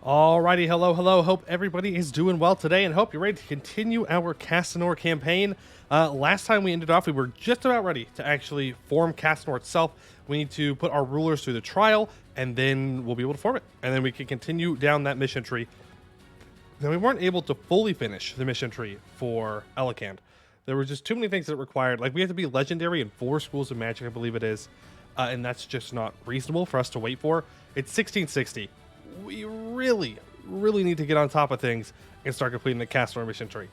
Alrighty, hello. Hope everybody is doing well today, and hope you're ready to continue our Castanor campaign. Last time we ended off, we were just about ready to actually form Castanor itself. We need to put our rulers through the trial, and then we'll be able to form it. And then we can continue down that mission tree. Then we weren't able to fully finish the mission tree for Elikhand. There were just too many things that it required. Like, we have to be legendary in 4 schools of magic, I believe it is. And that's just not reasonable for us to wait for. It's 1660. We really need to get on top of things and start completing the Castanor mission tree.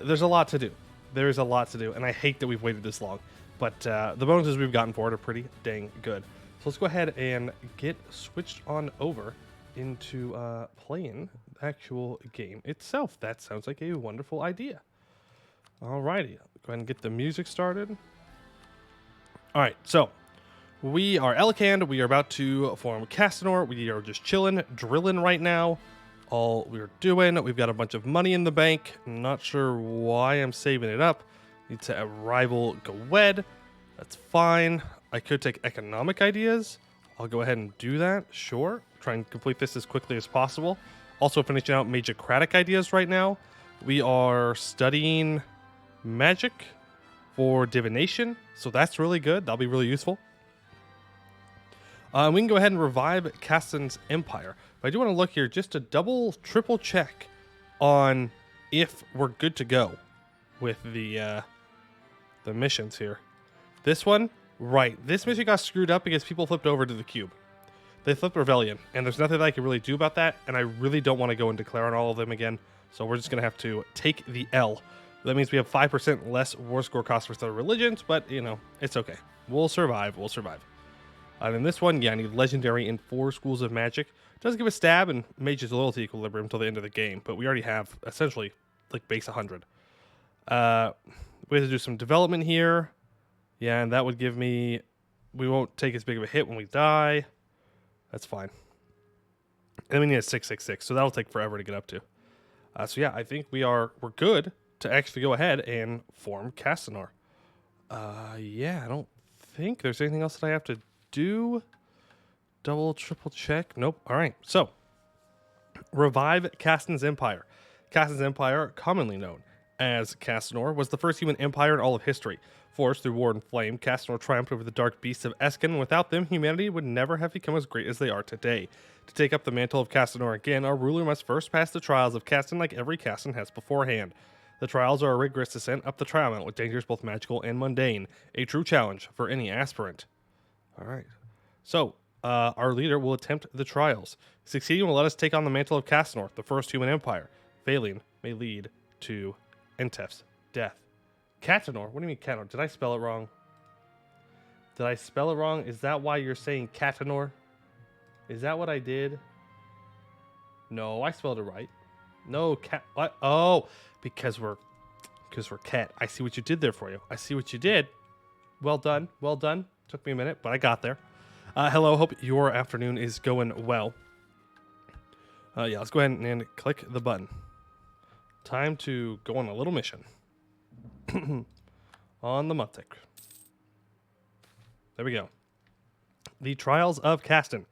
There's a lot to do. There's a lot to do, and I hate that we've waited this long. But the bonuses we've gotten for it are pretty dang good. So let's go ahead and get switched on over into playing the actual game itself. That sounds like a wonderful idea. Alrighty, go ahead and get the music started. Alright, so we are Elikhand. We are about to form Castanor. We are just chilling, drilling right now. All we're doing, we've got a bunch of money in the bank. Not sure why I'm saving it up. Need to rival Gwed. That's fine. I could take economic ideas. I'll go ahead and do that. Sure. Try and complete this as quickly as possible. Also finishing out magicratic ideas right now. We are studying magic for divination. So that's really good. That'll be really useful. We can go ahead and revive Caston's empire. But I do want to look here just to triple check on if we're good to go with the missions here. This one, right. This mission got screwed up because people flipped over to the cube. They flipped Rebellion, and there's nothing that I can really do about that, and I really don't want to go and declare on all of them again, so we're just going to have to take the L. That means we have 5% less war score cost for other religions, but, you know, it's okay. We'll survive. And in this one, yeah, I need legendary in 4 schools of magic. It does give a stab and mage's loyalty equilibrium until the end of the game, but we already have essentially like base 100. We have to do some development here. Yeah, and that would give me, we won't take as big of a hit when we die. That's fine. And we need a 666, so that'll take forever to get up to. So yeah, I think we're good to actually go ahead and form Castanor. Yeah, I don't think there's anything else that I have to do. Triple check. Nope. All right. So, revive Caston's empire. Caston's empire, commonly known as Castanor, was the first human empire in all of history. Forged through war and flame, Castanor triumphed over the dark beasts of Eskin, and without them, humanity would never have become as great as they are today. To take up the mantle of Castanor again, our ruler must first pass the trials of Caston like every Caston has beforehand. The trials are a rigorous descent up the trial mount with dangers both magical and mundane, a true challenge for any aspirant. All right. So, our leader will attempt the trials. Succeeding will let us take on the mantle of Castanor, the first human empire. Failing may lead to Entef's death. Catanor? What do you mean Catanor? Did I spell it wrong? Is that why you're saying Catanor? Is that what I did? No, I spelled it right. No, cat. What? Oh, because we're cat. I see what you did there for you. I see what you did. Well done. Took me a minute, but I got there. Hello, hope your afternoon is going well. Yeah, let's go ahead and click the button. Time to go on a little mission. On the Mutek. There we go. The Trials of Caston.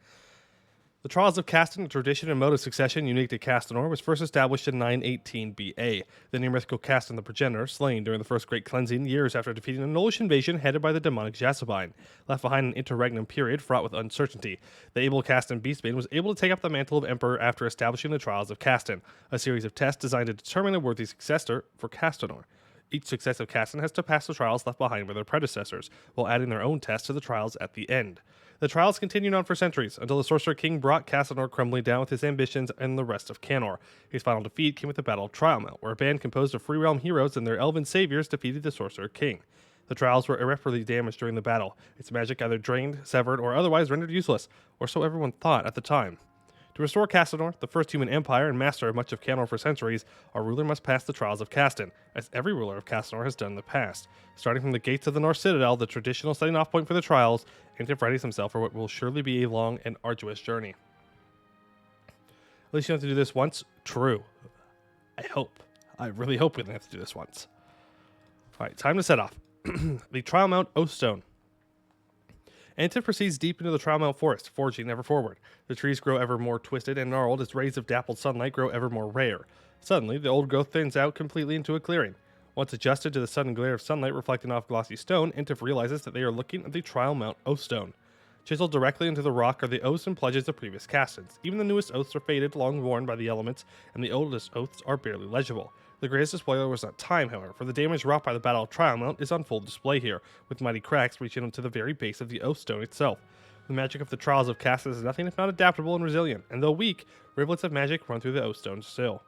The Trials of Caston, a tradition and mode of succession unique to Castanor, was first established in 918 BA. The near-mythical Caston the Progenitor, slain during the First Great Cleansing years after defeating a Nullish invasion headed by the demonic Jasabine, left behind an interregnum period fraught with uncertainty. The able Caston Beastbane was able to take up the mantle of Emperor after establishing the Trials of Caston, a series of tests designed to determine a worthy successor for Castanor. Each successive Caston has to pass the trials left behind by their predecessors, while adding their own tests to the trials at the end. The trials continued on for centuries, until the Sorcerer King brought Castanor crumbling down with his ambitions and the rest of Canor. His final defeat came with the Battle of Trialmount, where a band composed of Free Realm heroes and their elven saviors defeated the Sorcerer King. The trials were irreparably damaged during the battle, its magic either drained, severed, or otherwise rendered useless, or so everyone thought at the time. To restore Castanor, the first human empire and master of much of Canor for centuries, our ruler must pass the trials of Caston, as every ruler of Castanor has done in the past. Starting from the gates of the North Citadel, the traditional setting off point for the trials, Antef readies himself for what will surely be a long and arduous journey. At least you don't have to do this once? True. I hope. I really hope we don't have to do this once. Alright, time to set off. The Trial Mount Oathstone. Antif proceeds deep into the Trial Mount forest, forging ever forward. The trees grow ever more twisted and gnarled as rays of dappled sunlight grow ever more rare. Suddenly, the old growth thins out completely into a clearing. Once adjusted to the sudden glare of sunlight reflecting off glossy stone, Antif realizes that they are looking at the Trial Mount oath stone. Chiseled directly into the rock are the oaths and pledges of previous Castons. Even the newest oaths are faded, long worn by the elements, and the oldest oaths are barely legible. The greatest spoiler was not time, however, for the damage wrought by the Battle of Trial Mount is on full display here, with mighty cracks reaching up to the very base of the oath stone itself. The magic of the Trials of Caston is nothing if not adaptable and resilient, and though weak, rivulets of magic run through the oath stone still.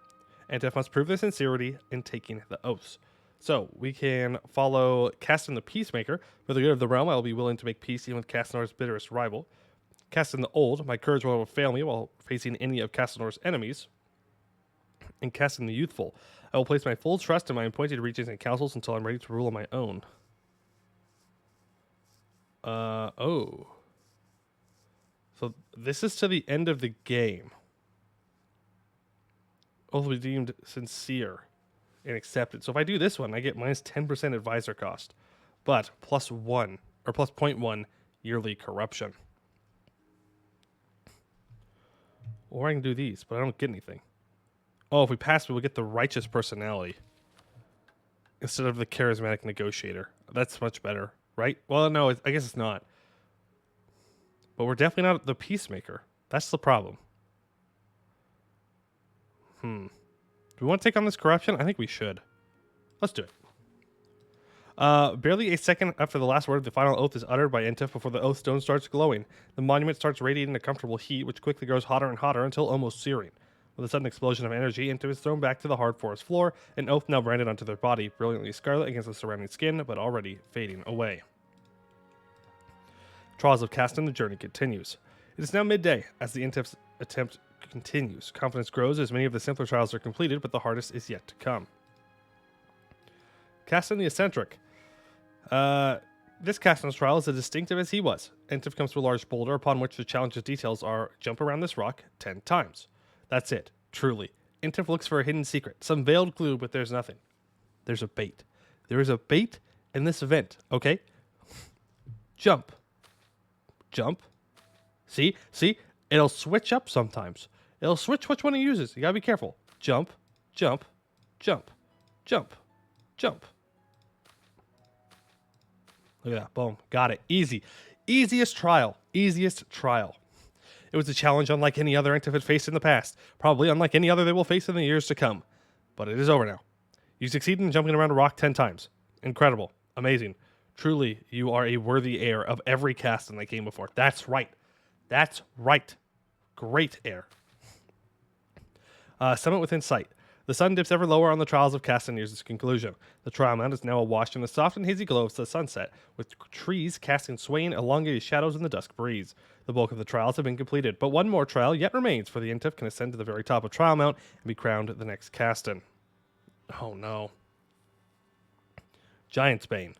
Antif must prove their sincerity in taking the oaths. So, we can follow Caston the Peacemaker. For the good of the realm, I will be willing to make peace even with Castanor's bitterest rival. Caston the Old, my courage will not fail me while facing any of Castanor's enemies. And Caston the Youthful, I will place my full trust in my appointed regents and councils until I'm ready to rule on my own. Oh. So, this is to the end of the game. Oath will be deemed sincere and accepted. So if I do this one, I get minus 10% advisor cost, but plus 1 or plus 0.1 yearly corruption. Or I can do these, but I don't get anything. Oh, if we pass, we will get the righteous personality instead of the charismatic negotiator. That's much better, right? Well, no, I guess it's not. But we're definitely not the peacemaker. That's the problem. Do we want to take on this corruption? I think we should. Let's do it. Barely a second after the last word of the final oath is uttered by Antif before the oath stone starts glowing. The monument starts radiating a comfortable heat, which quickly grows hotter and hotter until almost searing. With a sudden explosion of energy, Antif is thrown back to the hard forest floor, an oath now branded onto their body, brilliantly scarlet against the surrounding skin, but already fading away. Trials of Caston, the journey continues. It is now midday, as the Antif's attempt continues. Confidence grows as many of the simpler trials are completed, but the hardest is yet to come. Caston the Eccentric. This Caston's trial is as distinctive as he was. Antif comes to a large boulder upon which the challenge's details are jump around this rock 10 times. That's it, truly. Antif looks for a hidden secret, some veiled clue, but there's nothing. There's a bait. There is a bait in this event, okay? Jump. Jump. See? It'll switch up sometimes. It'll switch which one it uses. You gotta be careful. Jump, jump, jump, jump, jump. Look at that. Boom. Got it. Easy. Easiest trial. Easiest trial. It was a challenge unlike any other Antif had faced in the past. Probably unlike any other they will face in the years to come. But it is over now. You succeeded in jumping around a rock 10 times. Incredible. Amazing. Truly, you are a worthy heir of every Caston that came before. That's right. That's right. Great heir. Summit within sight. The sun dips ever lower on the trials of Caston nears its conclusion. The trial mount is now awash in the soft and hazy glow of the sunset, with trees casting swaying, elongated shadows in the dusk breeze. The bulk of the trials have been completed, but one more trial yet remains, for the Antif can ascend to the very top of Trial Mount and be crowned the next Caston. Oh no. Giantsbane.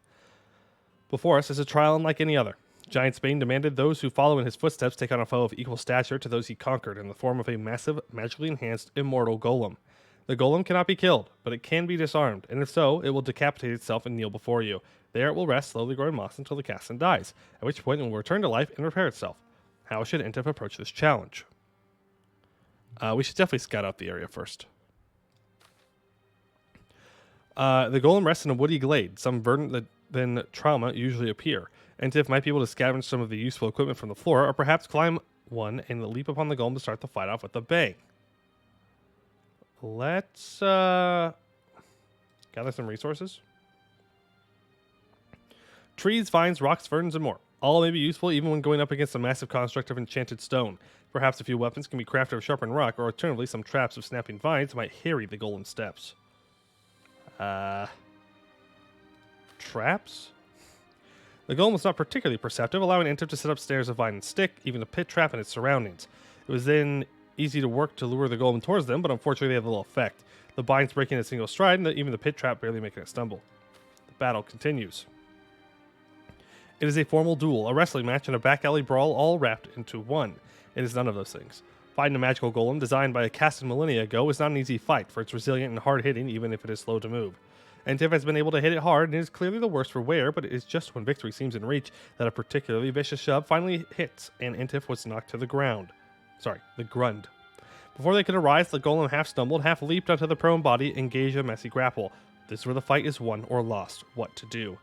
Before us is a trial unlike any other. Giantsbane demanded those who follow in his footsteps take on a foe of equal stature to those he conquered in the form of a massive, magically enhanced, immortal golem. The golem cannot be killed, but it can be disarmed, and if so, it will decapitate itself and kneel before you. There it will rest, slowly growing moss until the Caston dies, at which point it will return to life and repair itself. How should Antif approach this challenge? We should definitely scout out the area first. The golem rests in a woody glade, some verdant than trauma usually appear. Antif might be able to scavenge some of the useful equipment from the floor, or perhaps climb one and leap upon the golem to start the fight off with a bang. Let's gather some resources. Trees, vines, rocks, ferns, and more. All may be useful even when going up against a massive construct of enchanted stone. Perhaps a few weapons can be crafted of sharpened rock, or alternatively some traps of snapping vines might harry the golem steps. Traps? The golem was not particularly perceptive, allowing Antif to set up snares of vine and stick, even a pit trap in its surroundings. It was then easy to work to lure the golem towards them, but unfortunately they had little effect. The vines breaking in a single stride, and even the pit trap barely making it stumble. The battle continues. It is a formal duel, a wrestling match, and a back alley brawl all wrapped into one. It is none of those things. Fighting a magical golem designed by a Caston millennia ago is not an easy fight, for it's resilient and hard-hitting even if it is slow to move. Entif has been able to hit it hard and is clearly the worse for wear, but it is just when victory seems in reach that a particularly vicious shove finally hits, and Entif was knocked to the ground. Sorry, the grund. Before they could arise, the golem half stumbled, half leaped onto the prone body, engaged a messy grapple. This is where the fight is won or lost. What to do?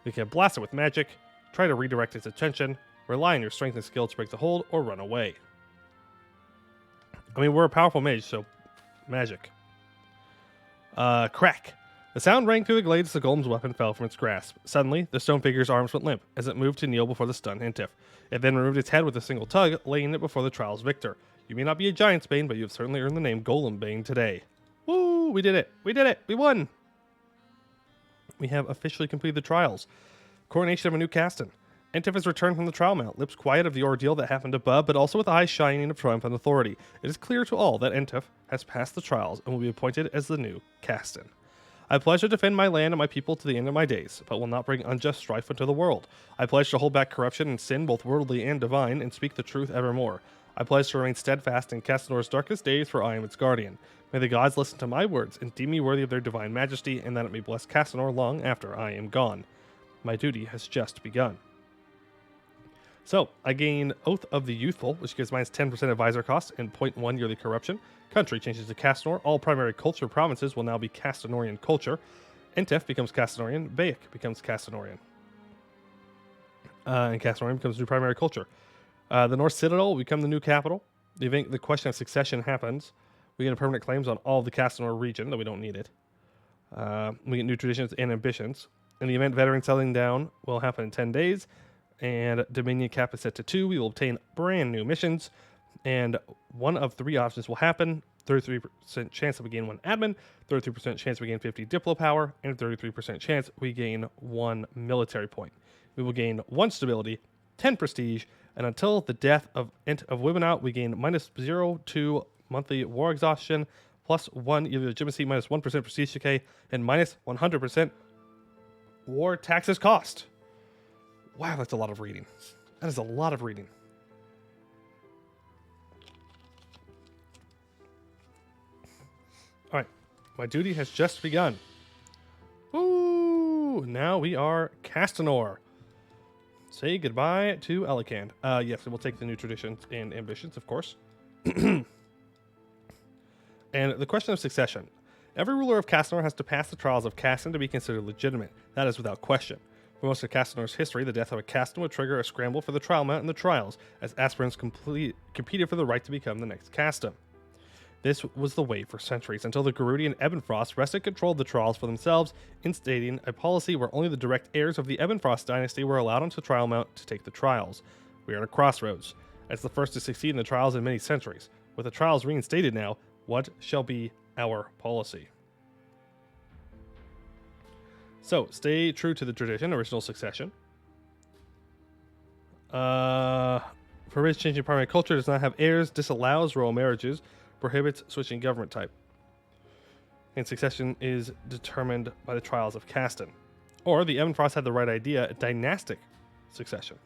They can blast it with magic, try to redirect its attention, rely on your strength and skill to break the hold, or run away. I mean, we're a powerful mage, so magic. Crack. The sound rang through the glades as the golem's weapon fell from its grasp. Suddenly, the stone figure's arms went limp as it moved to kneel before the stunned Entif. It then removed its head with a single tug, laying it before the trial's victor. You may not be a Giant's Bane, but you have certainly earned the name Golem Bane today. Woo! We did it! We did it! We won! We have officially completed the trials. Coronation of a new Caston. Entif has returned from the trial mount, lips quiet of the ordeal that happened above, but also with eyes shining of triumph and authority. It is clear to all that Entif has passed the trials and will be appointed as the new Caston. I pledge to defend my land and my people to the end of my days, but will not bring unjust strife into the world. I pledge to hold back corruption and sin, both worldly and divine, and speak the truth evermore. I pledge to remain steadfast in Castanor's darkest days, for I am its guardian. May the gods listen to my words and deem me worthy of their divine majesty, and that it may bless Castanor long after I am gone. My duty has just begun. So, I gain Oath of the Youthful, which gives minus 10% advisor cost and 0.1 yearly corruption. Country changes to Castanor. All primary culture provinces will now be Castanorian culture. Entif becomes Castanorian. Bayek becomes Castanorian. And Castanorian becomes new primary culture. The North Citadel will become the new capital. The event the question of succession happens, we get permanent claims on all of the Castanor region, though we don't need it. We get new traditions and ambitions. In the event veteran settling down will happen in 10 days, and Dominion cap is set to 2. We will obtain brand new missions, and one of 3 options will happen. 33% chance that we gain 1 admin, 33% chance we gain 50 diplo power, and 33% chance we gain 1 military point. We will gain 1 stability, 10 prestige, and until the death of Ent of Wibbenau, we gain minus 0 monthly war exhaustion, plus 1 yearly legitimacy, minus 1% prestige decay, and minus 100% war taxes cost. Wow, that's a lot of reading. That is a lot of reading. All right, my duty has just begun. Ooh, now we are Castanor. Say goodbye to Elikhand. Yes, we'll take the new traditions and ambitions, of course. And the question of succession. Every ruler of Castanor has to pass the trials of Caston to be considered legitimate. That is without question. For most of Castanor's history, the death of a Caston would trigger a scramble for the trial mount in the trials, as aspirants competed for the right to become the next Caston. This was the way for centuries, until the Garudian Ebenfrost wrested control of the trials for themselves, instating a policy where only the direct heirs of the Ebenfrost dynasty were allowed onto the trial mount to take the trials. We are at a crossroads. As the first to succeed in the trials in many centuries. With the trials reinstated now, what shall be our policy? So, stay true to the tradition, original succession. Forbids changing primary culture, does not have heirs, disallows royal marriages, prohibits switching government type. And succession is determined by the trials of Caston. Or the Ebenfrost had the right idea, dynastic succession.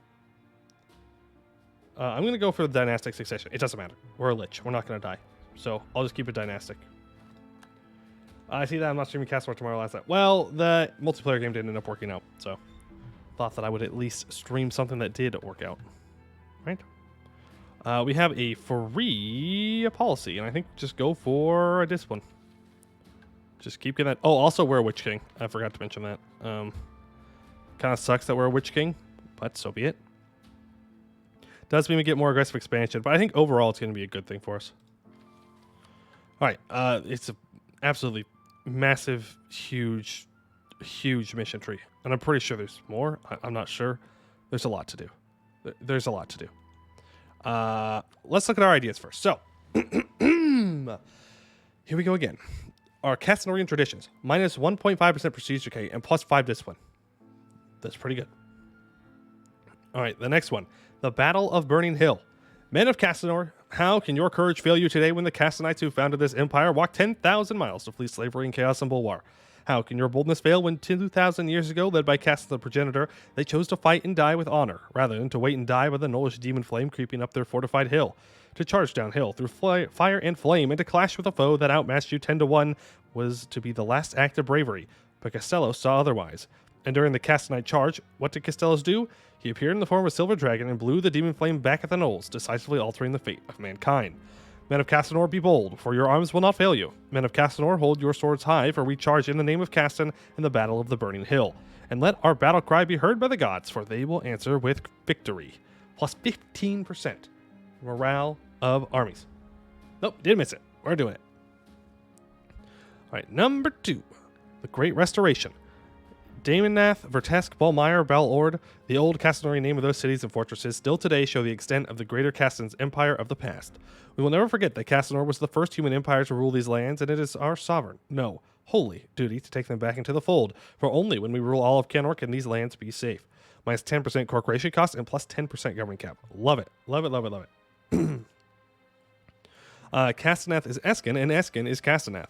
I'm going to go for the dynastic succession. It doesn't matter. We're a lich. We're not going to die. So I'll just keep it dynastic. I see that I'm not streaming Castanor tomorrow last night. Well, the multiplayer game didn't end up working out. So thought that I would at least stream something that did work out. Right? We have a free policy, and I think just go for a discipline. Just keep getting that. Oh, also we're a Witch King. I forgot to mention that. Kind of sucks that we're a Witch King, but so be it. Does mean we get more aggressive expansion, but I think overall it's going to be a good thing for us. All right, it's a absolutely massive, huge mission tree, and I'm pretty sure there's more. I'm not sure. There's a lot to do. There's a lot to do. Let's look at our ideas first. So, here we go again. Our Castanorian traditions, minus 1.5% prestige decay and plus 5 discipline. That's pretty good. All right, the next one. The Battle of Burning Hill. Men of Castanor, how can your courage fail you today when the Castonites who founded this empire walked 10,000 miles to flee slavery and chaos and bulwar? How can your boldness fail when 2,000 years ago, led by Caston the progenitor, they chose to fight and die with honor, rather than to wait and die by the Nolish demon flame creeping up their fortified hill? To charge downhill through fire and flame and to clash with a foe that outmatched you 10 to 1 was to be the last act of bravery. but Castellos saw otherwise. And during the Castonite charge, what did Castellos do? He appeared in the form of a silver dragon and blew the demon flame back at the gnolls, decisively altering the fate of mankind. Men of Castanor, be bold, for your arms will not fail you. Men of Castanor, hold your swords high, for we charge in the name of Caston in the battle of the Burning Hill. And let our battle cry be heard by the gods, for they will answer with victory. Plus 15% morale of armies. Nope, did miss it. We're doing it. All right, number 2, the Great Restoration. Daemonath, Vertesk, Balmire, Balord, the old Castonorian name of those cities and fortresses, still today show the extent of the greater Caston's empire of the past. We will never forget that Castonor was the first human empire to rule these lands, and it is our sovereign, no, holy duty to take them back into the fold, for only when we rule all of Canor can these lands be safe. Minus 10% corporation cost and plus 10% government cap. Love it. Love it, love it, love it. Castaнаth is Eskin, and Eskin is Castaнаth.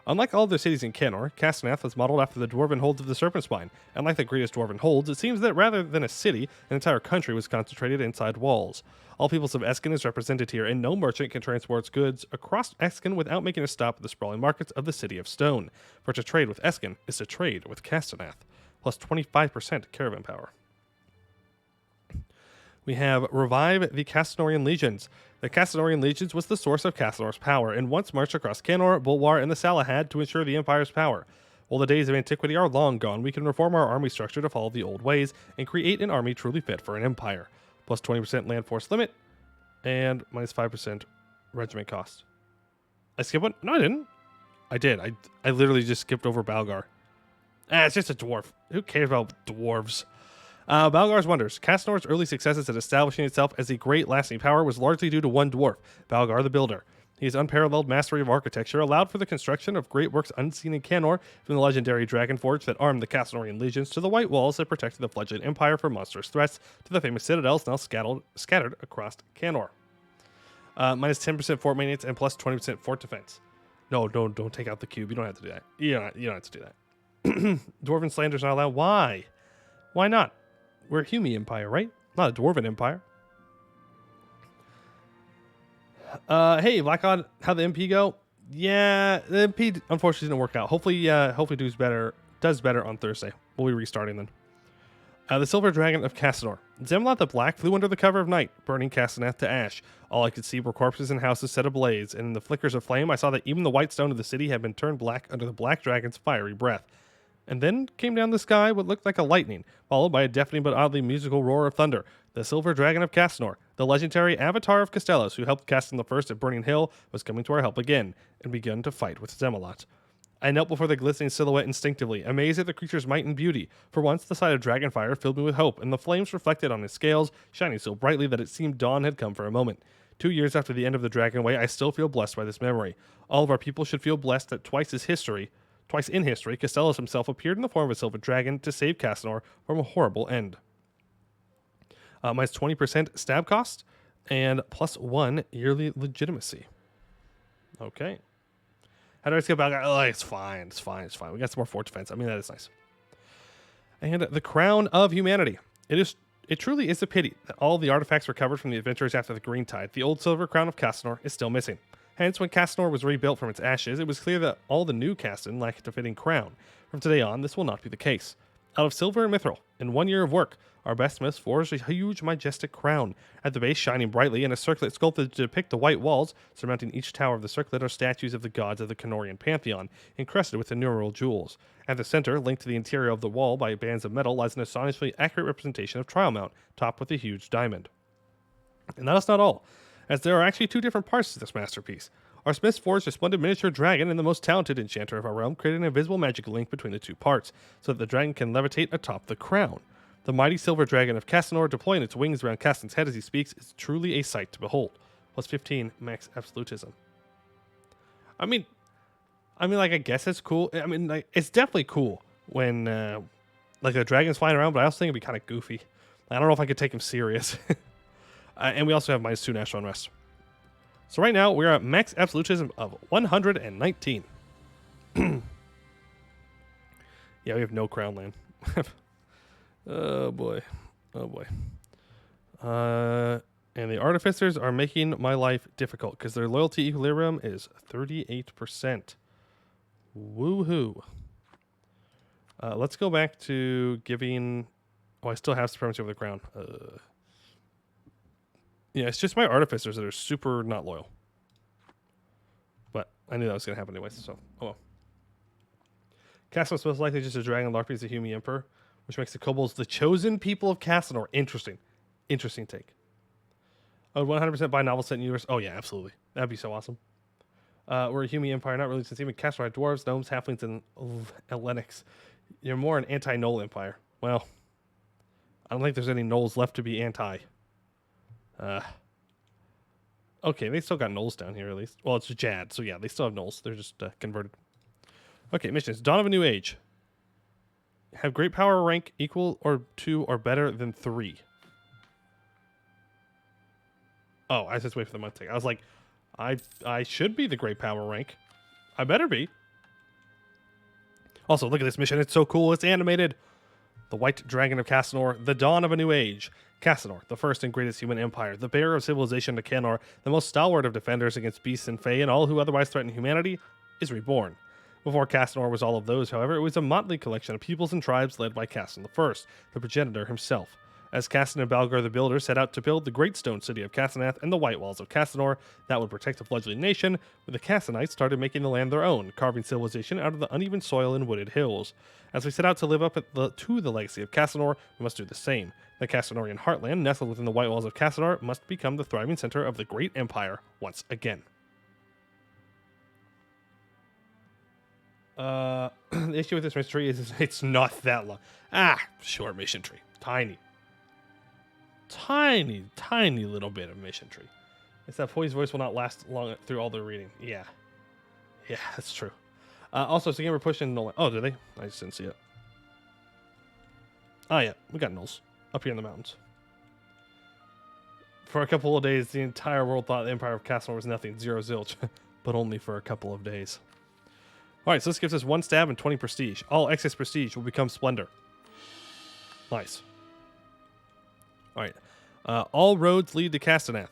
Unlike all other cities in Canor, Castaнаth was modeled after the dwarven holds of the Serpent Spine, and like the greatest dwarven holds, it seems that rather than a city, an entire country was concentrated inside walls. All peoples of Eskin is represented here, and no merchant can transport goods across Eskin without making a stop at the sprawling markets of the City of Stone. For to trade with Eskin is to trade with Castaнаth, plus 25% caravan power. We have Revive the Castonorian Legions. The Castonorian Legions was the source of Castanor's power, and once marched across Canor, Bulwar, and the Salahad to ensure the Empire's power. While the days of antiquity are long gone, we can reform our army structure to follow the old ways, and create an army truly fit for an empire. Plus 20% land force limit, and minus 5% regiment cost. I skipped one? No, I didn't. I did. I literally just skipped over Balgar. It's just a dwarf. Who cares about dwarves? Balgar's wonders. Castanor's early successes at establishing itself as a great lasting power was largely due to one dwarf, Balgar the Builder. His unparalleled mastery of architecture allowed for the construction of great works unseen in Canor, from the legendary Dragon Forge that armed the Castonorian legions to the white walls that protected the fledgling empire from monstrous threats to the famous citadels now scattered across Canor. Minus 10% fort maintenance and plus 20% fort defense. No, don't take out the cube. You don't have to do that. You don't have to do that. Dwarven slander's not allowed. Why? Why not? We're a Hume empire, right? Not a dwarven empire. Hey, Blackon, how'd the MP go? Yeah, the MP unfortunately didn't work out. Hopefully does better on Thursday. We'll be restarting then. The Silver Dragon of Castanor. Zemlot the Black flew under the cover of night, burning Castaнаth to ash. All I could see were corpses and houses set ablaze, and in the flickers of flame I saw that even the white stone of the city had been turned black under the Black Dragon's fiery breath. And then came down the sky what looked like a lightning, followed by a deafening but oddly musical roar of thunder. The Silver Dragon of Castanor, the legendary avatar of Castellos, who helped Caston the First at Burning Hill, was coming to our help again, and begun to fight with Zemlot. I knelt before the glistening silhouette instinctively, amazed at the creature's might and beauty. For once, the sight of dragonfire filled me with hope, and the flames reflected on his scales, shining so brightly that it seemed dawn had come for a moment. 2 years after the end of the Dragon Way, I still feel blessed by this memory. All of our people should feel blessed that twice in history, Castellos himself appeared in the form of a silver dragon to save Castanor from a horrible end. Minus 20% stab cost and plus 1 yearly legitimacy. Okay. How do I skip back? Oh, it's fine. We got some more fort defense. I mean, that is nice. And the Crown of Humanity. It truly is a pity that all the artifacts recovered from the adventurers after the Green Tide, the old silver crown of Castanor, is still missing. Hence, when Castanor was rebuilt from its ashes, it was clear that all the new Caston lacked a fitting crown. From today on, this will not be the case. Out of silver and mithril, in 1 year of work, our best smiths forged a huge, majestic crown. At the base, shining brightly, in a circlet sculpted to depict the white walls, surmounting each tower of the circlet are statues of the gods of the Canorian pantheon, encrusted with innumerable jewels. At the center, linked to the interior of the wall by bands of metal, lies an astonishingly accurate representation of Trial Mount, topped with a huge diamond. And that is not all, as there are actually 2 different parts to this masterpiece. Our smiths forged a splendid miniature dragon, and the most talented enchanter of our realm created an invisible magic link between the 2 parts, so that the dragon can levitate atop the crown. The mighty silver dragon of Castanor, deploying its wings around Caston's head as he speaks, is truly a sight to behold. Plus 15 max absolutism. I mean, like, I guess it's cool. I mean, like, it's definitely cool when, like, the dragon's flying around, but I also think it'd be kind of goofy. I don't know if I could take him serious. And we also have minus 2 national unrest. So right now, we're at max absolutism of 119. Yeah, we have no crown land. Oh, boy. And the artificers are making my life difficult because their loyalty equilibrium is 38%. Woohoo. Let's go back to giving... Oh, I still have supremacy over the crown. Yeah, it's just my artificers that are super not loyal. But I knew that was going to happen anyways, so... Oh well. Caston was most likely just a dragon. Larpy is a human emperor, which makes the kobolds the chosen people of Castanor. Interesting. Interesting take. I would 100% buy novel set in universe. Oh yeah, absolutely. That'd be so awesome. We're a human empire, not really since even Castor had dwarves, gnomes, halflings, and Hellenics. You're more an anti-Knoll empire. Well, I don't think there's any Knolls left to be anti. Okay, they still got Knolls down here at least. Well, it's Jad, so yeah, they still have Knolls. They're just converted. Okay, missions. Dawn of a New Age. Have great power rank equal or to or better than 3. Oh, I just wait for the month take. I was like, I should be the great power rank. I better be. Also, look at this mission. It's so cool. It's animated. The White Dragon of Castanor, the dawn of a new age. Castanor, the first and greatest human empire, the bearer of civilization to Canor, the most stalwart of defenders against beasts and fae and all who otherwise threaten humanity, is reborn. Before Castanor was all of those, however, it was a motley collection of peoples and tribes led by Caston I, the progenitor himself. As Caston and Balgar the Builder set out to build the great stone city of Castenath and the White Walls of Castanor that would protect a fledgling nation, the Castonites started making the land their own, carving civilization out of the uneven soil and wooded hills. As we set out to live up to the legacy of Castanor, we must do the same. The Castonorian heartland, nestled within the White Walls of Castanor, must become the thriving center of the great empire once again. The issue with this mission tree is it's not that long. Short mission tree. Tiny little bit of mission tree. It's that Poi's voice will not last long through all the reading. Yeah, that's true. Also, it's a game we're pushing Nolan. Oh, did they? I just didn't see it. Oh, yeah. We got Knolls up here in the mountains. For a couple of days, the entire world thought the Empire of Castle was nothing. 0 zilch. But only for a couple of days. Alright, so this gives us 1 stab and 20 prestige. All excess prestige will become splendor. Nice. Alright. All roads lead to Castaneath.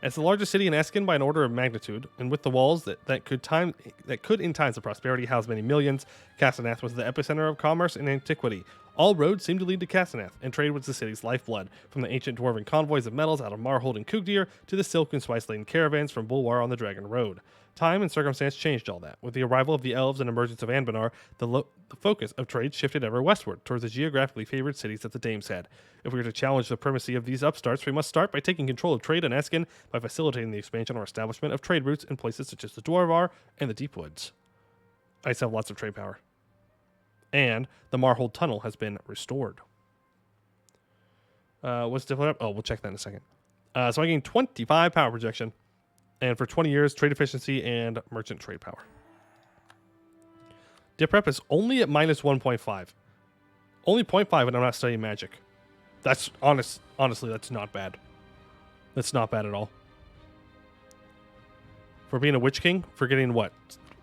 It's the largest city in Eskin by an order of magnitude, and with the walls that could in times of prosperity house many millions, Castaneath was the epicenter of commerce in antiquity. All roads seemed to lead to Castaneath, and trade was the city's lifeblood, from the ancient dwarven convoys of metals out of Marhold and Kugdir to the silk and spice-laden caravans from Bulwar on the Dragon Road. Time and circumstance changed all that. With the arrival of the elves and emergence of Anbennar, the focus of trade shifted ever westward, towards the geographically favored cities that the Dames had. If we are to challenge the primacy of these upstarts, we must start by taking control of trade in Eskin by facilitating the expansion or establishment of trade routes in places such as the Dwarvar and the Deep Woods. I still have lots of trade power. And the Marhold Tunnel has been restored. What's different? Oh, we'll check that in a second. So I gained 25 power projection. And for 20 years, trade efficiency and merchant trade power. Dip rep is only at minus 1.5. Only 0.5 and I'm not studying magic. That's honestly, that's not bad. That's not bad at all. For being a Witch King, for getting what?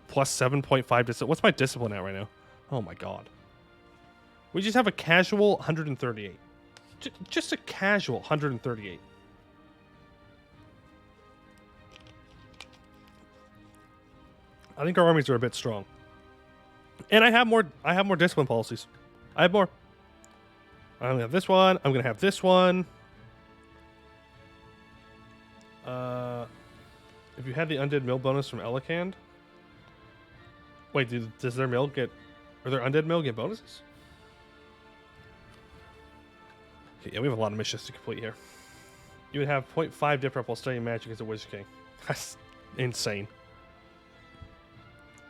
Plus 7.5 discipline. What's my discipline at right now? Oh my god. We just have a casual 138. Just a casual 138. I think our armies are a bit strong. And I have more discipline policies. I have more. I'm gonna have this one. I'm gonna have this one. If you had the undead mill bonus from Elikhand. Wait, does their mill get... Or their undead mill get bonuses? Okay, yeah, we have a lot of missions to complete here. You would have 0.5 dip rep while studying magic as a Witch King. That's insane.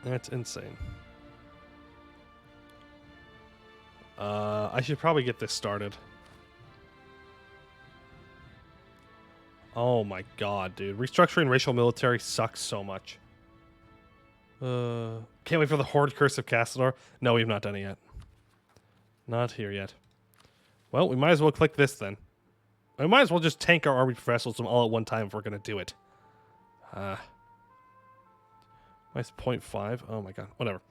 That's insane. I should probably get this started. Oh my god, dude. Restructuring racial military sucks so much. Can't wait for the Horde Curse of Castanor. No, we've not done it yet. Not here yet. Well, we might as well click this then. We might as well just tank our army professionalism all at one time if we're going to do it. Nice 0.5. Oh my god. Whatever.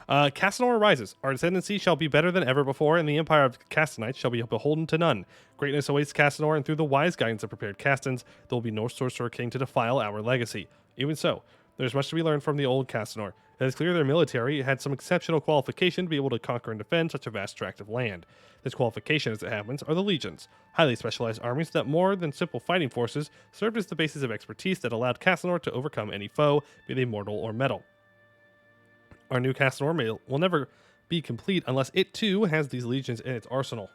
Castanor arises. Our ascendancy shall be better than ever before, and the empire of Castonites shall be beholden to none. Greatness awaits Castanor, and through the wise guidance of prepared Castons, there will be no sorcerer king to defile our legacy. Even so, There's much to be learned from the old Castanor. It is clear their military had some exceptional qualification to be able to conquer and defend such a vast tract of land. This qualification, as it happens, are the legions, highly specialized armies that, more than simple fighting forces, served as the basis of expertise that allowed Castanor to overcome any foe, be they mortal or metal. Our new Castanor will never be complete unless it too has these legions in its arsenal.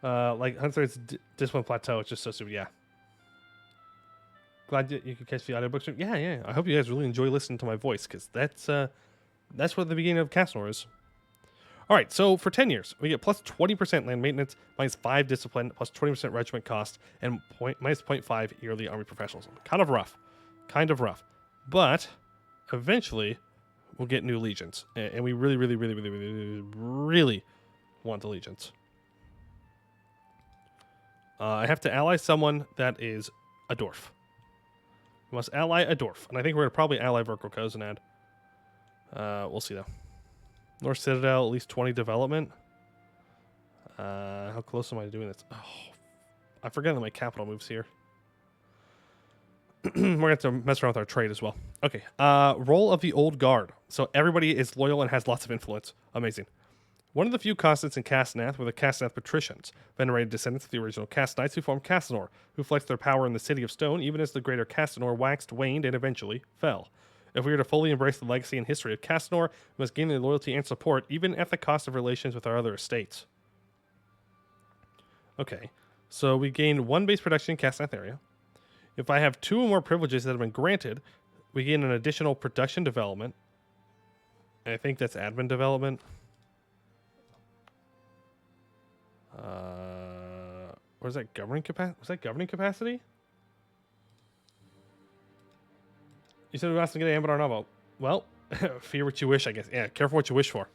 Like Hunter's Discipline Plateau, it's just so stupid, yeah. Glad you could catch the audiobooks. Yeah. I hope you guys really enjoy listening to my voice, because that's what the beginning of Castanor is. All right, so for 10 years, we get plus 20% land maintenance, minus 5 discipline, plus 20% regiment cost, and minus 0.5 yearly army professionalism. Kind of rough. But eventually, we'll get new legions. And we really want the legions. I have to ally someone that is a dwarf. We must ally a dwarf. And I think we're going to probably ally Verkal Kozanad. We'll see, though. North Citadel, at least 20 development. How close am I to doing this? Oh, I forget that my capital moves here. We're going to have to mess around with our trade as well. Okay. Role of the Old Guard. So everybody is loyal and has lots of influence. Amazing. One of the few constants in Castaнаth were the Castaнаth patricians, venerated descendants of the original Castanites who formed Castanor, who flexed their power in the City of Stone even as the greater Castanor waxed, waned, and eventually fell. If we are to fully embrace the legacy and history of Castanor, we must gain their loyalty and support, even at the cost of relations with our other estates. Okay, so we gain 1 base production in Castaнаth area. If I have 2 or more privileges that have been granted, we gain an additional production development. And I think that's admin development. Or is that governing capacity? Was that governing capacity? You said we asked to get an Anbennar novel. Well, fear what you wish, I guess. Yeah, careful what you wish for.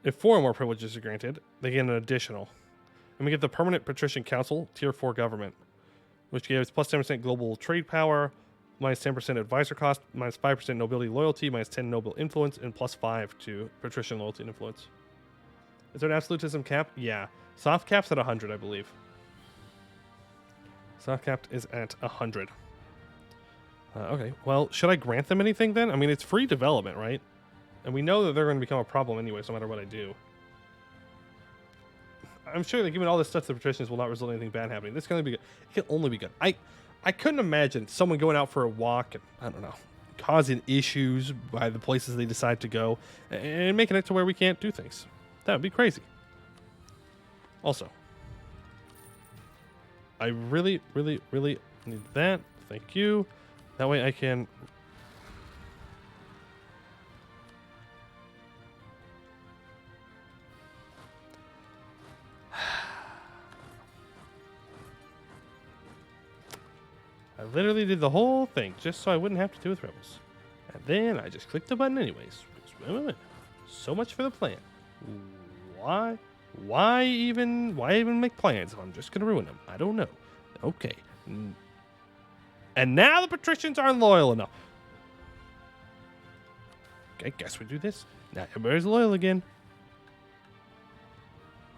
If 4 or more privileges are granted, they get an additional. And we get the Permanent Patrician Council, Tier 4 Government, which gives plus 10% global trade power, minus 10% advisor cost, minus 5% nobility loyalty, minus 10 noble influence, and plus 5 to patrician loyalty and influence. Is there an absolutism cap? Yeah. Soft cap's at 100, I believe. Soft cap is at 100. Okay, well, should I grant them anything then? I mean, it's free development, right? And we know that they're going to become a problem anyway, no matter what I do. I'm sure that giving all this stuff to the patricians will not result in anything bad happening. This is going to be good. It can only be good. I couldn't imagine someone going out for a walk and, I don't know, causing issues by the places they decide to go and making it to where we can't do things. That would be crazy. Also, I really need that. Thank you. That way I can... I literally did the whole thing just so I wouldn't have to do with rebels. And then I just clicked the button anyways. So much for the plan. Why even make plans if I'm just going to ruin them? I don't know. Okay. And now the patricians aren't loyal enough. Okay, guess we do this. Now everybody's loyal again.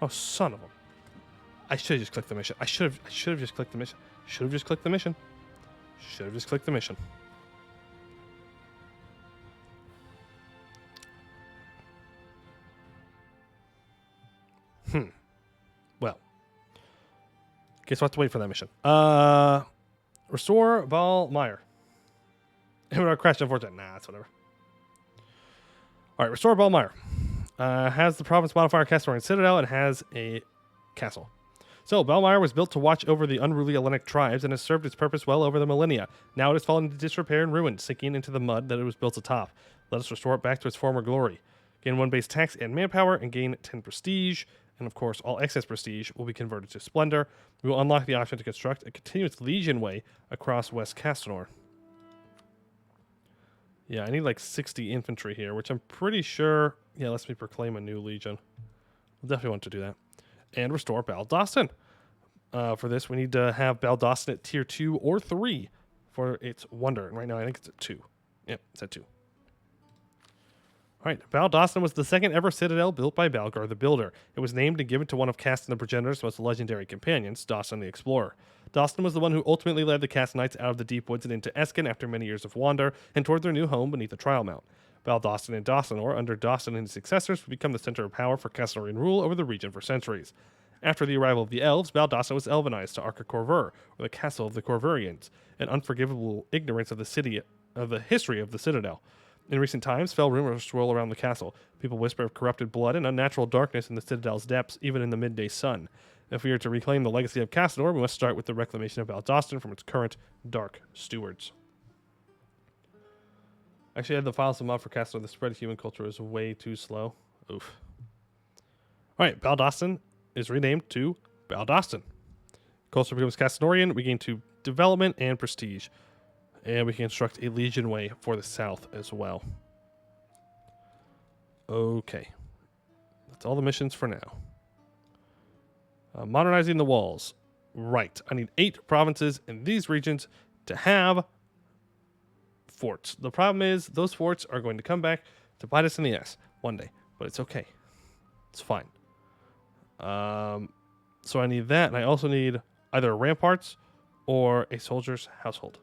Oh, son of a... I should have just clicked the mission. I should have just clicked the mission. Should have just clicked the mission. Should have just clicked the mission. Well. Guess we'll have to wait for that mission. Restore Valmire. Anbennar crashed, unfortunately. Nah, that's whatever. Alright, restore Valmire. Has the province modifier Castanor and Citadel and has a castle. So, Valmire was built to watch over the unruly Hellenic tribes and has served its purpose well over the millennia. Now it has fallen into disrepair and ruin, sinking into the mud that it was built atop. Let us restore it back to its former glory. Gain 1 base tax and manpower and gain 10 prestige. And of course, all excess prestige will be converted to splendor. We will unlock the option to construct a continuous legion way across West Castanor. Yeah, I need like 60 infantry here, which I'm pretty sure... Yeah, lets me proclaim a new legion. We'll definitely want to do that. And restore Baldaston. For this, we need to have Baldaston at tier 2 or 3 for its wonder. And right now, I think it's at 2. Yep, it's at 2. All right, Baldastin was the second ever citadel built by Balgar the Builder. It was named and given to one of Caston the Progenitor's most legendary companions, Dastan the Explorer. Dastan was the one who ultimately led the Castonites out of the deep woods and into Eskin after many years of wander and toward their new home beneath the Trial Mount. Baldastin and Dastanor, under Dastan and his successors, would become the center of power for Castonorian rule over the region for centuries. After the arrival of the elves, Baldastin was Elvenized to Arca Corver, or the castle of the Corvurians, an unforgivable ignorance of the history of the citadel. In recent times, fell rumors swirl around the castle. People whisper of corrupted blood and unnatural darkness in the citadel's depths, even in the midday sun. If we are to reclaim the legacy of Castanor, we must start with the reclamation of Baldastin from its current dark stewards. Actually, I had the file submod for Castanor. The spread of human culture is way too slow. Oof. Alright, Baldastin is renamed to Baldastin. Culture becomes Castanorian. We gain 2 development and prestige. And we can construct a Legion Way for the south as well. Okay. That's all the missions for now. Modernizing the walls. Right. I need 8 provinces in these regions to have forts. The problem is those forts are going to come back to bite us in the ass one day. But it's okay. It's fine. So I need that. And I also need either ramparts or a soldier's household.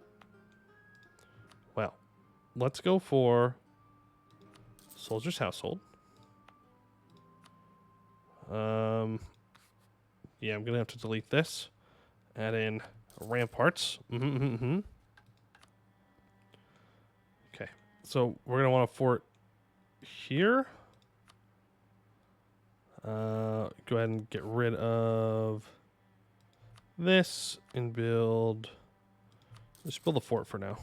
Well, let's go for soldier's household. Yeah, I'm gonna have to delete this. Add in ramparts. Okay, so we're gonna want a fort here. Go ahead and get rid of this and build. Let's build a fort for now.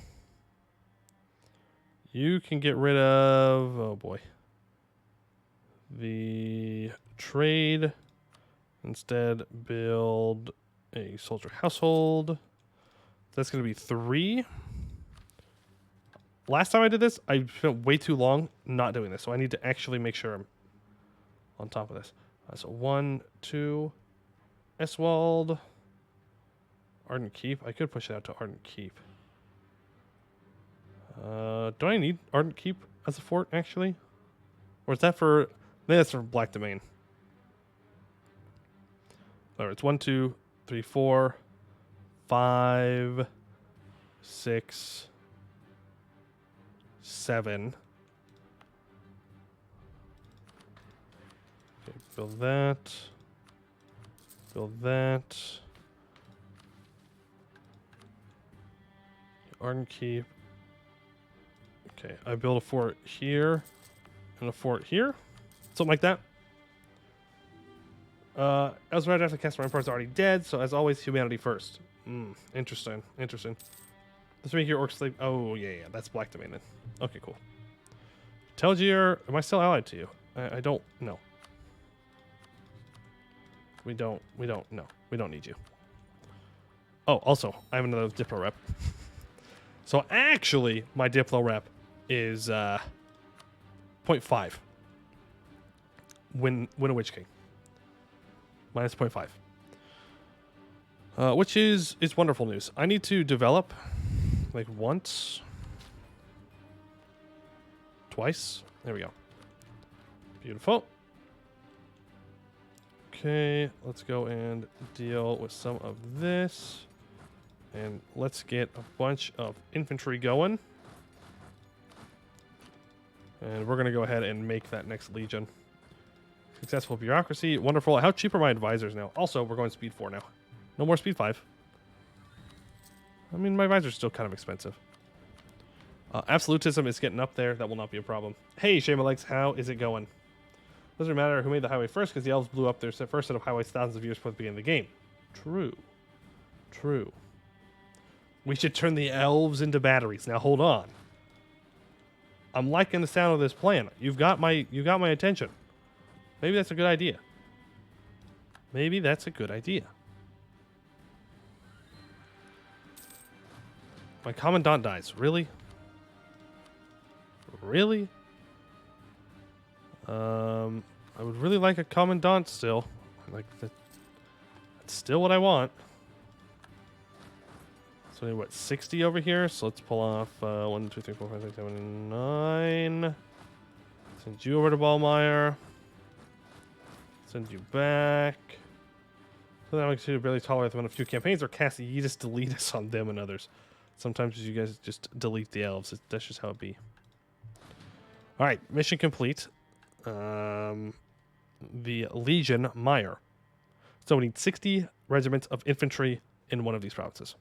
You can get rid of, oh boy, the trade. Instead, build a soldier household. That's going to be 3. Last time I did this, I spent way too long not doing this, so I need to actually make sure I'm on top of this. So 1, 2, Eswald, Ardent Keep. I could push it out to Ardent Keep. Do I need Ardent Keep as a fort, actually? Or is that for... I think that's for Black Domain. Alright, it's 1, 2, 3, 4, 5, 6, 7. Okay, build that. Build that. Ardent Keep. Okay, I build a fort here and a fort here. Something like that. As right after Castor Empire's already dead, so as always, humanity first. Interesting. Interesting. Let's make your orc slave. Oh, yeah, that's Black Domain then. Okay, cool. Telgier, am I still allied to you? I don't know. We don't need you. Oh, also, I have another Diplo rep. So actually, my Diplo rep is 0.5. Win a Witch King. Minus 0.5. Which is wonderful news. I need to develop like once. Twice. There we go. Beautiful. Okay, let's go and deal with some of this. And let's get a bunch of infantry going. And we're going to go ahead and make that next legion. Successful bureaucracy. Wonderful. How cheap are my advisors now? Also, we're going speed 4 now. No more speed 5. I mean, my advisor's still kind of expensive. Absolutism is getting up there. That will not be a problem. Hey, Shame Legs, how is it going? Doesn't matter who made the highway first because the elves blew up their first set of highways thousands of years before the beginning of the game. True. True. We should turn the elves into batteries. Now, hold on. I'm liking the sound of this plan. You got my attention. Maybe that's a good idea. Maybe that's a good idea. My commandant dies. Really? Really? I would really like a commandant still. Like that's still what I want. So what, 60 over here? So let's pull off 1, 2, 3, 4, 5, 6, 7, 9. Send you over to Ballmeyer. Send you back. So that makes you barely tolerate them in a few campaigns, or Cassie, you just delete us on them and others. Sometimes you guys just delete the elves. That's just how it be. All right, mission complete. The Legion Meyer. So we need 60 regiments of infantry in one of these provinces.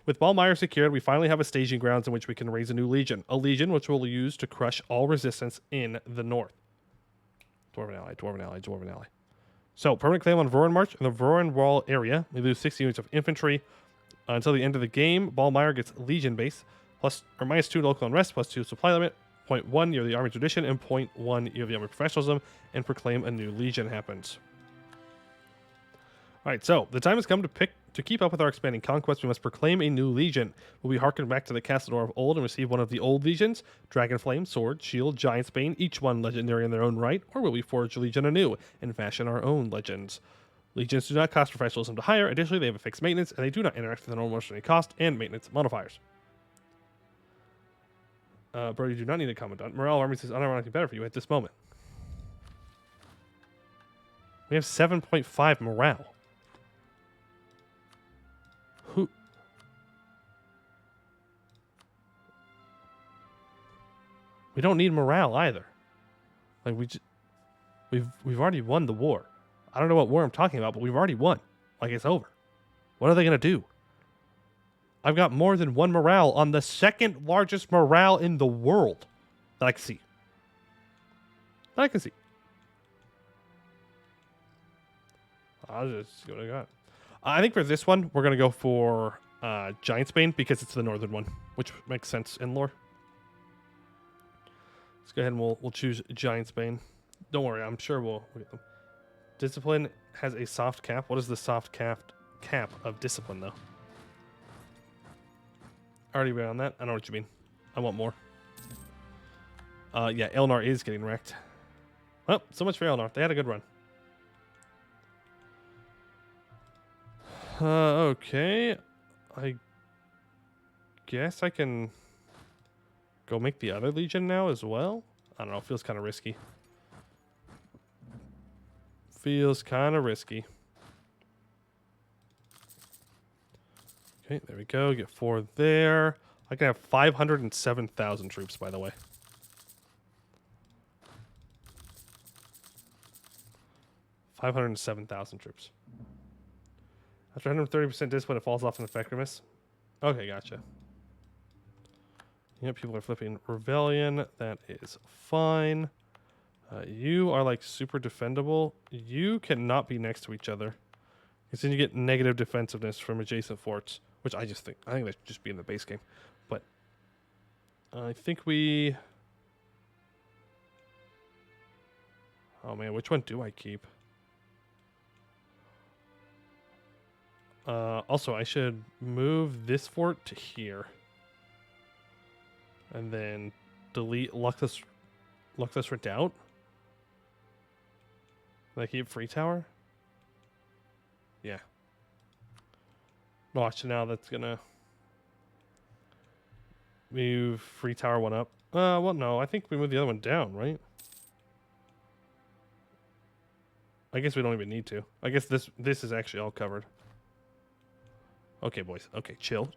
With Ballmeyer secured, we finally have a staging grounds in which we can raise a new legion. A legion which we'll use to crush all resistance in the north. Dwarven ally, Dwarven ally, Dwarven ally. So, permanent claim on Voron March in the Voron Wall area. We lose 60 units of infantry until the end of the game. Ballmeyer gets legion base, plus or minus 2 local unrest, plus 2 supply limit, 0.1 year of the army tradition, and 0.1 year of the army professionalism, and proclaim a new legion happens. Alright, so the time has come to keep up with our expanding conquest. We must proclaim a new legion. Will we harken back to the Castanor of old and receive one of the old legions? Dragonflame, Sword, Shield, Giant's Bane, each one legendary in their own right, or will we forge a legion anew and fashion our own legends? Legions do not cost professionalism to hire. Additionally, they have a fixed maintenance, and they do not interact with the normal mercenary cost and maintenance modifiers. Bro, you do not need a commandant. Morale armies is unironically better for you at this moment. We have 7.5 morale. Who? We don't need morale either. Like we've already won the war. I don't know what war I'm talking about, but we've already won. Like it's over. What are they gonna do? I've got more than 1 morale on the second largest morale in the world that I can see. I'll just go to God. I think for this one, we're going to go for Giant's Bane because it's the northern one, which makes sense in lore. Let's go ahead and we'll choose Giant's Bane. Don't worry, I'm sure we'll get them. Discipline has a soft cap. What is the soft cap of discipline, though? Already been on that. I know what you mean. I want more. Yeah, Elnar is getting wrecked. Well, so much for Elnar. They had a good run. Okay. I guess I can go make the other legion now as well. I don't know. Feels kind of risky. Okay, there we go. Get 4 there. I can have 507,000 troops, by the way. $507,000 troops. After 130% discipline, it falls off in effectiveness. Okay, gotcha. Yep, people are flipping rebellion. That is fine. You are like super defendable. You cannot be next to each other. Because then you get negative defensiveness from adjacent forts. Which I think that should just be in the base game. But I think we... Oh man, which one do I keep? Also, I should move this fort to here. And then delete Luckless Redoubt. Did I keep Free Tower? Yeah. Watch, now that's gonna move Free Tower 1 up. Well, no, I think we moved the other one down, right? I guess we don't even need to. I guess this is actually all covered. Okay, boys. Okay, chill.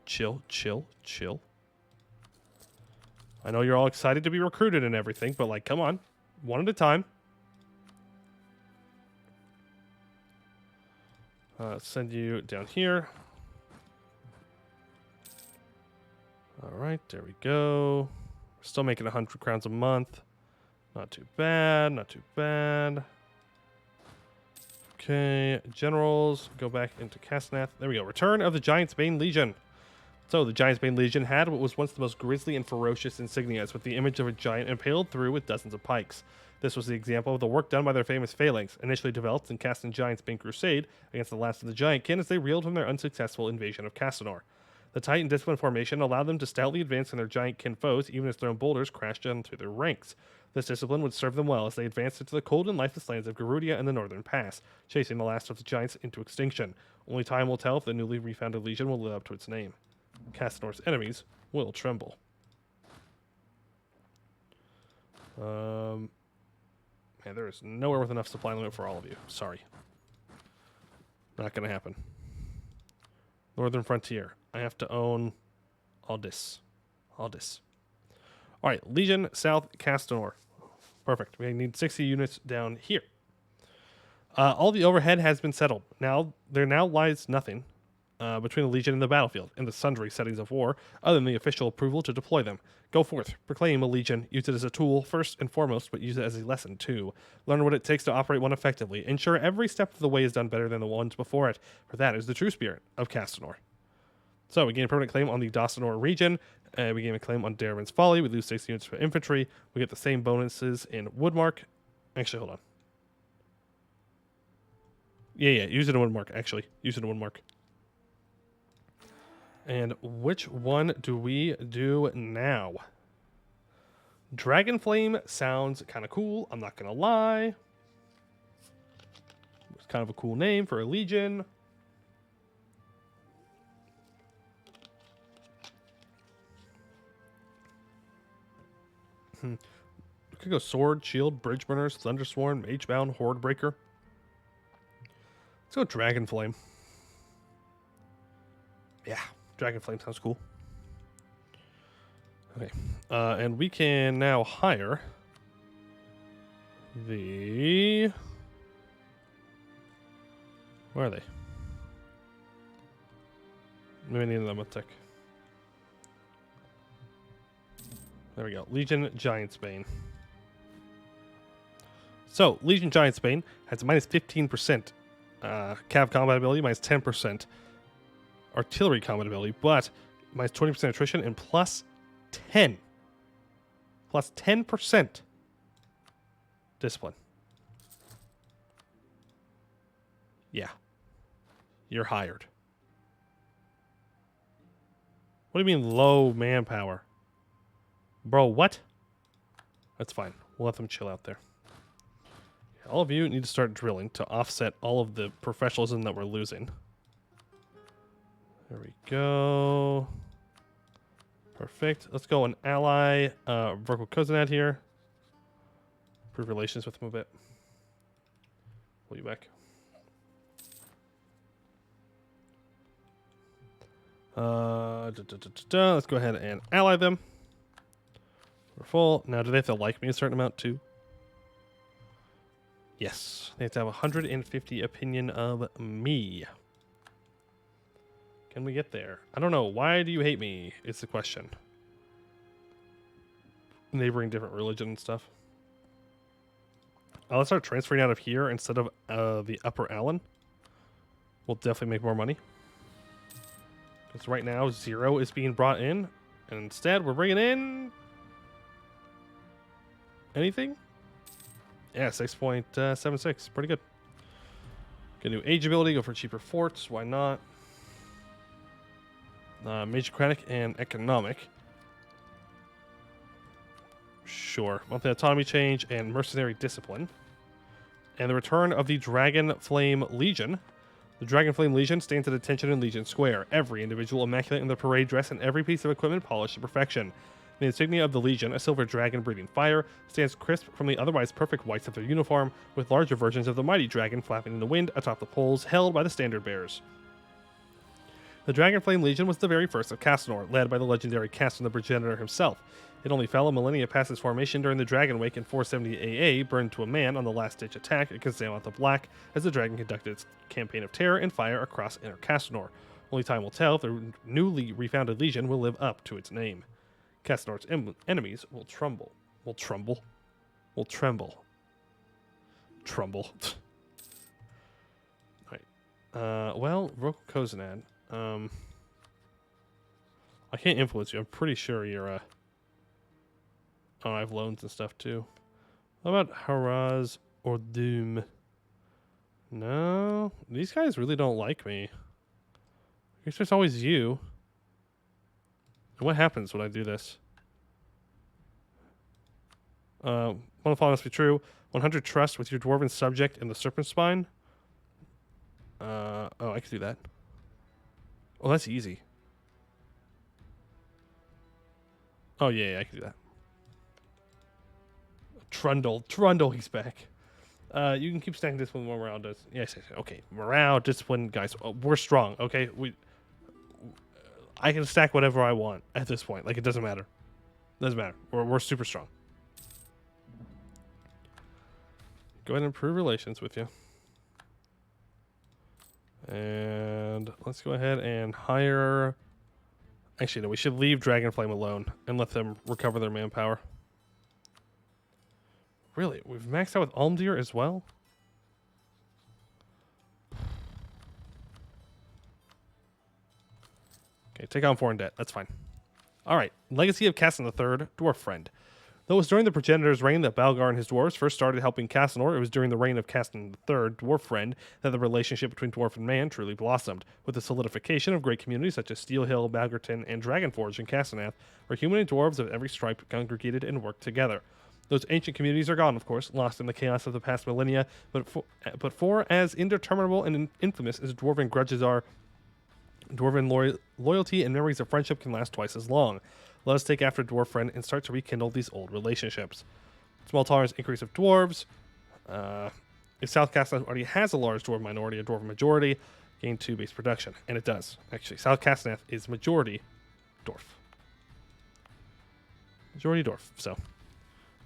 I know you're all excited to be recruited and everything, but like, come on. One at a time. Send you down here. All right, there we go. We're still making 100 crowns a month. Not too bad, not too bad. Okay, generals, go back into Castaner. There we go. Return of the Giant's Bane Legion. So, the Giant's Bane Legion had what was once the most grisly and ferocious insignias, with the image of a giant impaled through with dozens of pikes. This was the example of the work done by their famous phalanx, initially developed in Caston Giant's Bane Crusade against the last of the Giant Kin as they reeled from their unsuccessful invasion of Castanor. The tight and disciplined formation allowed them to stoutly advance on their Giant Kin foes, even as thrown boulders crashed down through their ranks. This discipline would serve them well as they advanced into the cold and lifeless lands of Garudia and the Northern Pass, chasing the last of the Giants into extinction. Only time will tell if the newly refounded Legion will live up to its name. Castanor's enemies will tremble. Man, there is nowhere with enough supply limit for all of you. Sorry. Not going to happen. Northern Frontier. I have to own all this. All this. All right, Legion, South, Castanor. Perfect. We need 60 units down here. All the overhead has been settled. There now lies nothing between the Legion and the battlefield in the sundry settings of war, other than the official approval to deploy them. Go forth, proclaim a Legion, use it as a tool first and foremost, but use it as a lesson too. Learn what it takes to operate one effectively. Ensure every step of the way is done better than the ones before it, for that is the true spirit of Castanor. So we gain a permanent claim on the Castanor region. We gain a claim on Darwin's Folly. We lose 6 units for infantry. We get the same bonuses in Woodmark. Actually, hold on. Yeah, use it in Woodmark, actually. Use it in Woodmark. And which one do we do now? Dragonflame sounds kind of cool. I'm not going to lie. It's kind of a cool name for a Legion. We could go Sword, Shield, Bridge Burners, Thundersworn, Magebound, Horde Breaker. Let's go Dragonflame. Yeah, Dragonflame sounds cool. Okay, and we can now hire the... Where are they? Maybe I need them a tick. There we go. Legion Giantsbane. So, Legion Giantsbane has minus 15% cav combat ability, minus 10% artillery combat ability, but minus 20% attrition and plus 10%. Plus 10% discipline. Yeah. You're hired. What do you mean low manpower? Bro, what? That's fine. We'll let them chill out there. All of you need to start drilling to offset all of the professionalism that we're losing. There we go. Perfect. Let's go and ally Verkal Kozanad here. Improve relations with him a bit. Pull you back. Let's go ahead and ally them. We're full. Now, do they have to like me a certain amount too? Yes. They have to have 150 opinion of me. Can we get there? I don't know. Why do you hate me? Is the question. Neighboring different religion and stuff. Let's start transferring out of here instead of the Upper Allen. We'll definitely make more money. Because right now, 0 is being brought in. And instead, we're bringing in... anything? Yeah, 6.76. Pretty good. Get a new age ability. Go for cheaper forts. Why not? Magocratic and economic. Sure. Monthly autonomy change and mercenary discipline. And the return of the Dragonflame Legion. The Dragonflame Legion stands at attention in Legion Square. Every individual immaculate in their parade dress and every piece of equipment polished to perfection. The insignia of the Legion, a silver dragon breathing fire, stands crisp from the otherwise perfect whites of their uniform, with larger versions of the mighty dragon flapping in the wind atop the poles held by the standard bearers. The Dragonflame Legion was the very first of Castanor, led by the legendary Caston the progenitor himself. It only fell a millennia past its formation during the Dragon Wake in 470 AA, burned to a man on the last-ditch attack against Xamath the Black as the dragon conducted its campaign of terror and fire across Inner Castanor. Only time will tell if the newly refounded Legion will live up to its name. Castanor's enemies will tremble. Will tremble. Will tremble. Tremble. Alright. Well, Verkal Kozanad. I can't influence you. I'm pretty sure you're oh, I have loans and stuff too. How about Haraz or Doom? No. These guys really don't like me. I guess there's always you. And what happens when I do this? One of the following must be true. 100 trust with your dwarven subject in the serpent spine. Oh, I can do that. Oh, that's easy. Oh, yeah, I can do that. Trundle, he's back. You can keep stacking discipline when morale does. Yes, yes, okay. Morale, discipline, guys. We're strong, okay? I can stack whatever I want at this point. Like, it doesn't matter. Doesn't matter. We're super strong. Go ahead and improve relations with you. And let's go ahead and hire... Actually, no, we should leave Dragonflame alone and let them recover their manpower. Really? We've maxed out with Almdir as well? Okay, take on foreign debt. That's fine. All right. Legacy of Caston III, Dwarf Friend. Though it was during the progenitor's reign that Balgar and his dwarves first started helping Castanor, it was during the reign of Caston III, Dwarf Friend, that the relationship between dwarf and man truly blossomed, with the solidification of great communities such as Steel Hill, Balgarton, and Dragonforge in Castaнаth, where human and dwarves of every stripe congregated and worked together. Those ancient communities are gone, of course, lost in the chaos of the past millennia, but for as indeterminable and infamous as dwarven grudges are, dwarven loyalty and memories of friendship can last twice as long. Let us take after Dwarf Friend and start to rekindle these old relationships. Small tolerance increase of dwarves. If South Castanet already has a large dwarf minority, a dwarf majority, gain 2 base production. And it does. Actually, South Castanet is majority dwarf. Majority dwarf. So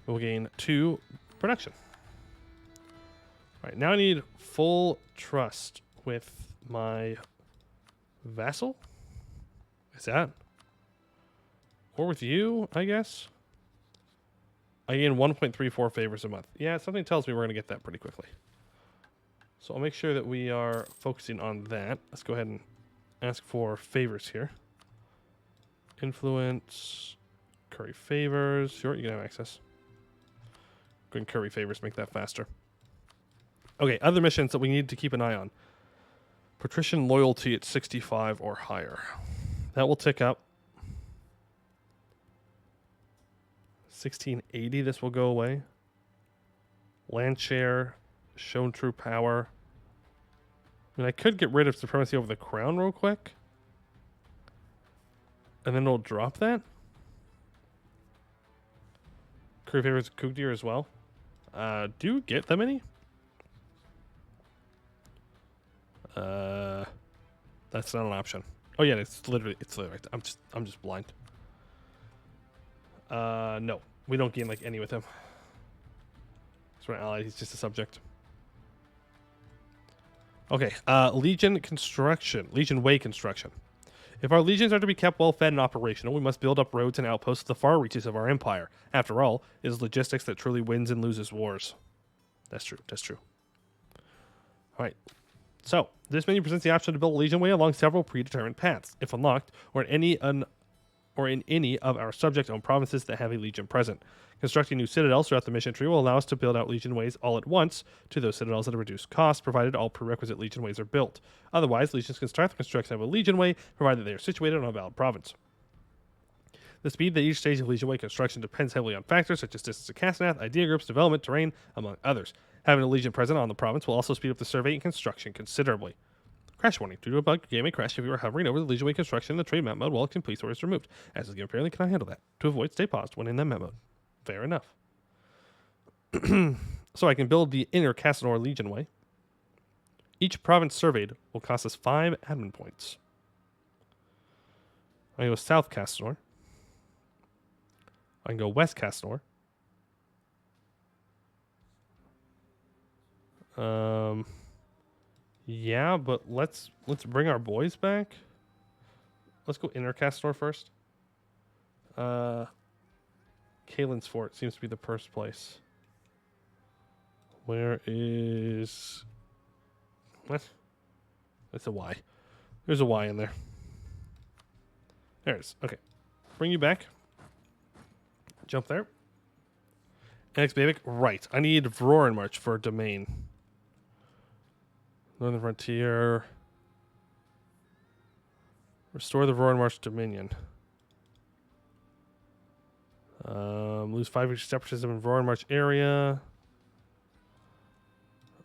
we'll gain 2 production. All right, now I need full trust with my vassal. Is that? Or with you, I guess. I gain 1.34 favors a month. Yeah, something tells me we're going to get that pretty quickly. So I'll make sure that we are focusing on that. Let's go ahead and ask for favors here. Influence. Curry favors. Sure, you can have access. Go ahead and curry favors, make that faster. Okay, other missions that we need to keep an eye on. Patrician loyalty at 65 or higher. That will tick up. 1680, this will go away. Land share, shown true power. I mean, I could get rid of supremacy over the crown real quick. And then it'll drop that. Crew favors Kugdir as well. Do you get that many? That's not an option. Oh yeah, it's literally right. I'm just blind. No, we don't gain like any with him. He's an ally. He's just a subject. Okay, Legion construction, Legion Way construction. If our legions are to be kept well fed and operational, we must build up roads and outposts to the far reaches of our empire. After all, it is logistics that truly wins and loses wars. That's true. That's true. All right. So this menu presents the option to build a Legion Way along several predetermined paths, if unlocked, or in any of our subject-owned provinces that have a legion present. Constructing new citadels throughout the mission tree will allow us to build out legion ways all at once to those citadels at a reduced cost, provided all prerequisite legion ways are built. Otherwise, legions can start the construction of a legion way, provided they are situated on a valid province. The speed that each stage of legion way construction depends heavily on factors such as distance to Castanet, idea groups, development, terrain, among others. Having a legion present on the province will also speed up the survey and construction considerably. Crash warning. Due to a bug, your game may crash if you are hovering over the Legion Way construction in the trade map mode while it completes or is removed. As the game apparently cannot handle that. To avoid, stay paused when in that map mode. Fair enough. So I can build the inner Castanor Legion Way. Each province surveyed will cost us 5 admin points. I can go South Castanor. I can go West Castanor. Yeah, but let's bring our boys back. Let's go Inner Castanor first. Kalen's Fort seems to be the first place. Where is... What? That's a Y. There's a Y in there. There it is. Okay. Bring you back. Jump there. Next, Babik. Right. I need Vroran March for a domain. Northern Frontier. Restore the Vroran March Dominion. Lose 5 separatism in Vroran March area.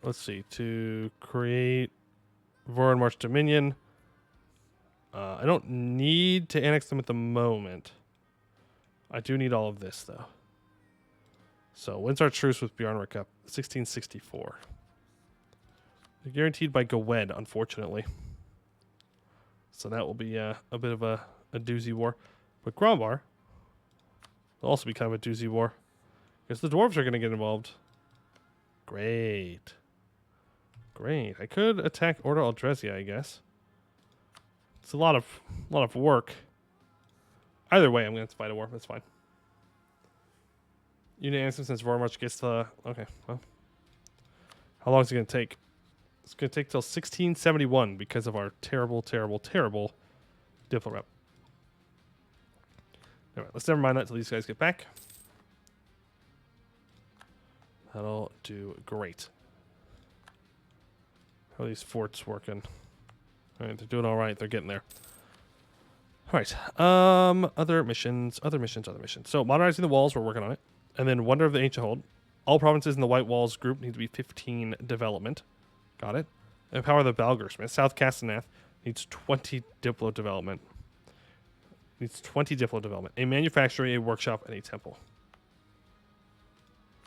Let's see. To create Vroran March Dominion. I don't need to annex them at the moment. I do need all of this, though. So when's our truce with Bjarnric up? 1664. They're guaranteed by Gwed, unfortunately. So that will be a bit of a doozy war. But Grombar will also be kind of a doozy war. Because the dwarves are going to get involved. Great. Great. I could attack Order Aldresia, I guess. It's a lot of work. Either way, I'm going to have to fight a war. That's fine. Unit answer since Vormarch gets the... Okay, well. How long is it going to take? It's going to take till 1671 because of our terrible, terrible, terrible Diplo rep. Alright, let's never mind that till these guys get back. That'll do great. How are these forts working? Alright, they're doing alright. They're getting there. Alright. Other missions. So, modernizing the walls, we're working on it. And then Wonder of the Ancient Hold. All provinces in the White Walls group need to be 15 development. Got it. Empower the Balgersmith. South Castaner needs 20 Diplo development. Needs 20 Diplo development. A manufactory, a workshop, and a temple.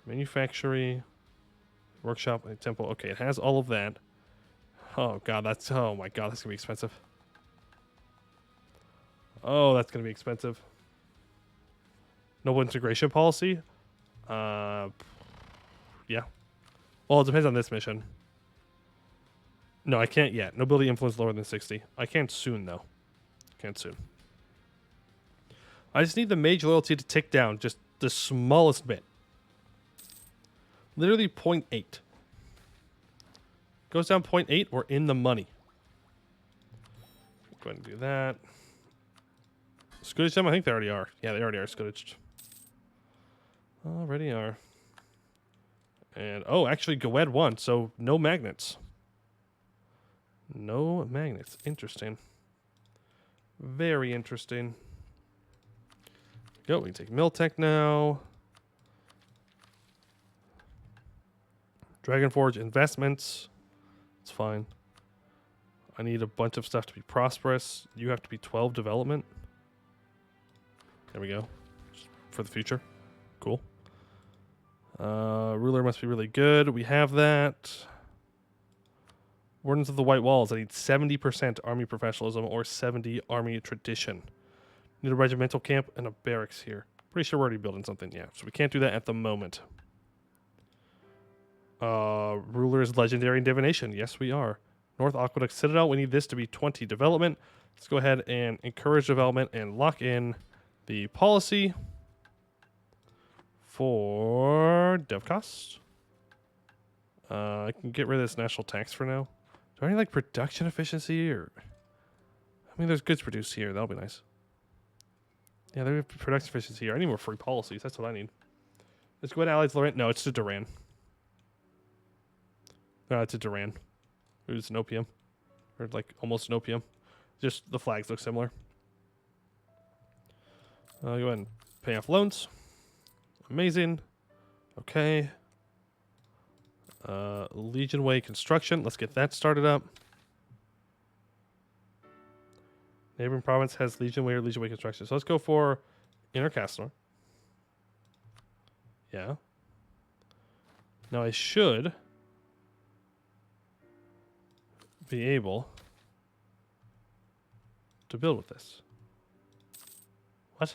Manufactory, workshop, and a temple. Okay, it has all of that. Oh god, oh my god, that's gonna be expensive. Oh, that's gonna be expensive. Noble integration policy? Yeah. Well, it depends on this mission. No, I can't yet. Nobility influence lower than 60. I can soon, though. Can't soon. I just need the mage loyalty to tick down just the smallest bit. Literally 0.8. Goes down 0.8, we're in the money. Go ahead and do that. Scootage them? I think they already are. Yeah, they already are scootaged. Already are. And, oh, actually, Gwed won, so no magnets. No magnets. Interesting. Very interesting. Go, we can take Miltech now. Dragonforge investments. It's fine. I need a bunch of stuff to be prosperous. You have to be 12 development. There we go. Just for the future. Cool. Ruler must be really good. We have that. Wardens of the White Walls. I need 70% army professionalism or 70 army tradition. Need a regimental camp and a barracks here. Pretty sure we're already building something. Yeah, so we can't do that at the moment. Ruler is legendary in divination. Yes, we are. North Aqueduct Citadel. We need this to be 20 development. Let's go ahead and encourage development and lock in the policy for dev cost. I can get rid of this national tax for now. Do I need like production efficiency or? I mean, there's goods produced here. That'll be nice. Yeah, there's production efficiency here. I need more free policies. That's what I need. Let's go ahead and allies Lorraine. No, it's to Duran. No, it's a Duran. Who's an opium. Or like almost an opium. Just the flags look similar. Go ahead and pay off loans. Amazing. Okay. Legion Way construction. Let's get that started up. Neighboring province has Legion Way or Legion Way construction. So let's go for Inner Castanor. Yeah. Now I should be able to build with this. What?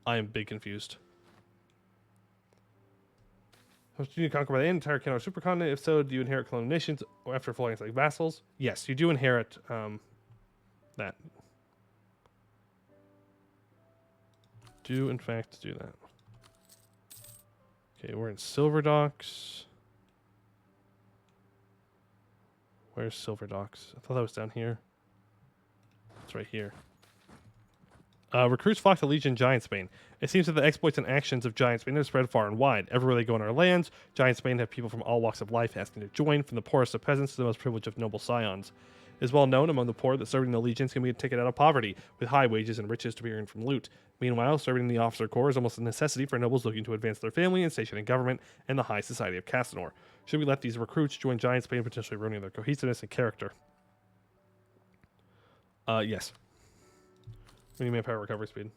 I am big confused. Do you conquer by the entire Castanor supercontinent? If so, do you inherit colonial nations after falling as like vassals? Yes, you do inherit that. Do in fact do that. Okay, we're in Silver Docks. Where's Silver Docks? I thought that was down here. It's right here. Recruits flock to Legion Giant Spain. It seems that the exploits and actions of Giant Spain have spread far and wide. Everywhere they go in our lands, Giant Spain have people from all walks of life asking to join, from the poorest of peasants to the most privileged of noble scions. It is well known among the poor that serving the legions can be a ticket out of poverty, with high wages and riches to be earned from loot. Meanwhile, serving in the officer corps is almost a necessity for nobles looking to advance their family and station in government and the high society of Castanor. Should we let these recruits join Giant Spain, potentially ruining their cohesiveness and character? Yes. We need manpower recovery speed.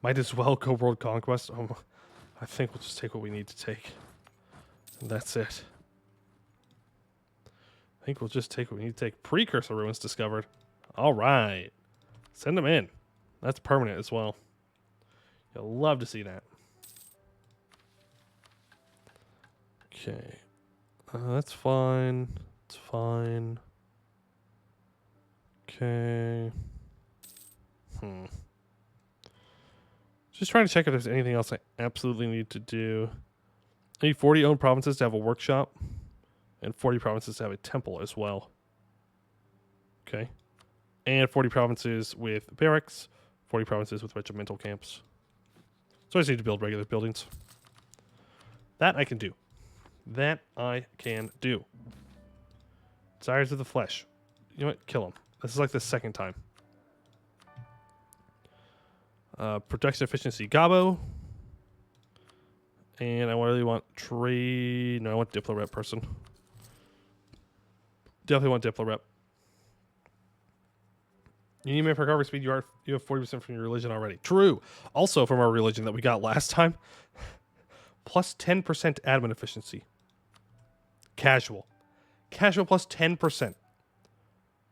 Might as well go world conquest. I think we'll just take what we need to take. And that's it. I think we'll just take what we need to take. Precursor ruins discovered. All right. Send them in. That's permanent as well. You'll love to see that. Okay. That's fine. It's fine. Okay. Just trying to check if there's anything else I absolutely need to do. I need 40 owned provinces to have a workshop. And 40 provinces to have a temple as well. Okay. And 40 provinces with barracks. 40 provinces with regimental camps. So I just need to build regular buildings. That I can do. That I can do. Desires of the flesh. You know what? Kill him. This is like the second time. Production efficiency. Gabo. And I really want trade. No, I want Diplo rep person. Definitely want Diplo rep. You need man for recovery speed. You have 40% from your religion already. True. Also from our religion that we got last time. Plus 10% admin efficiency. Casual. Casual plus 10%.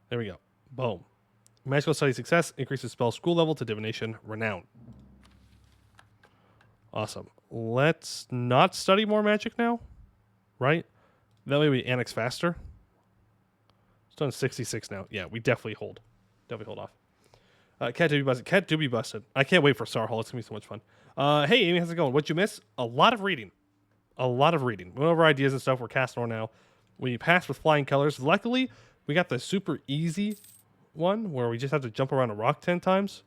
There we go. Boom. Magical study success increases spell school level to divination renown. Awesome. Let's not study more magic now. Right? That way we annex faster. It's done 66 now. Yeah, we definitely hold. Definitely hold off. Cat do be busted. Cat do be busted. I can't wait for Star Hall. It's going to be so much fun. Hey, Amy, how's it going? What'd you miss? A lot of reading. A lot of reading. Went over ideas and stuff. We're Castanor now. We passed with flying colors. Luckily, we got the super easy one where we just have to jump around a rock 10 times.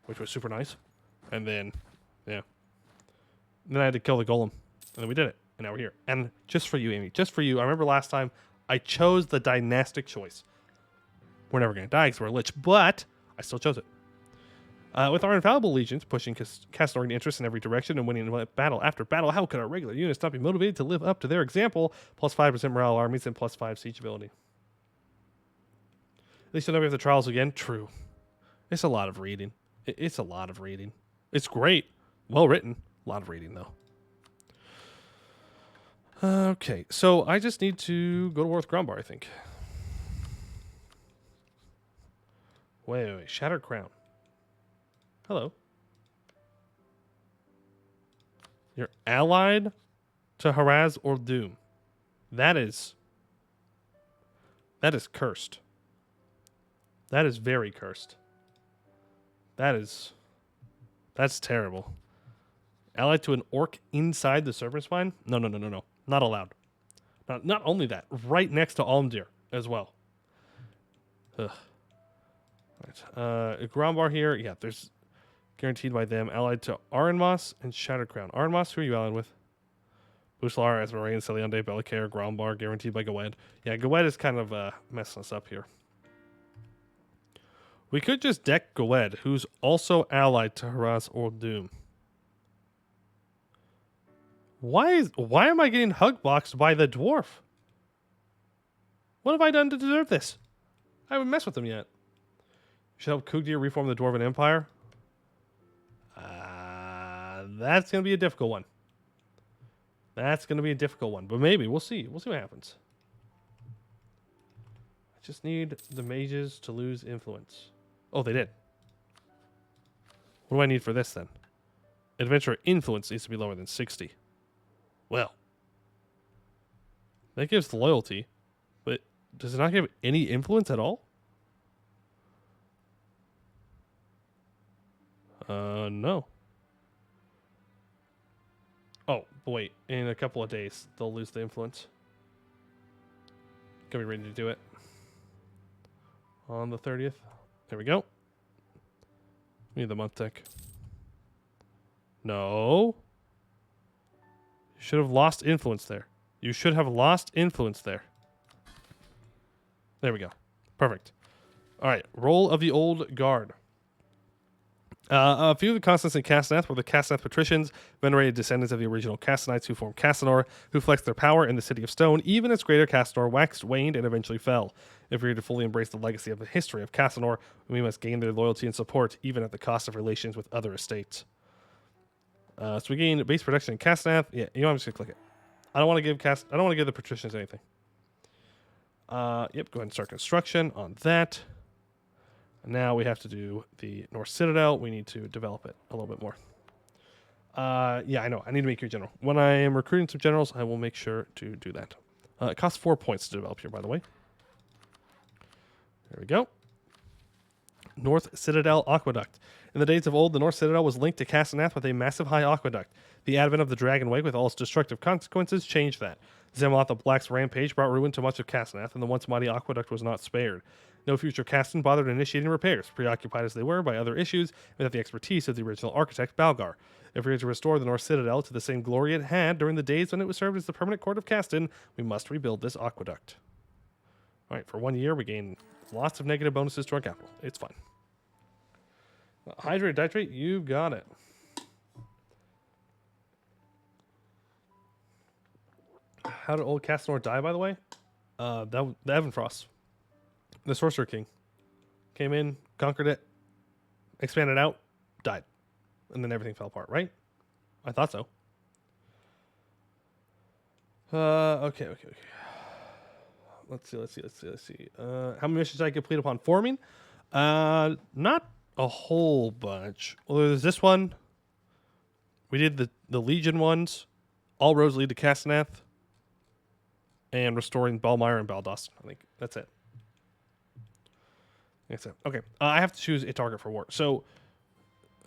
Which was super nice. And then, yeah. Then I had to kill the golem. And then we did it. And now we're here. And just for you, Amy. Just for you. I remember last time I chose the dynastic choice. We're never going to die because we're a lich. But I still chose it. With our infallible legions pushing Castorian interest in every direction and winning battle after battle, how could our regular units not be motivated to live up to their example? Plus 5% morale armies and plus 5 siege ability. At least you'll never have the trials again. True. It's a lot of reading. It's a lot of reading. It's great. Well written. A lot of reading, though. Okay, so I just need to go to war with Grombar, I think. Wait. Shattered Crown. Hello. You're allied to harass or doom. That is cursed. That is very cursed. That's terrible. Allied to an orc inside the serpent spine? No. Not allowed. Not only that, right next to Almdir as well. Ugh. Right. Grombar here. Yeah, there's guaranteed by them. Allied to Aranmoss and Shattered Crown. Aranmoss, who are you allied with? Bushlar, Asmorain, Celiande, Bellacaire, Grombar, guaranteed by Gawed. Yeah, Gawed is kind of messing us up here. We could just deck Gawed, who's also allied to Harass or Doom. Why am I getting hugboxed by the dwarf? What have I done to deserve this? I haven't messed with him yet. You should help Kugdir reform the Dwarven Empire. That's going to be a difficult one. But maybe. We'll see. We'll see what happens. I just need the mages to lose influence. Oh, they did. What do I need for this, then? Adventurer influence needs to be lower than 60. Well. That gives loyalty. But does it not give any influence at all? No. Oh, wait. In a couple of days, they'll lose the influence. Gonna be ready to do it. On the 30th. There we go. We need the month tech. No. You should have lost influence there. You should have lost influence there. There we go. Perfect. All right. Roll of the Old Guard. A few of the constants in Castanet were the Castanet patricians, venerated descendants of the original Castanites who formed Castanor, who flexed their power in the City of Stone, even as Greater Castanor waxed, waned, and eventually fell. If we are to fully embrace the legacy of the history of Castanor, we must gain their loyalty and support, even at the cost of relations with other estates. So we gain base protection in Castanet. Yeah, you know, I'm just gonna click it. I don't want to give I don't want to give the patricians anything. Yep, go ahead and start construction on that. Now we have to do the North Citadel. We need to develop it a little bit more. Yeah, I know. I need to make you a general. When I am recruiting some generals, I will make sure to do that. It costs 4 points to develop here, by the way. There we go. North Citadel Aqueduct. In the days of old, the North Citadel was linked to Castanet with a massive high aqueduct. The advent of the Dragon Wake with all its destructive consequences changed that. Zemoth the Black's rampage brought ruin to much of Castanet, and the once mighty aqueduct was not spared. No future Caston bothered initiating repairs, preoccupied as they were by other issues without the expertise of the original architect, Balgar. If we are to restore the North Citadel to the same glory it had during the days when it was served as the permanent court of Caston, we must rebuild this aqueduct. All right, for 1 year, we gain lots of negative bonuses to our capital. It's fun. Hydrate, ditrate, you got it. How did old Castanor die, by the way? The Evanfrost. The Sorcerer King. Came in, conquered it, expanded out, died. And then everything fell apart, right? I thought so. Okay. Let's see. How many missions did I complete upon forming? Not a whole bunch. Well, there's this one. We did the Legion ones. All roads lead to Castanet. And restoring Balmire and Baldos. I think that's it. Okay. I have to choose a target for war. So,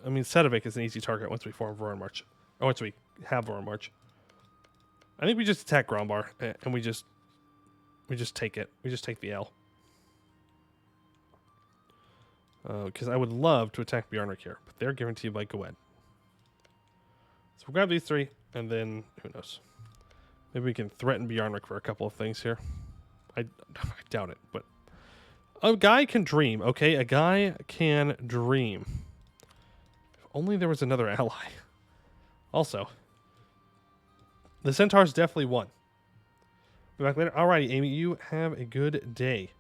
I mean, Sedivik is an easy target once we form Voron March. Or once we have Voron March. I think we just attack Grombar and we just take it. We just take the L. Because I would love to attack Bjarnrik here, but they're guaranteed by Goed. So we'll grab these three, and then who knows? Maybe we can threaten Bjarnrik for a couple of things here. I doubt it, but a guy can dream, okay? A guy can dream. If only there was another ally. Also, the Centaurs definitely won. Be back later. Alrighty, Amy, you have a good day.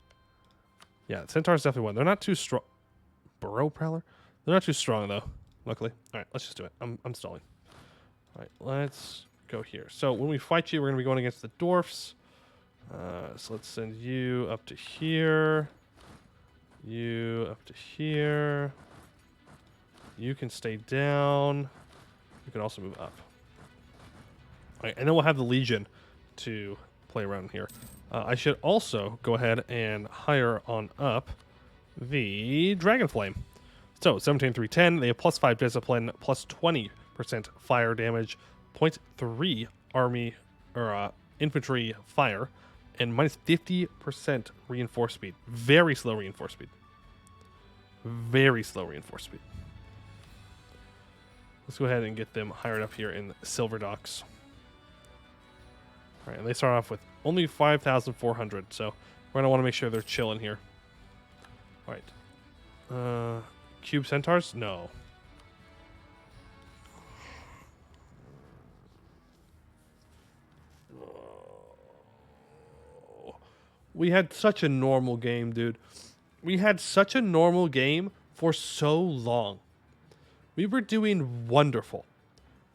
Yeah, the Centaurs definitely won. They're not too strong. Burrow Prowler? They're not too strong, though, luckily. Alright, let's just do it. I'm stalling. Alright, let's go here. So when we fight you, we're going to be going against the dwarfs. So let's send you up to here. You up to here. You can stay down. You can also move up. Alright, and then we'll have the Legion to play around here. I should also go ahead and hire on up the Dragonflame. So 17-3-10, they have +5 discipline, +20% fire damage, 0.3 army or infantry fire, and -50% reinforced speed. Very slow reinforced speed. Very slow reinforced speed. Let's go ahead and get them hired up here in Silver Docks. All right, and they start off with only 5,400, so we're gonna want to make sure they're chilling here. All right, Cube Centaurs? No. We had such a normal game, dude. We had such a normal game for so long. We were doing wonderful.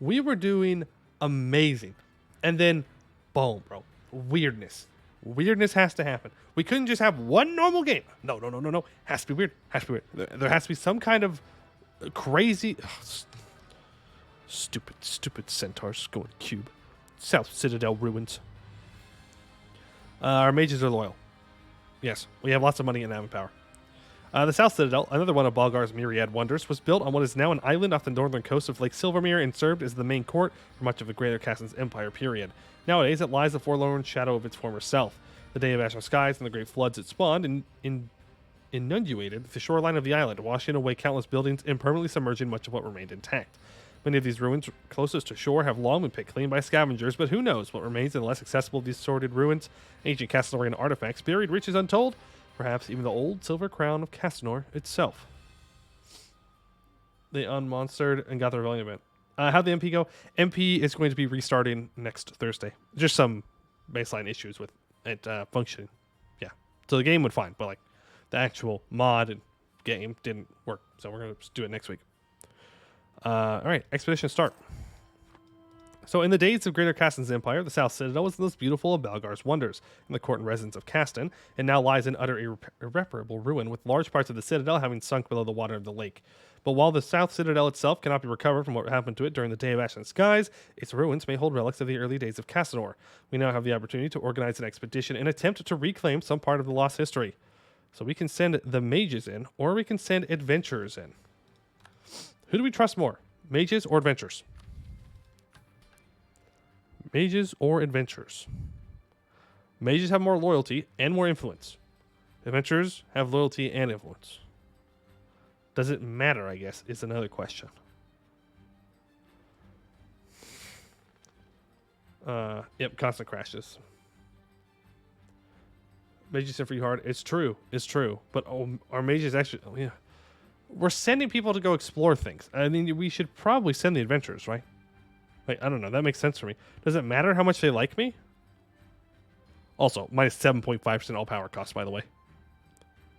We were doing amazing. And then, boom, bro. Weirdness. Weirdness has to happen. We couldn't just have one normal game. No. Has to be weird. Has to be weird. There has to be some kind of crazy... Stupid centaurs going cube. South Citadel ruins. Our mages are loyal. Yes, we have lots of money and admin power. The South Citadel, another one of Balgar's myriad wonders, was built on what is now an island off the northern coast of Lake Silvermere and served as the main court for much of the Greater Caston's Empire period. Nowadays, it lies the forlorn shadow of its former self. The day of azure skies and the great floods it spawned inundated the shoreline of the island, washing away countless buildings and permanently submerging much of what remained intact. Many of these ruins closest to shore have long been picked clean by scavengers, but who knows what remains in the less accessible of these sordid ruins? Ancient Castonorian artifacts, buried riches untold, perhaps even the old silver crown of Castanor itself. They unmonstered and got the rebellion event. How'd the MP go? MP is going to be restarting next Thursday. Just some baseline issues with it functioning. Yeah. So the game went fine, but like the actual mod and game didn't work. So we're going to do it next week. All right. Expedition start. So in the days of Greater Caston's empire, the South Citadel was the most beautiful of Balgar's wonders in the court and residence of Caston, and now lies in utter irreparable ruin, with large parts of the citadel having sunk below the water of the lake. But while the South Citadel itself cannot be recovered from what happened to it during the Day of Ashen Skies, its ruins may hold relics of the early days of Castanor. We now have the opportunity to organize an expedition and attempt to reclaim some part of the lost history. So we can send the mages in, or we can send adventurers in. Who do we trust more, mages or adventurers? Mages or adventurers? Mages have more loyalty and more influence. Adventurers have loyalty and influence. Does it matter, I guess, is another question. Yep, constant crashes. Mages hit free hard. It's true. It's true. But our mages actually... Oh, yeah. We're sending people to go explore things. I mean, we should probably send the adventurers, right? Like, I don't know. That makes sense for me. Does it matter how much they like me? Also, minus 7.5% all power cost, by the way.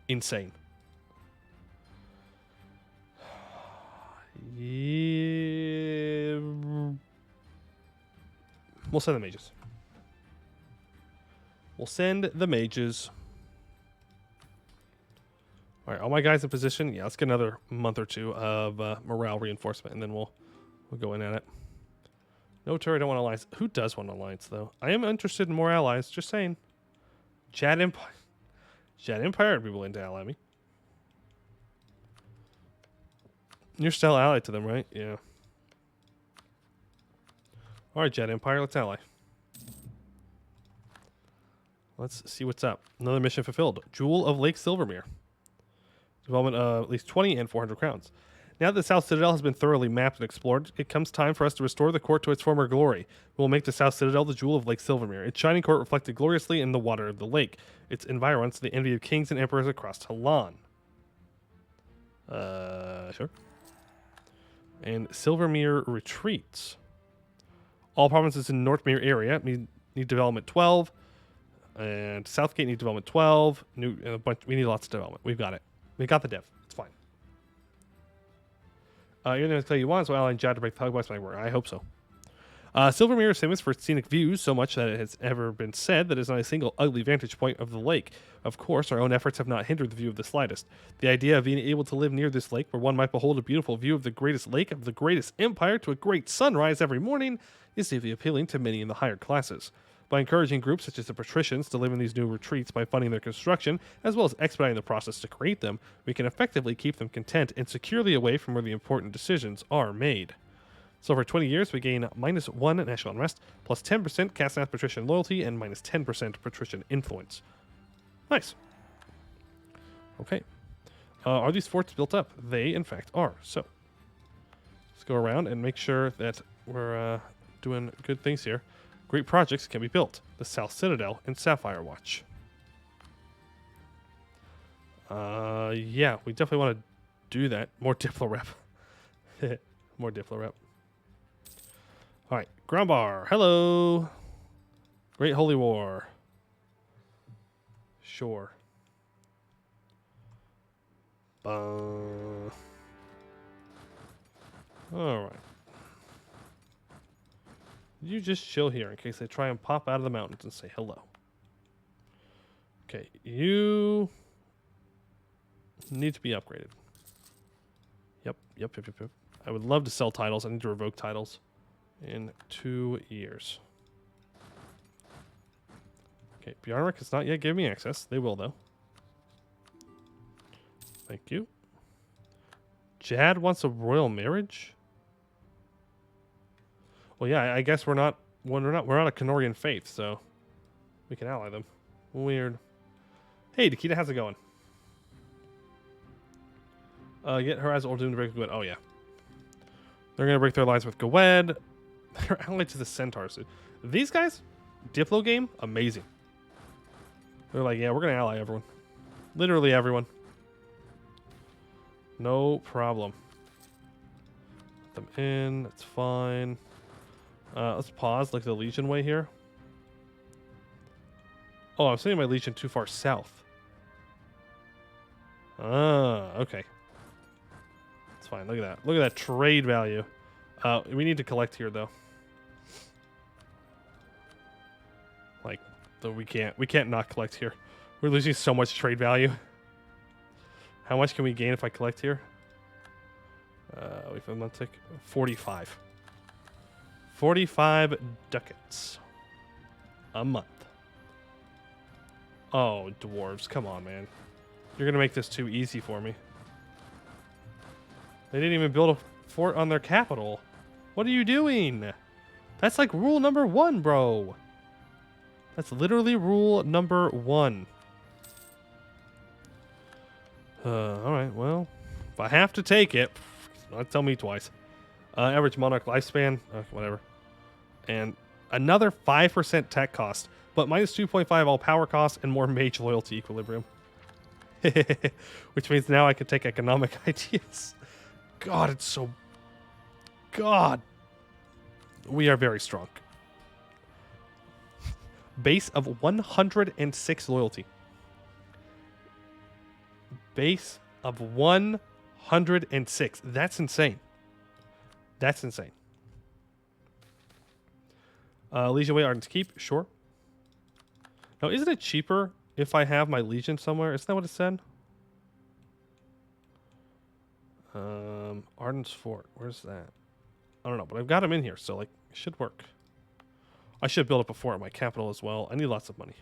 Insane. Yeah. We'll send the mages. We'll send the mages. All right, all my guys in position. Yeah, let's get another month or two of morale reinforcement, and then we'll go in at it. No turret, I don't want alliance. Who does want alliance, though? I am interested in more allies. Just saying. Jad Empire. Jad Empire would be willing to ally me. You're still allied to them, right? Yeah. All right, Jad Empire, let's ally. Let's see what's up. Another mission fulfilled. Jewel of Lake Silvermere. Development of at least 20 and 400 crowns. Now that the South Citadel has been thoroughly mapped and explored, it comes time for us to restore the court to its former glory. We will make the South Citadel the jewel of Lake Silvermere. Its shining court reflected gloriously in the water of the lake. Its environs, the envy of kings and emperors across Halan. Sure. And Silvermere retreats. All provinces in Northmere area need development 12. And Southgate need development 12. We need lots of development. We've got it. We got the dev. It's fine. You're going to tell you want, so I'll Jad to break the Hugbox my work. I hope so. Silvermere is famous for its scenic views, so much that it has ever been said that there's not a single ugly vantage point of the lake. Of course, our own efforts have not hindered the view of the slightest. The idea of being able to live near this lake, where one might behold a beautiful view of the greatest lake of the greatest empire to a great sunrise every morning, is deeply appealing to many in the higher classes. By encouraging groups such as the patricians to live in these new retreats by funding their construction, as well as expediting the process to create them, we can effectively keep them content and securely away from where the important decisions are made. So for 20 years, we gain -1 national unrest, plus 10% Castaner patrician loyalty, and minus 10% patrician influence. Nice. Okay. Are these forts built up? They, in fact, are. So let's go around and make sure that we're doing good things here. Great projects can be built. The South Citadel and Sapphire Watch. Yeah, we definitely want to do that. More Diplo rep. More Diplo rep. All right, Grombar. Hello. Great Holy War. Sure. All right. You just chill here in case they try and pop out of the mountains and say hello. Okay, you need to be upgraded. Yep. I would love to sell titles. I need to revoke titles in 2 years. Okay, Bjarnrik has not yet given me access. They will, though. Thank you. Jad wants a royal marriage? Well, yeah, I guess we're not a Canorian faith, so we can ally them. Weird. Hey, Nikita, how's it going? Get her as Ordun to break Gwed. Oh, yeah. They're going to break their alliance with Gwed. They're allied to the Centaurs. These guys, Diplo game, amazing. They're like, yeah, we're going to ally everyone. Literally everyone. No problem. them in. That's fine. Let's pause. Look at the Legion way here. Oh, I'm sending my Legion too far south. Ah, okay. It's fine. Look at that. Look at that trade value. We need to collect here though. Like, though we can't not collect here. We're losing so much trade value. How much can we gain if I collect here? Wait for the month tick. 45. 45 ducats a month. Oh, dwarves, come on, man. You're gonna make this too easy for me. They didn't even build a fort on their capital. What are you doing? That's like rule number 1, bro. That's literally rule number 1. Alright, well, if I have to take it, don't tell me twice. Average monarch lifespan, whatever. And another 5% tech cost, but minus 2.5 all power costs and more mage loyalty equilibrium. Which means now I can take economic ideas. God, it's so... God. We are very strong. Base of 106 loyalty. Base of 106. That's insane. That's insane. Legion Way Ardent's Keep, sure. Now, isn't it cheaper if I have my Legion somewhere? Isn't that what it said? Ardent's Fort, where's that? I don't know, but I've got him in here, so like, it should work. I should build up a fort at my capital as well. I need lots of money.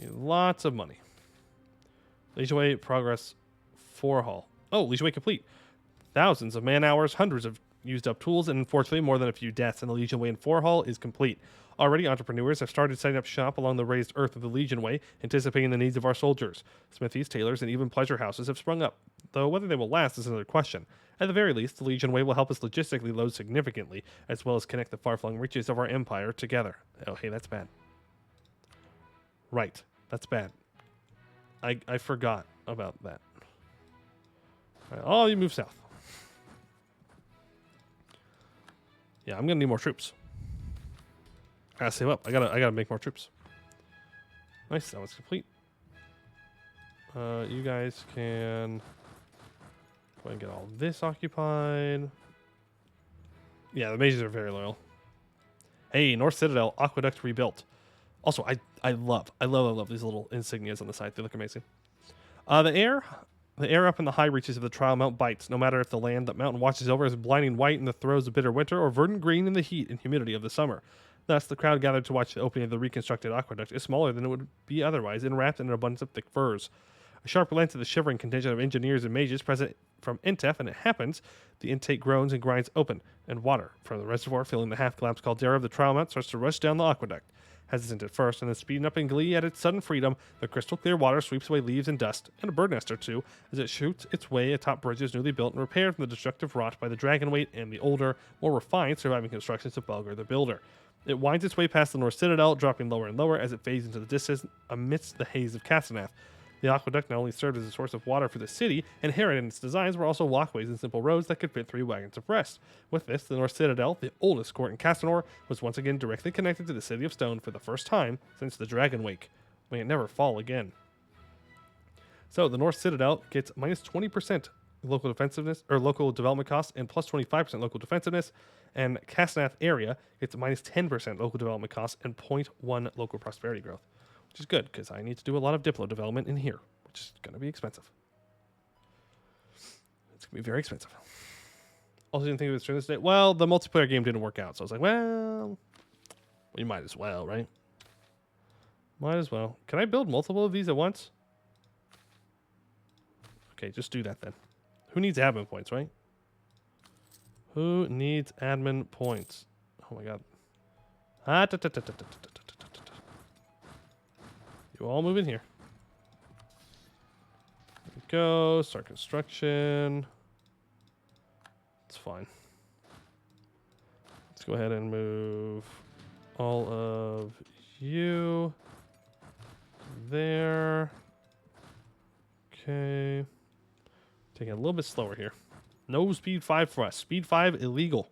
Need lots of money. Legion Way progress 4 hall. Oh, Legion Way complete. Thousands of man hours, hundreds of used up tools, and unfortunately more than a few deaths, and the Legion Way in 4 hall is complete. Already, entrepreneurs have started setting up shop along the raised earth of the Legion Way, anticipating the needs of our soldiers. Smithies, tailors, and even pleasure houses have sprung up, though whether they will last is another question. At the very least, the Legion Way will help us logistically load significantly, as well as connect the far-flung reaches of our empire together. Oh, hey, that's bad. Right, that's bad. I forgot about that. Right, oh, you move south. Yeah, I'm gonna need more troops. I gotta save up. I gotta make more troops. Nice, that was complete. You guys can go ahead and get all this occupied. Yeah, the mages are very loyal. Hey, North Citadel aqueduct rebuilt. Also, I love these little insignias on the side. They look amazing. The air up in the high reaches of the Trial Mount bites, no matter if the land that mountain watches over is blinding white in the throes of bitter winter or verdant green in the heat and humidity of the summer. Thus, the crowd gathered to watch the opening of the reconstructed aqueduct is smaller than it would be otherwise, and wrapped in an abundance of thick furs. A sharp glance at the shivering contingent of engineers and mages present from Intef, and it happens, the intake groans and grinds open, and water from the reservoir filling the half-collapsed caldera of the Trial Mount starts to rush down the aqueduct. Hesitant at first, and then speeding up in glee at its sudden freedom, the crystal-clear water sweeps away leaves and dust, and a bird nest or two, as it shoots its way atop bridges newly built and repaired from the destructive rot by the dragon weight and the older, more refined surviving constructions of Bulgar the Builder. It winds its way past the North Citadel, dropping lower and lower as it fades into the distance amidst the haze of Castaner. The aqueduct not only served as a source of water for the city, inherent in its designs were also walkways and simple roads that could fit 3 wagons abreast. With this, the North Citadel, the oldest court in Castanor, was once again directly connected to the City of Stone for the first time since the Dragon Wake. May it never fall again. So, the North Citadel gets minus 20% local defensiveness, or local development costs, and plus 25% local defensiveness, and Castaner area gets minus 10% local development costs and 0.1 local prosperity growth. Which is good, because I need to do a lot of Diplo development in here, which is going to be expensive. It's going to be very expensive. Also, didn't think of this during this day. Well, the multiplayer game didn't work out, so I was like, well, we might as well, right? Might as well. Can I build multiple of these at once? Okay, just do that then. Who needs admin points, right? Who needs admin points? Oh my god. You all move in here. There we go. Start construction. It's fine. Let's go ahead and move all of you there. Okay. Taking it a little bit slower here. No speed 5 for us. Speed 5 illegal.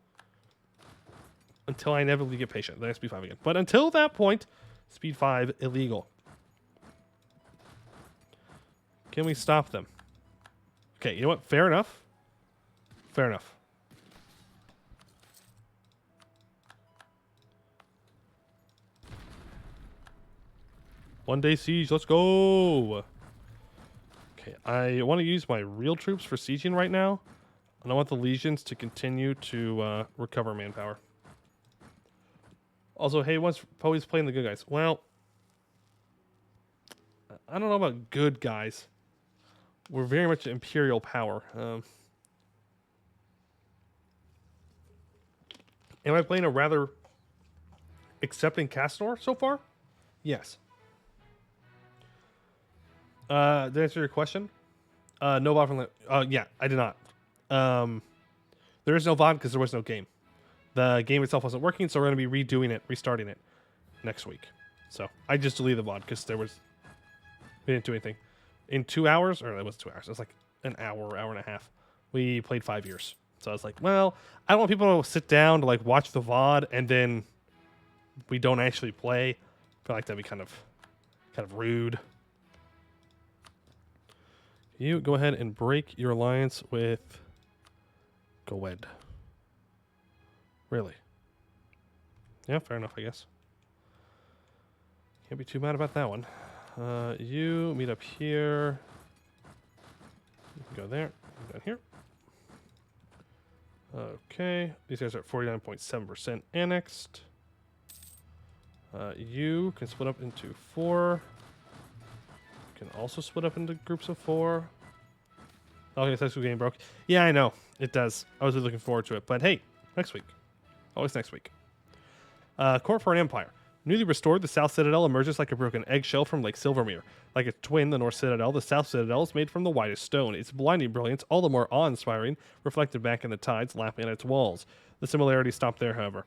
Until I inevitably get patient. Then I speed 5 again. But until that point, speed 5 illegal. Can we stop them? Okay, you know what? Fair enough. Fair enough. One day siege, let's go. Okay, I want to use my real troops for sieging right now. And I want the legions to continue to recover manpower. Also, hey, once Poe's playing the good guys. Well, I don't know about good guys. We're very much imperial power. Am I playing a rather accepting Castanor so far? Yes. Did I answer your question? No VOD from yeah, I did not. There is no VOD because there was no game. The game itself wasn't working, so we're going to be redoing it, restarting it next week. So I just deleted the VOD because we didn't do anything. In 2 hours, or it was 2 hours, it was like an hour, hour and a half. We played 5 years. So I was like, well, I don't want people to sit down to like watch the VOD and then we don't actually play. I feel like that'd be kind of rude. You go ahead and break your alliance with Goed. Really? Yeah, fair enough, I guess. Can't be too mad about that one. You meet up here. You can go there. Down here. Okay. These guys are at 49.7% annexed. You can split up into 4. You can also split up into groups of 4. Oh, yes, that's the game broke. Yeah, I know. It does. I was really looking forward to it. But hey, next week. Always next week. Court for an Empire. Newly restored, the South Citadel emerges like a broken eggshell from Lake Silvermere. Like its twin, the North Citadel, the South Citadel is made from the whitest stone. Its blinding brilliance, all the more awe-inspiring, reflected back in the tides lapping at its walls. The similarities stopped there, however.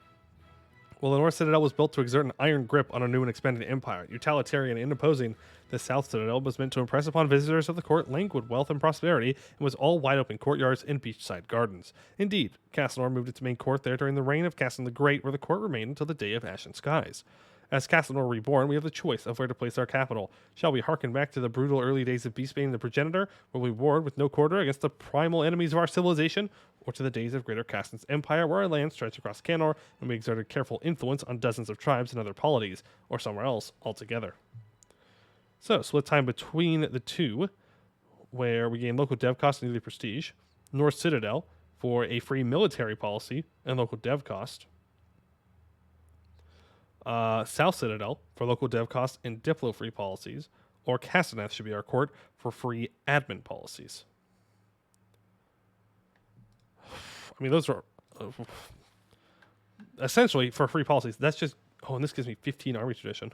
While the North Citadel was built to exert an iron grip on a new and expanding empire, utilitarian and imposing, the South Citadel was meant to impress upon visitors of the court languid wealth and prosperity, and was all wide-open courtyards and beachside gardens. Indeed, Castanor moved its main court there during the reign of Caston the Great, where the court remained until the day of Ashen Skies. As Castanor reborn, we have the choice of where to place our capital. Shall we hearken back to the brutal early days of Beastbane the Progenitor, where we warred with no quarter against the primal enemies of our civilization, or to the days of Greater Caston's empire, where our land stretched across Castanor, and we exerted careful influence on dozens of tribes and other polities, or somewhere else altogether? So, split time between the two, where we gain local dev cost and newly prestige, North Citadel for a free military policy and local dev cost, South Citadel for local dev costs and Diplo-free policies, or Castaneth should be our court for free admin policies. I mean, those are essentially for free policies. That's just, oh, and this gives me 15 army tradition.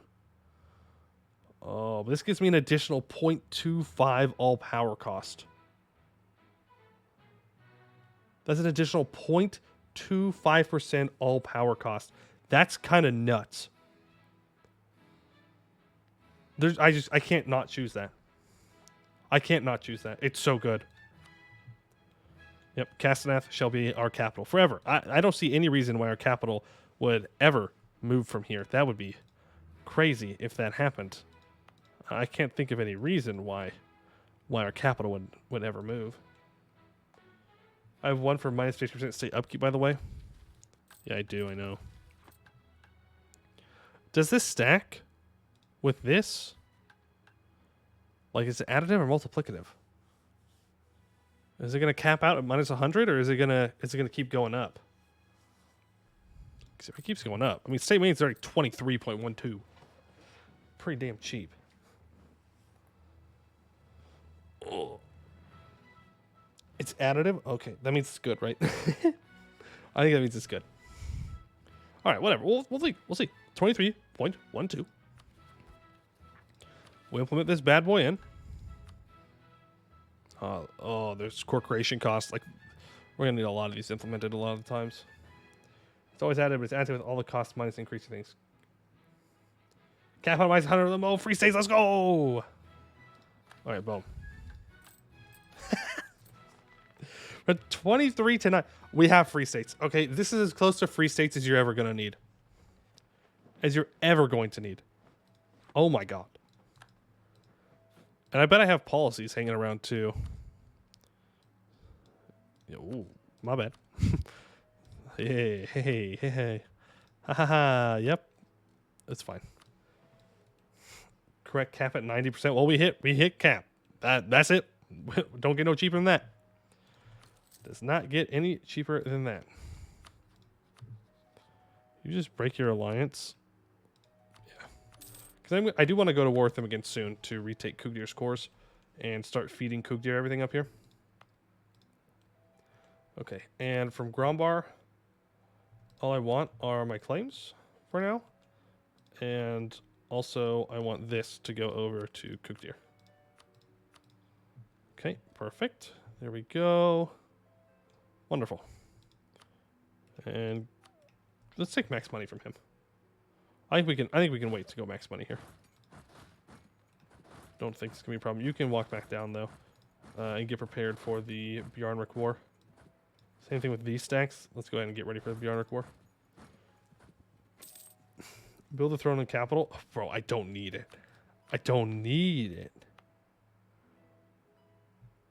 Oh, but this gives me an additional 0.25 all power cost. That's an additional 0.25% all power cost. That's kind of nuts. I can't not choose that. I can't not choose that. It's so good. Yep, Castaneth shall be our capital forever. I don't see any reason why our capital would ever move from here. That would be crazy if that happened. I can't think of any reason why our capital would ever move. I have one for minus 50% state upkeep, by the way. Yeah, I do, I know. Does this stack with this? Like, is it additive or multiplicative? Is it going to cap out at minus 100, or is it going to keep going up? Because if it keeps going up, I mean, state maintenance is already 23.12. Pretty damn cheap. Oh. It's additive? Okay, that means it's good, right? I think that means it's good. All right, whatever. We'll see. We'll see. 23.12. We'll implement this bad boy in. Oh, there's core creation costs. Like, we're going to need a lot of these implemented a lot of the times. It's always added, but it's added with all the costs minus increasing things. Cap out minus 100 of them. Oh, free states. Let's go. All right, boom. But 23 to 9. We have free states. Okay, this is as close to free states as you're ever going to need. As you're ever going to need. Oh my god. And I bet I have policies hanging around too. Ooh, my bad. Hey. Ha ha ha. Yep. That's fine. Correct cap at 90%. Well, we hit cap. That's it. Don't get no cheaper than that. Does not get any cheaper than that. You just break your alliance. Yeah. Because I do want to go to war with them again soon to retake Kugdir's cores and start feeding Kugdir everything up here. Okay, and from Grombar, all I want are my claims for now. And also, I want this to go over to Kugdir. Okay, perfect. There we go. Wonderful. And let's take max money from him. I think we can wait to go max money here. Don't think it's gonna be a problem. You can walk back down though, and get prepared for the Bjarnrik War. Same thing with these stacks. Let's go ahead and get ready for the Bjarnrik War. Build a throne and capital. Oh, bro, I don't need it. I don't need it.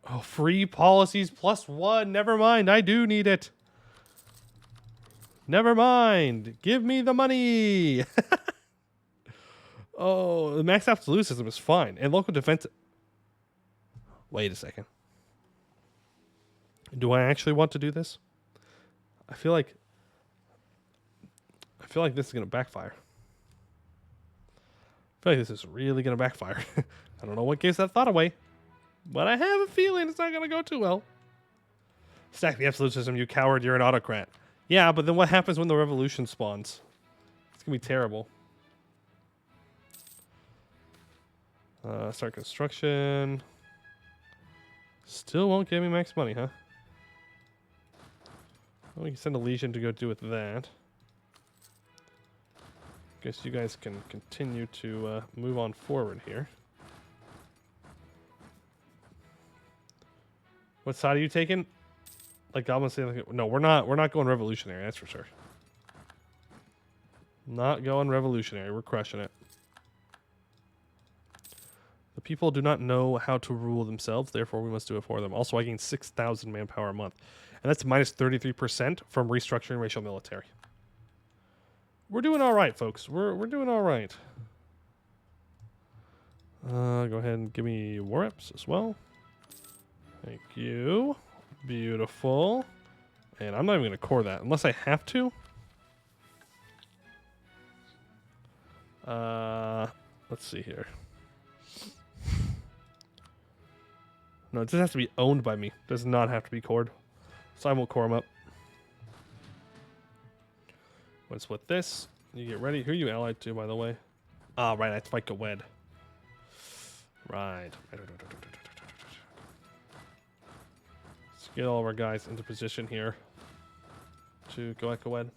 Oh, free policies +1. Never mind. I do need it. Never mind. Give me the money. Oh, the max absolute system is fine. And local defense. Wait a second. Do I actually want to do this? I feel like this is going to backfire. I feel like this is really going to backfire. I don't know what gives that thought away, but I have a feeling it's not going to go too well. Stack the absolute system, you coward, you're an autocrat. Yeah, but then what happens when the revolution spawns? It's going to be terrible. Start construction. Still won't give me max money, huh? Well, we can send a legion to go do with that. Guess you guys can continue to move on forward here. What side are you taking? Like Goblin say, like, no, we're not going revolutionary, that's for sure. Not going revolutionary, we're crushing it. The people do not know how to rule themselves, therefore we must do it for them. Also, I gain 6,000 manpower a month. And that's minus 33% from restructuring racial military. We're doing all right, folks. We're doing all right. Go ahead and give me war reps as well. Thank you. Beautiful. And I'm not even going to core that unless I have to. Let's see here. No, it just has to be owned by me. It does not have to be cored. So I won't core them up. Let's split this. You get ready. Who are you allied to, by the way? Ah, right. I have to fight Gawed. Right. Let's get all of our guys into position here to go at Gawed.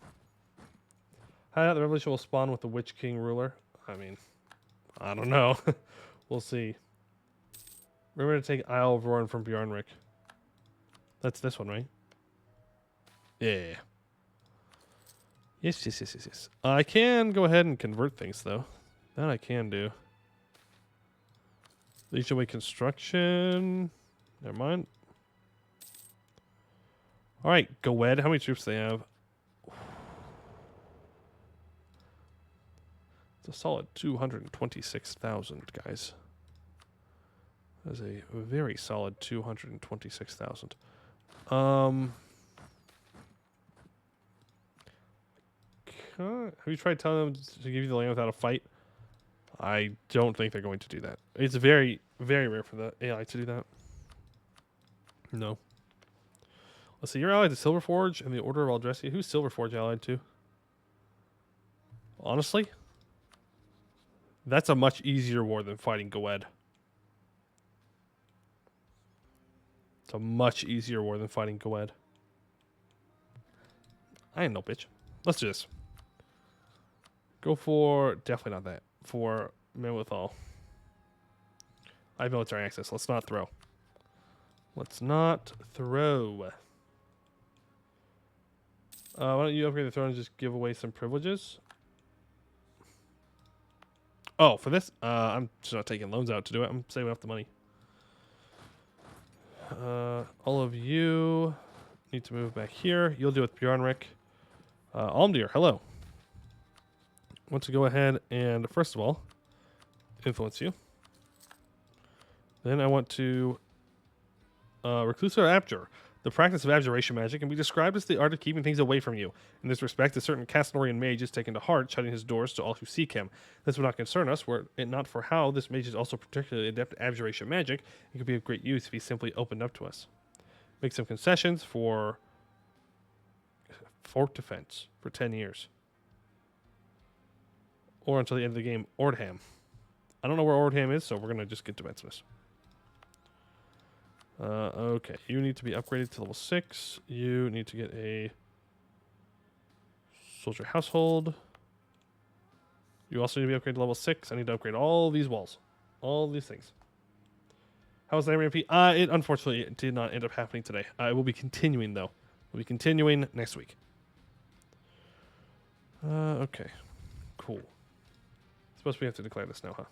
How the revolution will spawn with the Witch King ruler? I mean, I don't know. We'll see. Remember to take Isle of Roran from Bjarnrik. That's this one, right? Yeah. Yes. I can go ahead and convert things, though. That I can do. Legion Way construction. Never mind. All right, Gawed. How many troops do they have? It's a solid 226,000, guys. That's a very solid 226,000. Have you tried telling them to give you the land without a fight? I don't think they're going to do that. It's very, very rare for the AI to do that. No. Let's see. You're allied to Silverforge and the Order of Aldressi. Who's Silverforge allied to? Honestly, that's a much easier war than fighting Gawed. It's a much easier war than fighting Gawed. I ain't no bitch. Let's do this. Go for... Definitely not that. For Mewithal. I have military access. Let's not throw. Let's not throw. Why don't you upgrade the throne and just give away some privileges? Oh, for this? I'm just not taking loans out to do it. I'm saving up the money. All of you need to move back here. You'll do it with Bjornrik. Almdir, hello. Want to go ahead and, first of all, influence you. Then I want to reclusive abjure. The practice of abjuration magic can be described as the art of keeping things away from you. In this respect, a certain Castanorian mage is taken to heart, shutting his doors to all who seek him. This would not concern us, were it not for how this mage is also particularly adept at abjuration magic. It could be of great use if he simply opened up to us. Make some concessions for fort defense for 10 years. Or until the end of the game, Ordham. I don't know where Ordham is, so we're going to just get defenseless. Okay, you need to be upgraded to level 6. You need to get a soldier household. You also need to be upgraded to level 6. I need to upgrade all these walls. All these things. How was the MP? It unfortunately did not end up happening today. It will be continuing, though. We'll be continuing next week. Okay. Cool. Suppose we have to declare this now, huh?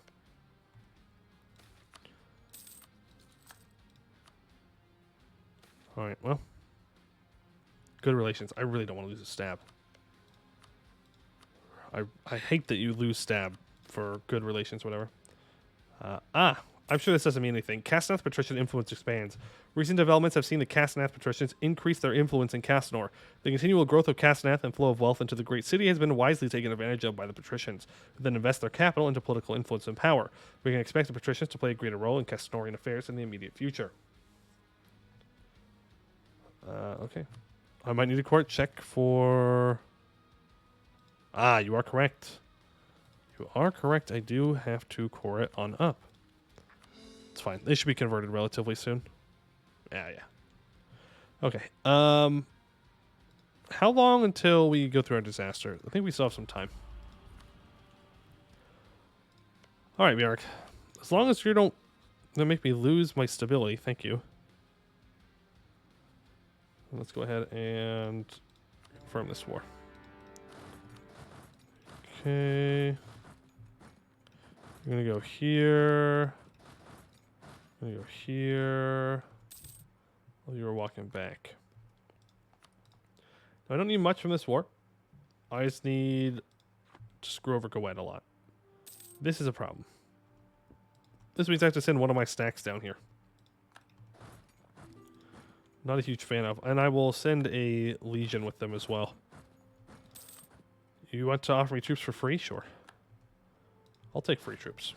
Alright, well. Good relations. I really don't want to lose a stab. I hate that you lose stab for good relations, whatever. I'm sure this doesn't mean anything. Castonath patrician influence expands. Recent developments have seen the Castonath patricians increase their influence in Castanor. The continual growth of Castonath and flow of wealth into the great city has been wisely taken advantage of by the patricians, who then invest their capital into political influence and power. We can expect the patricians to play a greater role in Castanorian affairs in the immediate future. Okay. I might need a court check for... you are correct. You are correct. I do have to core it on up. It's fine. They should be converted relatively soon. Yeah. Okay. How long until we go through our disaster? I think we still have some time. All right, Bjork. As long as you don't make me lose my stability, thank you. Let's go ahead and confirm this war. Okay. I'm going to go here. I'm going to go here. While you were walking back. Now, I don't need much from this war. I just need to screw over Gowet a lot. This is a problem. This means I have to send one of my stacks down here. Not a huge fan of. And I will send a legion with them as well. You want to offer me troops for free? Sure. I'll take free troops.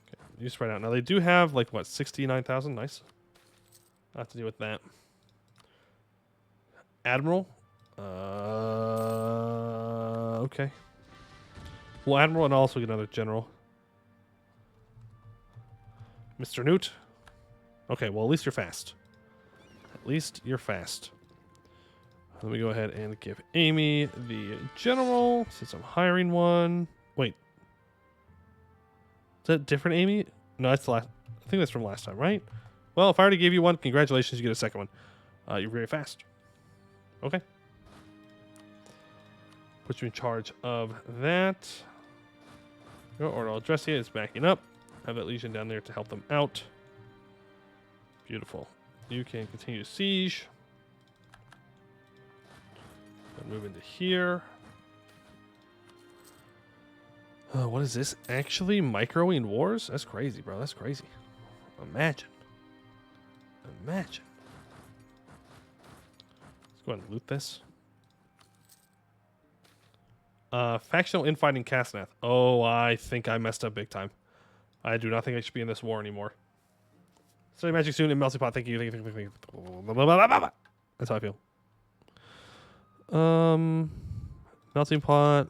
Okay, you spread out. Now they do have, like, what, 69,000? Nice. I have to deal with that. Admiral? Okay. Well, Admiral and also get another general. Mr. Newt? Okay, well, at least you're fast. At least you're fast. Let me go ahead and give Amy the general, since I'm hiring one. Wait. Is that different Amy? No, that's the last. I think that's from last time, right? Well, if I already gave you one, congratulations, you get a second one. You're very fast. Okay. Put you in charge of that. Your order Aldressia is backing up. Have that legion down there to help them out. Beautiful. You can continue to siege. And move into here. What is this? Actually microing wars? That's crazy, bro. That's crazy. Imagine. Imagine. Let's go ahead and loot this. Factional infighting Castanath. Oh, I think I messed up big time. I do not think I should be in this war anymore. Study magic soon in Melting Pot. Thank you. That's how I feel. Melting Pot.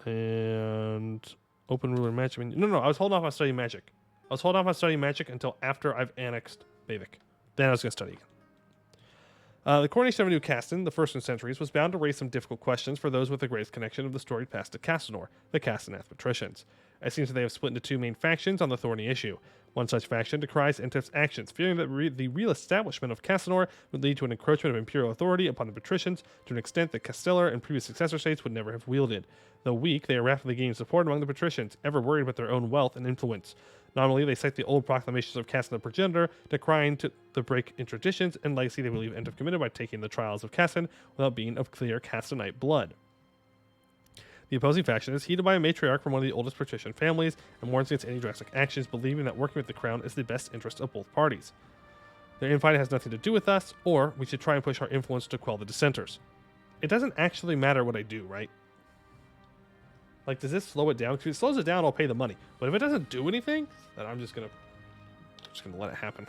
And open ruler magic. No, I was holding off on studying magic. I was holding off on studying magic until after I've annexed Bavik. Then I was going to study again. The coronation of a new Caston, the first in centuries, was bound to raise some difficult questions for those with the greatest connection of the storied past to Castanor, the Castaнаth patricians. It seems that they have split into two main factions on the thorny issue. One such faction decries Entef's actions, fearing that the real establishment of Castanor would lead to an encroachment of imperial authority upon the patricians to an extent that Castellar and previous successor states would never have wielded. Though weak, they are rapidly gaining support among the patricians, ever worried about their own wealth and influence. Nominally, they cite the old proclamations of Caston the Progenitor, decrying the break in traditions and legacy they believe Entef committed by taking the trials of Caston without being of clear Castonite blood. The opposing faction is headed by a matriarch from one of the oldest patrician families and warns against any drastic actions, believing that working with the crown is the best interest of both parties. Their infighting has nothing to do with us, or we should try and push our influence to quell the dissenters. It doesn't actually matter what I do, right? Like, does this slow it down? Because if it slows it down, I'll pay the money. But if it doesn't do anything, then I'm just gonna let it happen.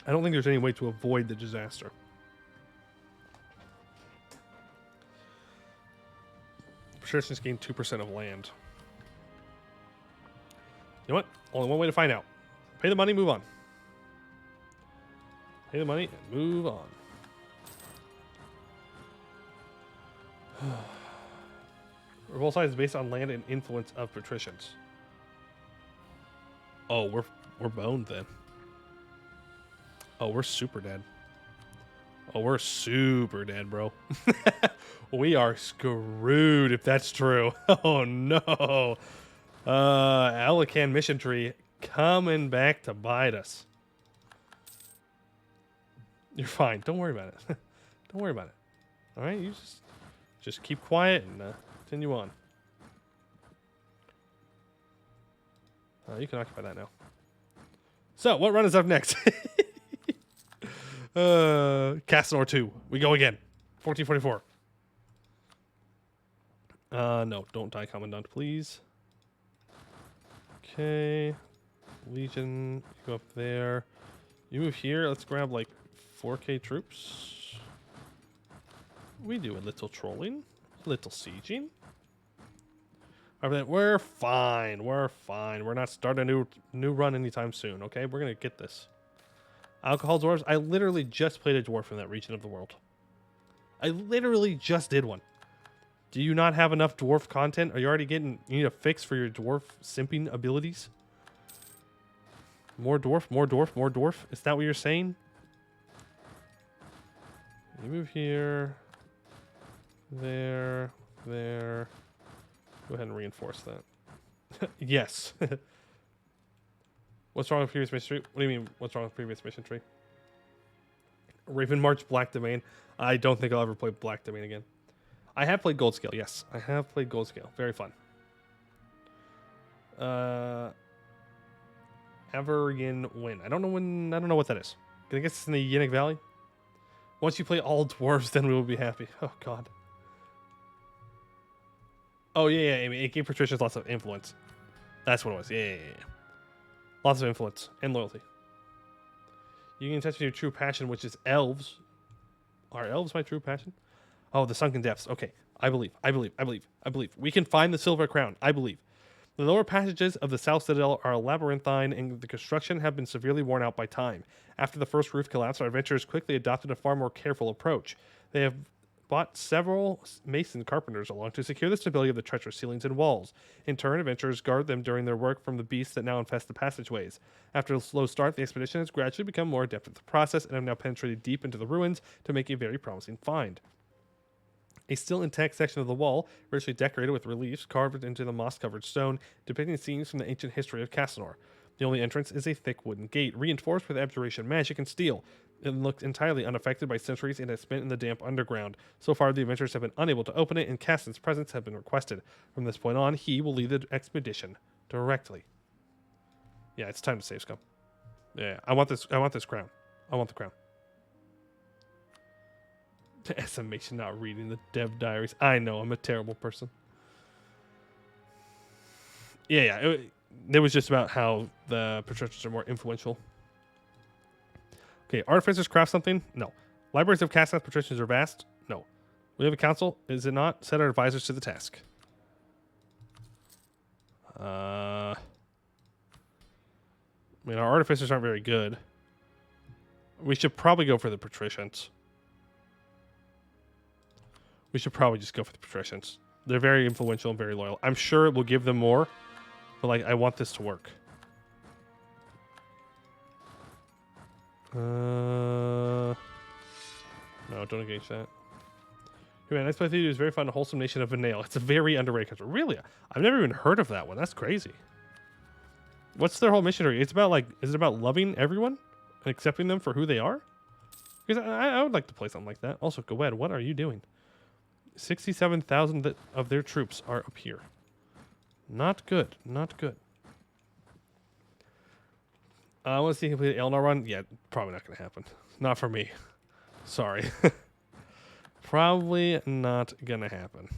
I don't think there's any way to avoid the disaster. Patricians gain 2% of land. You know what? Only one way to find out. Pay the money, move on. Pay the money and move on. Revolt size is based on land and influence of patricians. Oh, we're boned then. Oh, we're super dead. Oh, we're super dead, bro. We are screwed if that's true. Oh no. Elikhand mission tree coming back to bite us. You're fine. Don't worry about it. Don't worry about it. All right, you just keep quiet and continue on. You can occupy that now. So, what run is up next? Castanor 2. We go again. 1444. No, don't die, Commandant, please. Okay. Legion, go up there. You move here. Let's grab like 4K troops. We do a little trolling, a little sieging. We're fine. We're fine. We're not starting a new run anytime soon. Okay, we're gonna get this. Alcohol dwarves. I literally just played a dwarf in that region of the world. I literally just did one. Do you not have enough dwarf content? Are you already getting? You need a fix for your dwarf simping abilities. More dwarf, more dwarf, more dwarf. Is that what you're saying? You move here. There. There. Go ahead and reinforce that. Yes. What's wrong with previous mission tree? What do you mean, what's wrong with previous mission tree? Raven March Black Domain. I don't think I'll ever play Black Domain again. I have played Gold Scale, yes. I have played Gold Scale. Very fun. Averian Win. I don't know what that is. I guess it's in the Yannick Valley. Once you play all dwarves, then we will be happy. Oh god. Oh yeah, I mean, it gave patricians lots of influence. That's what it was. Yeah. Lots of influence and loyalty. You can touch your true passion, which is elves. Are elves my true passion? Oh, the sunken depths. Okay, I believe. We can find the silver crown. I believe. The lower passages of the South Citadel are labyrinthine, and the construction have been severely worn out by time. After the first roof collapsed, our adventurers quickly adopted a far more careful approach. They have brought several mason carpenters along to secure the stability of the treacherous ceilings and walls. In turn, adventurers guard them during their work from the beasts that now infest the passageways. After a slow start, the expedition has gradually become more adept at the process and have now penetrated deep into the ruins to make a very promising find. A still intact section of the wall, richly decorated with reliefs carved into the moss-covered stone, depicting scenes from the ancient history of Castanor. The only entrance is a thick wooden gate, reinforced with abjuration magic and steel. It looks entirely unaffected by centuries and has spent in the damp underground. So far, the adventurers have been unable to open it, and Caston's presence has been requested. From this point on, he will lead the expedition directly. Yeah, it's time to save scum. Yeah, I want this crown. I want the crown. Estimation not reading the dev diaries. I know, I'm a terrible person. Yeah. It was just about how the patricians are more influential. Okay, artificers craft something? No. Libraries of Caston patricians are vast? No. We have a council? Is it not? Set our advisors to the task. I mean, our artificers aren't very good. We should probably go for the patricians. We should probably just go for the patricians. They're very influential and very loyal. I'm sure it will give them more, but like I want this to work. No, don't engage that. Hey man, nice place to you. It's very fun. A wholesome nation of Vanail. It's a very underrated country. Really? I've never even heard of that one. That's crazy. What's their whole mission? It's about like, is it about loving everyone and accepting them for who they are? Because I would like to play something like that. Also, Goed, what are you doing? 67,000 of their troops are up here. Not good. Not good. I want to see him complete the Elnar run. Yeah, probably not going to happen. Not for me. Sorry. Probably not going to happen.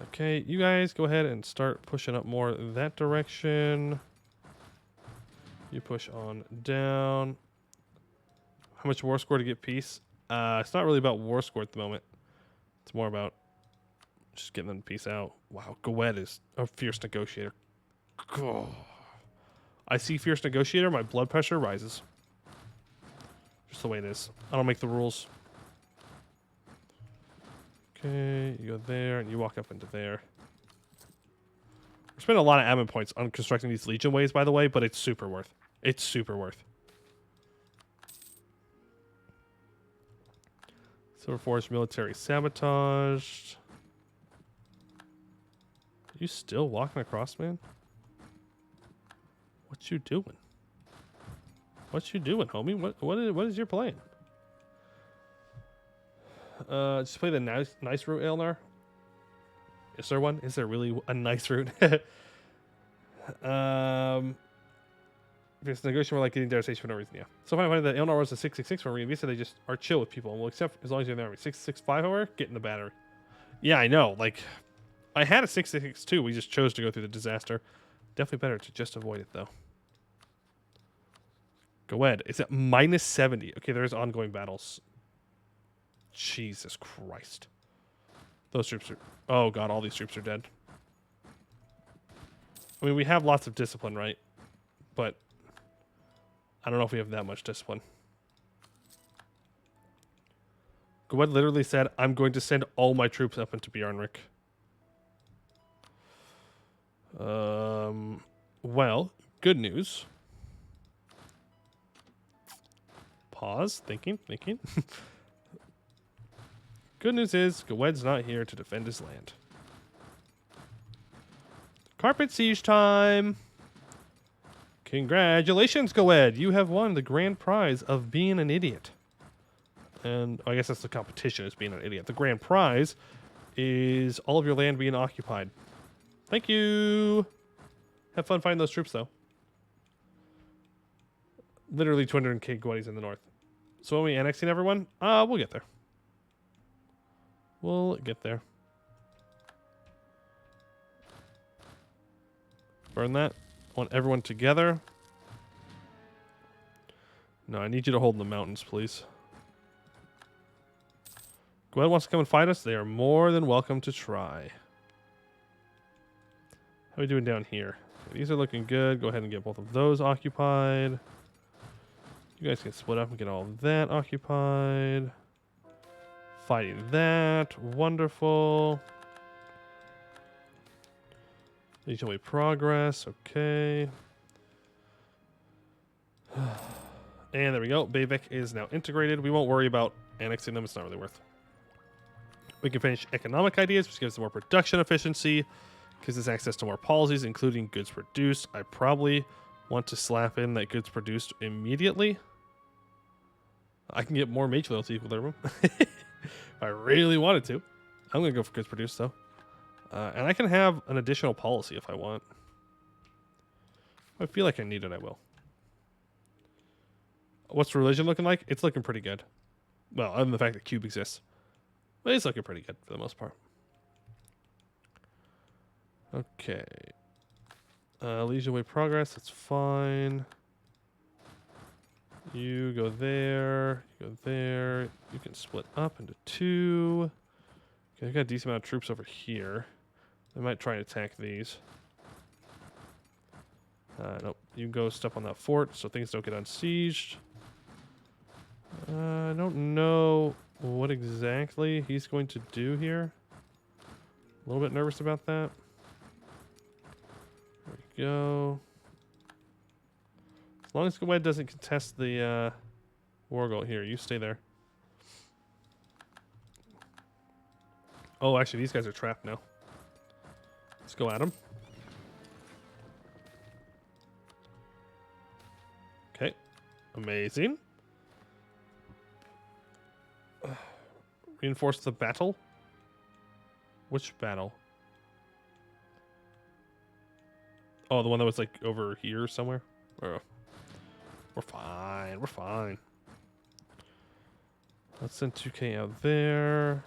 Okay, you guys go ahead and start pushing up more that direction. You push on down. How much war score to get peace? It's not really about war score at the moment. It's more about just getting them to peace out. Wow, Goed is a fierce negotiator. Oh. I see fierce negotiator, my blood pressure rises. Just the way it is. I don't make the rules. Okay, you go there, and you walk up into there. We're spending a lot of admin points on constructing these legion ways, by the way, but it's super worth. It's super worth. Silver Force military sabotaged. You still walking across, man? What you doing? What you doing, homie? What is your plan? Just play the nice route, Elnar. Is there one? Is there really a nice route? If it's negotiation, we're like getting devastation for no reason, yeah. So if I find that Elnar was a 666 for Visa, they just are chill with people. Well, except as long as you're in the army. 665, however, get in the battery. Yeah, I know. Like, I had a 666 too. We just chose to go through the disaster. Definitely better to just avoid it, though. Go ahead. It's at minus 70. Okay, there's ongoing battles. Jesus Christ. Those troops are... Oh, God, all these troops are dead. I mean, we have lots of discipline, right? But I don't know if we have that much discipline. Goed literally said, I'm going to send all my troops up into Bjarnrik. Well, good news. Pause. Thinking. Good news is, Goet's not here to defend his land. Carpet siege time! Congratulations, Goed! You have won the grand prize of being an idiot. And I guess that's the competition, is being an idiot. The grand prize is all of your land being occupied. Thank you! Have fun finding those troops, though. Literally 200k Goetis in the north. So when we annexing everyone, we'll get there. We'll get there. Burn that. I want everyone together. No, I need you to hold in the mountains, please. Goed wants to come and fight us. They are more than welcome to try. How are we doing down here? These are looking good. Go ahead and get both of those occupied. You guys can split up and get all of that occupied. Fighting that. Wonderful. Legion way progress. Okay. And there we go. Bayvik is now integrated. We won't worry about annexing them. It's not really worth. We can finish economic ideas, which gives us more production efficiency. Gives us access to more policies, including goods produced. I probably want to slap in that goods produced immediately. I can get more mage loyalty equilibrium. If I really wanted to. I'm going to go for goods produced, though. And I can have an additional policy if I want. If I feel like I need it, I will. What's religion looking like? It's looking pretty good. Well, other than the fact that Cube exists. But it's looking pretty good for the most part. Okay. Legion way progress, that's fine. You go there, you go there. You can split up into two. Okay, I've got a decent amount of troops over here. They might try and attack these. Nope. You can go step on that fort so things don't get unsieged. I don't know what exactly he's going to do here. A little bit nervous about that. There we go. As long as Gwed doesn't contest the war goal. Here, you stay there. Oh, actually, these guys are trapped now. Let's go at them. Okay. Amazing. Reinforce the battle. Which battle? Oh, the one that was like over here somewhere? Oh. We're fine. We're fine. Let's send 2K out there.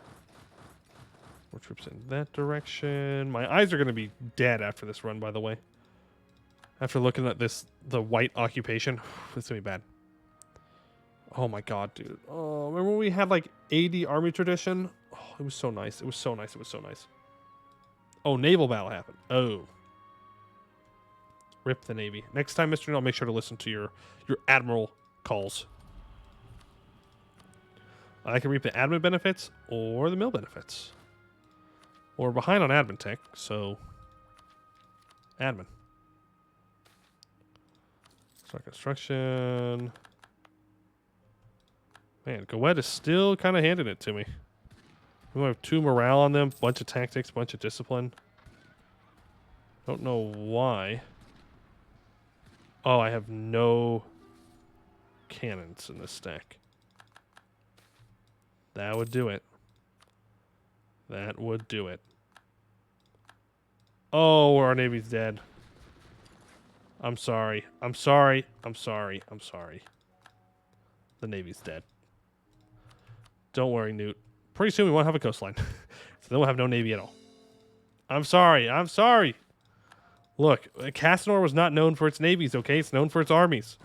More troops in that direction. My eyes are going to be dead after this run, by the way. After looking at this, the white occupation, it's going to be bad. Oh my god, dude. Oh, remember when we had like 80 army tradition? Oh, it was so nice. It was so nice. It was so nice. Oh, naval battle happened. Oh. Rip the Navy. Next time, Mr. Neal, make sure to listen to your admiral calls. I can reap the admin benefits or the mill benefits. We're behind on admin tech, so admin. Start construction. Man, Gwed is still kind of handing it to me. We have 2 morale on them, bunch of tactics, bunch of discipline. Don't know why. Oh, I have no cannons in this stack. That would do it. That would do it. Oh, our Navy's dead. I'm sorry. I'm sorry. I'm sorry. I'm sorry. The Navy's dead. Don't worry, Newt. Pretty soon we won't have a coastline. So then we'll have no Navy at all. I'm sorry. I'm sorry. Look, Castanor was not known for its navies, okay? It's known for its armies.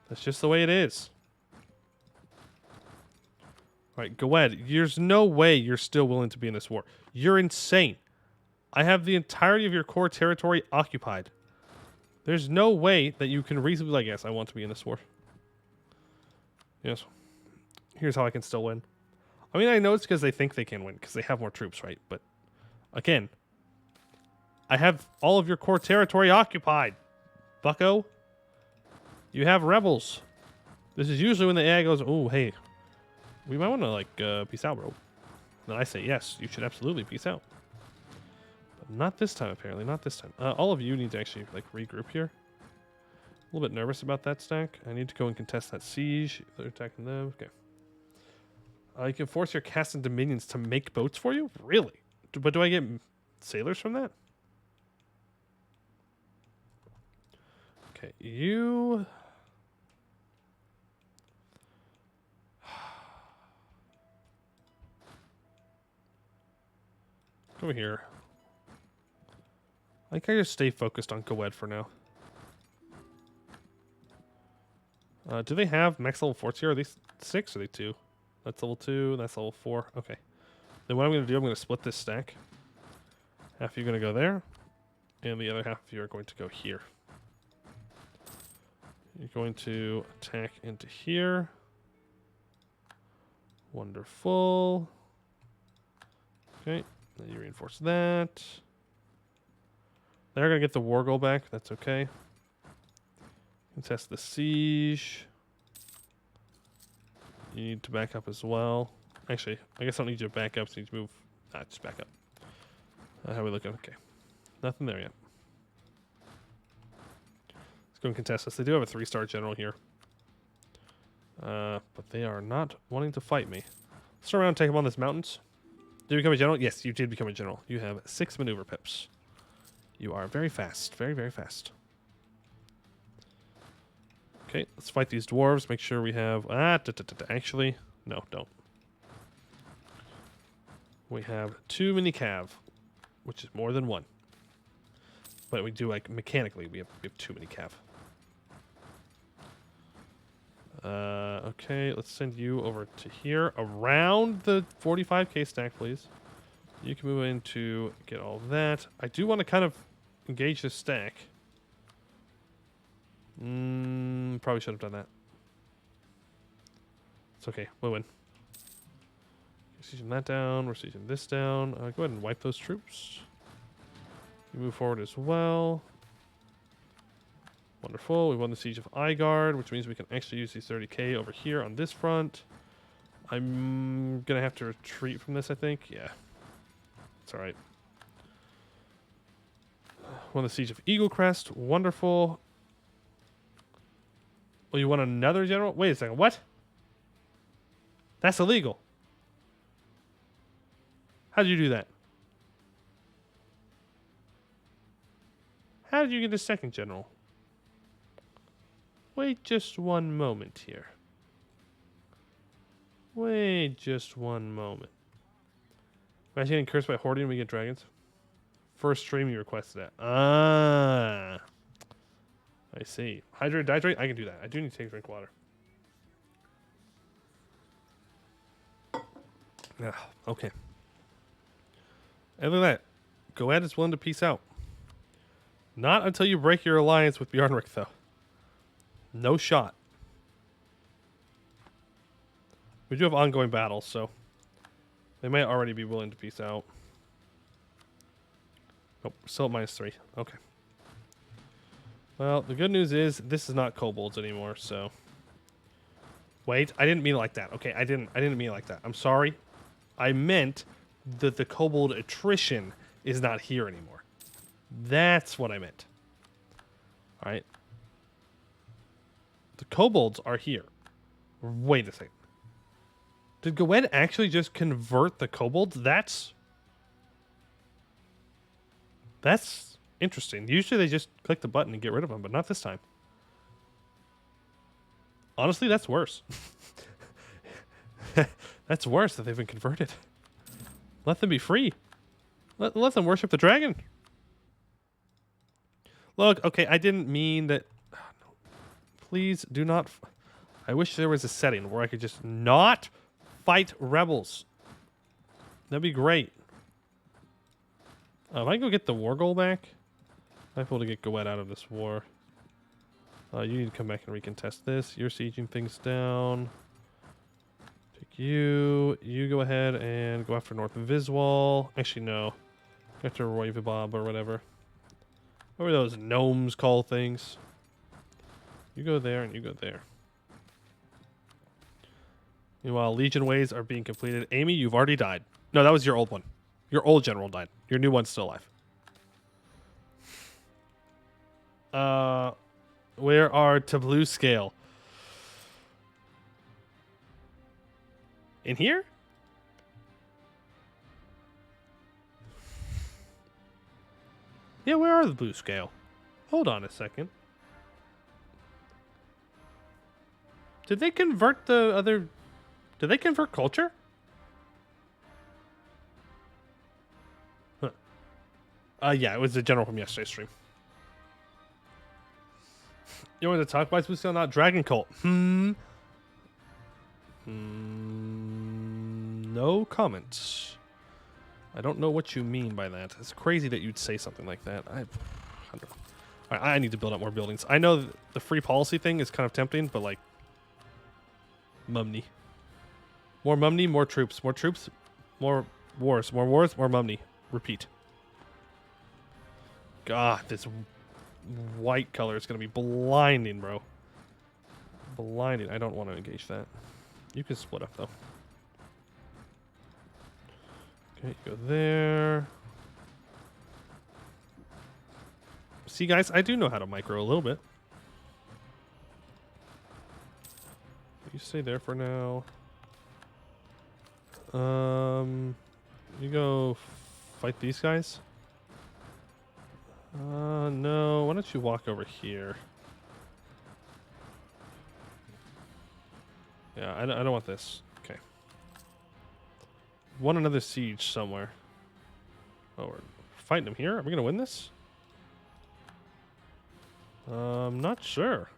That's just the way it is. All right, Gwed, there's no way you're still willing to be in this war. You're insane. I have the entirety of your core territory occupied. There's no way that you can reasonably like, yes, I want to be in this war. Yes. Here's how I can still win. I mean, I know it's because they think they can win, because they have more troops, right? But, again, I have all of your core territory occupied, bucko. You have rebels. This is usually when the AI goes, oh, hey, we might want to, like, peace out, bro. Then I say, yes, you should absolutely peace out. But not this time, apparently. Not this time. All of you need to actually, like, regroup here. A little bit nervous about that stack. I need to go and contest that siege. They're attacking them. Okay. You can force your Caston dominions to make boats for you? Really? But do I get sailors from that? Okay, you... Come over here. I think I just stay focused on Gwed for now. Do they have max level forts here? Are they 6 or are they 2? That's level 2, that's level 4. Okay. Then what I'm going to do, I'm going to split this stack. Half of you are going to go there, and the other half of you are going to go here. You're going to attack into here. Wonderful. Okay, then you reinforce that. They're going to get the war goal back. That's okay. Contest the siege. You need to back up as well. Actually, I guess I don't need you to back up, so you need to move. Just back up. How are we looking? Okay. Nothing there yet. Let's go and contest this. They do have a 3-star general here. But they are not wanting to fight me. Let's turn around and take them on these mountains. Did you become a general? Yes, you did become a general. You have 6 maneuver pips. You are very fast. Very, very fast. Okay, let's fight these dwarves. Make sure we have... Actually, no, don't. We have too many cav, which is more than 1. But we do, like, mechanically, we have too many cav. Okay, let's send you over to here. Around the 45k stack, please. You can move in to get all of that. I do want to kind of engage this stack. Probably should have done that. It's okay. We'll win. Sieging that down. We're sieging this down. Go ahead and wipe those troops. You move forward as well. Wonderful. We won the siege of Igard, which means we can actually use these 30k over here on this front. I'm going to have to retreat from this, I think. Yeah. It's alright. Won the siege of Eagle Crest. Wonderful. Oh, you want another general? Wait a second. What? That's illegal. How did you do that? How did you get a second general? Wait just one moment here. Wait just one moment. Imagine getting cursed by hoarding and we get dragons. First stream you requested that. Ah. I see. Hydrate, dihydrate? I can do that. I do need to take a drink of water. Ah, okay. And look at that. Goed is willing to peace out. Not until you break your alliance with Bjarnrik, though. No shot. We do have ongoing battles, so they might already be willing to peace out. Nope, still at -3. Okay. Well, the good news is this is not kobolds anymore, so. Wait, I didn't mean it like that. Okay, I didn't mean it like that. I'm sorry. I meant that the kobold attrition is not here anymore. That's what I meant. All right. The kobolds are here. Wait a second. Did Goed actually just convert the kobolds? That's interesting. Usually they just click the button and get rid of them, but not this time. Honestly, that's worse. That's worse that they've been converted. Let them be free. Let them worship the dragon. Look, okay, I didn't mean that. Please do not. I wish there was a setting where I could just not fight rebels. That'd be great. If I can go get the war goal back, I might be able to get Goed out of this war. You need to come back and recontest this. You're sieging things down. Take you. You go ahead and go after North Viswall. Actually, no. Go after Roy Vibob or whatever. What were those gnomes call things? You go there and you go there. Meanwhile, Legion ways are being completed. Amy, you've already died. No, that was your old one. Your old general died. Your new one's still alive. Where are tableau scale? In here? Yeah, where are the blue scale? Hold on a second. Did they convert the other... Did they convert culture? Huh. Yeah, it was the general from yesterday's stream. You want to talk about blue scale, not dragon cult? No comments. I don't know what you mean by that. It's crazy that you'd say something like that. I don't know. All right, I need to build up more buildings. I know the free policy thing is kind of tempting, but like, Mumney. More Mumney, more troops. More troops, more wars. More wars, more Mumney. Repeat. God, this white color is going to be blinding, bro. Blinding. I don't want to engage that. You can split up, though. Okay, go there. See, guys, I do know how to micro a little bit. You stay there for now. You go fight these guys. No. Why don't you walk over here? Yeah, I don't want this. Okay. Want another siege somewhere. Oh, we're fighting them here? Are we going to win this? Not sure.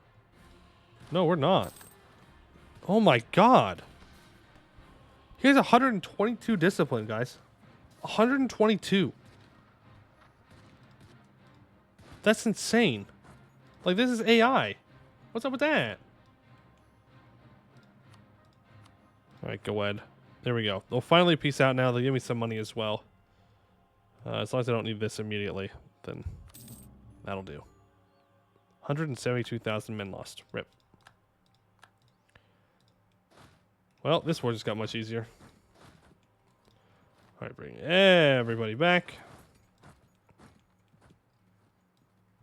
No, we're not. Oh my god. He has 122 discipline, guys. 122. That's insane. Like, this is AI. What's up with that? Alright, go ahead. There we go. They'll finally peace out now. They'll give me some money as well. As long as I don't need this immediately, then that'll do. 172,000 men lost. Rip. Well, this war just got much easier. All right, bring everybody back.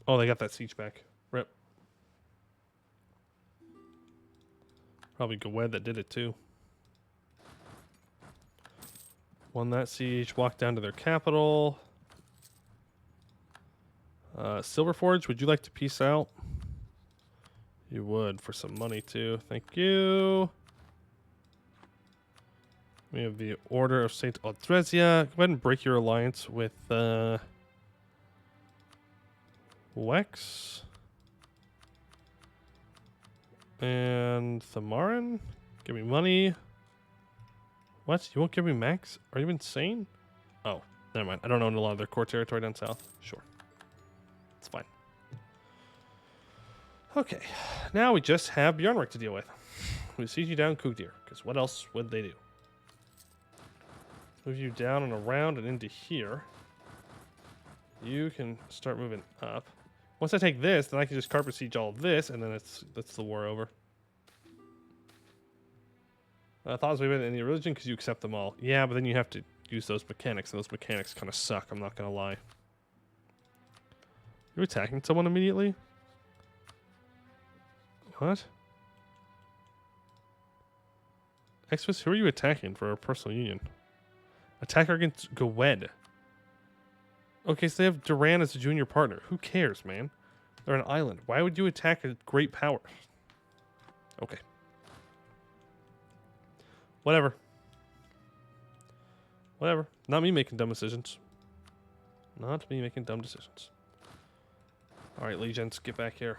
Oh, they got that siege back. Rip. Probably Gowed that did it too. Won that siege. Walked down to their capital. Silverforge, would you like to peace out? You would for some money too. Thank you. We have the Order of Saint Aldresia. Go ahead and break your alliance with Wex and Thamarin. Give me money. What? You won't give me max? Are you insane? Oh, never mind. I don't own a lot of their core territory down south. Sure. It's fine. Okay. Now we just have Bjornric to deal with. We siege you down Kugdir, because what else would they do? Move you down and around and into here. You can start moving up. Once I take this, then I can just carpet siege all of this, and then that's the war over. I thought it was maybe any religion because you accept them all. Yeah, but then you have to use those mechanics, and those mechanics kind of suck, I'm not going to lie. You're attacking someone immediately? What? Exvis, who are you attacking for a personal union? Attacker against Gowed. Okay, so they have Duran as a junior partner. Who cares, man? They're an island. Why would you attack a great power? Okay. Whatever. Whatever. Not me making dumb decisions. Not me making dumb decisions. Alright, legions, get back here.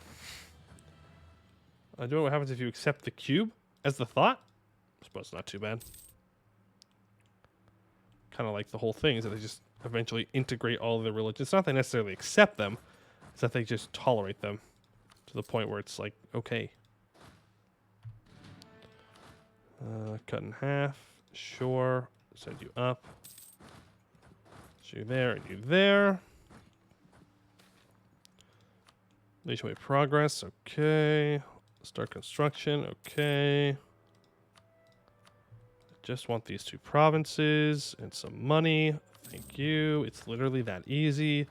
I don't know what happens if you accept the cube as the thought. I suppose it's not too bad. Kind of like the whole thing is that they just eventually integrate all of their religions. It's not that they necessarily accept them. It's that they just tolerate them to the point where it's like, okay. Cut in half. Sure. Send you up. Send you there and you there. Leash away progress. Okay. Start construction. Okay. Just want these 2 provinces and some money. Thank you. It's literally that easy.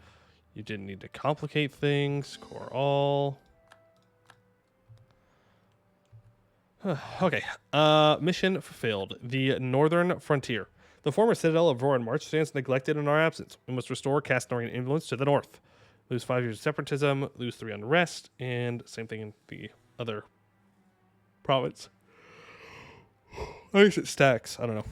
You didn't need to complicate things. Core all. Okay. Mission fulfilled. The northern frontier. The former citadel of Roaring March stands neglected in our absence. We must restore Castonorian influence to the north. Lose 5 years of separatism. Lose 3 unrest. And same thing in the other province. I guess it stacks. I don't know.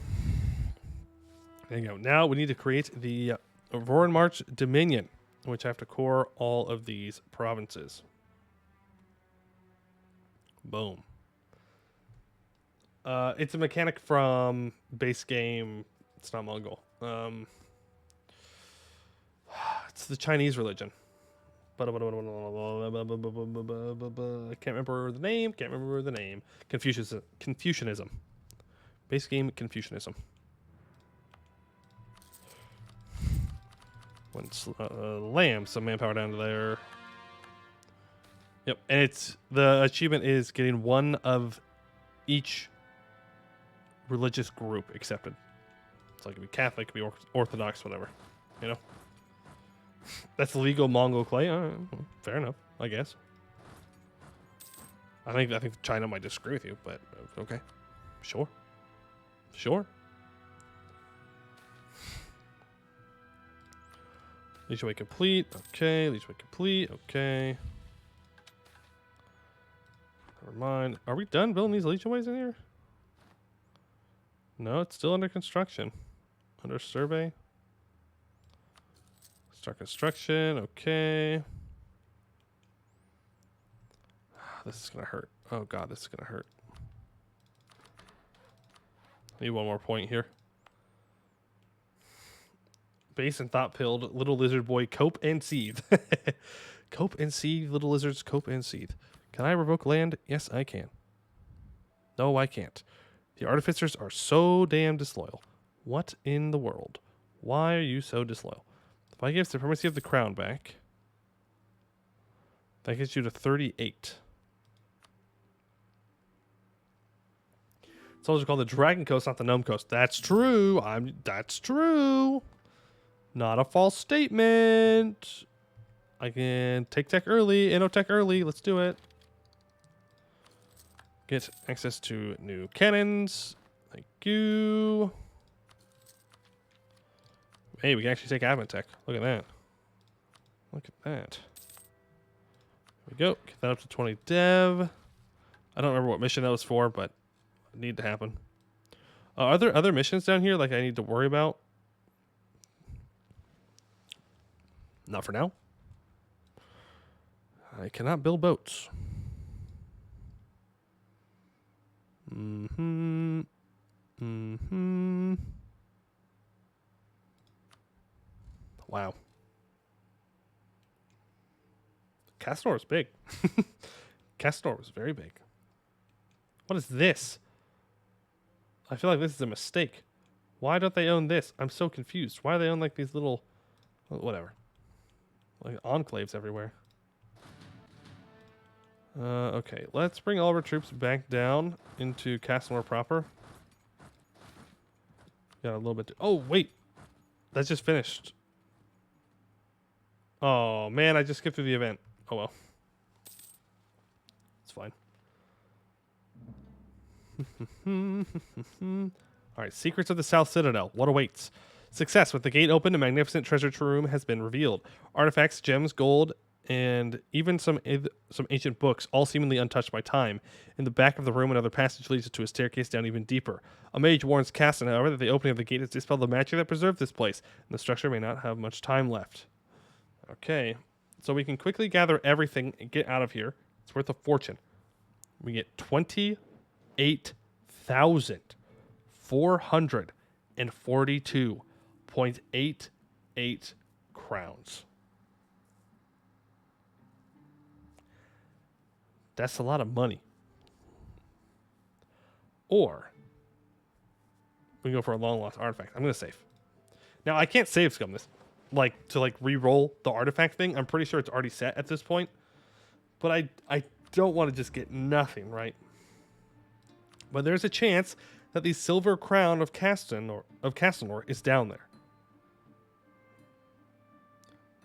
There you go. Now we need to create the Roaring March Dominion, which I have to core all of these provinces. Boom. It's a mechanic from base game. It's not Mongol. It's the Chinese religion. I can't remember the name. Confucianism. Base game Confucianism. Lamb, some manpower down to there. Yep, and it's the achievement is getting one of each religious group accepted. So it could be Catholic, it could be Orthodox, whatever. You know, that's legal Mongol clay. Fair enough, I guess. I think China might disagree with you, but okay, sure. Leech away complete. Okay. Leech away complete. Okay. Never mind. Are we done building these leechaways in here? No, it's still under construction. Under survey. Start construction. Okay. This is going to hurt. Oh, God. This is going to hurt. Need one more point here. Base and thought pilled. Little lizard boy. Cope and seethe. Cope and seethe. Little lizards. Cope and seethe. Can I revoke land? Yes, I can. No, I can't. The artificers are so damn disloyal. What in the world? Why are you so disloyal? If I give supremacy of the crown back, that gets you to 38. Soldiers call the Dragon Coast, not the Gnome Coast. That's true. That's true. Not a false statement. I can take tech early, tech early. Let's do it. Get access to new cannons. Thank you. Hey, we can actually take admin tech. Look at that. Look at that. There we go. Get that up to 20 dev. I don't remember what mission that was for, but it need to happen. Are there other missions down here like I need to worry about? Not for now. I cannot build boats. Wow. Castanor is big. Castanor was very big. What is this? I feel like this is a mistake. Why don't they own this? I'm so confused. Why do they own like these little... whatever. Like enclaves everywhere. Okay, let's bring all of our troops back down into Castanor proper. Got a little bit... oh, wait. That's just finished. Oh, man, I just skipped through the event. Oh, well. It's fine. Alright, Secrets of the South Citadel. What awaits? Success. With the gate open, a magnificent treasure room has been revealed. Artifacts, gems, gold, and even some ancient books, all seemingly untouched by time. In the back of the room, another passage leads to a staircase down even deeper. A mage warns Caston, however, that the opening of the gate has dispelled the magic that preserved this place, and the structure may not have much time left. Okay, so we can quickly gather everything and get out of here. It's worth a fortune. We get 28,442.88 crowns. That's a lot of money. Or we can go for a long lost artifact. I'm going to save. Now, I can't save scum this. To re-roll the artifact thing. I'm pretty sure it's already set at this point. But I don't want to just get nothing, right? But there's a chance that the silver crown of Castanor is down there.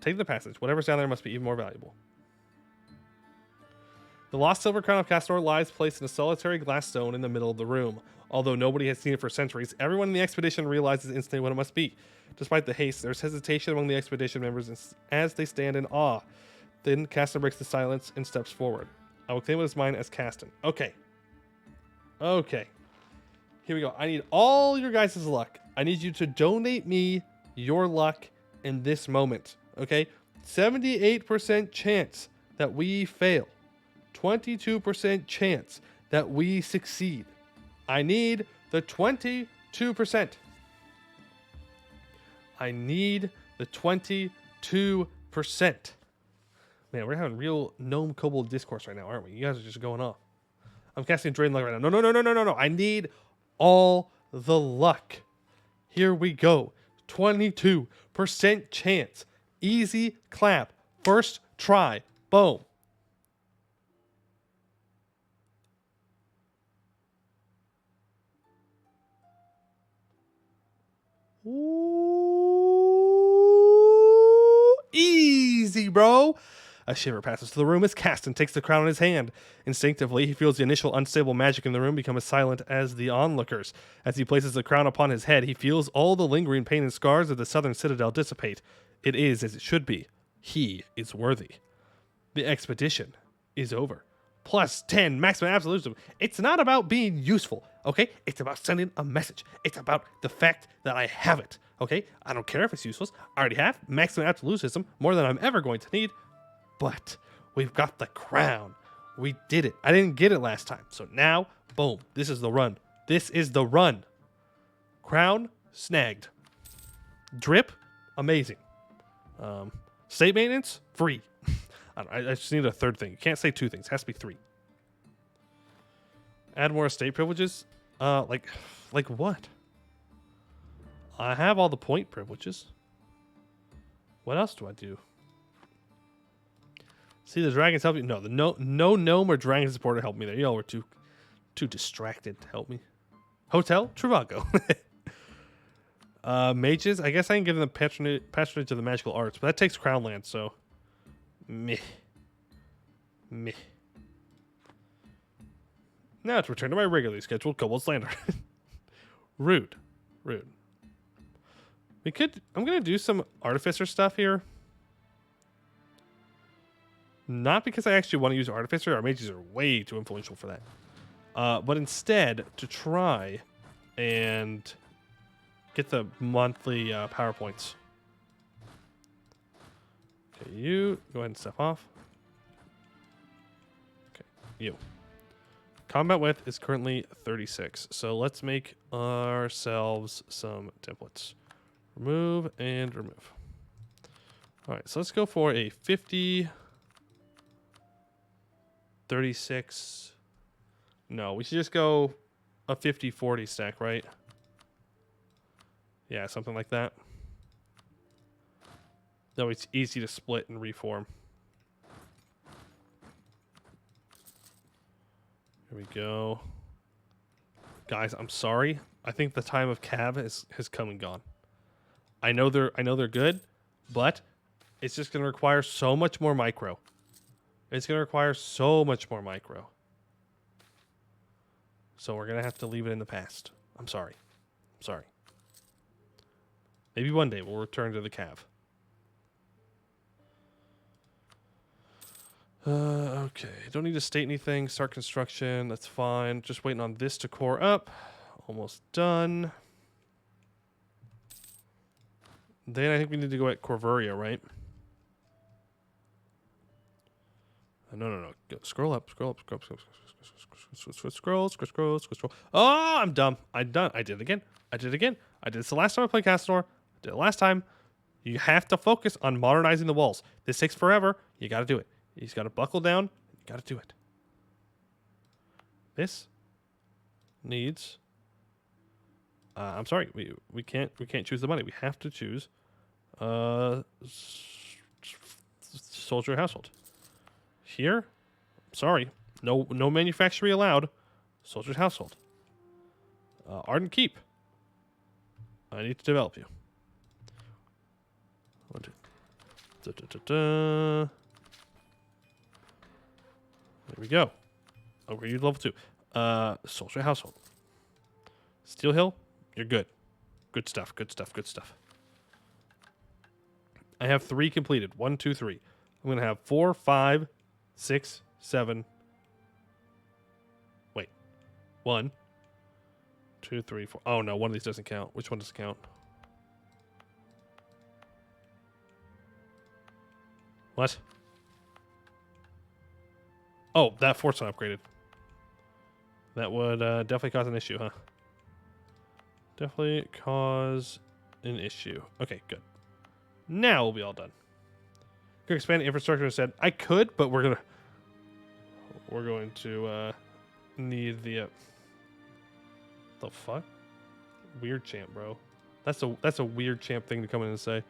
Take the passage. Whatever's down there must be even more valuable. The lost silver crown of Castanor lies placed in a solitary glass stone in the middle of the room. Although nobody has seen it for centuries, everyone in the expedition realizes instantly what it must be. Despite the haste, there's hesitation among the expedition members as they stand in awe. Then Caston breaks the silence and steps forward. I will claim it as mine as Caston. Okay. Okay. Here we go. I need all your guys' luck. I need you to donate me your luck in this moment. Okay? 78% chance that we fail. 22% chance that we succeed. I need the 22%. I need the 22%. Man, we're having real gnome kobold discourse right now, aren't we? You guys are just going off. I'm casting Drain Luck right now. No. I need all the luck. Here we go. 22% chance. Easy clap. First try. Boom. Ooh, easy, bro. A shiver passes through the room as Caston takes the crown in his hand. Instinctively, he feels the initial unstable magic in the room become as silent as the onlookers. As he places the crown upon his head, he feels all the lingering pain and scars of the southern citadel dissipate. It is as it should be. He is worthy. The expedition is over. Plus 10 maximum absolutism. It's not about being useful, okay? It's about sending a message. It's about the fact that I have it, okay? I don't care if it's useless. I already have maximum absolutism, more than I'm ever going to need. But we've got the crown. We did it. I didn't get it last time. So now, boom, this is the run. This is the run. Crown snagged. Drip, amazing. State maintenance, free. I just need a third thing. You can't say two things. It has to be three. Add more estate privileges. Like what? I have all the point privileges. What else do I do? See the dragons help you? No, the no gnome or dragon supporter helped me there. Y'all were too distracted to help me. Hotel Trivago. Mages. I guess I can give them patronage of the magical arts, but that takes crown land, so meh. Now to return to my regularly scheduled Kobold Slander. Rude. We could. I'm gonna do some artificer stuff here. Not because I actually want to use artificer. Our mages are way too influential for that. But instead to try and get the monthly power points. Okay, you go ahead and step off. Okay, you. Combat width is currently 36, so let's make ourselves some templates. Remove and remove. All right, so let's go for a 50, 36. No, we should just go a 50-40 stack, right? Yeah, something like that. That way it's easy to split and reform. Here we go. Guys, I'm sorry. I think the time of Cav has come and gone. I know they're good, but it's just going to require so much more micro. It's going to require so much more micro. So we're going to have to leave it in the past. I'm sorry. Maybe one day we'll return to the Cav. Okay. Don't need to state anything. Start construction. That's fine. Just waiting on this to core up. Almost done. Then I think we need to go at Corvuria, right? No. Go, scroll up. Scroll. Oh, I'm dumb. I did it again. I did this the last time I played Castanor. I did it last time. You have to focus on modernizing the walls. This takes forever. You got to do it. You just got to buckle down. You got to do it. This needs. I'm sorry. We can't choose the money. We have to choose. Soldier household. Here. Sorry. No manufacturing allowed. Soldier's household. Ardent Keep. I need to develop you. There we go. Over you level 2. Soldier household. Steel Hill. You're good. Good stuff. I have 3 completed. 1, 2, 3. I'm going to have 4, 5, 6, 7. Wait. 1, 2, 3, 4. Oh, no. One of these doesn't count. Which one doesn't count? What? Oh, that fort's not upgraded. That would definitely cause an issue, huh? Definitely cause an issue. Okay, good. Now we'll be all done. Could expand infrastructure instead. I could, but we're going to need the fuck? Weird champ, bro. That's a weird champ thing to come in and say.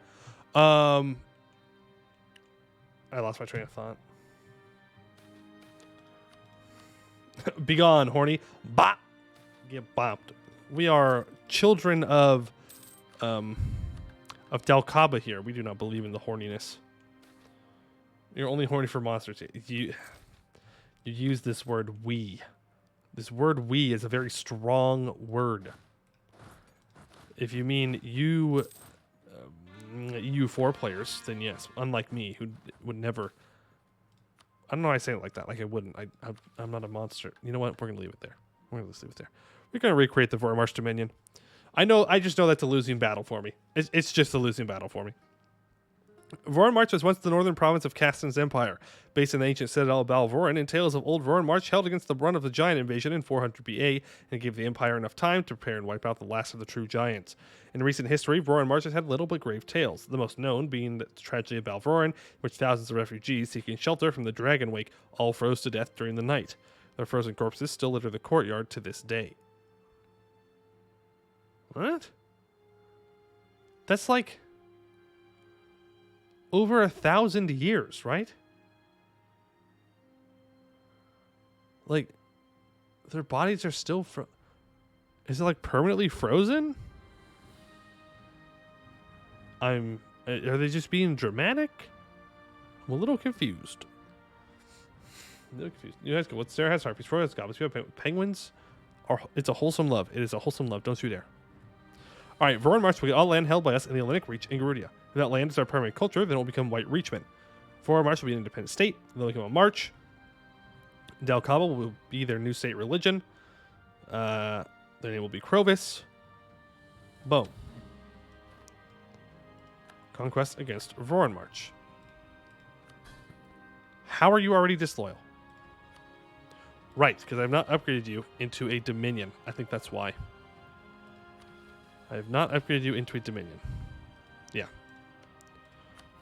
I lost my train of thought. Begone, horny. Bop. Get bopped. We are children of Dalcaba here. We do not believe in the horniness. You're only horny for monsters. You use this word we. This word we is a very strong word. If you mean you 4 players, then yes. Unlike me, who would never. I don't know why I say it like that. Like I wouldn't. I'm not a monster. You know what? We're gonna leave it there. We're gonna leave it there. We're gonna recreate the Vormarch Dominion. I just know that's a losing battle for me. It's just a losing battle for me. Vormarch was once the northern province of Caston's empire, based in the ancient citadel of Balvoran, and tales of old Vormarch held against the brunt of the giant invasion in 400 BA and gave the empire enough time to prepare and wipe out the last of the true giants. In recent history, Vormarch has had little but grave tales, the most known being the tragedy of Balvoran, in which thousands of refugees seeking shelter from the dragon wake all froze to death during the night. Their frozen corpses still litter the courtyard to this day. What? That's like over 1,000 years, right? Like, their bodies are still is it like permanently frozen? Are they just being dramatic? I'm a little confused. You guys go. What's Sarah has harpies? Freud has goblins. Penguins it's a wholesome love. It is a wholesome love. Don't you dare. All right, Voron March will get all land held by us in the Hellenic Reach in Garudia. If that land is our permanent culture, then it will become White Reachmen. Voron March will be an independent state. They'll become a march. Del Cabo will be their new state religion. Their name will be Crovis. Boom. Conquest against Voron March. How are you already disloyal? Right, because I have not upgraded you into a Dominion. I think that's why. I have not upgraded you into a Dominion. Yeah.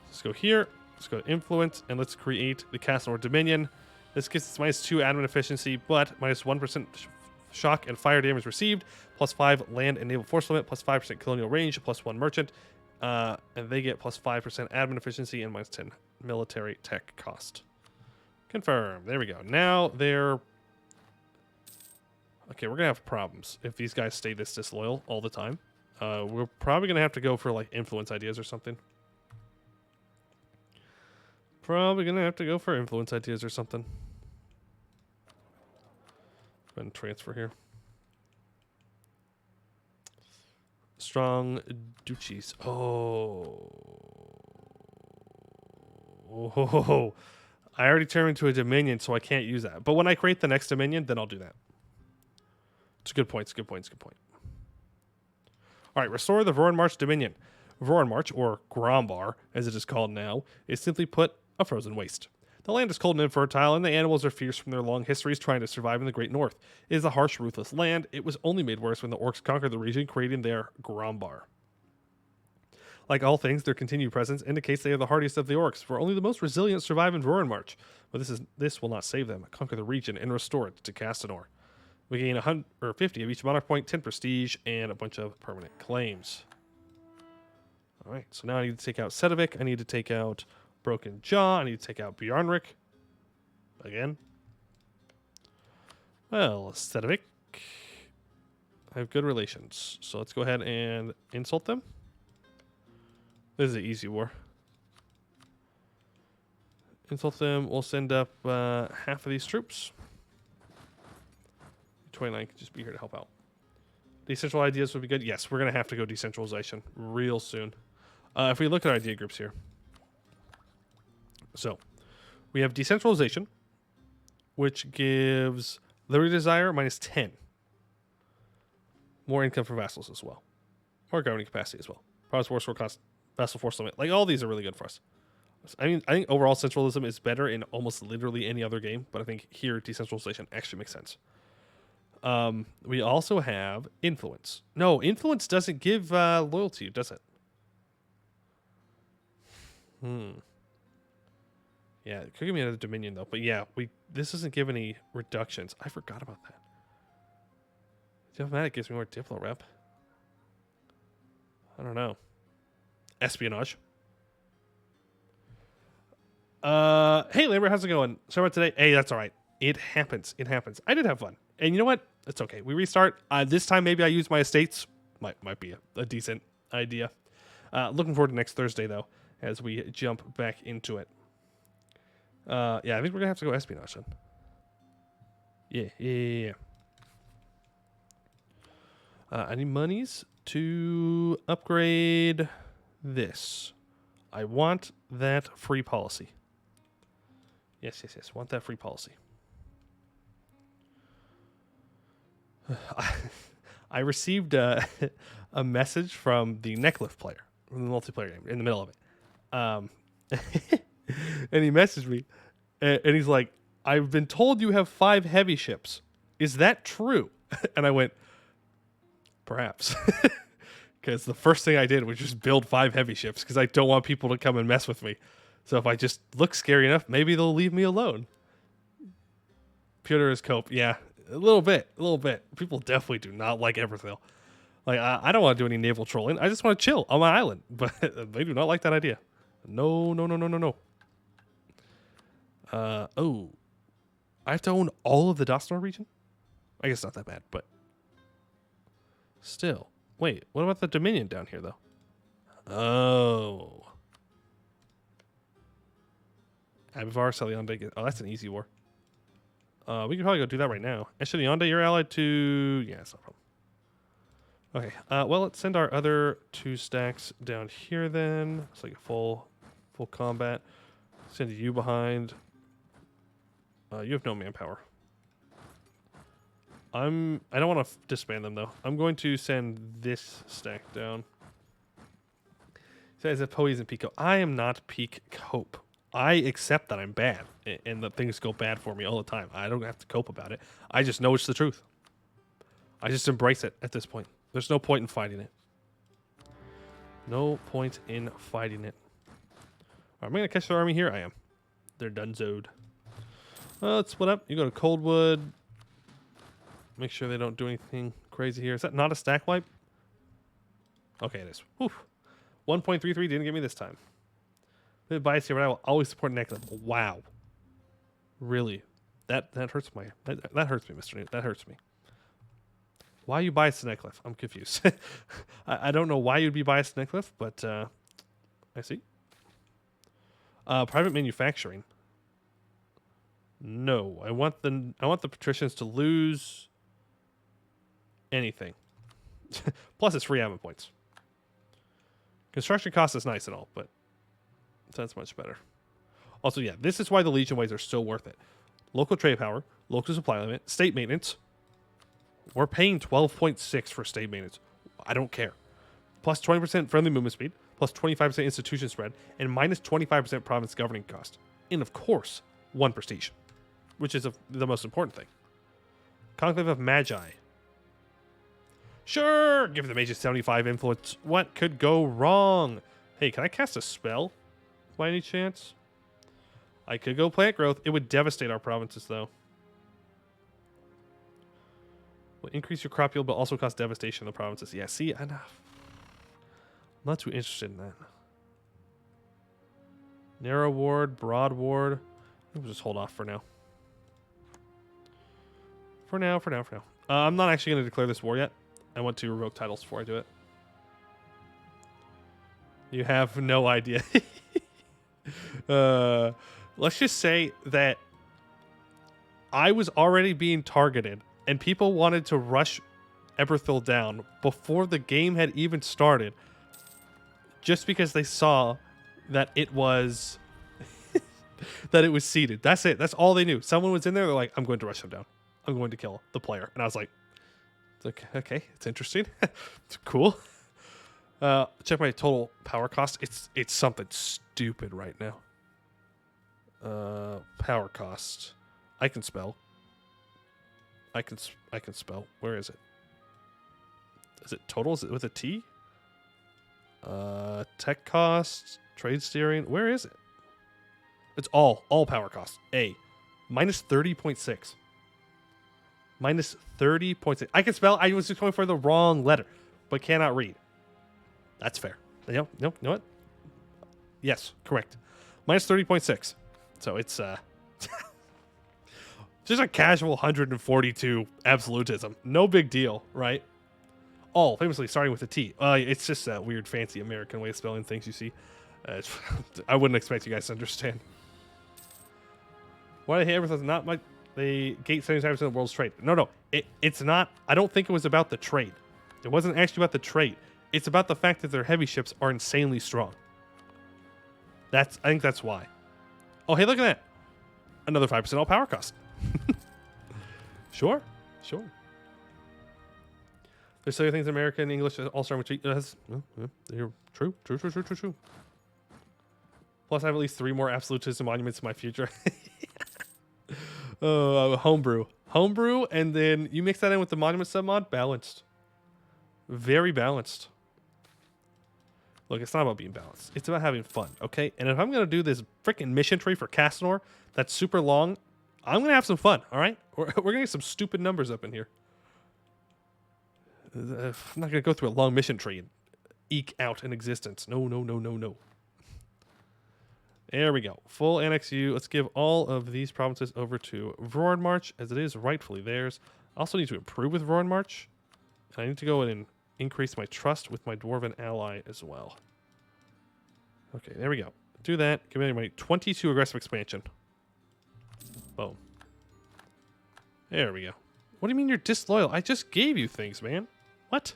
Let's go here. Let's go to Influence, and let's create the Castanor Dominion. This gets us -2 admin efficiency, but -1% shock and fire damage received, +5 land and naval force limit, +5% colonial range, +1 merchant, and they get +5% admin efficiency and -10 military tech cost. Confirm. There we go. Now they're... Okay, we're going to have problems if these guys stay this disloyal all the time. We're probably going to have to go for, like, influence ideas or something. Probably going to have to go for influence ideas or something. Go ahead and transfer here. Strong duchies. Oh. I already turned into a Dominion, so I can't use that. But when I create the next Dominion, then I'll do that. It's a good point. It's a good point. It's a good point. All right, restore the Voron March Dominion. Voron March, or Grombar, as it is called now, is simply put a frozen waste. The land is cold and infertile, and the animals are fierce from their long histories trying to survive in the Great North. It is a harsh, ruthless land. It was only made worse when the orcs conquered the region, creating their Grombar. Like all things, their continued presence indicates they are the hardiest of the orcs, for only the most resilient survive in Voron March. But this will not save them. Conquer the region and restore it to Castanor. We gain 150 of each monarch point, 10 prestige, and a bunch of permanent claims. All right, so now I need to take out Sedovic. I need to take out Broken Jaw. I need to take out Bjarnrik. Again. Well, Sedovic. I have good relations, so let's go ahead and insult them. This is an easy war. Insult them. We'll send up half of these troops. 29 can just be here to help out. Decentral ideas would be good. Yes, we're going to have to go decentralization real soon. If we look at our idea groups here. So, we have decentralization, which gives Liberty Desire -10. More income for vassals as well. More governing capacity as well. Province force for cost, vassal force limit. Like, all these are really good for us. I mean, I think overall centralism is better in almost literally any other game, but I think here decentralization actually makes sense. We also have influence. No, influence doesn't give loyalty, does it? Yeah, it could give me another Dominion though. But yeah, this doesn't give any reductions. I forgot about that. Diplomatic gives me more Diplo rep. I don't know. Espionage. Hey Lambert, how's it going? Sorry about today. Hey, that's all right. It happens. It happens. I did have fun. And you know what? It's okay. We restart. This time maybe I use my estates. Might be a decent idea. Looking forward to next Thursday though, as we jump back into it. Yeah, I think we're gonna have to go espionage then. Yeah. I need monies to upgrade this. I want that free policy. Yes. Want that free policy. I received a message from the Neckliff player, from the multiplayer game, in the middle of it. And he messaged me, and he's like, I've been told you have 5 heavy ships. Is that true? And I went, perhaps. Because the first thing I did was just build 5 heavy ships, because I don't want people to come and mess with me. So if I just look scary enough, maybe they'll leave me alone. Pewter is cope. Yeah, a little bit. People definitely do not like Everthill. Like, I don't want to do any naval trolling. I just want to chill on my island. But they do not like that idea. No, no, no, no, no, no. Oh. I have to own all of the Castanor region? I guess not that bad, but still. Wait, what about the Dominion down here, though? Oh. Abivar, Selyonde. Oh, that's an easy war. We could probably go do that right now. Shenanigans, you're allied to... Yeah, that's no problem. Okay, well, let's send our other 2 stacks down here then. It's like a full combat. Send you behind. You have no manpower. I don't want to disband them, though. I'm going to send this stack down. It says that Poe isn't peak cope. I am not peak cope. I accept that I'm bad and that things go bad for me all the time. I don't have to cope about it. I just know it's the truth. I just embrace it at this point. There's no point in fighting it. No point in fighting it. Am I going to catch their army here? I am. They're donezoed. Let's split up. You go to Coldwood. Make sure they don't do anything crazy here. Is that not a stack wipe? Okay, it is. Whew. 1.33 didn't get me this time. Bias here, but I will always support Necklace. Wow. Really? That hurts my... That hurts me, Mr. Newt. That hurts me. Why are you biased to Necklace? I'm confused. I don't know why you'd be biased to Necklace, but I see. Private manufacturing. No, I want the patricians to lose anything. Plus, it's free admin points. Construction cost is nice and all, but that's much better. Also, yeah, this is why the Legion ways are still worth it. Local trade power, local supply limit, state maintenance. We're paying 12.6 for state maintenance. I don't care. Plus 20% friendly movement speed, plus 25% institution spread, and minus 25% province governing cost. And of course, 1 prestige, which is the most important thing. Conclave of Magi. Sure, give the mages 75 influence. What could go wrong? Hey, can I cast a spell by any chance? I could go plant growth. It would devastate our provinces, though. Will increase your crop yield, but also cause devastation in the provinces. Yeah, see, I'm not too interested in that. Narrow ward, broad ward. We'll just hold off for now. For now. I'm not actually going to declare this war yet. I want to revoke titles before I do it. You have no idea. Let's just say that I was already being targeted and people wanted to rush Eberthil down before the game had even started just because they saw that it was that it was seeded. That's it. That's all they knew. Someone was in there. They're like, I'm going to rush him down. I'm going to kill the player. And I was like, okay, it's interesting. It's cool. Check my total power cost. It's something stupid right now. Power cost. I can spell. I can spell. Where is it? Is it total? Is it with a T? Tech cost, trade steering. Where is it? It's all power cost. A. Minus 30.6. Minus 30.6. I can spell. I was just going for the wrong letter, but cannot read. That's fair. Nope. You know what? Yes, correct. Minus 30.6. So it's just a casual 142 absolutism. No big deal, right? All famously starting with a T. It's just a weird, fancy American way of spelling things. You see, I wouldn't expect you guys to understand. Why the hell is not my? They gate 75% of the world's trade. No, it's not. I don't think it was about the trade. It wasn't actually about the trade. It's about the fact that their heavy ships are insanely strong. I think that's why. Oh, hey, look at that. Another 5% all power cost. Sure. There's so many things in American and English all start with T. They're true. Plus, I have at least 3 more absolutism monuments in my future. Homebrew, and then you mix that in with the monument submod. Balanced. Very balanced. Look, it's not about being balanced. It's about having fun, okay? And if I'm going to do this freaking mission tree for Castanor that's super long, I'm going to have some fun, all right? We're going to get some stupid numbers up in here. I'm not going to go through a long mission tree and eke out an existence. No, no, no, no, no. There we go. Full annex U. Let's give all of these provinces over to Vornmarch, as it is rightfully theirs. I also need to improve with Vornmarch. And I need to go in and increase my trust with my Dwarven ally as well. Okay, there we go. Do that. Give me my 22 aggressive expansion. Boom. There we go. What do you mean you're disloyal? I just gave you things, man. What?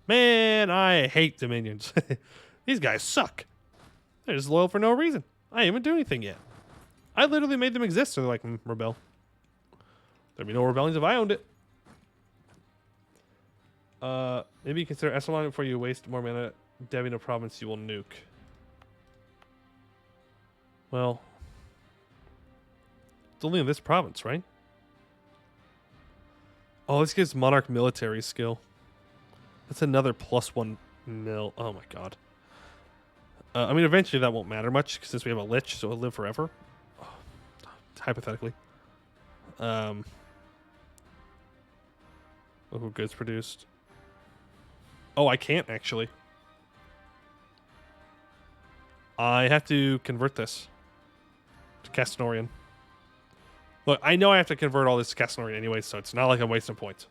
Man, I hate Dominions. These guys suck. They're just loyal for no reason. I haven't done anything yet. I literally made them exist, so they're like, rebel. There'd be no rebellions if I owned it. Maybe consider Echelon before you waste more mana debbing a province you will nuke. Well, it's only in this province, right? Oh, this gives Monarch military skill. That's another +1 mil. Oh my god. I mean, eventually that won't matter much since we have a Lich, so it'll live forever. Oh, hypothetically. Oh, goods produced. Oh, I can't actually. I have to convert this to Castanorian. Look, I know I have to convert all this to Castanorian anyway, so it's not like I'm wasting points.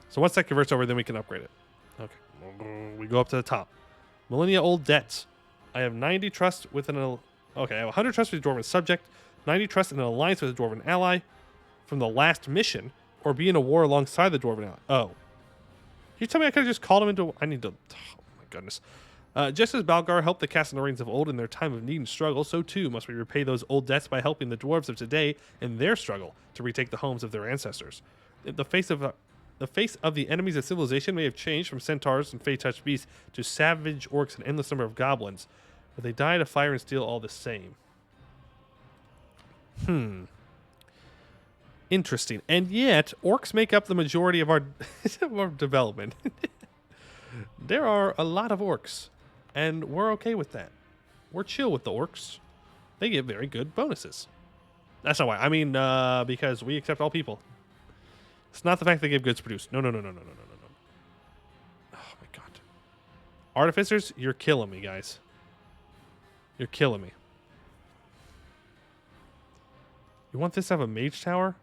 So once that converts over, then we can upgrade it. Okay, we go up to the top. Millennia old debts. I have 90 trust with an... Okay, I have 100 trust with a Dwarven subject, 90 trust in an alliance with a Dwarven ally from the last mission, or be in a war alongside the Dwarven ally. Oh. You tell me I could have just called him into... I need to... Oh my goodness. Just as Balgar helped the Castanorians of old in their time of need and struggle, so too must we repay those old debts by helping the dwarves of today in their struggle to retake the homes of their ancestors. The face of the enemies of civilization may have changed from centaurs and fey-touched beasts to savage orcs and endless number of goblins, but they died of fire and steel all the same. Interesting. And yet, orcs make up the majority of our, of our development. There are a lot of orcs, and we're okay with that. We're chill with the orcs. They get very good bonuses. That's not why. I mean, because we accept all people. It's not the fact they give goods produced. No, no, no, no, no, no, no, no. Oh, my God. Artificers, you're killing me, guys. You're killing me. You want this to have a mage tower?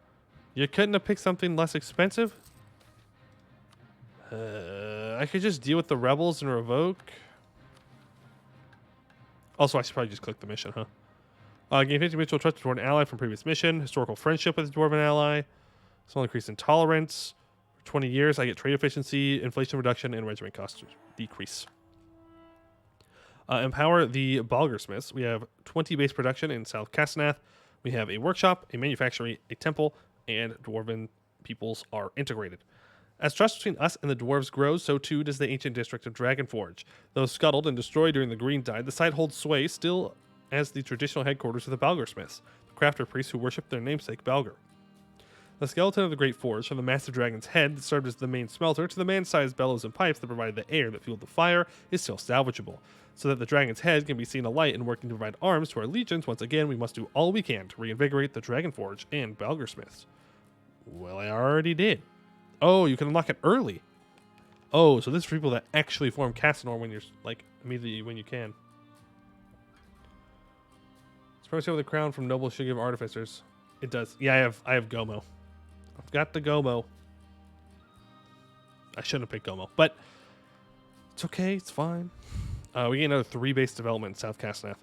You couldn't have picked something less expensive? I could just deal with the rebels and revoke. Also, I should probably just click the mission, huh? Gain 50 mutual trust toward an ally from previous mission. Historical friendship with a dwarven ally. Small increase in tolerance. For 20 years, I get trade efficiency, inflation reduction, and regiment cost decrease. Empower the Balgersmiths. We have 20 base production in South Castaner. We have a workshop, a manufactory, a temple, and dwarven peoples are integrated. As trust between us and the dwarves grows, so too does the ancient district of Dragonforge. Though scuttled and destroyed during the Green Tide, the site holds sway still as the traditional headquarters of the Balgersmiths, the crafter priests who worship their namesake Balger. The skeleton of the Great Forge, from the massive dragon's head that served as the main smelter to the man-sized bellows and pipes that provided the air that fueled the fire, is still salvageable. So that the dragon's head can be seen alight and working to provide arms to our legions, once again we must do all we can to reinvigorate the Dragonforge and Balgersmiths. Well, I already did. Oh, you can unlock it early. Oh, so this is for people that actually form Castanor when you're, like, immediately when you can. Supremacy over the crown from nobles should give artificers. It does. Yeah, I have Gomo. I've got the Gomo. I shouldn't have picked Gomo, but it's okay. It's fine. We get another 3 base development in South Castaner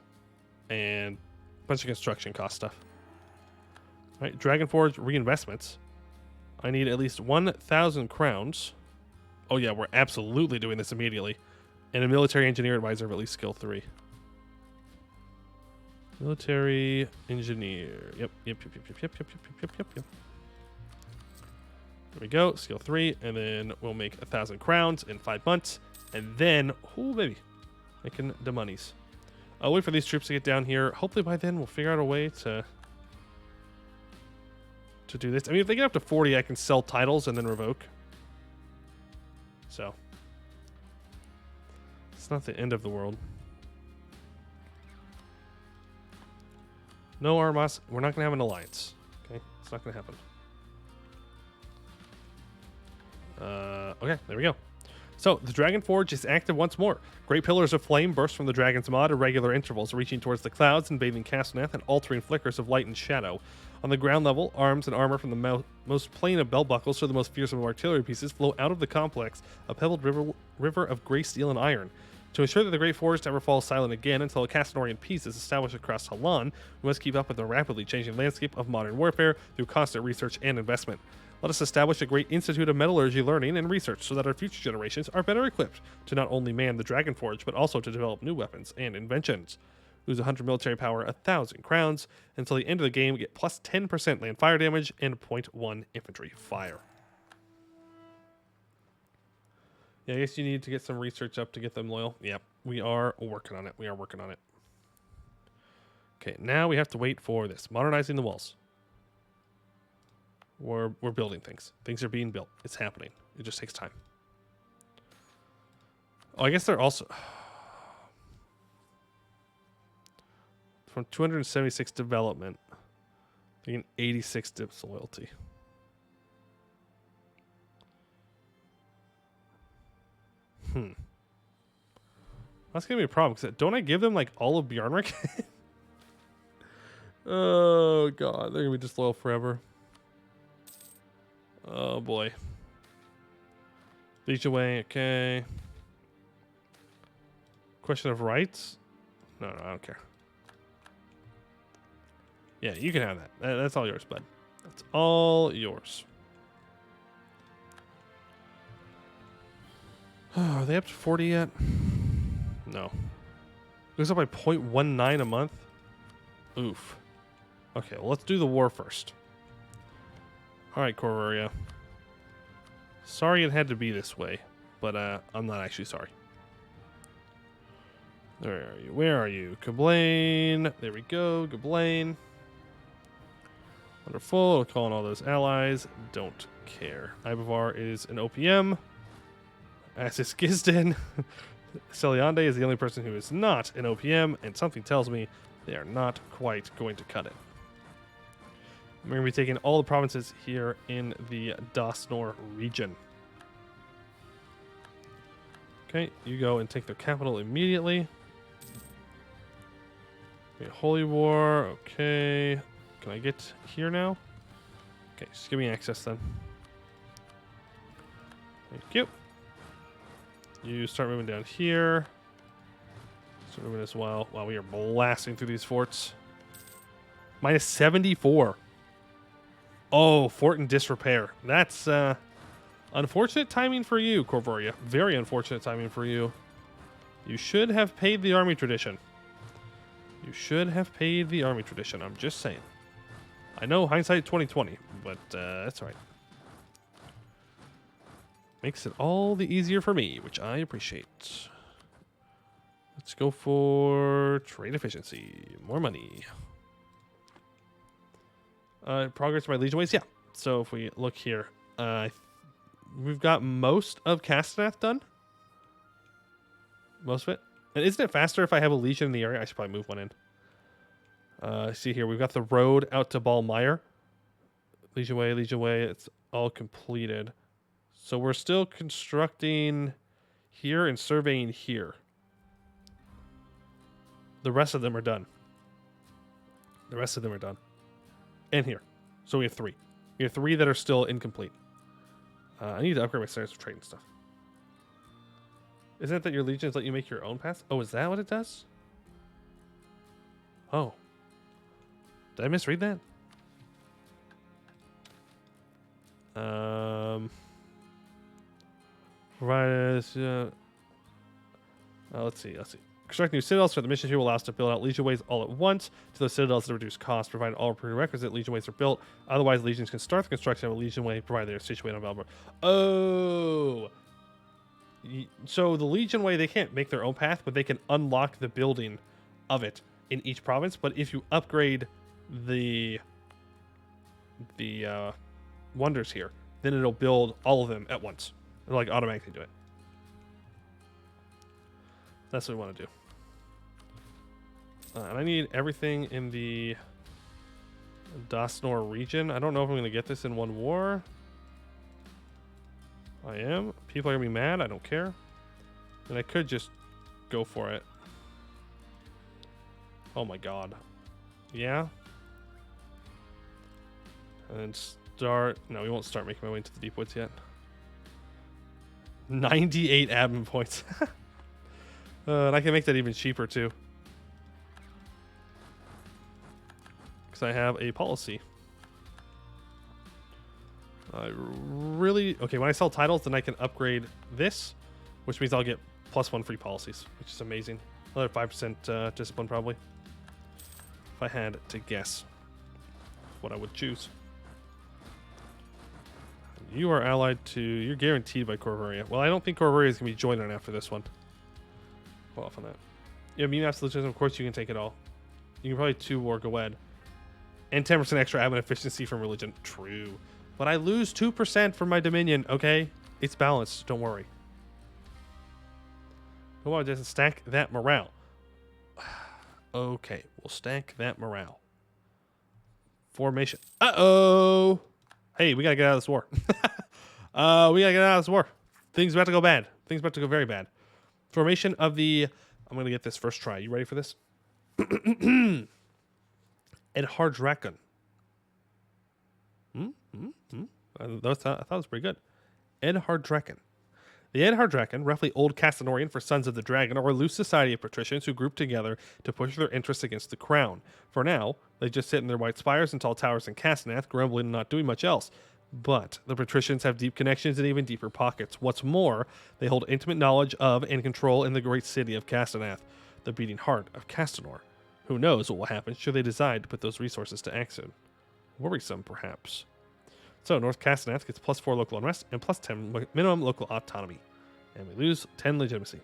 and a bunch of construction cost stuff. All right, Dragonforge reinvestments. I need at least 1,000 crowns. Oh yeah, we're absolutely doing this immediately. And a military engineer advisor of at least skill 3. Military engineer. Yep. There we go. Skill 3, and then we'll make 1,000 crowns in 5 months, and then, oh baby, making the monies. I'll wait for these troops to get down here. Hopefully by then we'll figure out a way to do this. I mean, if they get up to 40, I can sell titles and then revoke. So it's not the end of the world. No, Armas, we're not gonna have an alliance. Okay, it's not gonna happen. Okay, there we go. So, the Dragon Forge is active once more. Great pillars of flame burst from the Dragon's mod at regular intervals, reaching towards the clouds, invading Caston and altering flickers of light and shadow. On the ground level, arms and armor from the most plain of belt buckles to the most fearsome of artillery pieces flow out of the complex, a pebbled river of gray steel and iron. To ensure that the Great Forge never falls silent again until a Castonorian peace is established across Halan, we must keep up with the rapidly changing landscape of modern warfare through constant research and investment. Let us establish a great institute of metallurgy learning and research so that our future generations are better equipped to not only man the Dragon Forge, but also to develop new weapons and inventions. Lose 100 military power, 1,000 crowns. Until the end of the game, get plus 10% land fire damage and 0.1 infantry fire. Yeah, I guess you need to get some research up to get them loyal. Yep, we are working on it. We are working on it. Okay, now we have to wait for this. Modernizing the walls. We're building things. Things are being built. It's happening. It just takes time. Oh, I guess they're also... From 276 development, they get 86 dips loyalty. That's going to be a problem, because don't I give them, like, all of Bjarnrik? Oh, God. They're going to be disloyal forever. Oh, boy. Leech away, okay. Question of rights? No, I don't care. Yeah, you can have that. That's all yours, bud. That's all yours. Oh, are they up to 40 yet? No. It goes up by 0.19 a month? Oof. Okay, well, let's do the war first. Alright, Coronation. Sorry it had to be this way, but I'm not actually sorry. Where are you? Where are you? Gablain. There we go. Gablain. Wonderful. We're calling all those allies. Don't care. Ibavar is an OPM. As is Gisden. Celiande is the only person who is not an OPM, and something tells me they are not quite going to cut it. We're going to be taking all the provinces here in the Castanor region. Okay, you go and take their capital immediately. Okay, Holy War. Okay. Can I get here now? Okay, just give me access then. Thank you. You start moving down here. Start moving as well. Wow, we are blasting through these forts. Minus 74. Oh, fort in disrepair. That's unfortunate timing for you, Corvoria. Very unfortunate timing for you. You should have paid the army tradition. You should have paid the army tradition. I'm just saying. I know hindsight 2020, but that's all right. Makes it all the easier for me, which I appreciate. Let's go for trade efficiency. More money. Progress by Legion Ways, yeah. So if we look here, we've got most of Castanet done. Most of it. And isn't it faster if I have a Legion in the area? I should probably move one in. See here, we've got the road out to Ballmeyer. Legion Way, it's all completed. So we're still constructing here and surveying here. The rest of them are done. The rest of them are done. And here. So we have 3. We have 3 that are still incomplete. I need to upgrade my standards for trade and stuff. Isn't it that your legions let you make your own paths? Oh, is that what it does? Oh. Did I misread that? Let's see. Construct new citadels for the mission here will allow us to build out Legion Ways all at once to those citadels that reduce cost, provided all prerequisite Legion Ways are built. Otherwise, Legions can start the construction of a Legion Way, provided they are situated on Valmor. Oh! So the Legion Way, they can't make their own path, but they can unlock the building of it in each province. But if you upgrade the wonders here, then it'll build all of them at once. It'll like automatically do it. That's what we want to do. And I need everything in the Castanor region. I don't know if I'm going to get this in one war. I am. People are going to be mad. I don't care. And I could just go for it. Oh my god. Yeah. And then start. No, we won't start making my way into the deep woods yet. 98 admin points. And I can make that even cheaper too. Because I have a policy. Okay, when I sell titles, then I can upgrade this, which means I'll get +1 free policies, which is amazing. Another 5% discipline, probably. If I had to guess what I would choose. You are allied to... You're guaranteed by Corvaria. Well, I don't think Corvaria is going to be joining after this one. Hold off on that. Yeah, immune absolutism, of course you can take it all. You can probably 2 war go ahead. And 10% extra admin efficiency from religion. True. But I lose 2% from my dominion, okay? It's balanced, don't worry. Come on, just stack that morale. Okay, we'll stack that morale. Formation. Uh-oh! Hey, we gotta get out of this war. We gotta get out of this war. Things about to go bad. Things about to go very bad. Formation of the... I'm gonna get this first try. You ready for this? Edhardraken. I thought it was pretty good. Edhardraken. The Edhardraken, roughly old Castanorian for Sons of the Dragon, are a loose society of patricians who group together to push their interests against the crown. For now, they just sit in their white spires and tall towers in Castaner, grumbling and not doing much else. But the patricians have deep connections and even deeper pockets. What's more, they hold intimate knowledge of and control in the great city of Castaner, the beating heart of Castanor. Who knows what will happen should they decide to put those resources to action. Worrisome, perhaps. So, North Castaner gets +4 local unrest and +10 minimum local autonomy. And we lose 10 legitimacy.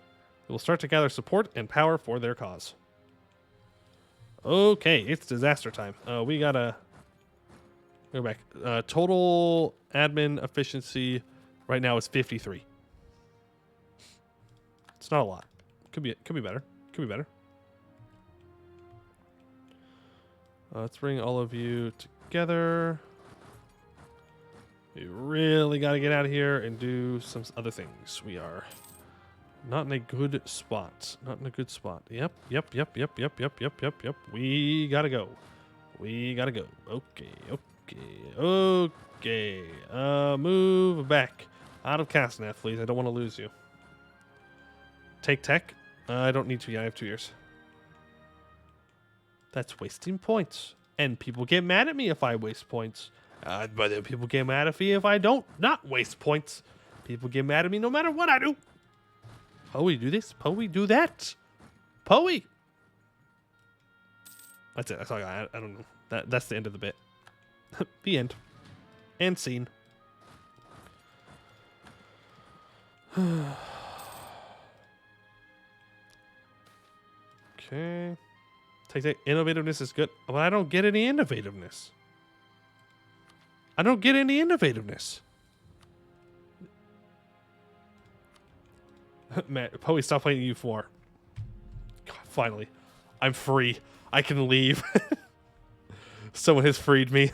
We will start to gather support and power for their cause. Okay, it's disaster time. We gotta go back. Total admin efficiency right now is 53. It's not a lot. Could be better. Could be better. Let's bring all of you together. We really got to get out of here and do some other things. We are not in a good spot. Not in a good spot. Yep. We got to go. We got to go. Okay. Move back. Out of Castaner, please. I don't want to lose you. Take tech. I don't need to. I have 2 years. That's wasting points. And people get mad at me if I waste points. But then people get mad at me if I don't not waste points. People get mad at me no matter what I do. Poey do this. Poey do that. Poey. That's it. That's all I got. I don't know. That's the end of the bit. The end. And scene. Okay. Take that. Innovativeness is good. But I don't get any innovativeness. I don't get any innovativeness. Man, Poey, stop playing U4. God, finally. I'm free. I can leave. Someone has freed me.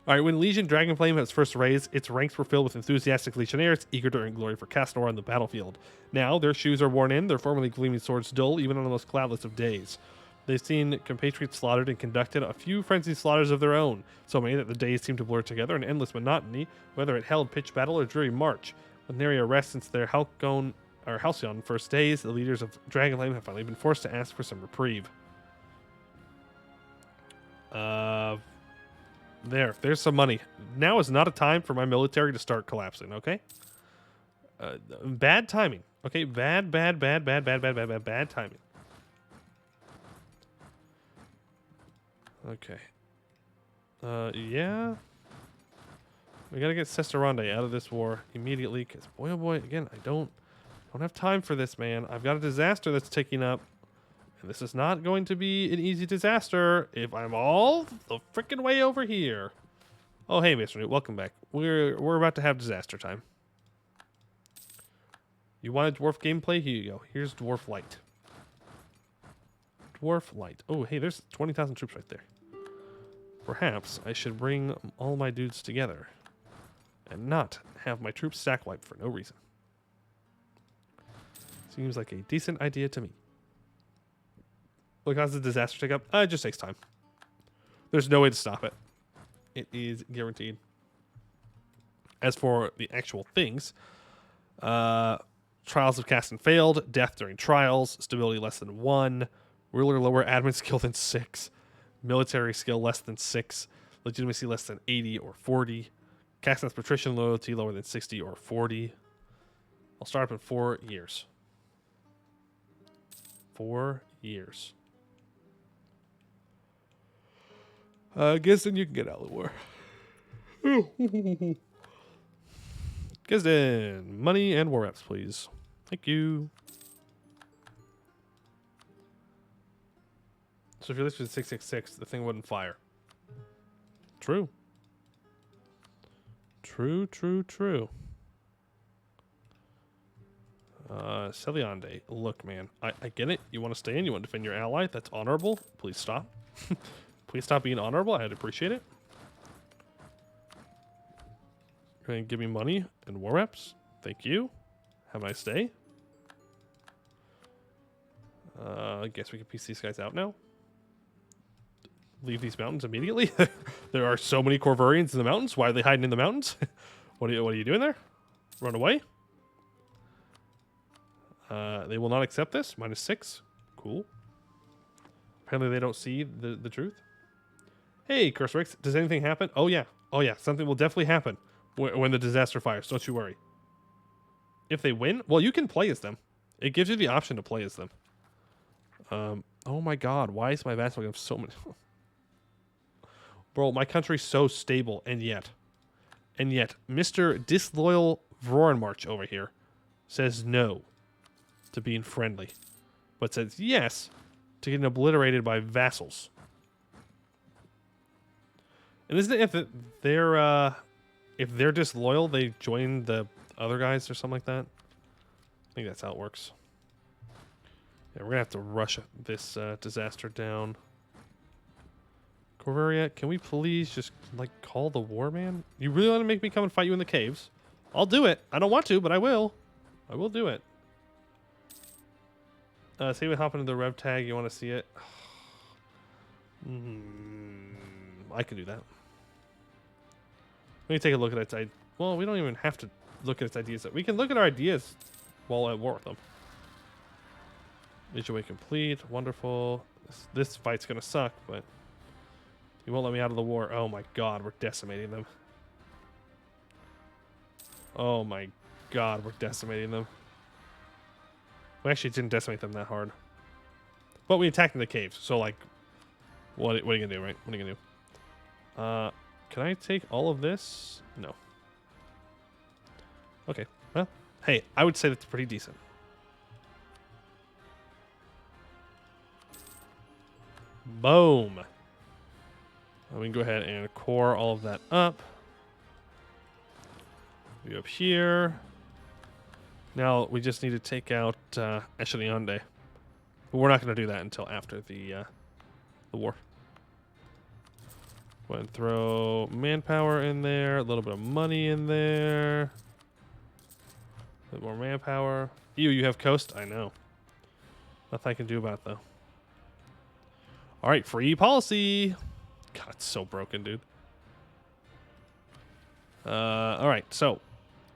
Alright, when Legion Dragonflame was first raised, its ranks were filled with enthusiastic legionnaires eager to earn glory for Castor on the battlefield. Now, their shoes are worn in, their formerly gleaming swords dull, even on the most cloudless of days. They've seen compatriots slaughtered and conducted a few frenzied slaughters of their own, so many that the days seem to blur together in endless monotony, whether it held pitched battle or dreary march. With nary a rest since their Halcyon first days, the leaders of Dragonflame have finally been forced to ask for some reprieve. There's some money. Now is not a time for my military to start collapsing, okay? Bad timing. Okay, bad timing. Okay. Yeah. We gotta get Sesteronde out of this war immediately, because boy oh boy, again, I don't have time for this, man. I've got a disaster that's ticking up. And this is not going to be an easy disaster if I'm all the freaking way over here. Oh, hey, Mr. Newt, welcome back. We're about to have disaster time. You wanted dwarf gameplay? Here you go. Here's dwarf light. Dwarf light. Oh, hey, there's 20,000 troops right there. Perhaps I should bring all my dudes together and not have my troops stack wiped for no reason. Seems like a decent idea to me. What causes the disaster to take up? It just takes time. There's no way to stop it. It is guaranteed. As for the actual things, trials of Caston failed, death during trials, stability less than 1, ruler lower admin skill than 6, military skill less than 6, legitimacy less than 80 or 40, Caston's patrician loyalty lower than 60 or 40. I'll start up in 4 years. 4 years. I guess then you can get out of the war. Caston, money and war reps, please. Thank you. So if you're listed at 666, the thing wouldn't fire. True. True, true, true. Celiande, look, man, I get it. You want to stay in, you want to defend your ally. That's honorable. Please stop. Please stop being honorable. I'd appreciate it. You're going to give me money and war reps. Thank you. Have a nice day. I guess we can piece these guys out now. Leave these mountains immediately. There are so many Corvurians in the mountains. Why are they hiding in the mountains? What are you doing there? Run away? They will not accept this. -6. Cool. Apparently they don't see the truth. Hey, Curse Ricks, does anything happen? Oh yeah. Oh yeah. Something will definitely happen when the disaster fires. Don't you worry. If they win, well, you can play as them. It gives you the option to play as them. Oh my god. Why is my vassal have so many... Bro, my country's so stable, and yet, Mr. Disloyal Vrorenmarch over here says no to being friendly, but says yes to getting obliterated by vassals. And isn't it if they're disloyal, they join the other guys or something like that? I think that's how it works. Yeah, we're gonna have to rush this disaster down. Corvuria, can we please just, like, call the war, man? You really want to make me come and fight you in the caves? I'll do it. I don't want to, but I will. I will do it. See what happened to the rev tag. You want to see it? I can do that. Let me take a look at its ideas. Well, we don't even have to look at its ideas. We can look at our ideas while at war with them. Mission way complete. Wonderful. This fight's going to suck, but... You won't let me out of the war. Oh my god, we're decimating them. Oh my god, we're decimating them. We actually didn't decimate them that hard. But we attacked in the caves, so like... What are you gonna do, right? What are you gonna do? Can I take all of this? No. Okay, well, hey, I would say that's pretty decent. Boom! We can go ahead and core all of that up. Be up here. Now we just need to take out Esheliande. But we're not going to do that until after the war. Go ahead and throw manpower in there, a little bit of money in there. A bit more manpower. You have coast? I know. Nothing I can do about it, though. All right, free policy. God, it's so broken, dude. All right, so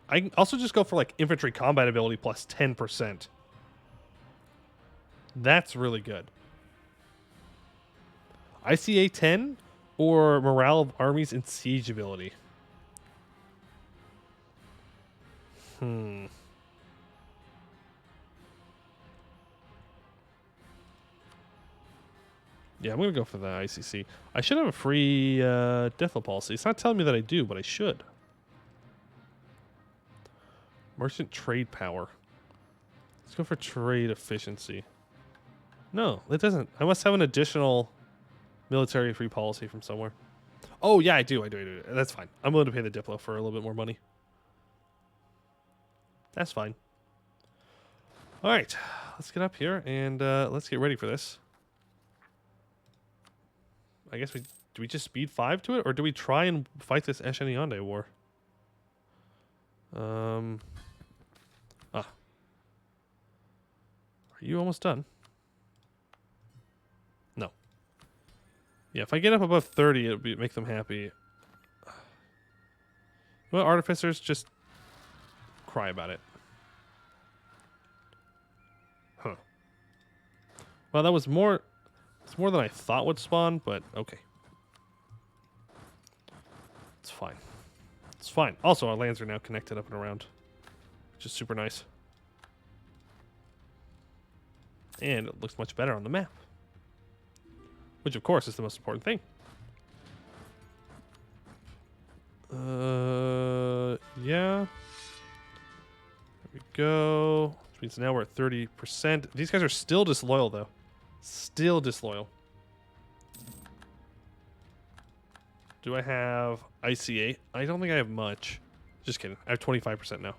I can also just go for like infantry combat ability plus 10%. That's really good. ICA 10 or morale of armies and siege ability. Yeah, I'm going to go for the ICC. I should have a free Deathlow policy. It's not telling me that I do, but I should. Merchant trade power. Let's go for trade efficiency. No, it doesn't. I must have an additional military free policy from somewhere. Oh, yeah, I do. That's fine. I'm willing to pay the Diplo for a little bit more money. That's fine. All right, let's get up here and let's get ready for this. I guess do we just speed 5 to it, or do we try and fight this Esheniande war? Are you almost done? No. Yeah, if I get up above 30, it'll make them happy. Well, artificers, just cry about it. Huh. Well, that was more... It's more than I thought would spawn, but okay. It's fine. It's fine. Also, our lands are now connected up and around, which is super nice. And it looks much better on the map. Which, of course, is the most important thing. Yeah. There we go. Which means now we're at 30%. These guys are still disloyal, though. Still disloyal. Do I have IC8? I don't think I have much. Just kidding. I have 25% now.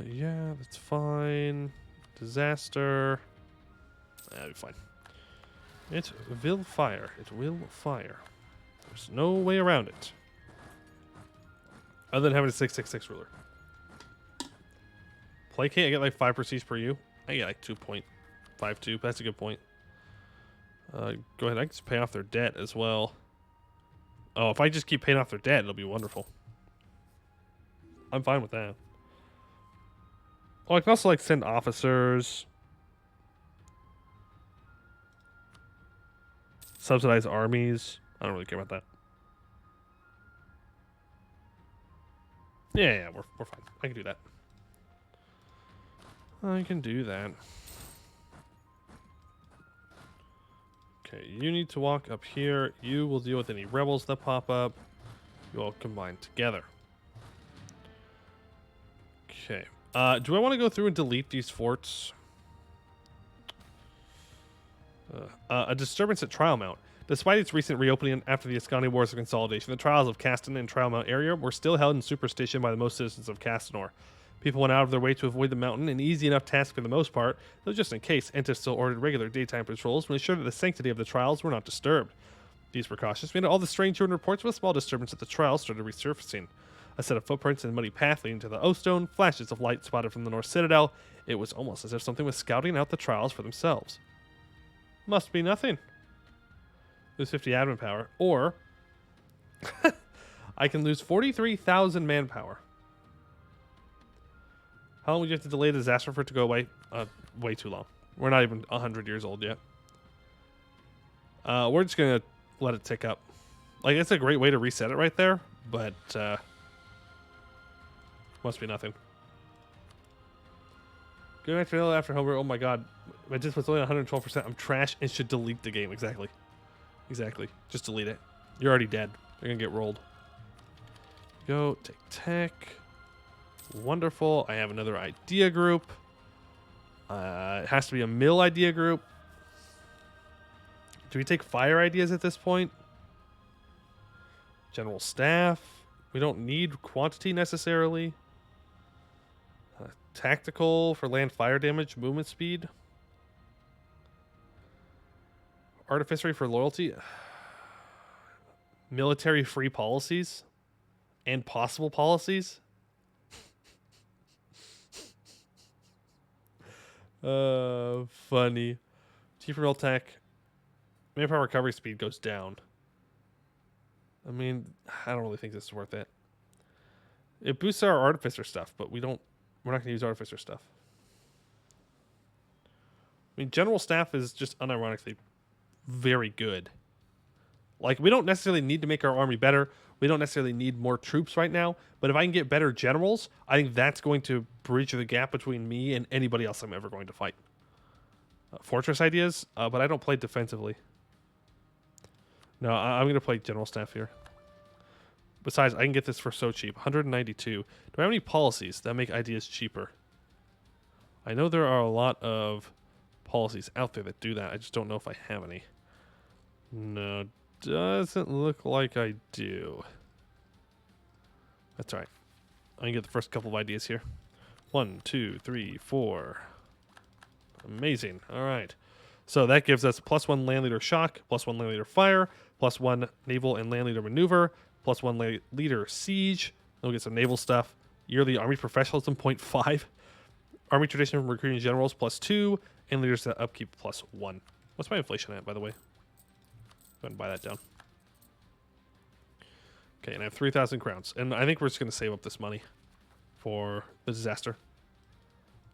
Yeah, that's fine. Disaster. That'll be fine. It will fire. It will fire. There's no way around it. Other than having a 666 ruler. Placate, I get like 5 prestige per U. I get like 2.52. That's a good point. Go ahead. I can just pay off their debt as well. Oh, if I just keep paying off their debt, it'll be wonderful. I'm fine with that. Oh, I can also like send officers. Subsidize armies. I don't really care about that. Yeah, we're fine. I can do that. I can do that. Okay, you need to walk up here. You will deal with any rebels that pop up. You all combine together. Okay. Do I want to go through and delete these forts? A disturbance at Trial Mount. Despite its recent reopening after the Ascani Wars of Consolidation, the trials of Caston and Trial Mount area were still held in superstition by the most citizens of Castanor. People went out of their way to avoid the mountain, an easy enough task for the most part, though just in case, Enta still ordered regular daytime patrols to ensure that the sanctity of the trials were not disturbed. These precautions made all the strange human reports of a small disturbance at the trials started resurfacing. A set of footprints in a muddy path leading to the O-Stone, flashes of light spotted from the North Citadel. It was almost as if something was scouting out the trials for themselves. Must be nothing. Lose 50 admin power, or I can lose 43,000 manpower. How long would you have to delay the disaster for it to go away? Way too long. We're not even 100 years old yet. We're just going to let it tick up. Like, it's a great way to reset it right there, but must be nothing. Good night for after Homebrew. Oh my god. My discipline's only 112%. I'm trash and should delete the game. Exactly. Exactly. Just delete it. You're already dead. They're going to get rolled. Go. Take tech. Wonderful. I have another idea group. It has to be a mill idea group. Do we take fire ideas at this point? General staff. We don't need quantity necessarily. Tactical for land fire damage, movement speed. Artificery for loyalty. Military free policies. And possible policies. Funny. Cheaper mill tech. Manpower recovery speed goes down. I mean, I don't really think this is worth it. It boosts our artificer stuff, but we're not going to use artificer stuff. I mean, general staff is just unironically very good. Like, we don't necessarily need to make our army better. We don't necessarily need more troops right now. But if I can get better generals, I think that's going to bridge the gap between me and anybody else I'm ever going to fight. Fortress ideas, but I don't play defensively. No, I'm going to play general staff here. Besides, I can get this for so cheap. 192. Do I have any policies that make ideas cheaper? I know there are a lot of policies out there that do that. I just don't know if I have any. No, doesn't look like I do. That's all right. I can get the first couple of ideas here. 1, 2, 3, 4. Amazing. All right. So that gives us +1 land leader shock, +1 land leader fire, +1 naval and land leader maneuver, +1 leader siege. We'll get some naval stuff. Yearly army professionalism 0.5. Army tradition from recruiting generals +2, and leaders to upkeep +1. What's my inflation at, by the way? Go ahead and buy that down. Okay, and I have 3,000 crowns. And I think we're just going to save up this money for the disaster.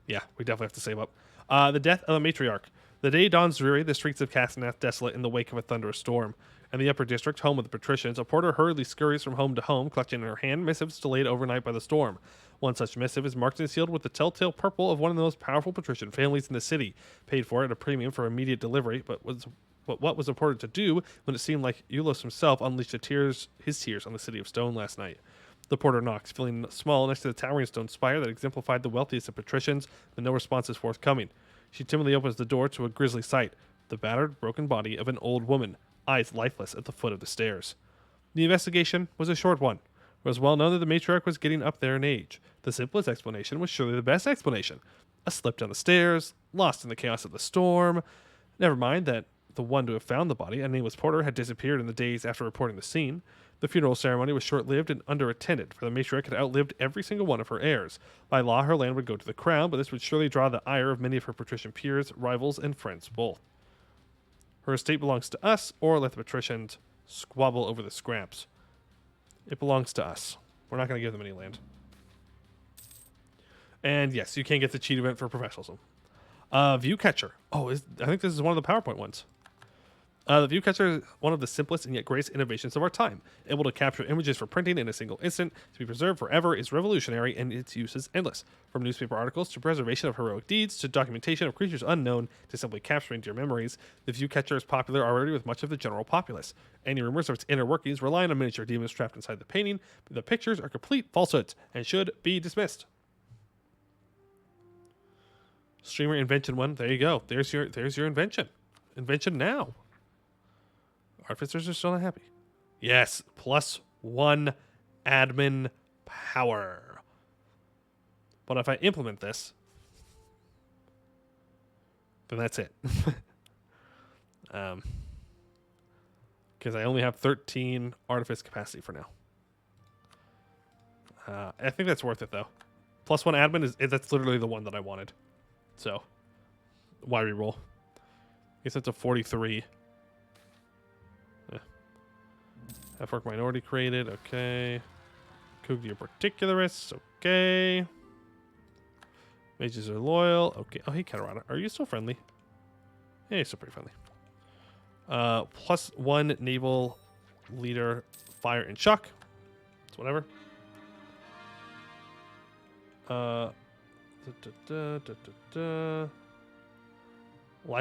Yeah, we definitely have to save up. The death of the matriarch. The day dawns dreary, the streets of Caston desolate in the wake of a thunderous storm. In the upper district, home of the patricians, a porter hurriedly scurries from home to home, clutching in her hand missives delayed overnight by the storm. One such missive is marked and sealed with the telltale purple of one of the most powerful patrician families in the city, paid for at a premium for immediate delivery, but what was important to do when it seemed like Eulos himself unleashed his tears on the city of stone last night. The porter knocks, feeling small next to the towering stone spire that exemplified the wealthiest of patricians, but no response is forthcoming. She timidly opens the door to a grisly sight, the battered, broken body of an old woman, eyes lifeless at the foot of the stairs. The investigation was a short one. It was well known that the matriarch was getting up there in age. The simplest explanation was surely the best explanation. A slip down the stairs, lost in the chaos of the storm. Never mind that the one to have found the body, a nameless porter, had disappeared in the days after reporting the scene. The funeral ceremony was short-lived and underattended, for the matriarch had outlived every single one of her heirs. By law, her land would go to the crown, but this would surely draw the ire of many of her patrician peers, rivals, and friends both. Her estate belongs to us, or let the patricians squabble over the scraps. It belongs to us. We're not going to give them any land. And yes, you can get the cheat event for professionalism. View catcher. Oh, I think this is one of the PowerPoint ones. The view catcher is one of the simplest and yet greatest innovations of our time. Able to capture images for printing in a single instant to be preserved forever is revolutionary, and its use is endless. From newspaper articles to preservation of heroic deeds to documentation of creatures unknown to simply capturing dear memories, the view catcher is popular already with much of the general populace. Any rumors of its inner workings rely on miniature demons trapped inside the painting, but the pictures are complete falsehoods and should be dismissed. Streamer invention one. There you go. There's your invention. Invention now. Artificers are still not happy. Yes, +1 admin power. But if I implement this, then that's it. Because I only have 13 artifice capacity for now. I think that's worth it though. +1 admin that's literally the one that I wanted. So, why reroll? I guess that's a 43. Half-orc minority created, okay. Kuglia particularists, okay. Mages are loyal, okay. Oh, hey, Catarana, are you still friendly? Yeah, you're still pretty friendly. +1 naval leader, fire and shock. It's whatever. Live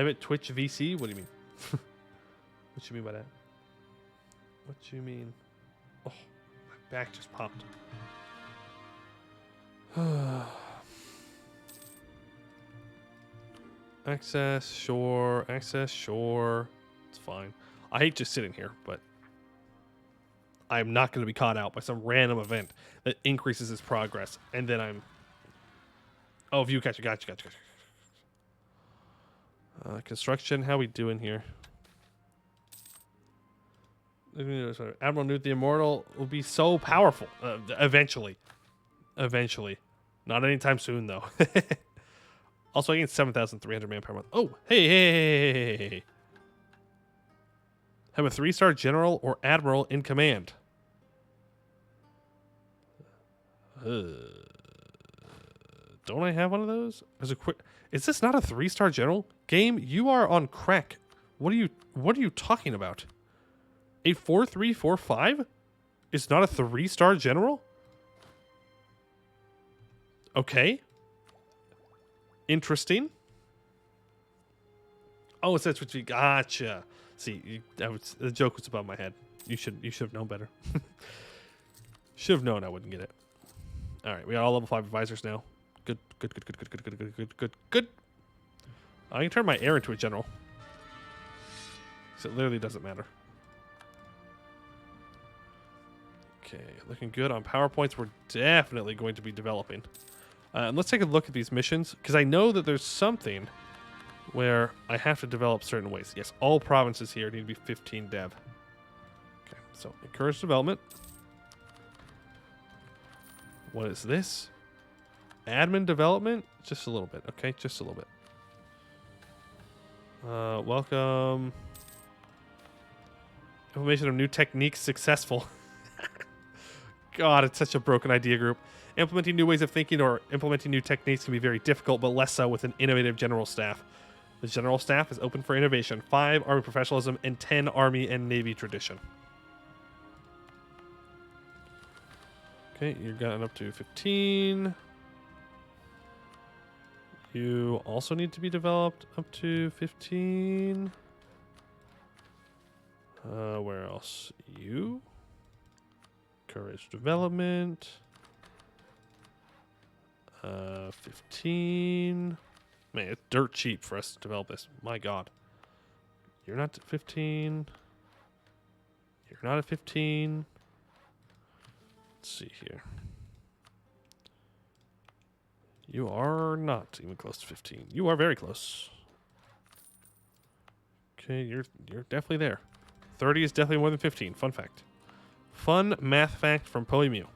at Twitch VC? What do you mean? What do you mean by that? What you mean? Oh, my back just popped. Access, sure. Access, sure. It's fine. I hate just sitting here, but I'm not going to be caught out by some random event that increases its progress. And then I'm... Oh, view catcher. Gotcha. Construction, how we doing here? Admiral Newt the Immortal will be so powerful eventually. Not anytime soon, though. Also, I gain 7,300 manpower a month. Oh, hey. Have a 3-star general or admiral in command. Don't I have one of those? Is this not a 3-star general? Game, you are on crack. What are you talking about? A 4-3-4-5 is not a 3-star general? Okay. Interesting. Oh, it says what you gotcha. See, the joke was above my head. You should have known better. Should have known I wouldn't get it. All right, we got all level 5 advisors now. Good. I can turn my heir into a general. So it literally doesn't matter. Okay, looking good on PowerPoints. We're definitely going to be developing. Let's take a look at these missions, because I know that there's something where I have to develop certain ways. Yes, all provinces here need to be 15 dev. So encourage development. What is this? Admin development? Just a little bit. Okay, just a little bit. Welcome. Implementation of new techniques successful. God, it's such a broken idea group. Implementing new ways of thinking or implementing new techniques can be very difficult, but less so with an innovative general staff. The general staff is open for innovation. 5 Army professionalism and 10 Army and Navy tradition. Okay, you've gotten up to 15. You also need to be developed up to 15. Where else? You. Courage development. 15. Man, it's dirt cheap for us to develop this. My God. You're not at 15. You're not at 15. Let's see here. You are not even close to 15. You are very close. Okay, you're definitely there. 30 is definitely more than 15. Fun fact. Fun math fact from Polymu.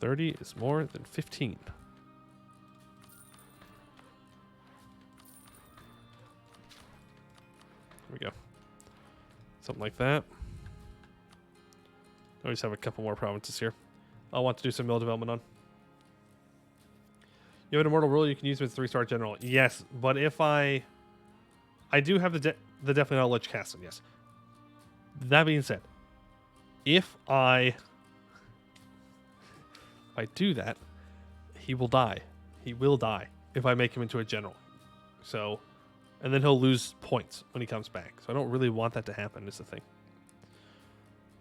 30 is more than 15. Here we go. Something like that. I just have a couple more provinces here. I'll want to do some mill development on. You have an immortal rule you can use with 3-star general. Yes, but if I do have the definitely knowledge Caston, yes. That being said, if I do that, he will die. He will die if I make him into a general. So, and then he'll lose points when he comes back. So I don't really want that to happen, is the thing.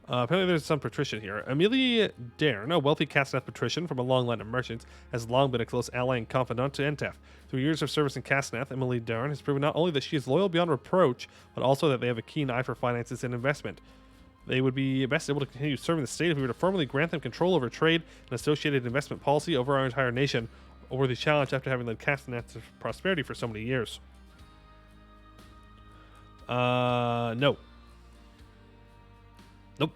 Apparently there's some patrician here. Amelie Dairn, a wealthy Castanet patrician from a long line of merchants, has long been a close ally and confidant to Entef. Through years of service in Castanet, Amelie Dairn has proven not only that she is loyal beyond reproach, but also that they have a keen eye for finances and investment. They would be best able to continue serving the state if we were to formally grant them control over trade and associated investment policy over our entire nation, a worthy challenge after having led Castanet to prosperity for so many years. No. Nope.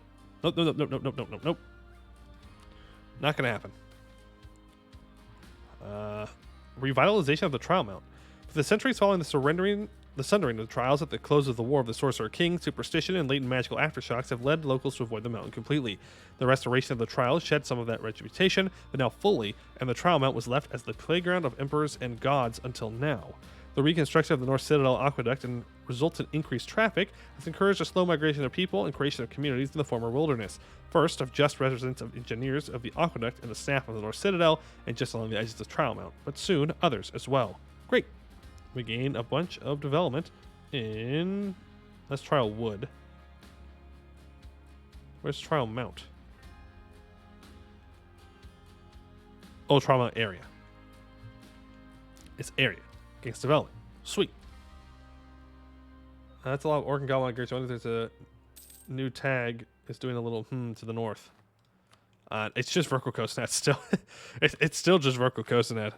Not gonna happen. Revitalization of the trial mount. For the centuries following the sundering of the trials at the close of the War of the Sorcerer King, superstition and latent magical aftershocks have led locals to avoid the mountain completely. The restoration of the trials shed some of that reputation, but now fully, and the trial mount was left as the playground of emperors and gods until now. The reconstruction of the North Citadel Aqueduct and resultant increased traffic has encouraged a slow migration of people and creation of communities in the former wilderness. First, of just residents of engineers of the aqueduct and the staff of the North Citadel, and just along the edges of the trial mount, but soon others as well. Great. We gain a bunch of development in... Let's trial wood. Where's trial mount? Oh, trial mount area. It's area. Against development. Sweet. That's a lot of Orc and Goblin Gears. I wonder if there's a new tag. It's doing a little to the north. It's just Verco Coastnet still. It's still just Verco Coastnet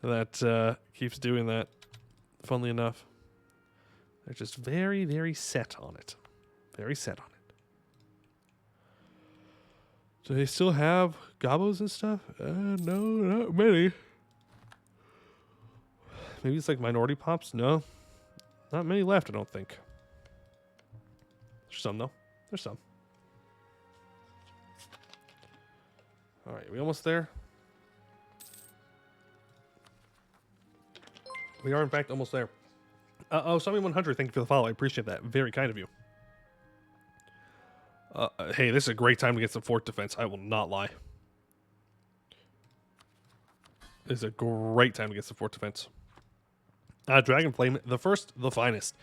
that keeps doing that. Funnily enough. They're just very, very set on it. Very set on it. Do they still have gobos and stuff? No, not many. Maybe it's like minority pops? No. Not many left, I don't think. There's some, though. There's some. Alright, we almost there? We are, in fact, almost there. Somebody100, thank you for the follow. I appreciate that. Very kind of you. Hey, this is a great time to get some fort defense. I will not lie. This is a great time to get some fort defense. Dragonflame, the first, the finest.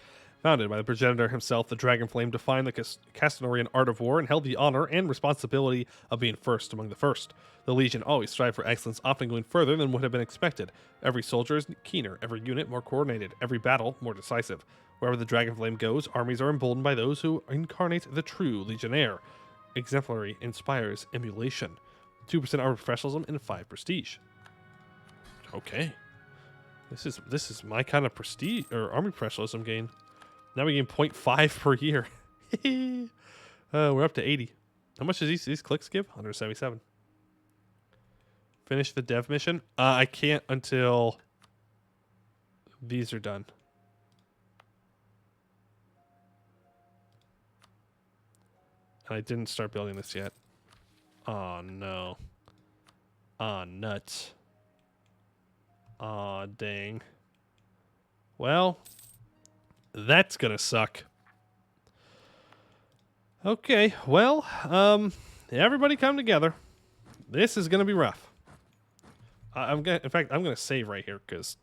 Founded by the progenitor himself, the Dragonflame defined the Castanorian art of war and held the honor and responsibility of being first among the first. The Legion always strived for excellence, often going further than would have been expected. Every soldier is keener, every unit more coordinated, every battle more decisive. Wherever the Dragonflame goes, armies are emboldened by those who incarnate the true Legionnaire. Exemplary inspires emulation. 2% armor professionalism and 5 prestige. Okay. This is my kind of prestige or army professionalism gain. Now we gain 0.5 per year. We're up to 80. How much does these clicks give? 177. Finish the dev mission. I can't until these are done. And I didn't start building this yet. Oh, no. Aw, nuts. Aw, dang. Well, that's gonna suck. Okay, well, everybody come together. This is gonna be rough. In fact, I'm gonna save right here because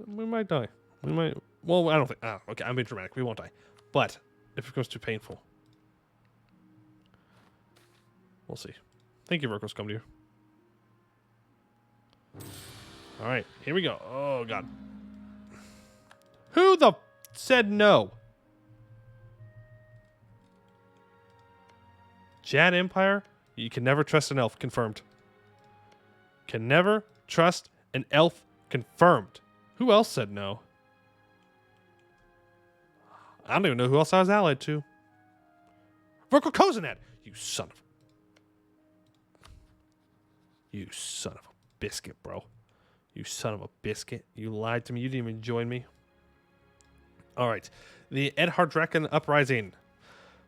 we might die. We might. Well, I don't think. Okay, I'm being dramatic. We won't die, but if it becomes too painful, we'll see. Thank you, Virgos. Come to you. All right, here we go. Oh God, who the said no? Jad Empire. You can never trust an elf. Confirmed. Can never trust an elf. Confirmed. Who else said no? I don't even know who else I was allied to. Virgo Kozanad! You son of... You son of a biscuit, bro. You son of a biscuit. You lied to me. You didn't even join me. Alright. The Edhardraken Uprising.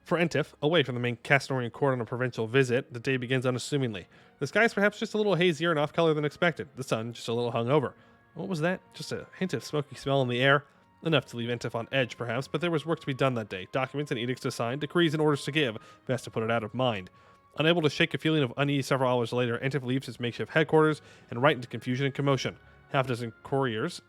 For Entif, away from the main Castonorian court on a provincial visit, the day begins unassumingly. The sky is perhaps just a little hazier and off-color than expected. The sun just a little hungover. What was that? Just a hint of smoky smell in the air. Enough to leave Entif on edge, perhaps, but there was work to be done that day. Documents and edicts to sign, decrees and orders to give. Best to put it out of mind. Unable to shake a feeling of unease several hours later, Entif leaves his makeshift headquarters and right into confusion and commotion. Half a dozen couriers,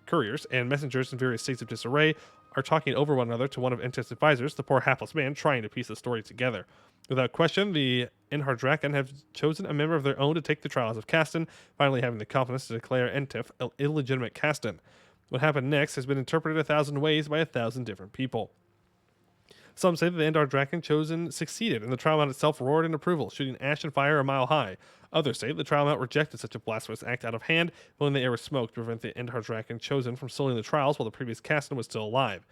and messengers in various states of disarray are talking over one another to one of Entif's advisors, the poor hapless man trying to piece the story together. Without question, the Edhardraken have chosen a member of their own to take the trials of Caston, finally having the confidence to declare Entif an illegitimate Caston. What happened next has been interpreted 1,000 ways by 1,000 different people. Some say that the Edhardraken chosen succeeded, and the trial mount itself roared in approval, shooting ash and fire a mile high. Others say the trial mount rejected such a blasphemous act out of hand, filling the air with smoke to prevent the Edhardraken chosen from sullying the trials while the previous Caston was still alive.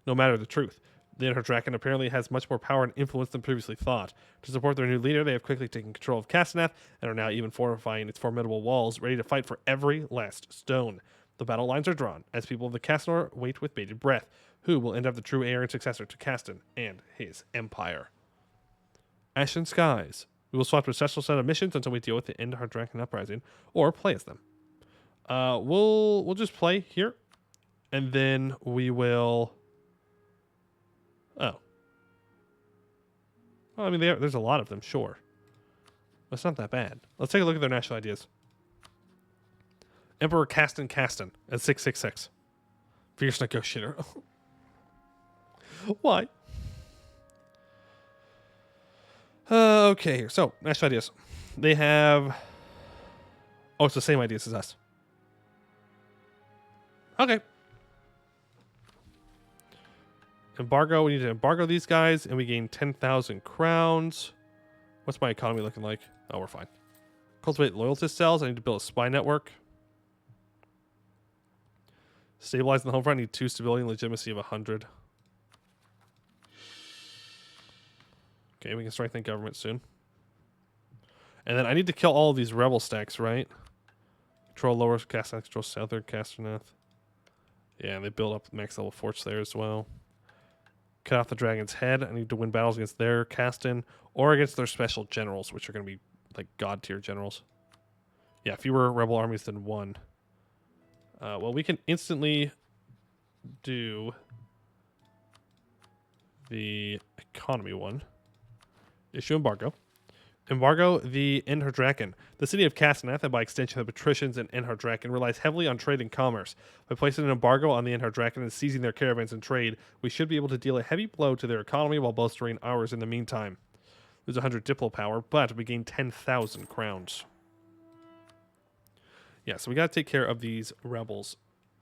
No matter the truth, the Edhardraken apparently has much more power and influence than previously thought. To support their new leader, they have quickly taken control of Castaнаth and are now even fortifying its formidable walls, ready to fight for every last stone. The battle lines are drawn, as people of the Castanor wait with bated breath. Who will end up the true heir and successor to Caston and his empire? Ashen Skies. We will swap to a special set of missions until we deal with the Edhardraken Uprising, or play as them. We'll just play here, and then we will... Oh. Well, I mean, there's a lot of them, sure. But it's not that bad. Let's take a look at their national ideas. Emperor Caston at 666. Fierce negotiator. Why? Okay, so, national ideas. They have... Oh, it's the same ideas as us. Okay. Embargo, we need to embargo these guys, and we gain 10,000 crowns. What's my economy looking like? Oh, we're fine. Cultivate loyalist cells. I need to build a spy network. Stabilizing the home front. I need 2 stability and legitimacy of 100. Okay, we can strengthen government soon. And then I need to kill all of these rebel stacks, right? Control lower Castaнаth, control southern Castaнаth. Yeah, and they build up max level forts there as well. Cut off the dragon's head. I need to win battles against their Caston or against their special generals, which are going to be like god tier generals. Yeah, fewer rebel armies than one. Well, we can instantly do the economy one. Issue embargo. Embargo the Edhardraken. The city of Castaнаth, and by extension the patricians and Edhardraken, relies heavily on trade and commerce. By placing an embargo on the Edhardraken and seizing their caravans and trade, we should be able to deal a heavy blow to their economy while bolstering ours in the meantime. Lose 100 diplo power, but we gain 10,000 crowns. Yeah, so we got to take care of these rebels.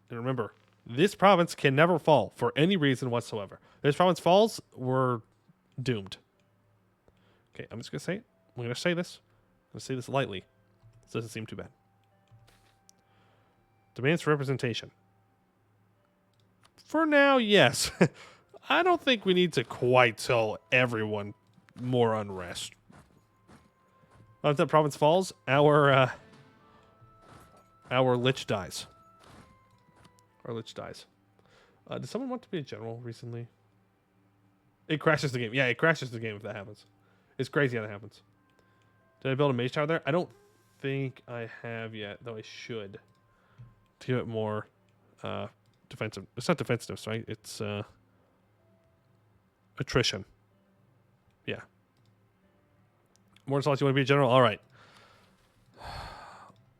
And remember, this province can never fall for any reason whatsoever. If this province falls, we're doomed. Okay, I'm just going to say it. I'm going to say this. I'm going to say this lightly. This doesn't seem too bad. Demands for representation. For now, yes. I don't think we need to quite tell everyone more unrest. Once that province falls, our lich dies. Our lich dies. Did someone want to be a general recently? It crashes the game. Yeah, it crashes the game if that happens. It's crazy how that happens. Did I build a mage tower there? I don't think I have yet, though I should. To give it more defensive. It's not defensive, right? It's attrition. Yeah. More slots, you want to be a general? All right.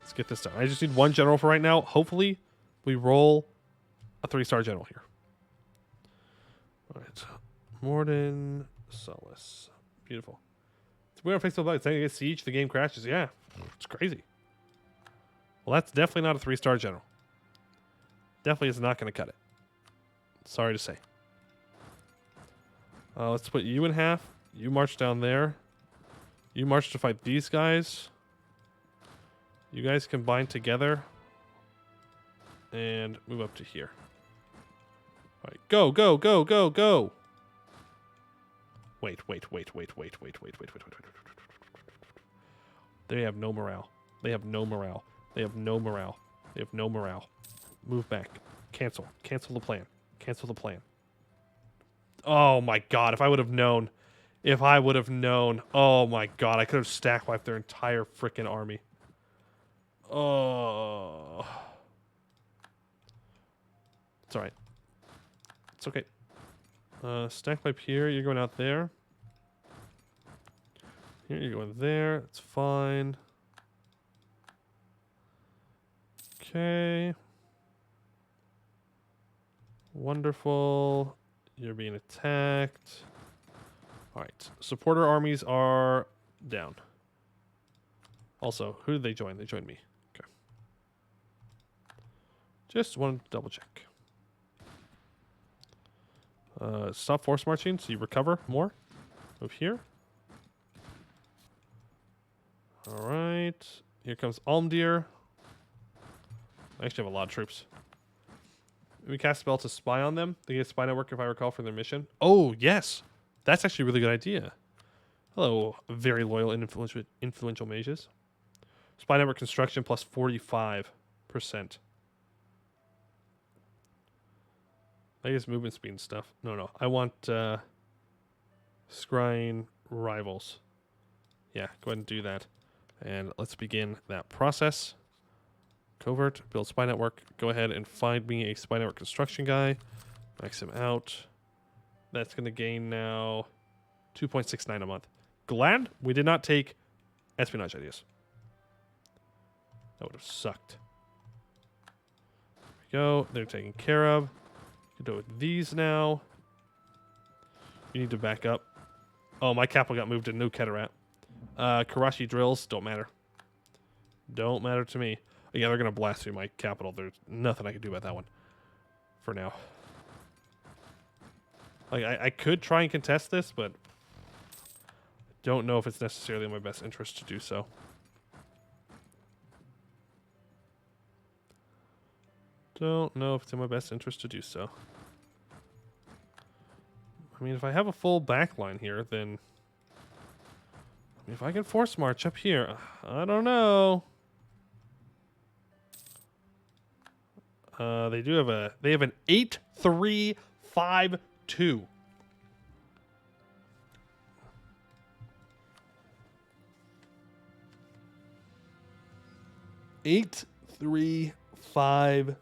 Let's get this done. I just need one general for right now. Hopefully, we roll a 3-star general here. All right. Morden Solace. Beautiful. We don't fix the bug. It's saying against siege, the game crashes. Yeah. It's crazy. Well, that's definitely not a 3-star general. Definitely is not going to cut it. Sorry to say. Let's put you in half. You march down there. You march to fight these guys. You guys combine together. And move up to here. All right. Go, go, go, go, go. Wait. They have no morale. They have no morale. They have no morale. They have no morale. Move back. Cancel. Cancel the plan. Cancel the plan. Oh my god, if I would have known. If I would have known. Oh my god, I could have stack wiped their entire freaking army. Oh. It's alright. It's okay. Stack wipe here. You're going out there. Here, you're going there. It's fine. Okay. Wonderful. You're being attacked. Alright. Supporter armies are down. Also, who did they join? They joined me. Okay. Just wanted to double check. Stop force marching so you recover more. Move here. Alright. Here comes Almdir. I actually have a lot of troops. We cast a spell to spy on them. They get spy network if I recall from their mission. Oh, yes. That's actually a really good idea. Hello, very loyal and influential mages. Spy network construction plus 45%. I guess movement speed and stuff. No. I want scrying rivals. Yeah, go ahead and do that. And let's begin that process. Covert, build spy network. Go ahead and find me a spy network construction guy. Max him out. That's going to gain now 2.69 a month. Glad we did not take espionage ideas. That would have sucked. There we go. They're taken care of. You can do it with these now. You need to back up. Oh, my capital got moved to New Keterat. Karashi drills don't matter. Don't matter to me. Yeah, they're going to blast through my capital. There's nothing I can do about that one for now. Like, I could try and contest this, but I don't know if it's necessarily in my best interest to do so. Don't know if it's in my best interest to do so. I mean, if I have a full backline here, then... I mean, if I can force march up here, I don't know. They do have a... They have an 8-3-5-2. 8-3-5-2.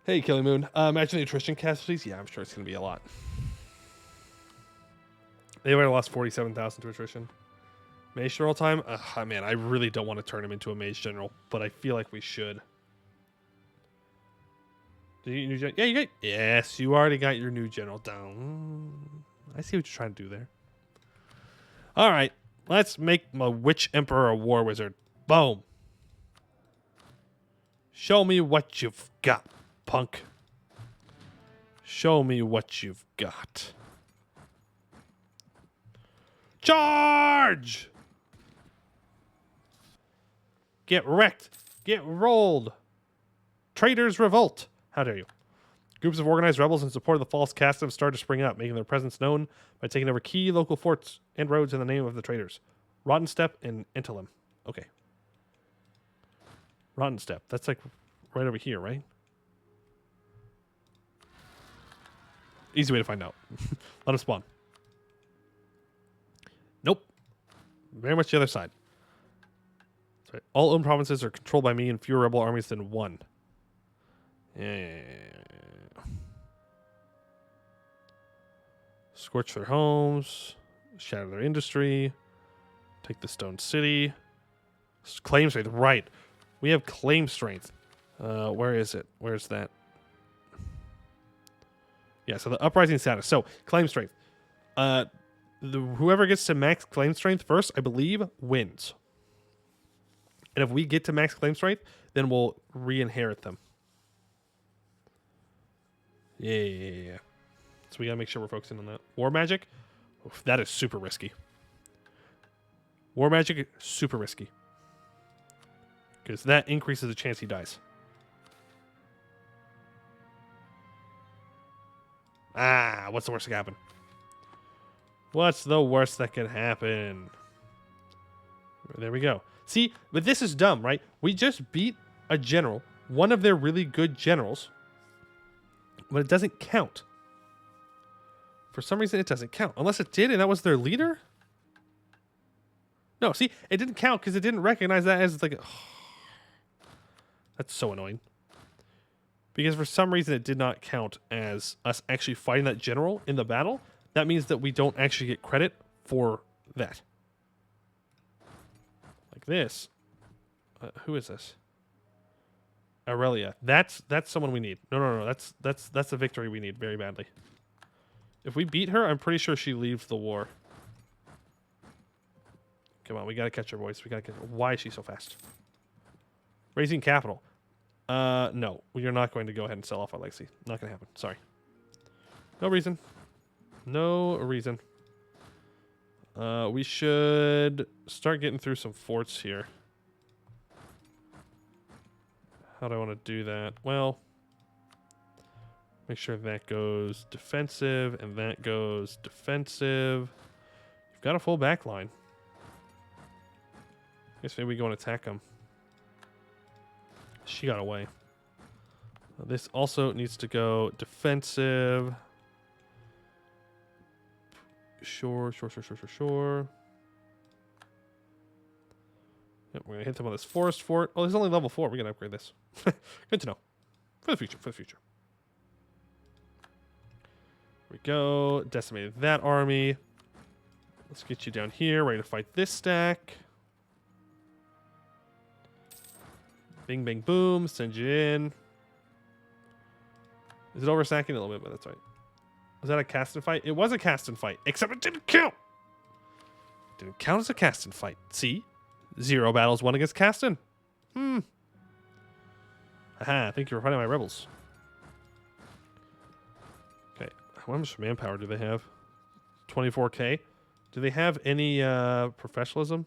Hey, Kelly Moon. Imagine the attrition casualties. Yeah, I'm sure it's going to be a lot. They've already lost 47,000 to attrition. Mage general time? Man, I really don't want to turn him into a mage general, but I feel like we should. Did you get new general? Yeah, you got. Yes, you already got your new general down. I see what you're trying to do there. All right, let's make my witch emperor a war wizard. Boom. Show me what you've got, punk. Show me what you've got. Charge! Get wrecked. Get rolled. Traitors revolt. How dare you? Groups of organized rebels in support of the false Caston have started to spring up, making their presence known by taking over key local forts and roads in the name of the traitors. Rotten Step and Entelem. Okay. Rotten Step. That's like right over here, right? Easy way to find out. Let them spawn. Nope. Very much the other side. That's right. All owned provinces are controlled by me and fewer rebel armies than one. Yeah. Scorch their homes. Shatter their industry. Take the stone city. Claim strength. Right. We have claim strength. Where is it? Where's that? Yeah, so the uprising status. So, claim strength. Whoever gets to max claim strength first, I believe, wins. And if we get to max claim strength, then we'll re-inherit them. Yeah. So we gotta make sure we're focusing on that. War magic? Oof, that is super risky. War magic, super risky. Because that increases the chance he dies. Ah, what's the worst that can happen? What's the worst that can happen? There we go. See, but this is dumb, right? We just beat a general, one of their really good generals, but it doesn't count. For some reason, it doesn't count. Unless it did, and that was their leader? No, see, it didn't count because it didn't recognize that as like... That's so annoying. Because for some reason it did not count as us actually fighting that general in the battle. That means that we don't actually get credit for that. Like this. Who is this? Aurelia. That's someone we need. No. That's a victory we need very badly. If we beat her, I'm pretty sure she leaves the war. Come on, we gotta catch her, boys. We gotta catch her. Why is she so fast? Raising capital. No, we are not going to go ahead and sell off our legacy. Not going to happen. Sorry. No reason. No reason. We should start getting through some forts here. How do I want to do that? Well, make sure that goes defensive and that goes defensive. You've got a full back line. Guess maybe we go and attack them. She got away. This also needs to go defensive. Sure. Yep, we're going to hit them on this forest fort. Oh, there's only level 4. We're going to upgrade this. Good to know. For the future. Here we go. Decimated that army. Let's get you down here. Ready to fight this stack. Bing, bang, boom. Send you in. Is it overstacking a little bit? But that's right. Was that a Caston fight? It was a Caston fight, except it didn't count. It didn't count as a Caston fight. See? 0 battles won against Caston. Aha, thank you for fighting my rebels. Okay, how much manpower do they have? 24k. Do they have any professionalism?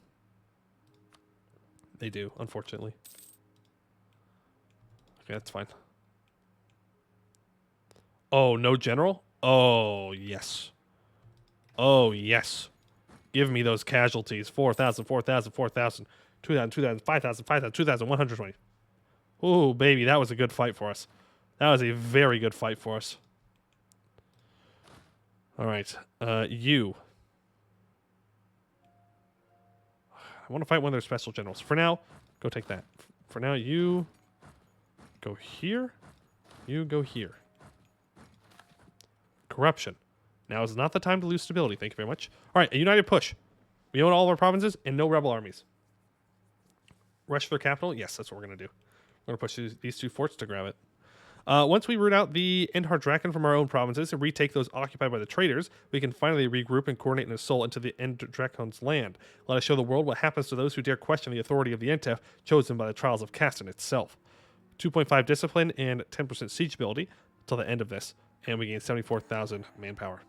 They do, unfortunately. Okay, that's fine. Oh, no general? Oh, yes. Oh, yes. Give me those casualties. 4,000, 4,000, 4,000. 2,000, 2,000, 5,000, 5,000, 2,120. Ooh, baby, that was a good fight for us. That was a very good fight for us. All right. You. I want to fight one of their special generals. For now, go take that. For now, you go here. You go here. Corruption. Now is not the time to lose stability. Thank you very much. All right, a united push. We own all of our provinces and no rebel armies. Rush their capital? Yes, that's what we're going to do. We're going to push these 2 forts to grab it. Once we root out the Endhar Draken from our own provinces and retake those occupied by the traitors, we can finally regroup and coordinate an assault into the End Draken's land. Let us show the world what happens to those who dare question the authority of the Entef chosen by the trials of Caston itself. 2.5 discipline and 10% siege ability till the end of this. And we gain 74,000 manpower.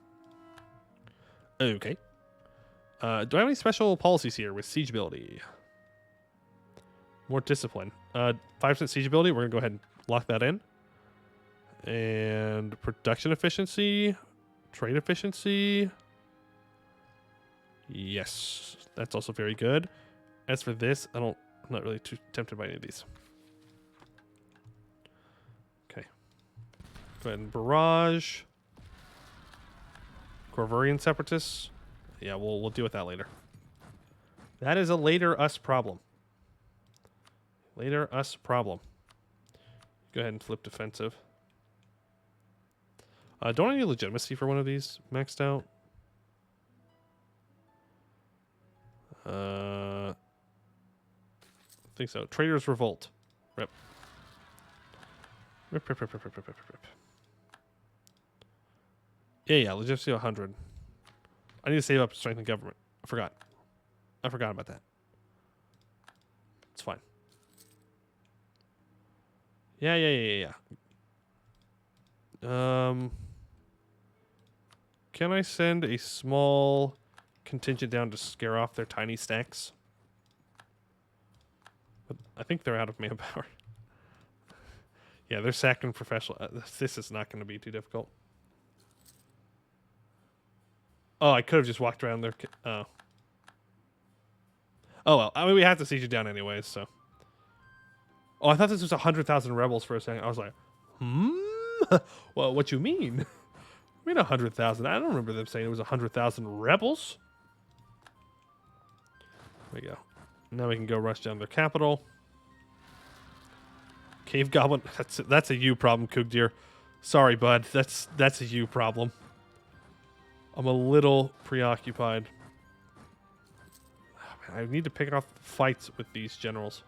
Okay. Do I have any special policies here with siege ability? More discipline. 5% siege ability. We're going to go ahead and lock that in. And production efficiency, trade efficiency. Yes, that's also very good. As for this, I'm not really too tempted by any of these. Okay. Go ahead and barrage. Corvurian separatists. Yeah, we'll deal with that later. That is a later us problem. Later us problem. Go ahead and flip defensive. Don't I need legitimacy for one of these maxed out? I think so. Traitors Revolt. Rip. Rip. Yeah, legitimacy 100. I need to save up to strengthen government. I forgot about that. It's fine. Yeah. Can I send a small contingent down to scare off their tiny stacks? But I think they're out of manpower. Yeah, they're sacking professional. This is not going to be too difficult. Oh, I could have just walked around there. Oh. Oh, well. I mean, we have to siege it down anyways, so. Oh, I thought this was 100,000 rebels for a second. I was like, Well, what you mean? I mean 100,000. I don't remember them saying it was 100,000 rebels. There we go. Now we can go rush down their capital. Cave Goblin. That's a you problem, Kugdir. Sorry, bud. That's a you problem. I'm a little preoccupied. Oh, man, I need to pick off fights with these generals.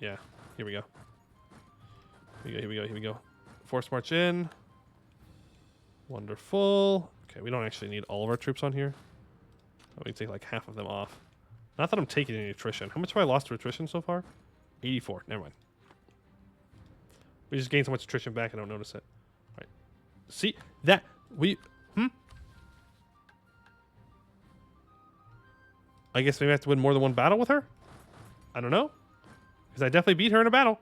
Yeah, here we go. Here we go. Force march in. Wonderful. Okay, we don't actually need all of our troops on here. We can take like half of them off. Not that I'm taking any attrition. How much have I lost to attrition so far? 84. Never mind. We just gained so much attrition back I don't notice it. All right. See that I guess maybe I have to win more than one battle with her? I don't know. Because I definitely beat her in a battle.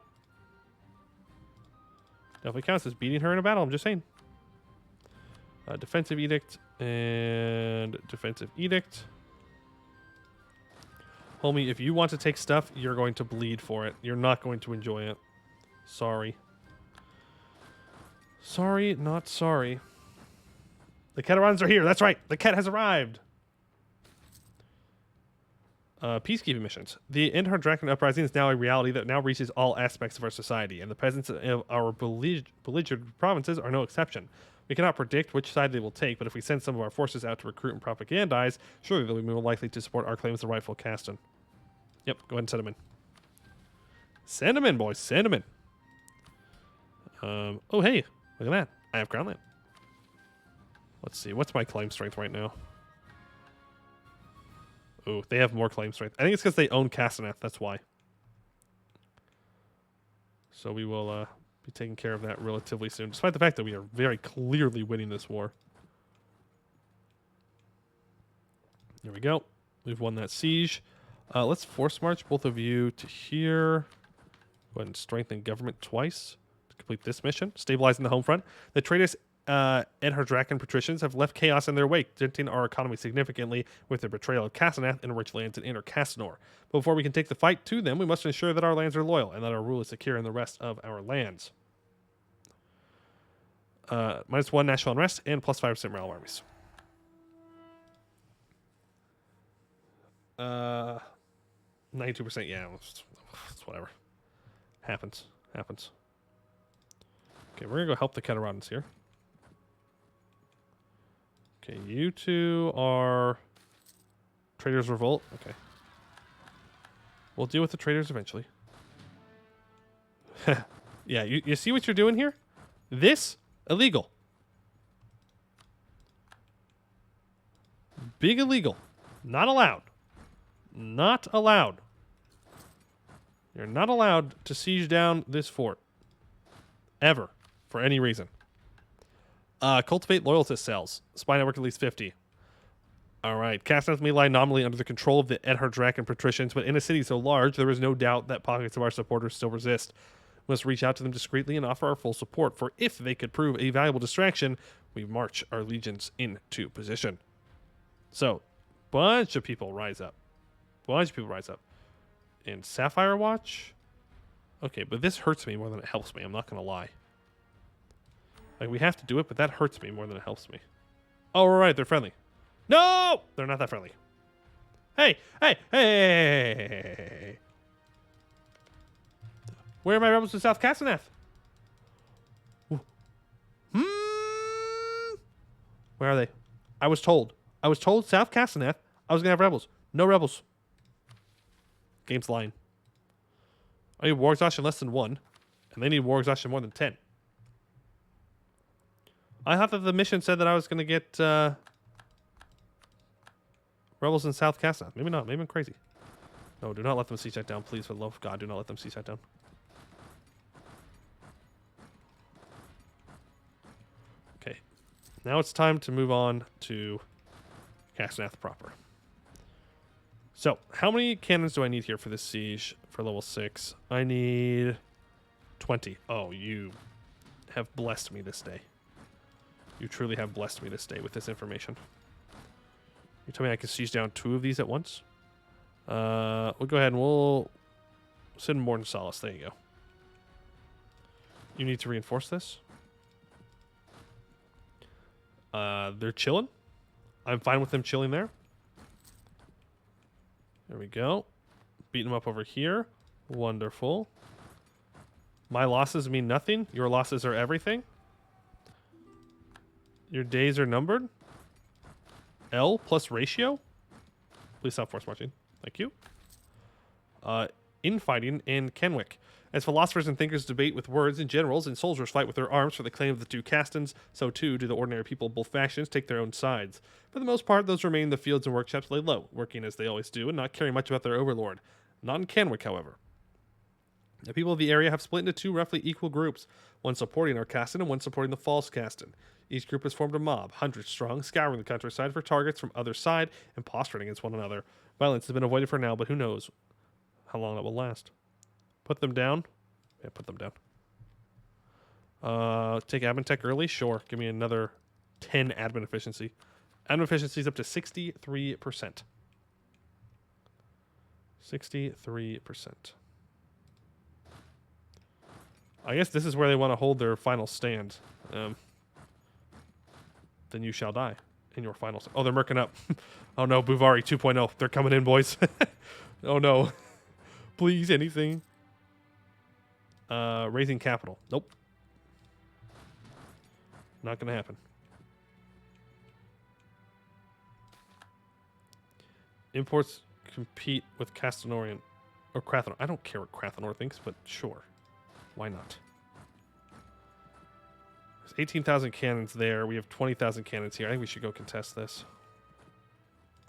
Definitely counts as beating her in a battle, I'm just saying. Defensive edict and defensive edict. Homie, if you want to take stuff, you're going to bleed for it. You're not going to enjoy it. Sorry. Sorry, not sorry. The Catarons are here. That's right. The cat has arrived. Peacekeeping missions. The Anbennar uprising is now a reality that now reaches all aspects of our society, and the peasants of our belligerent provinces are no exception. We cannot predict which side they will take, but if we send some of our forces out to recruit and propagandize, surely they'll be more likely to support our claim as the rightful Caston. Yep, go ahead and send them in. Send them in, boys. Send them in. Oh, hey. Look at that. I have ground land. Let's see. What's my claim strength right now? Oh, they have more claim strength. I think it's because they own Caston. That's why. So we will be taking care of that relatively soon, despite the fact that we are very clearly winning this war. There we go. We've won that siege. Let's force march both of you to here. Go ahead and strengthen government twice to complete this mission. Stabilizing the home front. The traitors Anbennar patricians have left chaos in their wake, denting our economy significantly with their betrayal of Castaner and rich lands in Inner Castanor. But before we can take the fight to them, we must ensure that our lands are loyal and that our rule is secure in the rest of our lands. -1 national unrest and +5% morale armies. 92%, yeah, it's whatever. Happens. Okay, we're gonna go help the Catarons here. Okay, you two are Traitors Revolt. Okay. We'll deal with the traitors eventually. Yeah, you see what you're doing here? This, illegal. Big illegal. Not allowed. Not allowed. You're not allowed to siege down this fort. Ever. For any reason. Cultivate loyalist cells. Spy network at least 50. Alright. Caston's may lie nominally under the control of the Anbennar patricians, but in a city so large, there is no doubt that pockets of our supporters still resist. We must reach out to them discreetly and offer our full support, for if they could prove a valuable distraction, we march our legions into position. So, bunch of people rise up. Bunch of people rise up. And Sapphire Watch? Okay, but this hurts me more than it helps me. I'm not going to lie. Like, we have to do it, but that hurts me more than it helps me. Oh, right, they're friendly. No! They're not that friendly. Hey! Hey! Hey! Where are my rebels in South Castanor? Where are they? I was told South Castanor I was going to have rebels. No rebels. Game's lying. I need war exhaustion less than 1, and they need war exhaustion more than 10. I thought that the mission said that I was going to get rebels in South Caston. Maybe not. Maybe I'm crazy. No, do not let them siege that down. Please, for the love of God, do not let them siege that down. Okay. Now it's time to move on to Castaner proper. So, how many cannons do I need here for this siege for level 6? I need 20. Oh, you have blessed me this day. You truly have blessed me this day with this information. You tell me I can siege down 2 of these at once? We'll go ahead and we'll send Morton Solace. There you go. You need to reinforce this. They're chilling. I'm fine with them chilling there. There we go. Beating them up over here. Wonderful. My losses mean nothing. Your losses are everything. Your days are numbered. L plus ratio. Please stop force marching. Thank you. Infighting in Kenwick. As philosophers and thinkers debate with words and generals and soldiers fight with their arms for the claim of the 2 Castons, so too do the ordinary people of both factions take their own sides. For the most part, those remain in the fields and workshops lay low, working as they always do and not caring much about their overlord. Not in Kenwick, however. The people of the area have split into 2 roughly equal groups, one supporting our Caston and one supporting the false Caston. Each group has formed a mob, hundreds strong, scouring the countryside for targets from either side and posturing against one another. Violence has been avoided for now, but who knows how long that will last. Put them down. Yeah, put them down. Take admin tech early? Sure. Give me another 10 admin efficiency. Admin efficiency is up to 63%. 63%. I guess this is where they want to hold their final stand. Then you shall die in your final stand. Oh, they're merking up. Oh no, Buvari 2.0. They're coming in, boys. Oh no. Please, anything. Raising capital. Nope. Not going to happen. Imports compete with Castanorian. Or Crathanor. I don't care what Crathanor thinks, but sure. Why not? There's 18,000 cannons there. We have 20,000 cannons here. I think we should go contest this.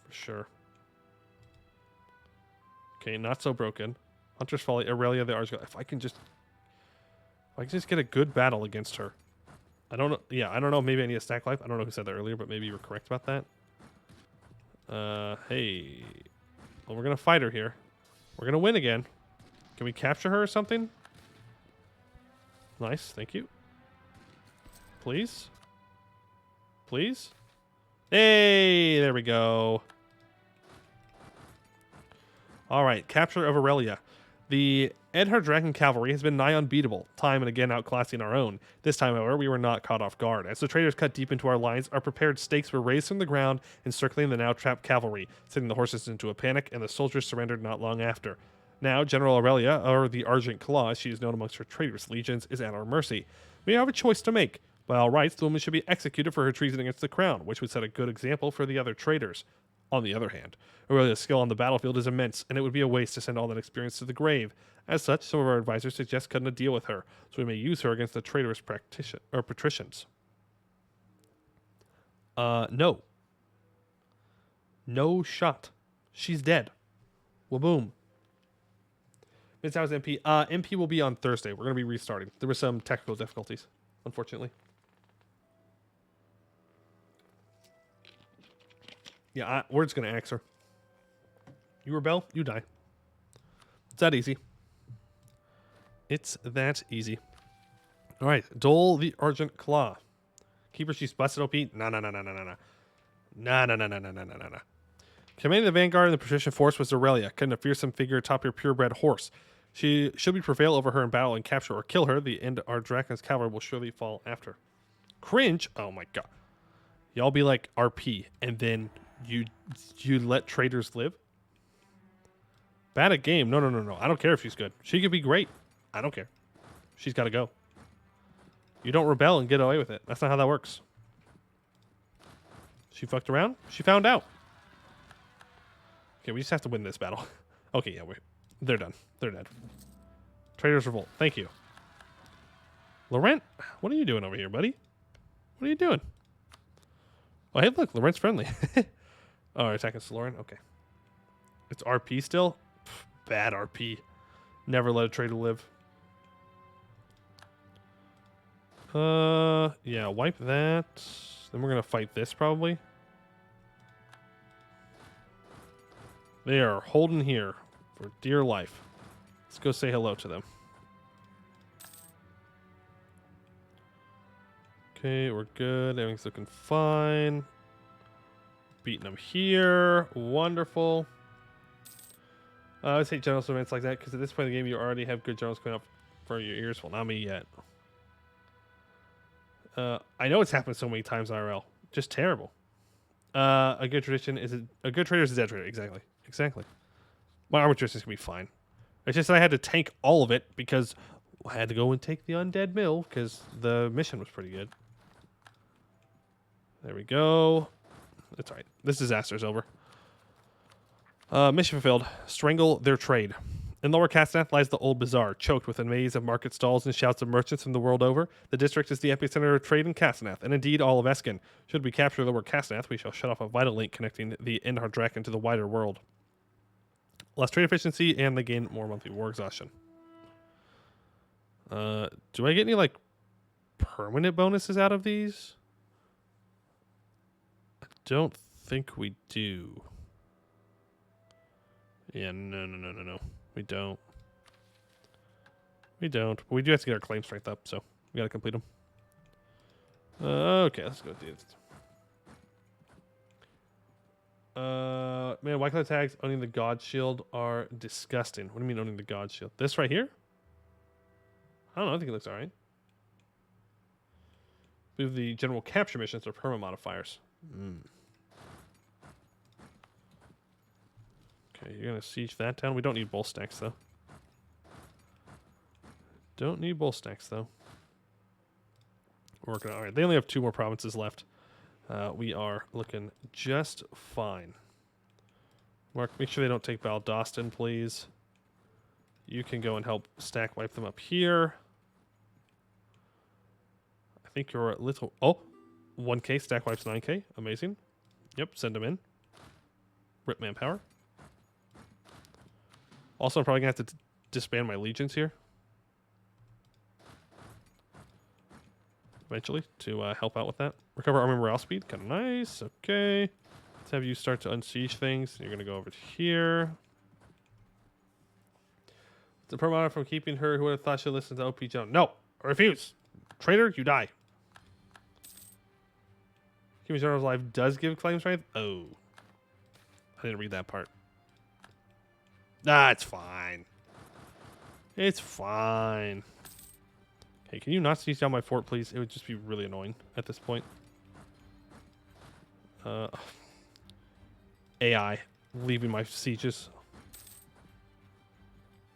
For sure. Okay, not so broken. Hunter's Folly, Aurelia the Archgal. If I can just get a good battle against her. I don't know. Yeah, I don't know. Maybe I need a stack life. I don't know who said that earlier, but maybe you were correct about that. Hey. Well, we're going to fight her here. We're going to win again. Can we capture her or something? Nice. Thank you. Please. Please. Hey, there we go. All right. Capture of Aurelia. The Edhar Dragon Cavalry has been nigh unbeatable, time and again outclassing our own. This time, however, we were not caught off guard. As the traitors cut deep into our lines, our prepared stakes were raised from the ground, encircling the now trapped cavalry, sending the horses into a panic, and the soldiers surrendered not long after. Now, General Aurelia, or the Argent Claw, as she is known amongst her traitorous legions, is at our mercy. We have a choice to make. By all rights, the woman should be executed for her treason against the crown, which would set a good example for the other traitors. On the other hand, Aurelia's skill on the battlefield is immense, and it would be a waste to send all that experience to the grave. As such, some of our advisors suggest cutting a deal with her, so we may use her against the traitorous patricians. No. No shot. She's dead. Waboom. Mid-Towers MP. MP will be on Thursday. We're going to be restarting. There were some technical difficulties, unfortunately. Yeah, we're just going to axe her. You rebel, you die. It's that easy. It's that easy. All right, Dole the Argent Claw. Keeper, she's busted OP. No. Commanding the vanguard and the patrician force was Aurelia, kind of fearsome figure atop your purebred horse. Should we prevail over her in battle and capture or kill her, the end our Dracon's cavalry will surely fall after. Cringe? Oh my god. Y'all be like RP, and then you let traitors live? Bad at game. No. I don't care if she's good. She could be great. I don't care. She's got to go. You don't rebel and get away with it. That's not how that works. She fucked around. She found out. Okay, we just have to win this battle. Okay, yeah, they're done. They're dead. Traitors revolt. Thank you. Laurent, what are you doing over here, buddy? What are you doing? Oh, hey, look, Laurent's friendly. Oh, attacking Laurent? Okay. It's RP still? Pff, bad RP. Never let a traitor live. Yeah, wipe that. Then we're going to fight this, probably. They are holding here for dear life. Let's go say hello to them. Okay, we're good. Everything's looking fine. Beating them here. Wonderful. I always hate general events like that because at this point in the game, you already have good generals coming up for your ears. Well, not me yet. I know it's happened so many times IRL. Just terrible. A good tradition is a good trader is a dead trader. Exactly. My armor tradition is gonna be fine. It's just that I had to tank all of it because I had to go and take the undead mill because the mission was pretty good. There we go. It's alright. This disaster is over. Mission fulfilled. Strangle their trade. In Lower Caston lies the old bazaar, choked with a maze of market stalls and shouts of merchants from the world over. The district is the epicenter of trade in Castaner, and indeed all of Eskin. Should we capture Lower Castaner, we shall shut off a vital link connecting the Endar Draken to the wider world. Less trade efficiency, and they gain more monthly war exhaustion. Do I get any, like, permanent bonuses out of these? I don't think we do. Yeah, no. We don't. We don't. But we do have to get our claim strength up, so we gotta complete them. Okay, let's go do this. Man, white color tags owning the God Shield are disgusting. What do you mean owning the God Shield? This right here? I don't know. I think it looks alright. Move the general capture missions or perma modifiers. Okay, you're gonna siege that down. We don't need bull stacks though. We're working on. All right, they only have 2 more provinces left. We are looking just fine. Mark, make sure they don't take Baldoston, please. You can go and help stack wipe them up here. I think you're a little... Oh, 1k stack wipes 9k. Amazing. Yep, send them in. Rip manpower. Also, I'm probably going to have to disband my legions here. Eventually, to help out with that. Recover army morale speed. Kind of nice. Okay. Let's have you start to unsiege things. You're going to go over to here. The perma from keeping her. Who would have thought she'd listen to OP Joan? No. I refuse. Traitor, you die. Keeping General's life does give claim strength? Oh. I didn't read that part. Nah, it's fine. It's fine. Hey, can you not siege down my fort, please? It would just be really annoying at this point. AI leaving my sieges.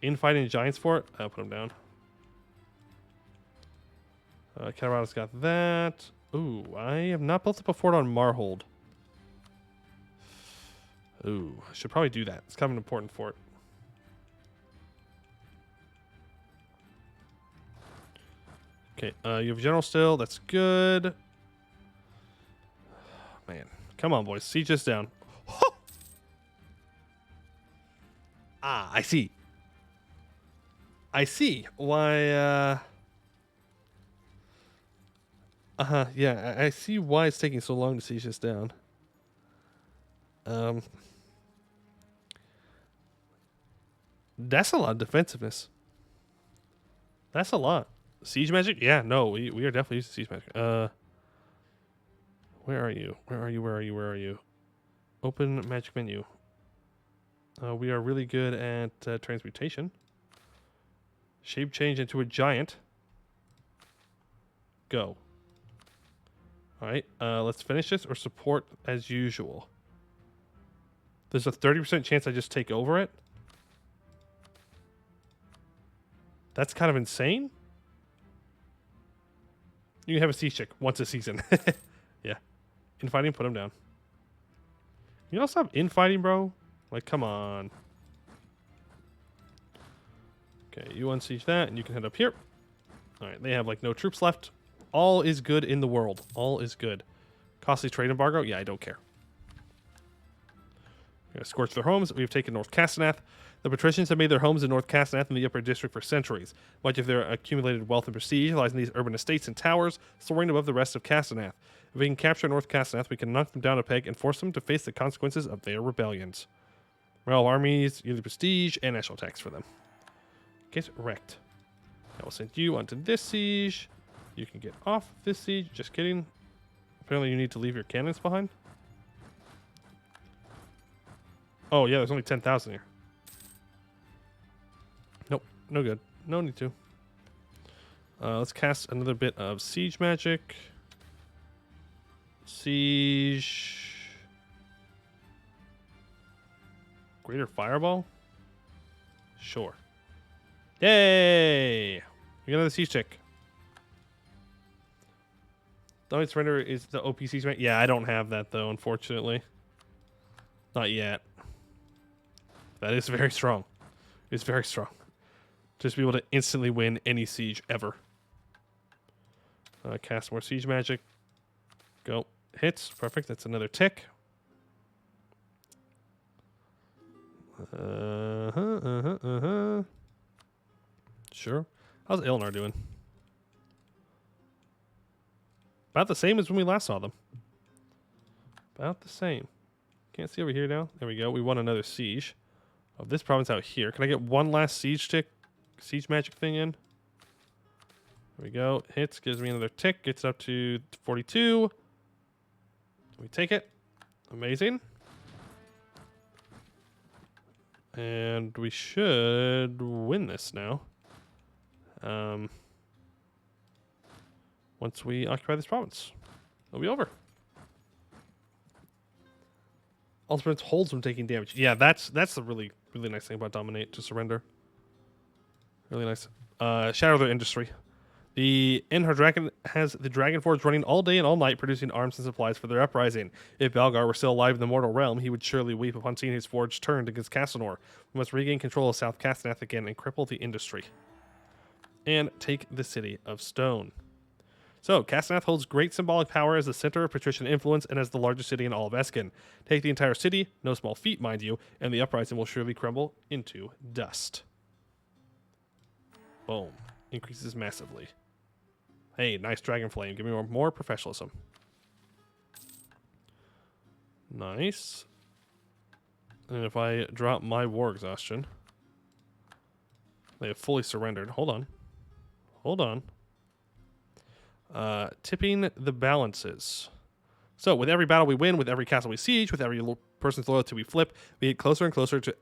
Infighting Giants fort? I'll put them down. Colorado's got that. Ooh, I have not built up a fort on Marhold. Ooh, I should probably do that. It's kind of an important fort. Okay, you have a general still. That's good. Man, come on, boys. Siege us down. Ah, I see. I see why, yeah, I see why it's taking so long to siege us down. That's a lot of defensiveness. That's a lot. Siege magic? Yeah, no, we are definitely using siege magic. Where are you? Where are you? Where are you? Where are you? Open magic menu. We are really good at transmutation. Shape change into a giant. Go. Alright, let's finish this or support as usual. There's a 30% chance I just take over it. That's kind of insane. You can have a siege chick once a season. Yeah. Infighting, put him down. You also have infighting, bro? Like, come on. Okay, you unsiege that, and you can head up here. Alright, they have, like, no troops left. All is good in the world. All is good. Costly trade embargo? Yeah, I don't care. Scorch their homes. We've taken North Castonath. The patricians have made their homes in North Castonath and the Upper District for centuries. Much of their accumulated wealth and prestige lies in these urban estates and towers, soaring above the rest of Castonath. If we can capture North Castonath, we can knock them down a peg and force them to face the consequences of their rebellions. Royal armies, yearly prestige, and national tax for them. Get wrecked. I will send you onto this siege. You can get off this siege. Just kidding. Apparently you need to leave your cannons behind. Oh, yeah, there's only 10,000 here. Nope, no good. No need to. Let's cast another bit of siege magic. Siege. Greater fireball? Sure. Yay! We got another siege chick. Dominate surrender is the OP siege magic. Yeah, I don't have that, though, unfortunately. Not yet. That is very strong. It's very strong. Just be able to instantly win any siege ever. Cast more siege magic. Go. Hits. Perfect. That's another tick. Sure. How's Elnar doing? About the same as when we last saw them. About the same. Can't see over here now. There we go. We won another siege of this province out here. Can I get one last siege magic thing in? There we go. Hits, gives me another tick. Gets up to 42. We take it. Amazing. And we should win this now. Once we occupy this province. It'll be over. Ultimate holds from taking damage. Yeah, that's the really nice thing about dominate to surrender. Really nice. Shatter their industry. The Dragon has the Dragon Forge running all day and all night, producing arms and supplies for their uprising. If Balgar were still alive in the mortal realm, he would surely weep upon seeing his forge turned against Castanor. We must regain control of South Castonath again and cripple the industry. And take the City of Stone. So, Castonath holds great symbolic power as the center of patrician influence and as the largest city in all of Eskin. Take the entire city, no small feat, mind you, and the uprising will surely crumble into dust. Boom. Increases massively. Hey, nice dragon flame. Give me more professionalism. Nice. And if I drop my war exhaustion, they have fully surrendered. Hold on. Hold on. Tipping the balances. So, with every battle we win, with every castle we siege, with every person's loyalty we flip, we get closer and closer to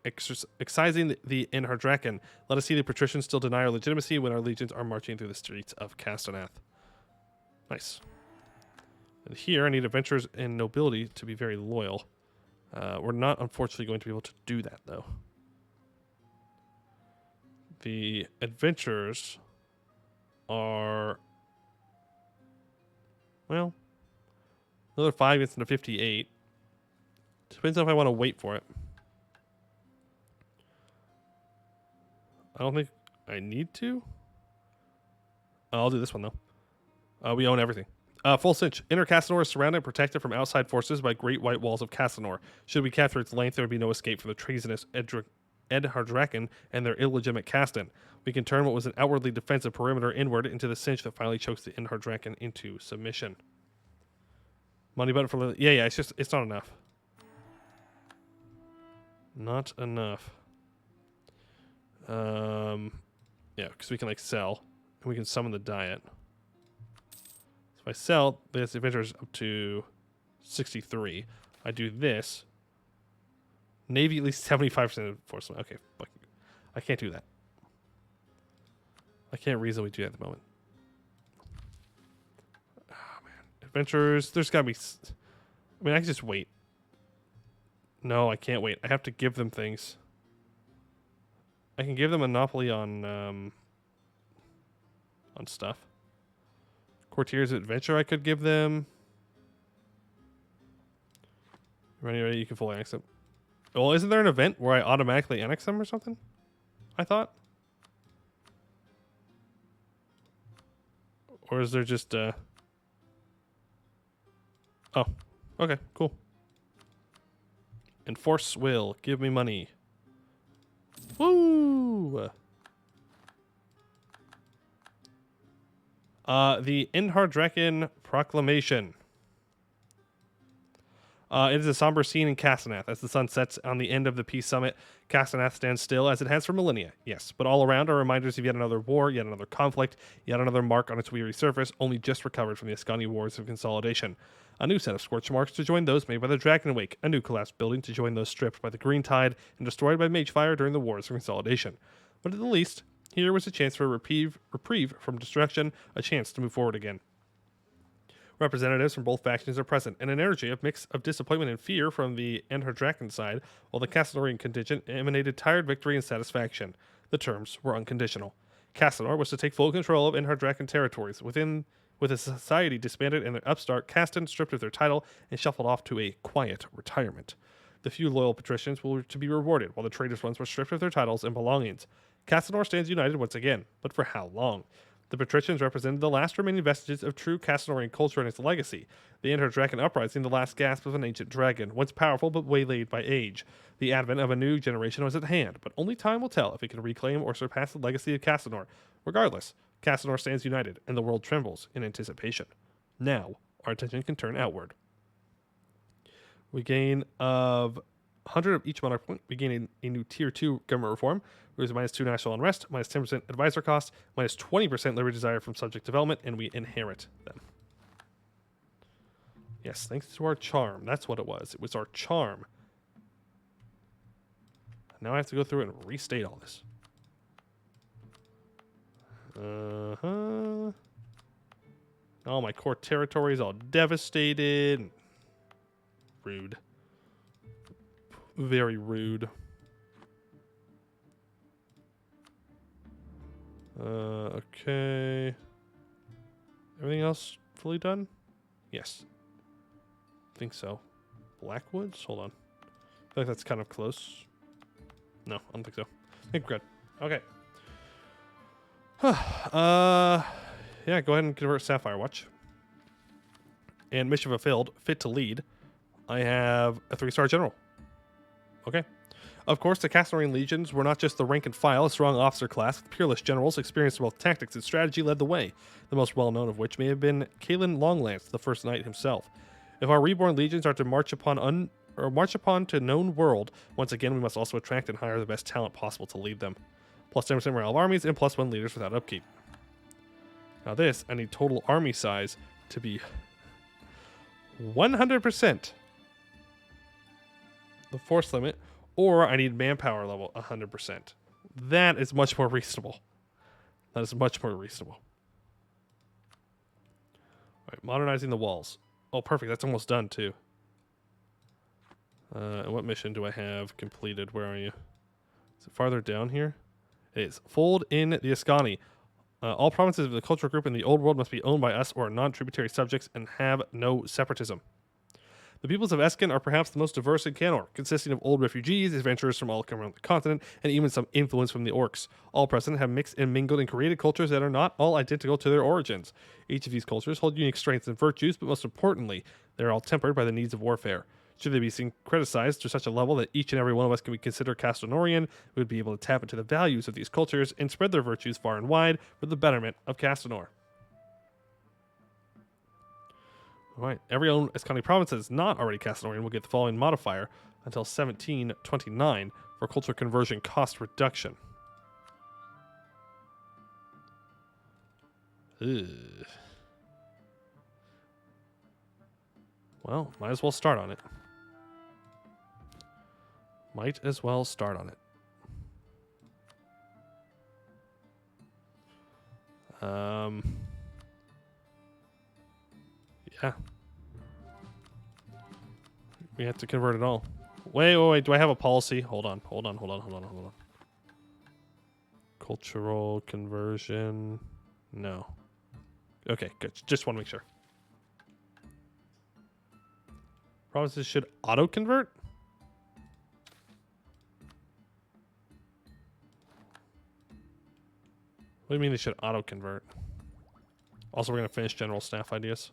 excising the Draken. Let us see the patricians still deny our legitimacy when our legions are marching through the streets of Castonath. Nice. And here, I need adventurers and nobility to be very loyal. We're not, unfortunately, going to be able to do that, though. The adventurers are... Well, another 5 gets into 58. Depends on if I want to wait for it. I don't think I need to. I'll do this one, though. We own everything. Full cinch. Inner Castanor is surrounded and protected from outside forces by great white walls of Castanor. Should we capture its length, there would be no escape for the treasonous Draken and their illegitimate Caston. We can turn what was an outwardly defensive perimeter inward into the cinch that finally chokes the Draken into submission. Money button for... Yeah, it's not enough. Not enough. Yeah, because we can, like, sell. and we can summon the diet. So if I sell this, adventurers up to 63. I do this. Navy at least 75% enforcement. Okay, fuck you. I can't do that. I can't reasonably do that at the moment. Oh, man. Adventurers, there's got to be... I mean, I can just wait. No, I can't wait. I have to give them things. I can give them a monopoly on stuff. Courtiers Adventure I could give them. Ready, you can fully annex them. Well, isn't there an event where I automatically annex them or something? I thought. Or is there just oh, okay, cool. Enforce will. Give me money. Woo! The Draken Proclamation. It is a somber scene in Castaner. As the sun sets on the end of the peace summit, Castaner stands still as it has for millennia. Yes, but all around are reminders of yet another war, yet another conflict, yet another mark on its weary surface, only just recovered from the Ascani Wars of Consolidation. A new set of scorch marks to join those made by the Dragon Wake, a new collapsed building to join those stripped by the Green Tide and destroyed by Mage Fire during the Wars of Consolidation. But at the least, here was a chance for a reprieve from destruction, a chance to move forward again. Representatives from both factions are present, and an energy of mix of disappointment and fear from the Draken side, while the Castanorian contingent emanated tired victory and satisfaction. The terms were unconditional. Castanor was to take full control of Draken territories, with a society disbanded and their upstart Caston stripped of their title and shuffled off to a quiet retirement. The few loyal patricians were to be rewarded, while the traitors ones were stripped of their titles and belongings. Castanor stands united once again, but for how long? The patricians represented the last remaining vestiges of true Castanorian culture and its legacy. The Draken uprising, the last gasp of an ancient dragon, once powerful but waylaid by age. The advent of a new generation was at hand, but only time will tell if it can reclaim or surpass the legacy of Castanor. Regardless, Castanor stands united, and the world trembles in anticipation. Now, our attention can turn outward. We gain of 100 of each monarch point. We gain a new Tier 2 government reform. We lose -2 national unrest, -10% advisor cost, -20% liberty desire from subject development, and we inherit them. Yes, thanks to our charm. That's what it was. It was our charm. Now I have to go through and restate all this. All my core territories all devastated. Rude. Very rude. Okay. Everything else fully done? Yes. I think so. Blackwoods? Hold on. I feel like that's kind of close. No, I don't think so. I think we're good. Okay. Yeah, go ahead and convert Sapphire Watch. And mission fulfilled. Fit to lead. I have a 3-star general. Okay. Of course, the Castanorian legions were not just the rank and file, a strong officer class with peerless generals experienced in both tactics and strategy led the way, the most well-known of which may have been Kalen Longlance, the first knight himself. If our reborn legions are to march upon to known world, once again we must also attract and hire the best talent possible to lead them. Plus 10% morale of armies and +1 leaders without upkeep. Now this, I need total army size to be 100%. The force limit, or I need manpower level 100%. That is much more reasonable. That is much more reasonable. All right, modernizing the walls. Oh, perfect. That's almost done, too. What mission do I have completed? Where are you? Is it farther down here? It is. Fold in the Ascani. All provinces of the cultural group in the old world must be owned by us or non-tributary subjects and have no separatism. The peoples of Eskin are perhaps the most diverse in Canor, consisting of old refugees, adventurers from all around the continent, and even some influence from the orcs. All present have mixed and mingled and created cultures that are not all identical to their origins. Each of these cultures hold unique strengths and virtues, but most importantly, they are all tempered by the needs of warfare. Should they be syncretized to such a level that each and every one of us can be considered Castanorian, we would be able to tap into the values of these cultures and spread their virtues far and wide for the betterment of Castanor. Alright, every Ascani province that is not already Castanorian will get the following modifier until 1729 for culture conversion cost reduction. Ugh. Well, might as well start on it. Might as well start on it. Yeah. We have to convert it all. Wait. Do I have a policy? Hold on. Cultural conversion. No. Okay, good. Just want to make sure. Provinces should auto-convert? What do you mean they should auto-convert? Also, we're going to finish general staff ideas.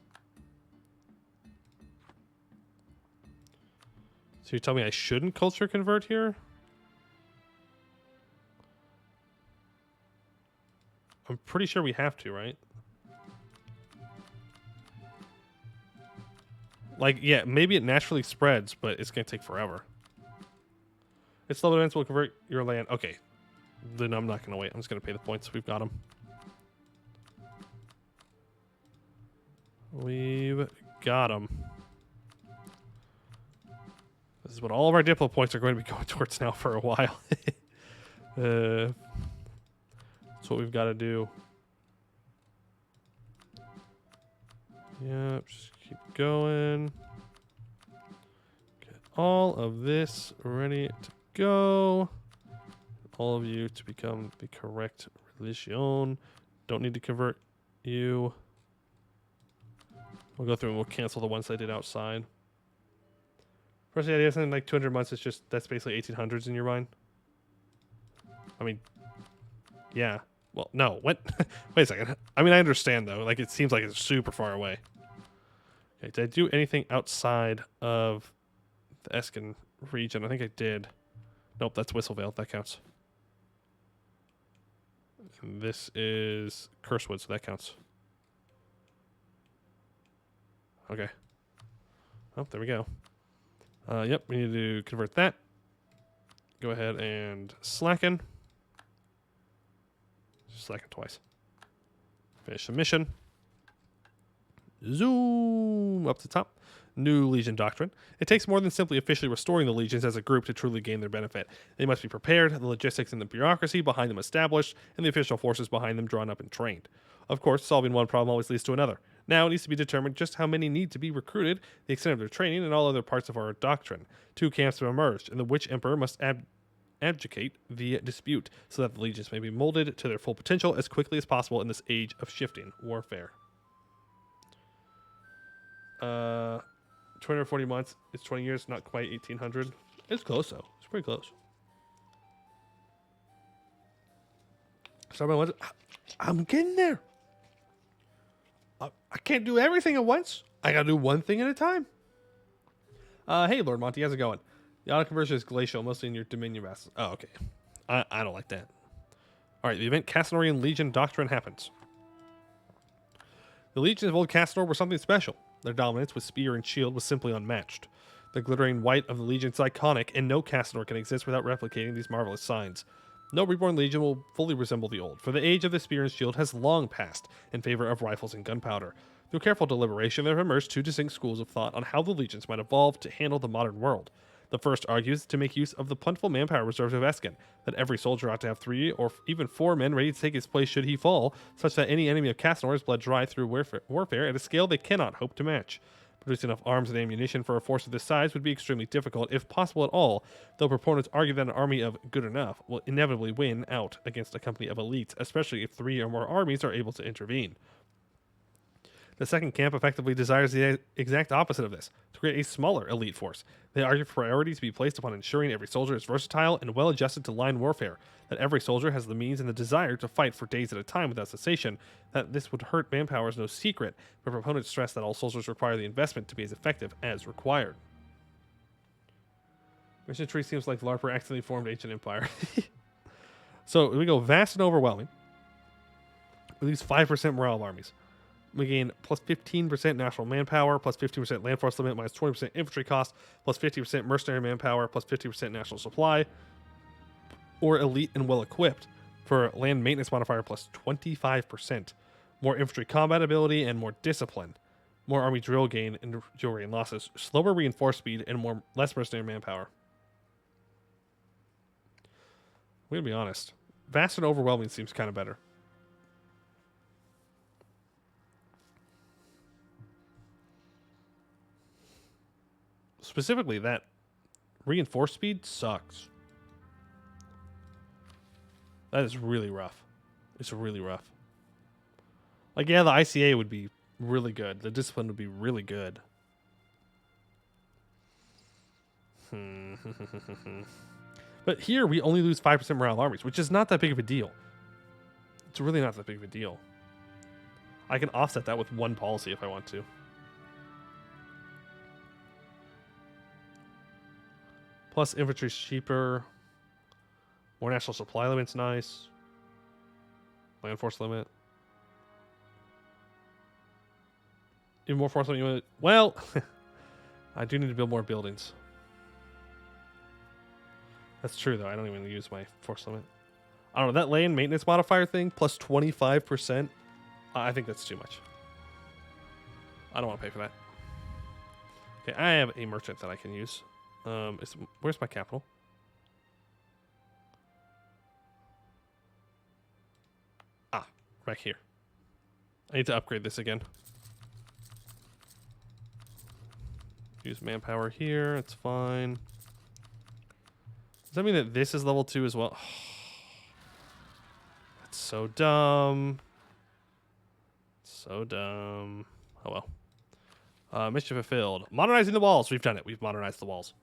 So you tell me I shouldn't culture convert here? I'm pretty sure we have to, right? Like, yeah, maybe it naturally spreads, but it's going to take forever. It's level events will convert your land. Okay. Then I'm not going to wait. I'm just going to pay the points. We've got them. We've got them. This is what all of our Diplo points are going to be going towards now for a while. That's what we've got to do. Yep, just keep going. Get all of this ready to go. All of you to become the correct religion. Don't need to convert you. We'll go through and we'll cancel the ones I did outside. First idea, something like 200 months is just, that's basically 1800s in your mind. I mean, yeah. Well, no, what? Wait a second. I mean, I understand though. Like, it seems like it's super far away. Okay, did I do anything outside of the Eskin region? I think I did. Nope, that's Whistlevale. That counts. And this is Cursewood, so that counts. Okay. Oh, there we go. Yep, we need to convert that. Go ahead and slacken. Slacken twice. Finish the mission. Zoom up to top. New Legion Doctrine. It takes more than simply officially restoring the legions as a group to truly gain their benefit. They must be prepared, the logistics and the bureaucracy behind them established, and the official forces behind them drawn up and trained. Of course, solving one problem always leads to another. Now it needs to be determined just how many need to be recruited, the extent of their training, and all other parts of our doctrine. Two camps have emerged, and the which emperor must abdicate the dispute, so that the legions may be molded to their full potential as quickly as possible in this age of shifting warfare. 240 months. It's 20 years, not quite 1800. It's close though. It's pretty close. So I'm getting there. I can't do everything at once. I gotta do one thing at a time. Hey, Lord Monty, how's it going? The auto conversion is glacial, mostly in your Dominion vassals. Oh, okay. I don't like that. All right, the event Castonorian Legion Doctrine happens. The legions of Old Castanor were something special. Their dominance with spear and shield was simply unmatched. The glittering white of the legion is iconic, and no Castanor can exist without replicating these marvelous signs. No reborn legion will fully resemble the old, for the age of the spear and shield has long passed in favor of rifles and gunpowder. Through careful deliberation, there have emerged two distinct schools of thought on how the legions might evolve to handle the modern world. The first argues to make use of the plentiful manpower reserves of Eskin, that every soldier ought to have 3 or even 4 men ready to take his place should he fall, such that any enemy of Castanor is bled dry through warfare at a scale they cannot hope to match. Producing enough arms and ammunition for a force of this size would be extremely difficult, if possible at all, though proponents argue that an army of good enough will inevitably win out against a company of elites, especially if 3 or more armies are able to intervene. The second camp effectively desires the exact opposite of this, to create a smaller elite force. They argue for priorities to be placed upon ensuring every soldier is versatile and well adjusted to line warfare, that every soldier has the means and the desire to fight for days at a time without cessation, that this would hurt manpower is no secret, but proponents stress that all soldiers require the investment to be as effective as required. Mission tree seems like LARPer accidentally formed Ancient Empire. So we go vast and overwhelming. We lose 5% morale of armies. We gain plus 15% national manpower, plus 15% land force limit, minus 20% infantry cost, plus 50% mercenary manpower, plus 50% national supply, or elite and well equipped for land maintenance modifier plus 25%. more infantry combat ability, and more discipline. More army drill gain and jewelry and losses. Slower reinforced speed and less mercenary manpower. I'm going to be honest. Vast and overwhelming seems kind of better. Specifically, that reinforced speed sucks. That is really rough. It's really rough. Like, yeah, the ICA would be really good. The discipline would be really good. But here, we only lose 5% morale armies, which is not that big of a deal. It's really not that big of a deal. I can offset that with one policy if I want to. Plus, infantry's cheaper. More national supply limit's nice. Land force limit. Even more force limit. Well, I do need to build more buildings. That's true, though. I don't even use my force limit. I don't know. That land maintenance modifier thing, plus 25%. I think that's too much. I don't want to pay for that. Okay, I have a merchant that I can use. Where's my capital? Ah, right here. I need to upgrade this again. Use manpower here. It's fine. Does that mean that this is level 2 as well? That's so dumb. So dumb. Oh well. Mission fulfilled. Modernizing the walls. We've done it. We've modernized the walls.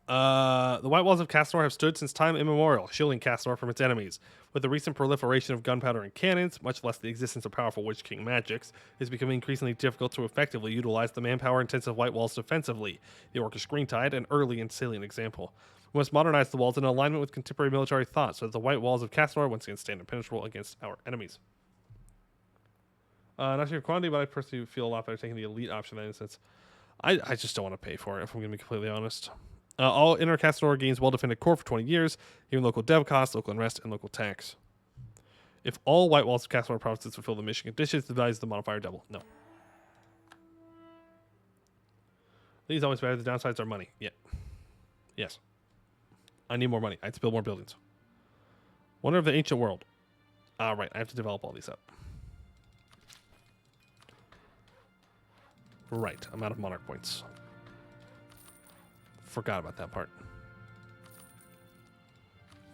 The White Walls of Castanor have stood since time immemorial, shielding Castanor from its enemies. With the recent proliferation of gunpowder and cannons, much less the existence of powerful Witch King magics, it is becoming increasingly difficult to effectively utilize the manpower-intensive White Walls defensively. The Orcish Greentide, an early and salient example. We must modernize the walls in alignment with contemporary military thought, so that the White Walls of Castanor once again stand impenetrable against our enemies. Not sure quantity, but I personally feel a lot better taking the elite option in that instance. I just don't want to pay for it, if I'm going to be completely honest. All inner Castanor gains well-defended core for 20 years, even local dev costs, local unrest, and local tax. If all White Walls of Castanor provinces fulfill the mission conditions, the values of the modifier double. No. These always matter. The downsides are money. Yeah. Yes. I need more money. I have to build more buildings. Wonder of the ancient world. All right, I have to develop all these up. Right, I'm out of monarch points. Forgot about that part.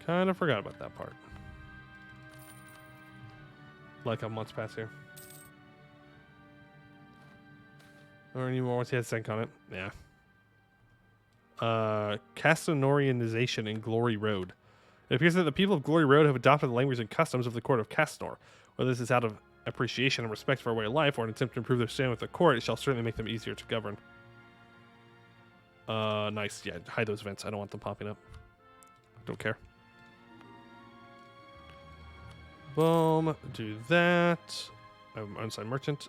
Kind of forgot about that part. Like a month's past here. Or any more once he had second comment. Yeah. Castanorianization in Glory Road. It appears that the people of Glory Road have adopted the language and customs of the court of Castanor. Whether this is out of appreciation and respect for our way of life or an attempt to improve their standing with the court, it shall certainly make them easier to govern. Nice. Yeah, hide those events. I don't want them popping up. Don't care. Boom. Do that. Unsigned merchant.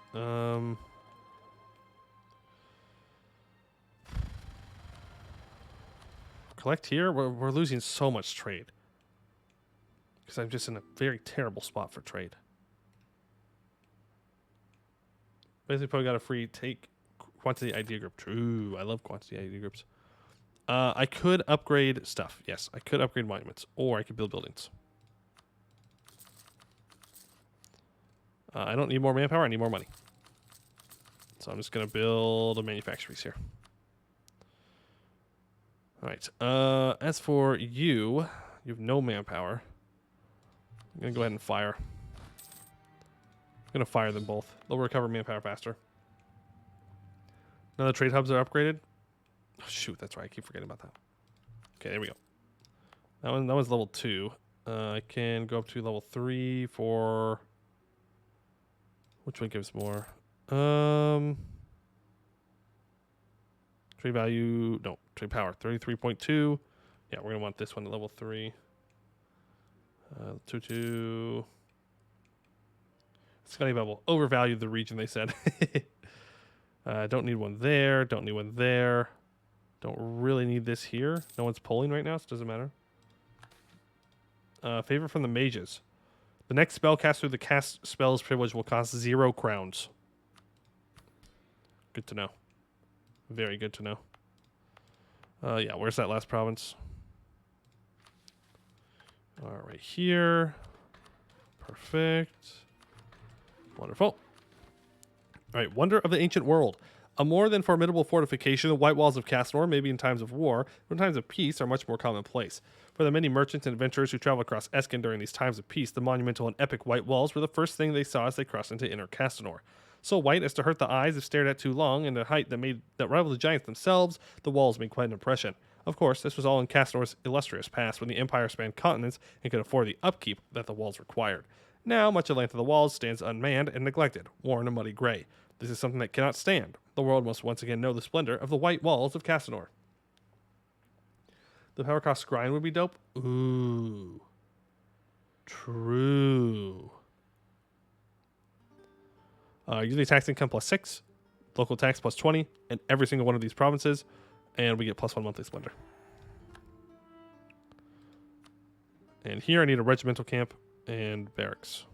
Collect here. We're losing so much trade. Because I'm just in a very terrible spot for trade. Basically, probably got a free take quantity idea group. True. I love quantity idea groups. I could upgrade stuff. Yes, I could upgrade monuments. Or I could build buildings. I don't need more manpower. I need more money. So I'm just going to build a manufactories here. All right. As for you, you have no manpower. I'm going to go ahead and fire. I'm going to fire them both. They'll recover manpower faster. Now the trade hubs are upgraded. Oh, shoot, that's right. I keep forgetting about that. Okay, there we go. That was level 2. I can go up to level 3 for... Which one gives more? Trade value... No, trade power. 33.2. Yeah, we're going to want this one at level 3. 2. Scotty Bubble. Overvalued the region, they said. Don't need one there. Don't need one there. Don't really need this here. No one's pulling right now, so it doesn't matter. Favor from the mages. The next spell cast through the cast spells privilege will cost 0 crowns. Good to know. Very good to know. Yeah, where's that last province? Right here. Perfect. Wonderful. All right, Wonder of the Ancient World. A more than formidable fortification, the White Walls of Castanor, maybe in times of war, but in times of peace, are much more commonplace. For the many merchants and adventurers who travel across Eskin during these times of peace, the monumental and epic White Walls were the first thing they saw as they crossed into Inner Castanor. So white as to hurt the eyes if stared at too long, and at a height that rivaled the giants themselves, the walls made quite an impression. Of course, this was all in Castanor's illustrious past, when the Empire spanned continents and could afford the upkeep that the walls required. Now, much of the length of the walls stands unmanned and neglected, worn a muddy gray. This is something that cannot stand. The world must once again know the splendor of the White Walls of Castanor. The power cost scrying would be dope. Ooh. True. Usually tax income plus 6, local tax plus 20, in every single one of these provinces, and we get plus 1 monthly splendor. And here I need a regimental camp and barracks.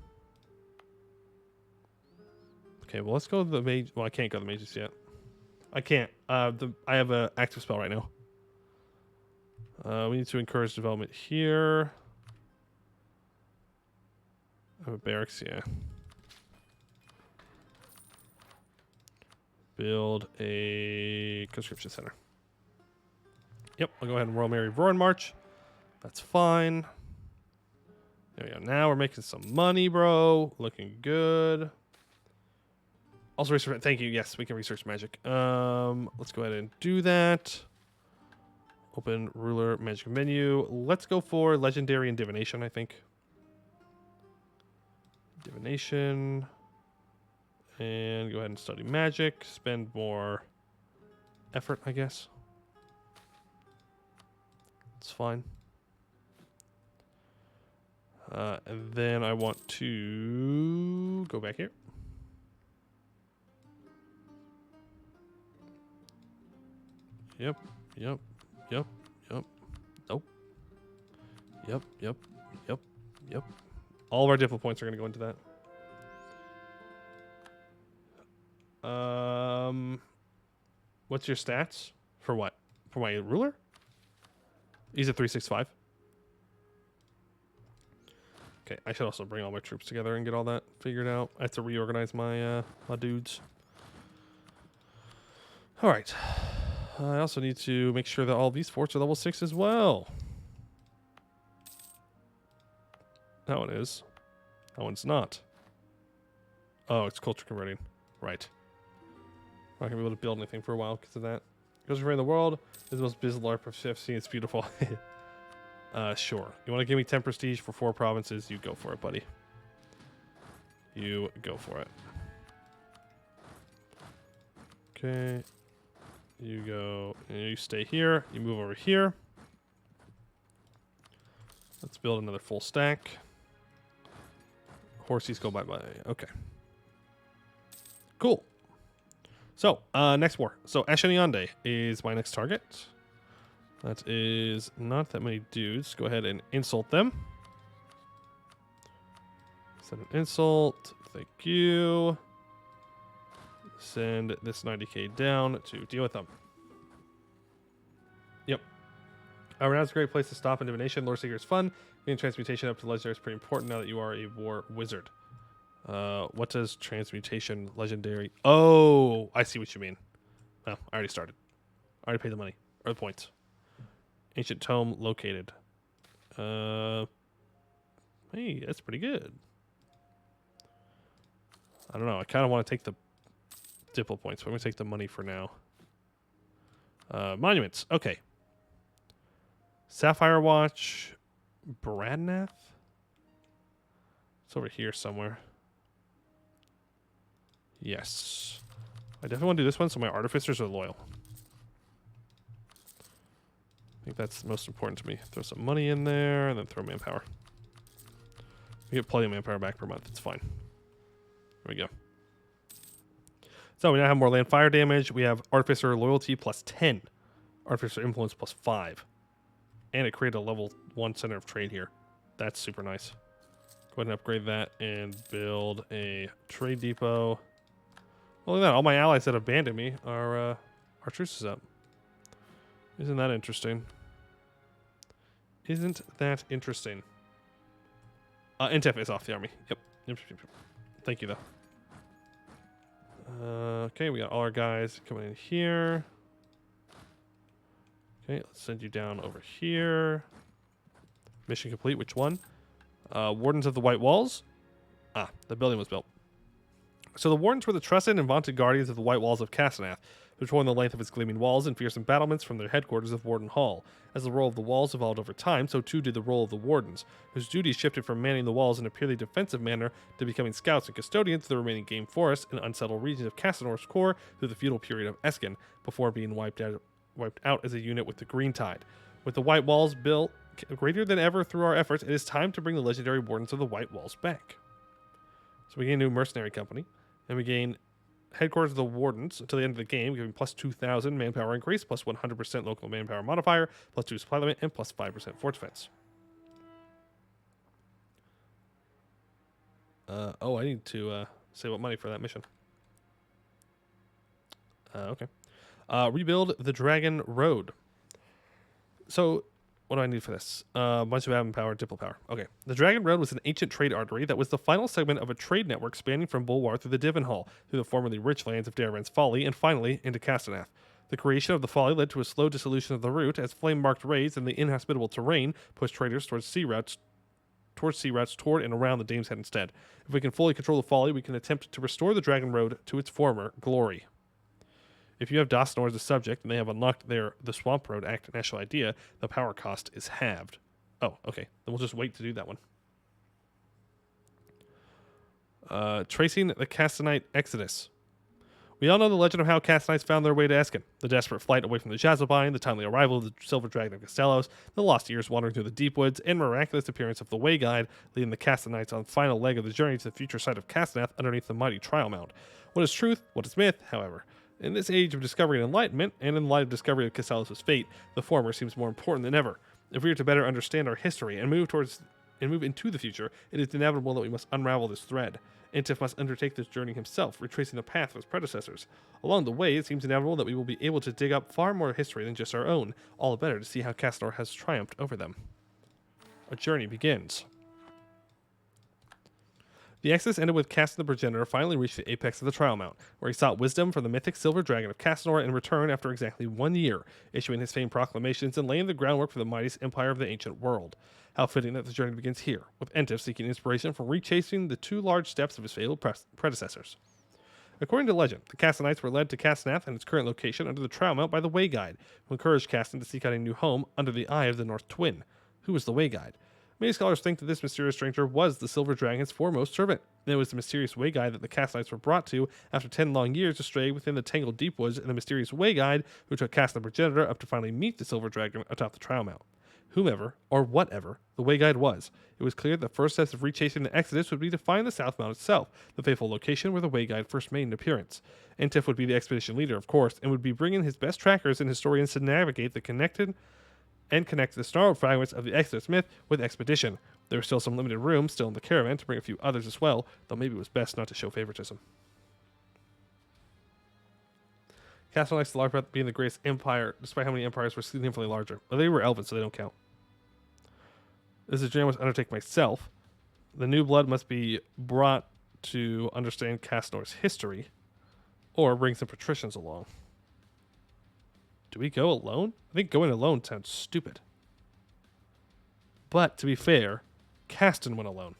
Okay, well let's go to the mage. Well, I can't go to the mages yet. I can't. I have an active spell right now. We need to encourage development here. I have a barracks, yeah. Build a conscription center. Yep, I'll go ahead and Royal Mary Roaring March. That's fine. There we go. Now we're making some money, bro. Looking good. Also research. Thank you. Yes, we can research magic. Let's go ahead and do that. Open ruler magic menu. Let's go for legendary and divination, I think. Divination. And go ahead and study magic. Spend more effort, I guess. It's fine. And then I want to go back here. Yep. Nope. Yep. All of our difficult points are going to go into that. What's your stats? For what? For my ruler? He's at 365. Okay, I should also bring all my troops together and get all that figured out. I have to reorganize my my dudes. All right. I also need to make sure that all these forts are level 6 as well. That one is. That one's not. Oh, it's culture converting. Right. I'm not going to be able to build anything for a while because of that. Goes around the world. It's the most bizarre I've seen. It's beautiful. Sure. You want to give me 10 prestige for 4 provinces? You go for it, buddy. You go for it. Okay. You go. You stay here. You move over here. Let's build another full stack. Horsies go bye-bye. Okay. Cool. So, next war. So, Asheniande is my next target. That is not that many dudes. Go ahead and insult them. Send an insult. Thank you. Send this 90k down to deal with them. Yep. Renown's a great place to stop in divination. Lore Seeker is fun. Getting transmutation up to legendary is pretty important now that you are a war wizard. What does transmutation legendary? Oh, I see what you mean. Oh, I already started. I already paid the money. Or the points. Ancient tome located. Hey, that's pretty good. I don't know. I kind of want to take the diplo points, but I'm going to take the money for now. Monuments. Okay. Sapphire Watch. Bradnath? It's over here somewhere. Yes. I definitely want to do this one so my artificers are loyal. I think that's most important to me. Throw some money in there and then throw manpower. We get plenty of manpower back per month. It's fine. There we go. So we now have more land fire damage. We have artificer loyalty plus 10. Artificer influence plus 5. And it created a level 1 center of trade here. That's super nice. Go ahead and upgrade that and build a trade depot. Well, look at that. All my allies that abandoned me are our truce is up. Isn't that interesting? Isn't that interesting? Intef is off the army. Yep. Thank you, though. Okay, we got all our guys coming in here. Okay, let's send you down over here. Mission complete. Which one? Wardens of the White Walls. The building was built. So the Wardens were the trusted and vaunted guardians of the White Walls of Castaner, patrolling the length of its gleaming walls and fearsome battlements from their headquarters of Warden Hall. As the role of the walls evolved over time, so too did the role of the Wardens, whose duties shifted from manning the walls in a purely defensive manner to becoming scouts and custodians of the remaining game forests and unsettled regions of Castanor's core through the feudal period of Eskin, before being wiped out as a unit with the Green Tide. With the White Walls built greater than ever through our efforts, it is time to bring the legendary Wardens of the White Walls back. So we gain a new mercenary company, and we gain headquarters of the Wardens until the end of the game, giving plus 2,000 manpower increase, plus 100% local manpower modifier, plus 2 supply limit, and plus 5% fort defense. I need to save up money for that mission. Okay. Rebuild the Dragon Road. So, what do I need for this? A bunch of admin power, diplo power. Okay. The Dragon Road was an ancient trade artery that was the final segment of a trade network spanning from Bulwar through the Divenhall, through the formerly rich lands of Darren's Folly, and finally into Castaner. The creation of the Folly led to a slow dissolution of the route, as flame-marked raids and the inhospitable terrain pushed traders towards sea routes toward and around the Dame's Head instead. If we can fully control the Folly, we can attempt to restore the Dragon Road to its former glory. If you have Castanor as a subject and they have unlocked the Swamp Road Act national idea, the power cost is halved. Oh, okay. Then we'll just wait to do that one. Tracing the Castonite Exodus. We all know the legend of how Castonites found their way to Eskin, the desperate flight away from the Jazobine, the timely arrival of the Silver Dragon of Castellos, the lost years wandering through the deep woods, and miraculous appearance of the Way Guide, leading the Castonites on the final leg of the journey to the future site of Castaner underneath the mighty Trial Mount. What is truth? What is myth? However, in this age of discovery and enlightenment, and in light of discovery of Castellos' fate, the former seems more important than ever. If we are to better understand our history and move into the future, it is inevitable that we must unravel this thread. Intef must undertake this journey himself, retracing the path of his predecessors. Along the way, it seems inevitable that we will be able to dig up far more history than just our own, all the better to see how Castanor has triumphed over them. A journey begins. The Exodus ended with Caston the Progenitor finally reached the apex of the Trial Mount, where he sought wisdom from the mythic Silver Dragon of Castanor in return after exactly 1 year, issuing his famed proclamations and laying the groundwork for the mightiest empire of the ancient world. How fitting that the journey begins here, with Intef seeking inspiration from rechasing the 2 large steps of his fabled predecessors. According to legend, the Castonites were led to Castaner and its current location under the Trial Mount by the Way Guide, who encouraged Caston to seek out a new home under the eye of the North Twin. Who was the Way Guide? Many scholars think that this mysterious stranger was the Silver Dragon's foremost servant. And it was the mysterious Way Guide that the Castonites were brought to after 10 long years to stray within the tangled deep woods, and the mysterious Way Guide who took Caston the Progenitor up to finally meet the Silver Dragon atop the Trial Mount. Whomever, or whatever, the Way Guide was, it was clear that the first steps of rechasing the Exodus would be to find the South Mount itself, the fateful location where the Way Guide first made an appearance. Intef would be the expedition leader, of course, and would be bringing his best trackers and historians to navigate the connect the snarled fragments of the Exodus myth with expedition. There was still some limited room still in the caravan to bring a few others as well, though maybe it was best not to show favoritism. Caston likes to lark about being the greatest empire, despite how many empires were significantly larger. Well, they were elven, so they don't count. This is a journey I must undertake myself. The new blood must be brought to understand Castanor's history, or bring some patricians along. Do we go alone? I think going alone sounds stupid. But, to be fair, Caston went alone.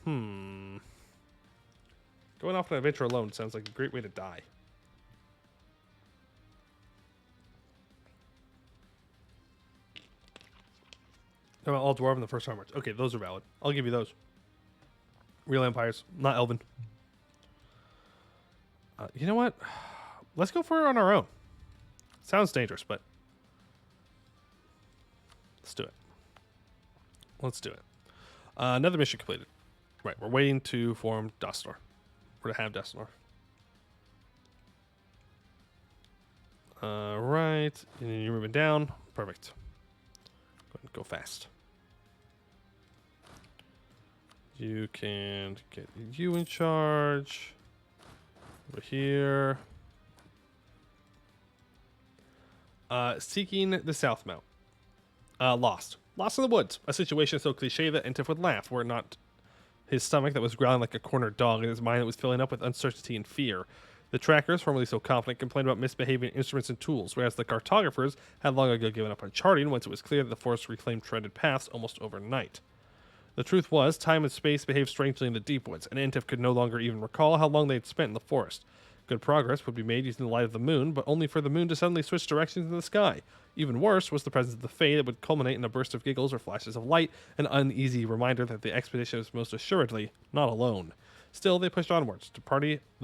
Going off on an adventure alone sounds like a great way to die. How about all dwarven and the first armors? Okay, those are valid. I'll give you those. Real empires, not elven. You know what? Let's go for it on our own. Sounds dangerous, but let's do it. Let's do it. Another mission completed. Right, we're waiting to form Castanor. We're to have Castanor. Right, and you're moving down. Perfect. Go ahead go fast. You can get you in charge. Over here. Seeking the South Mount. Lost. Lost in the woods. A situation so cliche that Entif would laugh were it not his stomach that was growling like a cornered dog and his mind that was filling up with uncertainty and fear. The trackers, formerly so confident, complained about misbehaving instruments and tools, whereas the cartographers had long ago given up on charting once it was clear that the forest reclaimed treaded paths almost overnight. The truth was, time and space behaved strangely in the deep woods, and Entif could no longer even recall how long they had spent in the forest. Good progress would be made using the light of the moon, but only for the moon to suddenly switch directions in the sky. Even worse was the presence of the Fae that would culminate in a burst of giggles or flashes of light, an uneasy reminder that the expedition was most assuredly not alone. Still, they pushed onwards, the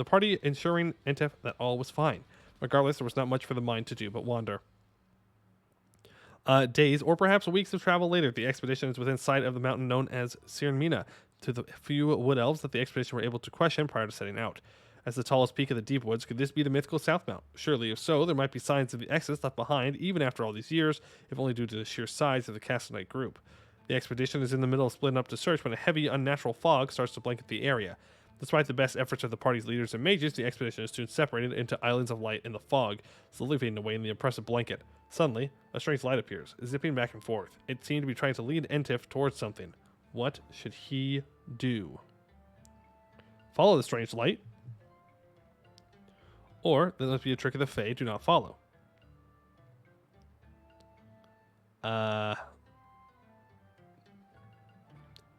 party ensuring Entif that all was fine. Regardless, there was not much for the mind to do but wander. Days, or perhaps weeks of travel later, the expedition is within sight of the mountain known as Sirmina, to the few wood elves that the expedition were able to question prior to setting out. As the tallest peak of the deep woods, could this be the mythical South Mount? Surely, if so, there might be signs of the exodus left behind, even after all these years, if only due to the sheer size of the Castonite group. The expedition is in the middle of splitting up to search when a heavy, unnatural fog starts to blanket the area. Despite the best efforts of the party's leaders and mages, the expedition is soon separated into islands of light in the fog, slowly fading away in the oppressive blanket. Suddenly, a strange light appears, zipping back and forth. It seemed to be trying to lead Entif towards something. What should he do? Follow the strange light? Or, there must be a trick of the Fae, do not follow.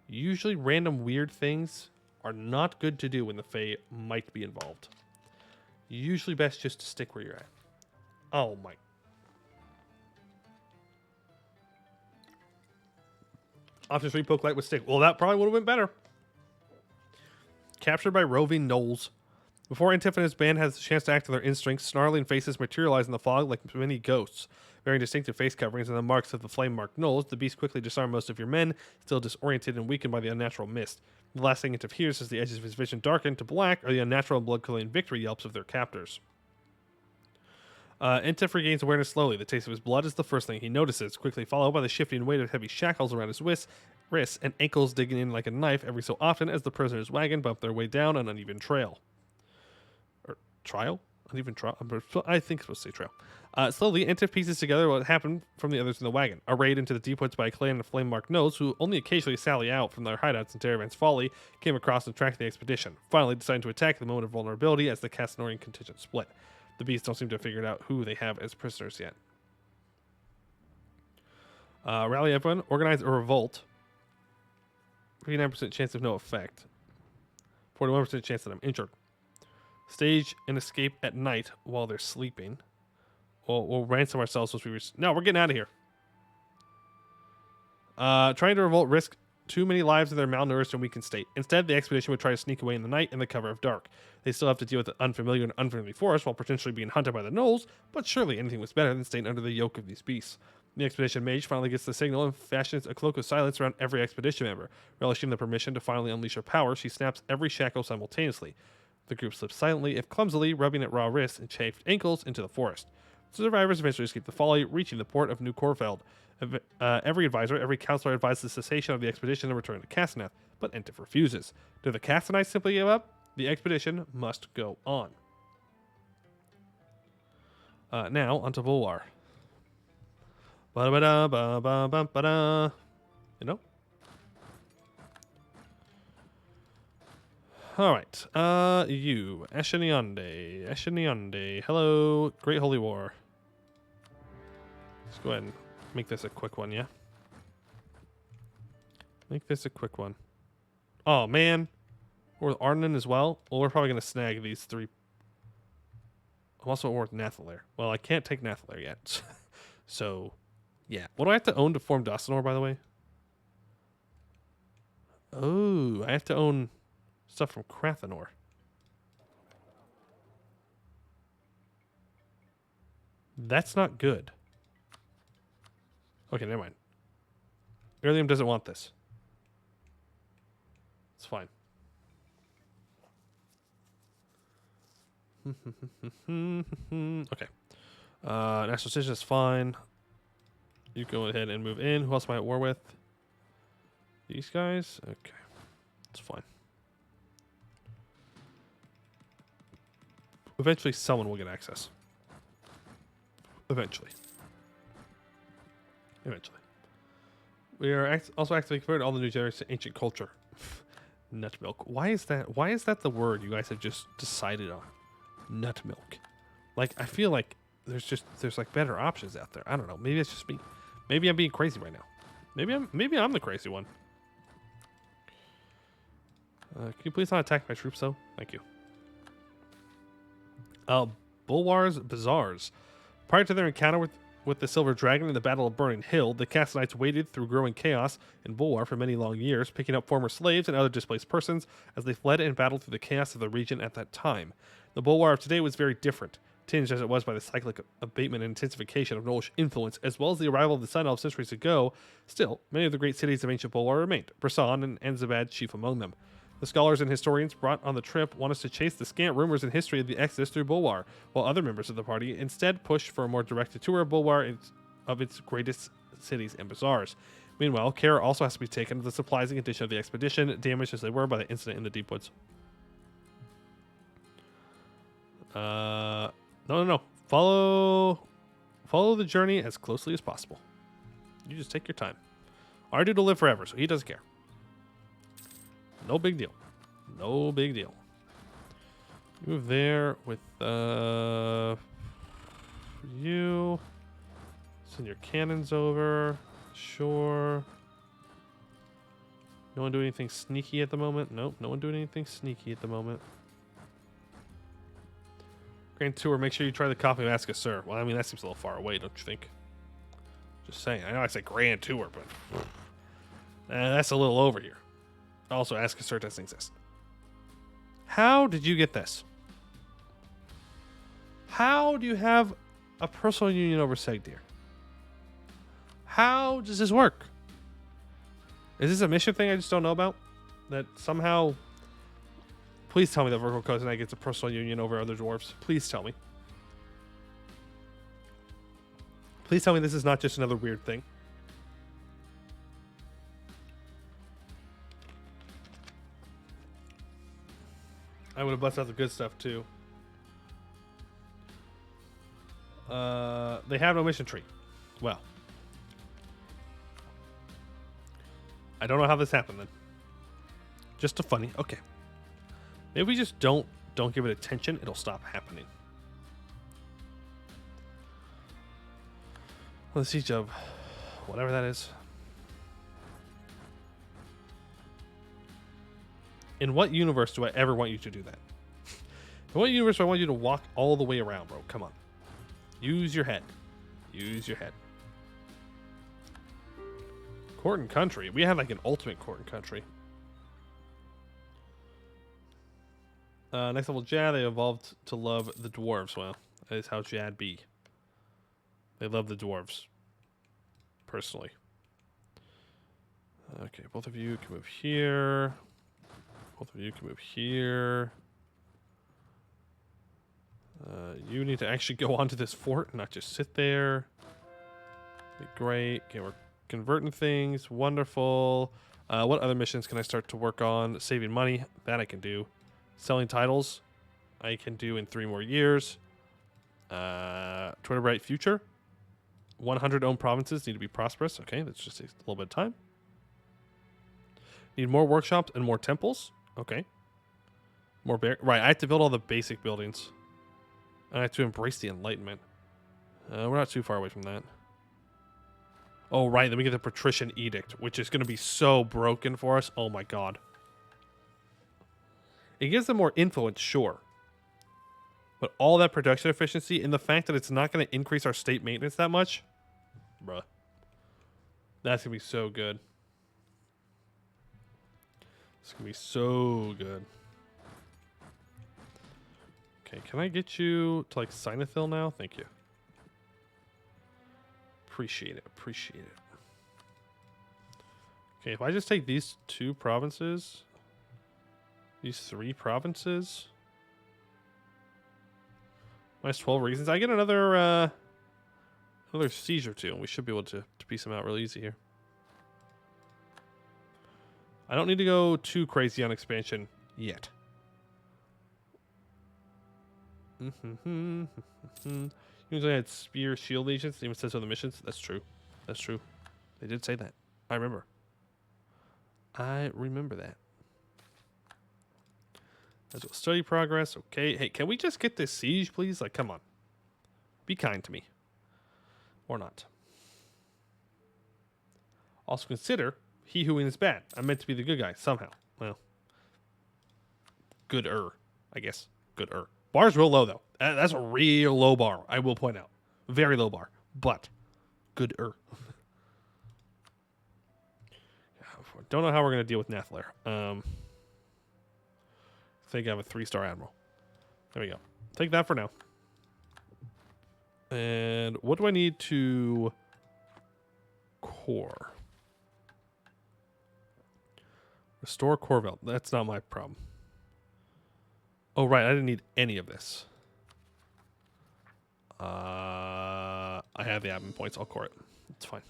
Usually random weird things are not good to do when the Fae might be involved. Usually best just to stick where you're at. Oh my. Option 3, poke light with stick. Well, that probably would have been better. Captured by roving gnolls. Before Entif and his band has a chance to act on their instincts, snarling faces materialize in the fog like many ghosts. Bearing distinctive face coverings and the marks of the flame-marked gnolls, the beast quickly disarm most of your men, still disoriented and weakened by the unnatural mist. The last thing Entif hears as the edges of his vision darken to black are the unnatural and blood-curdling victory yelps of their captors. Entif regains awareness slowly. The taste of his blood is the first thing he notices, quickly followed by the shifting weight of heavy shackles around his wrists and ankles digging in like a knife every so often as the prisoner's wagon bump their way down an uneven trail. Trial? Uneven trial? I think it's supposed to say trail. Slowly, Entif pieces together what happened from the others in the wagon. Arrayed into the deep woods by a clan of flame-marked gnolls who only occasionally sally out from their hideouts in Terravan's Folly, came across and tracked the expedition, finally deciding to attack at the moment of vulnerability as the Castanorian contingent split. The beasts don't seem to have figured out who they have as prisoners yet. Rally everyone, organize a revolt. 59% chance of no effect. 41% chance that I'm injured. Stage an escape at night while they're sleeping. We'll ransom ourselves once we No, we're getting out of here. Trying to revolt risk too many lives in their malnourished and weakened state. Instead, the expedition would try to sneak away in the night in the cover of dark. They still have to deal with the unfamiliar and unfriendly forest while potentially being hunted by the gnolls, but surely anything was better than staying under the yoke of these beasts. The expedition mage finally gets the signal and fashions a cloak of silence around every expedition member. Relishing the permission to finally unleash her power, she snaps every shackle simultaneously. The group slips silently, if clumsily, rubbing at raw wrists and chafed ankles into the forest. The survivors eventually escape the folly, reaching the port of New Korfeld. Every advisor, every counselor advises the cessation of the expedition and return to Castaner, but Entif refuses. Do the Castanites simply give up? The expedition must go on. Now, onto Bulwar. Ba-da-ba-da-ba-ba-ba-da. You know? Alright, you, Esheniande, hello, Great Holy War. Let's go ahead and make this a quick one, yeah? Make this a quick one. Oh, man. We're with Ardenan as well? Well, we're probably going to snag these three. I'm also at war with Nathalir. Well, I can't take Nathalir yet. So, yeah. What do I have to own to form Castanor, by the way? Oh, I have to own stuff from Castanor. That's not good. Okay, never mind. Earlium doesn't want this. It's fine. Okay. National Session is fine. You go ahead and move in. Who else am I at war with? These guys? Okay. It's fine. Eventually, someone will get access. Eventually. Eventually. We are also actively converting all the new generations to ancient culture. Nut milk. Why is that? Why is that the word you guys have just decided on? Nut milk. Like, I feel like there's like better options out there. I don't know. Maybe it's just me. Maybe I'm being crazy right now. Maybe I'm the crazy one. Can you please not attack my troops though? Thank you. Bulwar's Bazaars. Prior to their encounter with the Silver Dragon in the Battle of Burning Hill, the Castonites waded through growing chaos in Bulwar for many long years, picking up former slaves and other displaced persons as they fled and battled through the chaos of the region at that time. The Bulwar of today was very different, tinged as it was by the cyclic abatement and intensification of Gnollish influence, as well as the arrival of the Sun Elves centuries ago. Still, many of the great cities of ancient Bulwar remained, Brissan and Anzabad chief among them. The scholars and historians brought on the trip want us to chase the scant rumors and history of the Exodus through Bulwar, while other members of the party instead push for a more direct tour of Bulwar of its greatest cities and bazaars. Meanwhile, care also has to be taken of the supplies and condition of the expedition, damaged as they were by the incident in the Deep Woods. No. Follow the journey as closely as possible. You just take your time. Our dude will live forever, so he doesn't care. No big deal. No big deal. Move there with you. Send your cannons over. Sure. No one doing anything sneaky at the moment? Nope, no one doing anything sneaky at the moment. Grand Tour, make sure you try the coffee of Ask a Sir. Well, I mean, that seems a little far away, don't you think? Just saying. I know I said Grand Tour, but that's a little over here. Also, Ask a Sir doesn't exist. How did you get this? How do you have a personal union over Segdir? How does this work? Is this a mission thing I just don't know about? That somehow... Please tell me that Virgo Cousin gets a personal union over other dwarves. Please tell me. Please tell me this is not just another weird thing. I would have blessed out the good stuff too. They have no mission tree. Well. I don't know how this happened then. Just a funny. Okay. Maybe we just don't give it attention. It'll stop happening. Well, the siege of whatever that is. In what universe do I ever want you to do that? In what universe do I want you to walk all the way around, bro? Come on. Use your head. Use your head. Court and country. We have like an ultimate court and country. Next level Jad, they evolved to love the dwarves. Well, that is how Jad be. They love the dwarves. Personally. Okay, both of you can move here. Both of you can move here. You need to actually go onto this fort and not just sit there. Be great. Okay, we're converting things. Wonderful. What other missions can I start to work on? Saving money. That I can do. Selling titles. I can do in 3 more years. Twitter Bright Future. 100 owned provinces need to be prosperous. Okay, that's just a little bit of time. Need more workshops and more temples. Okay. More right, I have to build all the basic buildings. And I have to embrace the Enlightenment. We're not too far away from that. Oh, right. Then we get the Patrician Edict, which is going to be so broken for us. Oh, my God. It gives them more influence, sure. But all that production efficiency and the fact that it's not going to increase our state maintenance that much. Bruh. That's going to be so good. It's going to be so good. Okay, can I get you to like Sinothil now? Thank you. Appreciate it. Appreciate it. Okay, if I just take these 2 provinces, these 3 provinces, minus 12 reasons, I get another Another siege or two, and we should be able to piece them out really easy here. I don't need to go too crazy on expansion yet. Usually I had spear shield agents. It even says on the missions. That's true. That's true. They did say that. I remember. I remember that. That's what study progress. Okay. Hey, can we just get this siege, please? Like, come on. Be kind to me. Or not. Also consider, he who wins is bad. I'm meant to be the good guy, somehow. Well. Good-er, I guess. Good-er. Bar's real low, though. That's a real low bar, I will point out. Very low bar. But, good-er. Don't know how we're going to deal with Nathler. I think I have a 3-star admiral. There we go. Take that for now. And what do I need to core? Restore core belt. That's not my problem. Oh, right. I didn't need any of this. I have the admin points. I'll core it. It's fine.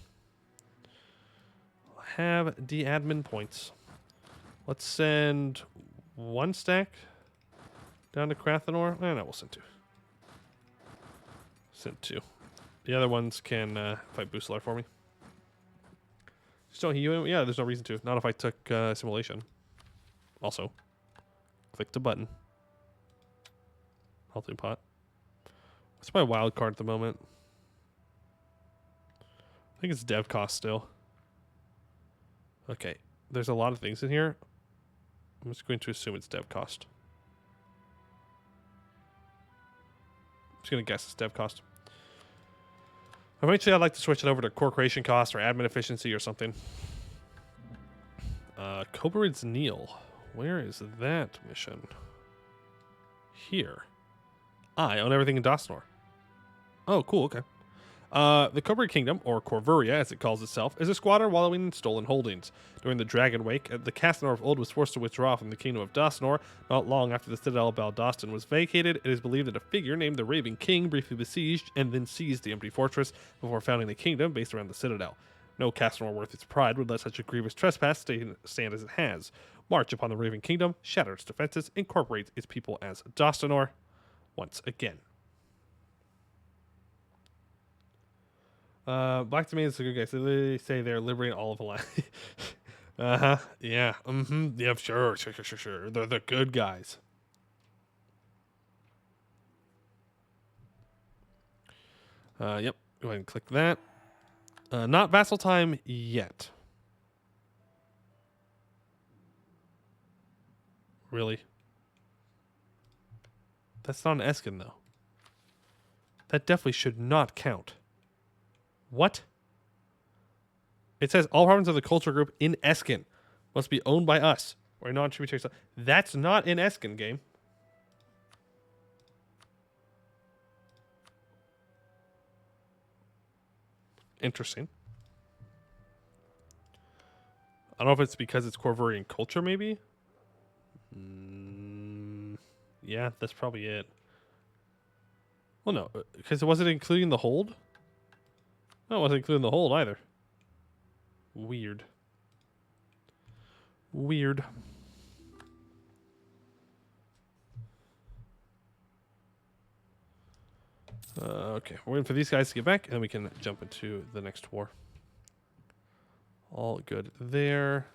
I have the admin points. Let's send 1 stack down to Castanor. No, we'll send 2. Send 2. The other ones can fight Boostelar for me. Just don't heal. Yeah, there's no reason to. Not if I took simulation. Also, click the button. Melting pot. What's my wild card at the moment? I think it's dev cost still. Okay, there's a lot of things in here. I'm just going to assume it's dev cost. I'm just going to guess it's dev cost. Eventually, I'd like to switch it over to Coronation cost or admin efficiency or something. Coberid's Neil. Where is that mission? Here. I own everything in Castanor. Oh, cool. Okay. The Coberid Kingdom, or Corvuria as it calls itself, is a squatter wallowing in stolen holdings. During the Dragon Wake, the Castanor of old was forced to withdraw from the Kingdom of Castanor. Not long after the Citadel of Baldaston was vacated, it is believed that a figure named the Raven King briefly besieged and then seized the empty fortress before founding the kingdom based around the Citadel. No Castanor worth its pride would let such a grievous trespass stand as it has. March upon the Raven Kingdom, shatter its defenses, incorporate its people as Castanor once again. Black Domain is a good guy. So they say they're liberating all of the land. Yeah. Yeah, sure. They're the good guys. Yep. Go ahead and click that. Not vassal time yet. Really? That's not an Eskin, though. That definitely should not count. What? It says all provinces of the culture group in Eskin must be owned by us or non-tributary. That's not in Eskin, game. Interesting. I don't know if it's because it's Corvurian culture, maybe. Yeah, that's probably it. Well, no, because it wasn't including the hold. No, it wasn't including the hold either. Weird. Weird. Okay, we're waiting for these guys to get back, and then we can jump into the next war. All good there.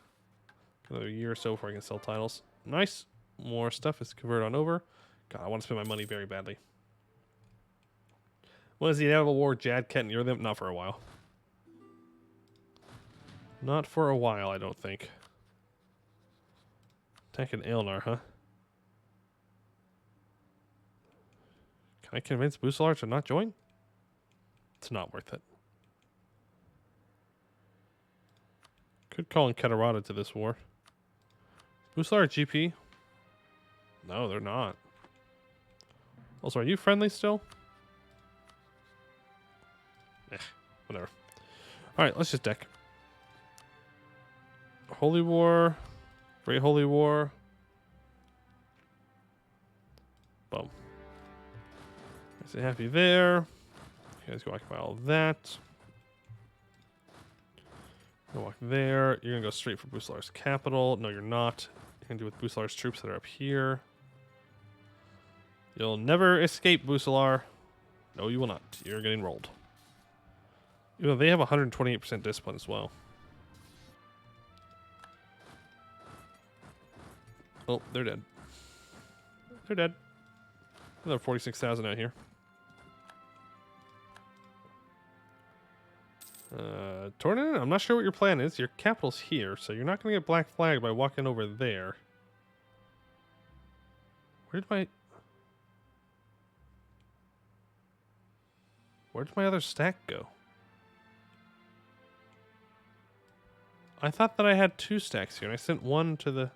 Another year or so before I can sell titles. Nice. More stuff is converted on over. God, I want to spend my money very badly. When is the inevitable war? Jad, Kent, near them? Not for a while. Not for a while, I don't think. Attacking Aelnar, huh? Can I convince Boostelar to not join? It's not worth it. Could call in Catarata to this war. Boostelar GP? No, they're not. Also, are you friendly still? Whatever. Alright, let's just deck. Holy War. Great Holy War. Boom. Nice and happy there. You guys go occupy all that. Go walk there. You're gonna go straight for Bucelar's capital. No, you're not. You're gonna do with Bucelar's troops that are up here. You'll never escape, Bucelar. No, you will not. You're getting rolled. You know, they have 128% discipline as well. Oh, they're dead. They're dead. Another 46,000 out here. Tornin, I'm not sure what your plan is. Your capital's here, so you're not going to get black flagged by walking over there. Where'd my other stack go? I thought that I had 2 stacks here, and I sent one to the...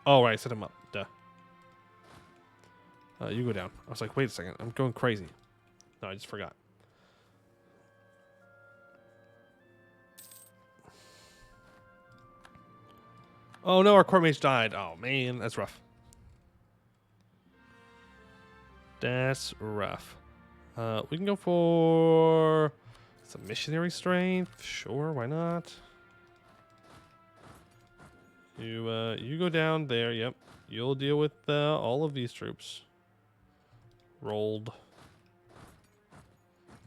Oh, right, I set him up. Duh. You go down. I was like, wait a second. I'm going crazy. No, I just forgot. Oh, no, our court mage died. Oh, man, that's rough. That's rough. We can go for some missionary strength. Sure, why not? You go down there. Yep, you'll deal with all of these troops. Rolled.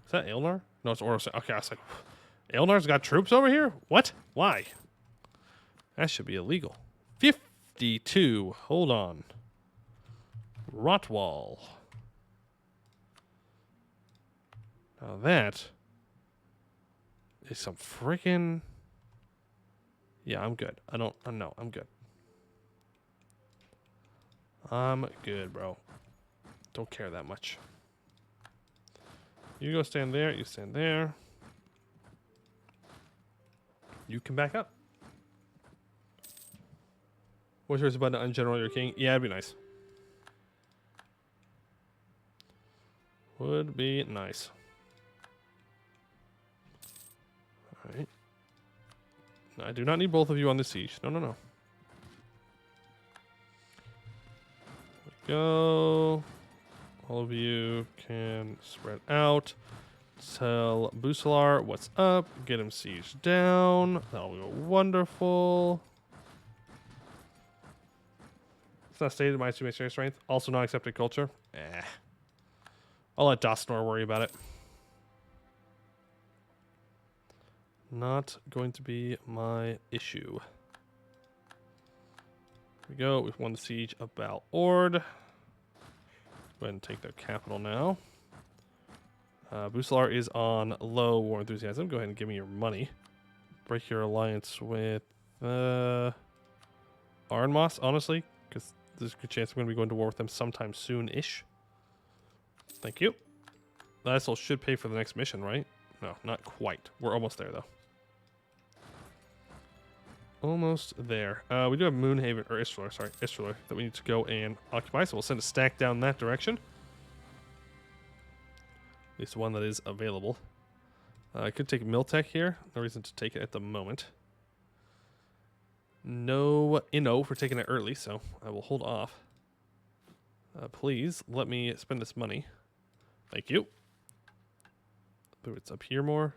Is that Aelnar? No, it's Oros. Okay, I was like, Aelnar's got troops over here? What? Why? That should be illegal. 52. Hold on. Rotwall. Now that is some freaking... Yeah, I'm good. No, I'm good. I'm good, bro. Don't care that much. You go stand there. You stand there. You can back up. What's yours about to ungeneral your king? Yeah, it'd be nice. Would be nice. Alright. I do not need both of you on the siege. No, no, no. There we go. All of you can spread out. Tell Bucelar what's up. Get him sieged down. That'll be wonderful. It's not stated minus 2 missionary strength. Also not accepted culture. I'll let Castanor worry about it. Not going to be my issue. Here we go. We've won the siege of Ord. Go ahead and take their capital now. Bucelar is on low war enthusiasm. Go ahead and give me your money. Break your alliance with Arnmoss, honestly, because there's a good chance I'm going to be going to war with them sometime soon-ish. Thank you. That also should pay for the next mission, right? No, not quite. We're almost there, though. Almost there. We do have Moonhaven, or Istralar, sorry, Istralar, that we need to go and occupy, so we'll send a stack down that direction. At least one that is available. I could take Miltech here. No reason to take it at the moment. No Inno for taking it early, so I will hold off. Please let me spend this money. Thank you. But it's up here more.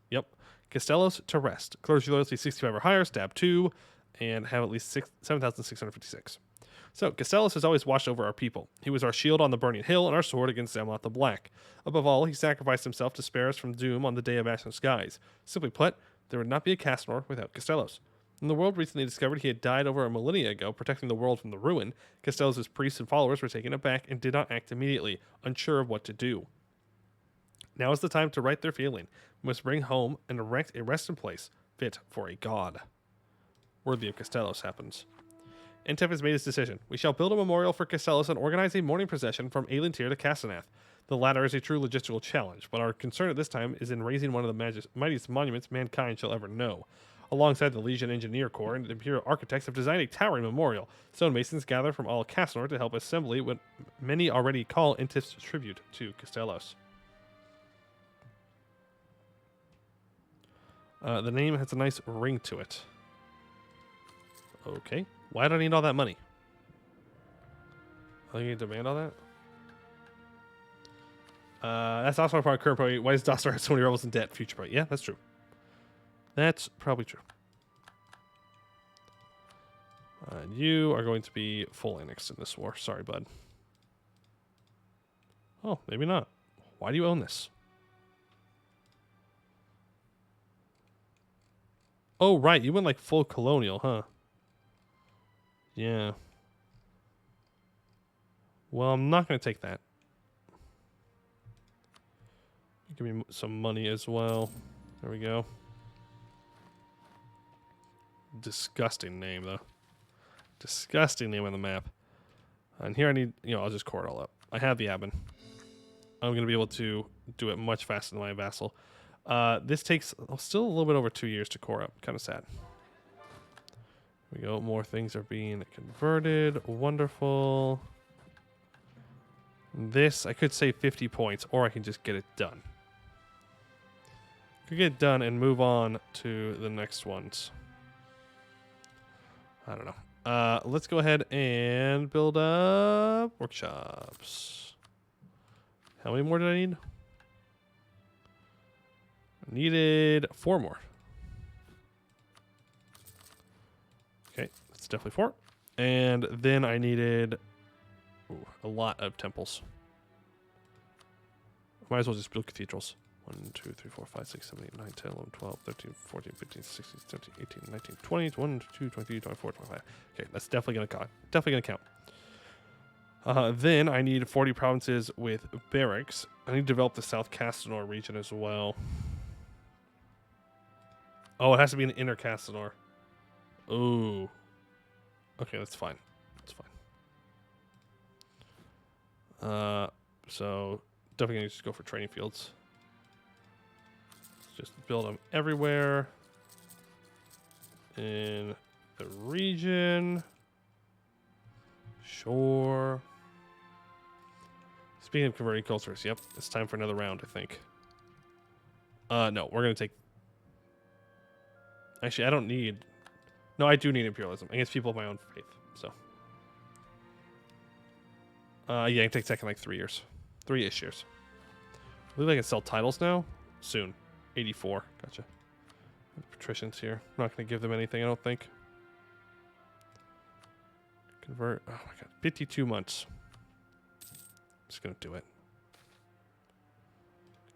Yep. Castellos to rest. Clergy loyalty 65 or higher, stab 2, and have at least 7,656. So, Castellos has always watched over our people. He was our shield on the burning hill and our sword against Zamloth the Black. Above all, he sacrificed himself to spare us from doom on the day of ashen skies. Simply put, there would not be a Castanor without Castellos. When the world recently discovered he had died over a millennia ago, protecting the world from the ruin, Castellos' priests and followers were taken aback and did not act immediately, unsure of what to do. Now is the time to right their feeling. We must bring home and erect a resting place fit for a god. Worthy of Castellos happens. Entef has made his decision. We shall build a memorial for Castellos and organize a mourning procession from Elintir to Castaнаth. The latter is a true logistical challenge, but our concern at this time is in raising one of the mightiest monuments mankind shall ever know. Alongside the Legion Engineer Corps and the Imperial Architects have designed a towering memorial. Stonemasons gather from all Castanor to help assembly what many already call Entef's tribute to Castellos. The name has a nice ring to it. Okay. Why do I need all that money? Are you going to demand all that? That's also part of current probably. Why does Dostar have so many rebels in debt? Future probably. Yeah, that's true. That's probably true. You are going to be full annexed in this war. Sorry, bud. Oh, maybe not. Why do you own this? Oh, right. You went like full colonial, huh? Yeah. Well, I'm not going to take that. Give me some money as well. There we go. Disgusting name, though. Disgusting name on the map. And here I need, I'll just core it all up. I have the admin. I'm going to be able to do it much faster than my vassal. This takes still a little bit over 2 years to core up. Kind of sad. Here we go. More things are being converted. Wonderful. This, I could save 50 points, or I can just get it done. Could get it done and move on to the next ones. I don't know. Let's go ahead and build up workshops. How many more did I need? I needed 4 more. Okay, that's definitely 4. And then I needed a lot of temples. Might as well just build cathedrals. 1, 2, 3, 4, 5, 6, 7, 8, 9, 10, 11, 12, 13, 14, 15, 16, 17, 18, 19, 20, 1, 2, 23, 24, 25. Okay, that's definitely going to count. Definitely going to count. Then I need 40 provinces with barracks. I need to develop the South Castanor region as well. Oh, it has to be an inner Castanor. Ooh. Okay, that's fine. That's fine. So definitely going to just go for training fields. Just build them everywhere in the region. Sure. Speaking of converting cultures, yep, it's time for another round, I think. No, we're going to take... Actually, I don't need... No, I do need imperialism against people of my own faith, so... yeah, I can take second like 3 years. 3-ish years. I believe I can sell titles now? Soon. 84. Gotcha. The patricians here. I'm not going to give them anything, I don't think. Convert. Oh my god. 52 months. Just going to do it.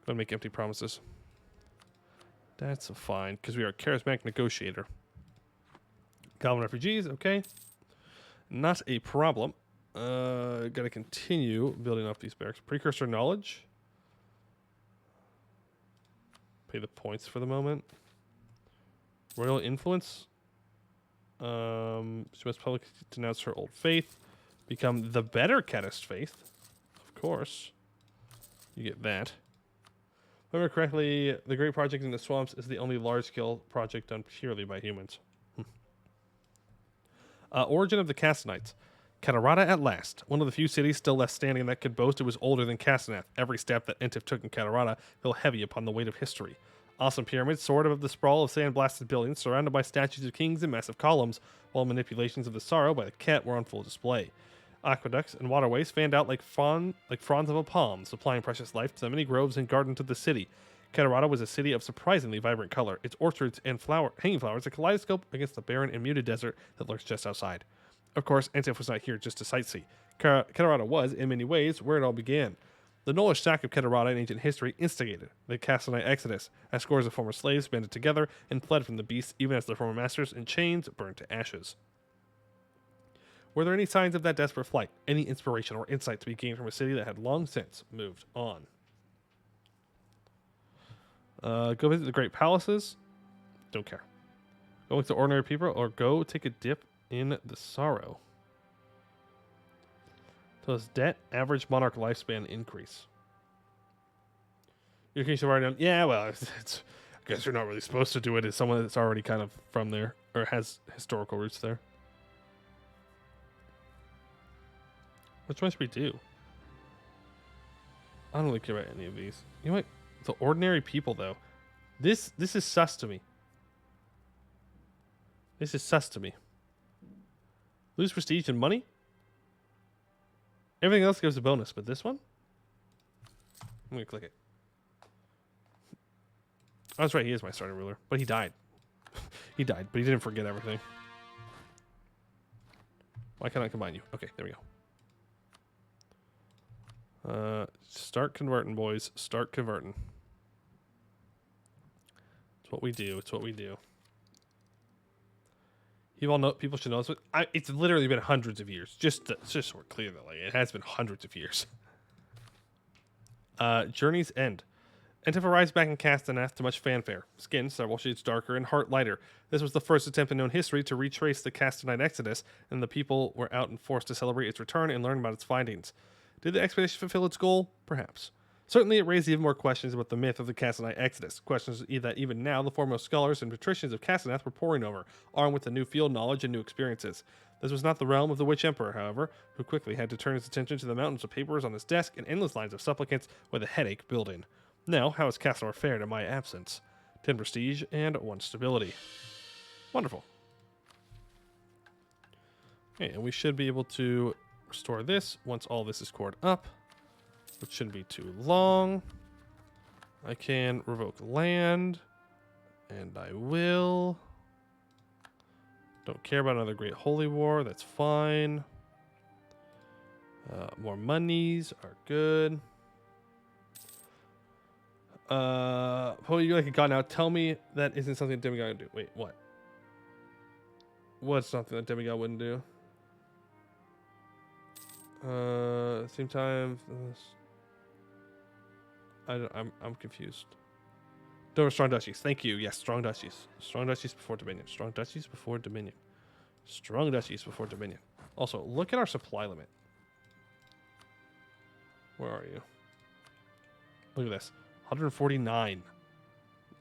Going to make empty promises. That's fine, because we are a charismatic negotiator. Common refugees, okay. Not a problem. Got to continue building up these barracks. Precursor knowledge. Pay the points for the moment. Royal influence. She must publicly denounce her old faith. Become the better Caddist faith. Of course. You get that. If I remember correctly, the Great Project in the Swamps is the only large-scale project done purely by humans. Origin of the Castonites. Catarata at last. One of the few cities still left standing that could boast it was older than Castanet. Every step that Entif took in Catarata fell heavy upon the weight of history. Awesome pyramids, sort of the sprawl of sand-blasted buildings, surrounded by statues of kings and massive columns, while manipulations of the sorrow by the cat were on full display. Aqueducts and waterways fanned out like fronds of a palm, supplying precious life to the many groves and gardens of the city. Catarata was a city of surprisingly vibrant color, its orchards and hanging flowers a kaleidoscope against the barren and muted desert that lurks just outside. Of course, Entif was not here just to sightsee. Catarata was, in many ways, where it all began. The Nolish sack of Catarata in ancient history instigated the Castonite exodus, as scores of former slaves banded together and fled from the beasts, even as their former masters in chains burned to ashes. Were there any signs of that desperate flight? Any inspiration or insight to be gained from a city that had long since moved on? Go visit the great palaces. Don't care. Go look to ordinary people, or go take a dip in the sorrow. Does debt average monarch lifespan increase? Your king should already done. Yeah, well, it's I guess you're not really supposed to do it as someone that's already kind of from there or has historical roots there. Which one should we do? I don't really care about any of these. You know what? The ordinary people, though. This is sus to me. This is sus to me. Lose prestige and money? Everything else gives a bonus, but this one? I'm gonna click it. Oh, that's right. He is my starting ruler, but he died. He died, but he didn't forget everything. Why can't I combine you? Okay, there we go. Start converting, boys. Start converting. It's what we do. It's what we do. You all know. People should know this. It's literally been hundreds of years. Just so we're clear that like it has been hundreds of years. Journey's End. Enter rise back in Caston after much fanfare. Skin several shades darker and heart lighter. This was the first attempt in known history to retrace the Castonite exodus, and the people were out and forced to celebrate its return and learn about its findings. Did the expedition fulfill its goal? Perhaps. Certainly, it raised even more questions about the myth of the Castonite exodus. Questions that even now the foremost scholars and patricians of Castonath were poring over, armed with the new field knowledge and new experiences. This was not the realm of the Witch Emperor, however, who quickly had to turn his attention to the mountains of papers on his desk and endless lines of supplicants with a headache building. Now, how has Castanor fared in my absence? 10 prestige and 1 stability. Wonderful. Okay, and we should be able to restore this once all this is cored up, which shouldn't be too long. I can revoke land, and I will. Don't care about another Great Holy War, that's fine. More monies are good. Oh, you're like a god now. Tell me that isn't something a demigod would do. Wait, what? What's something that demigod wouldn't do? Same time. I'm confused. Don't strong duchies. Thank you. Yes, strong duchies. Strong duchies before dominion. Strong duchies before dominion. Strong duchies before dominion. Also, look at our supply limit. Where are you? Look at this. 149.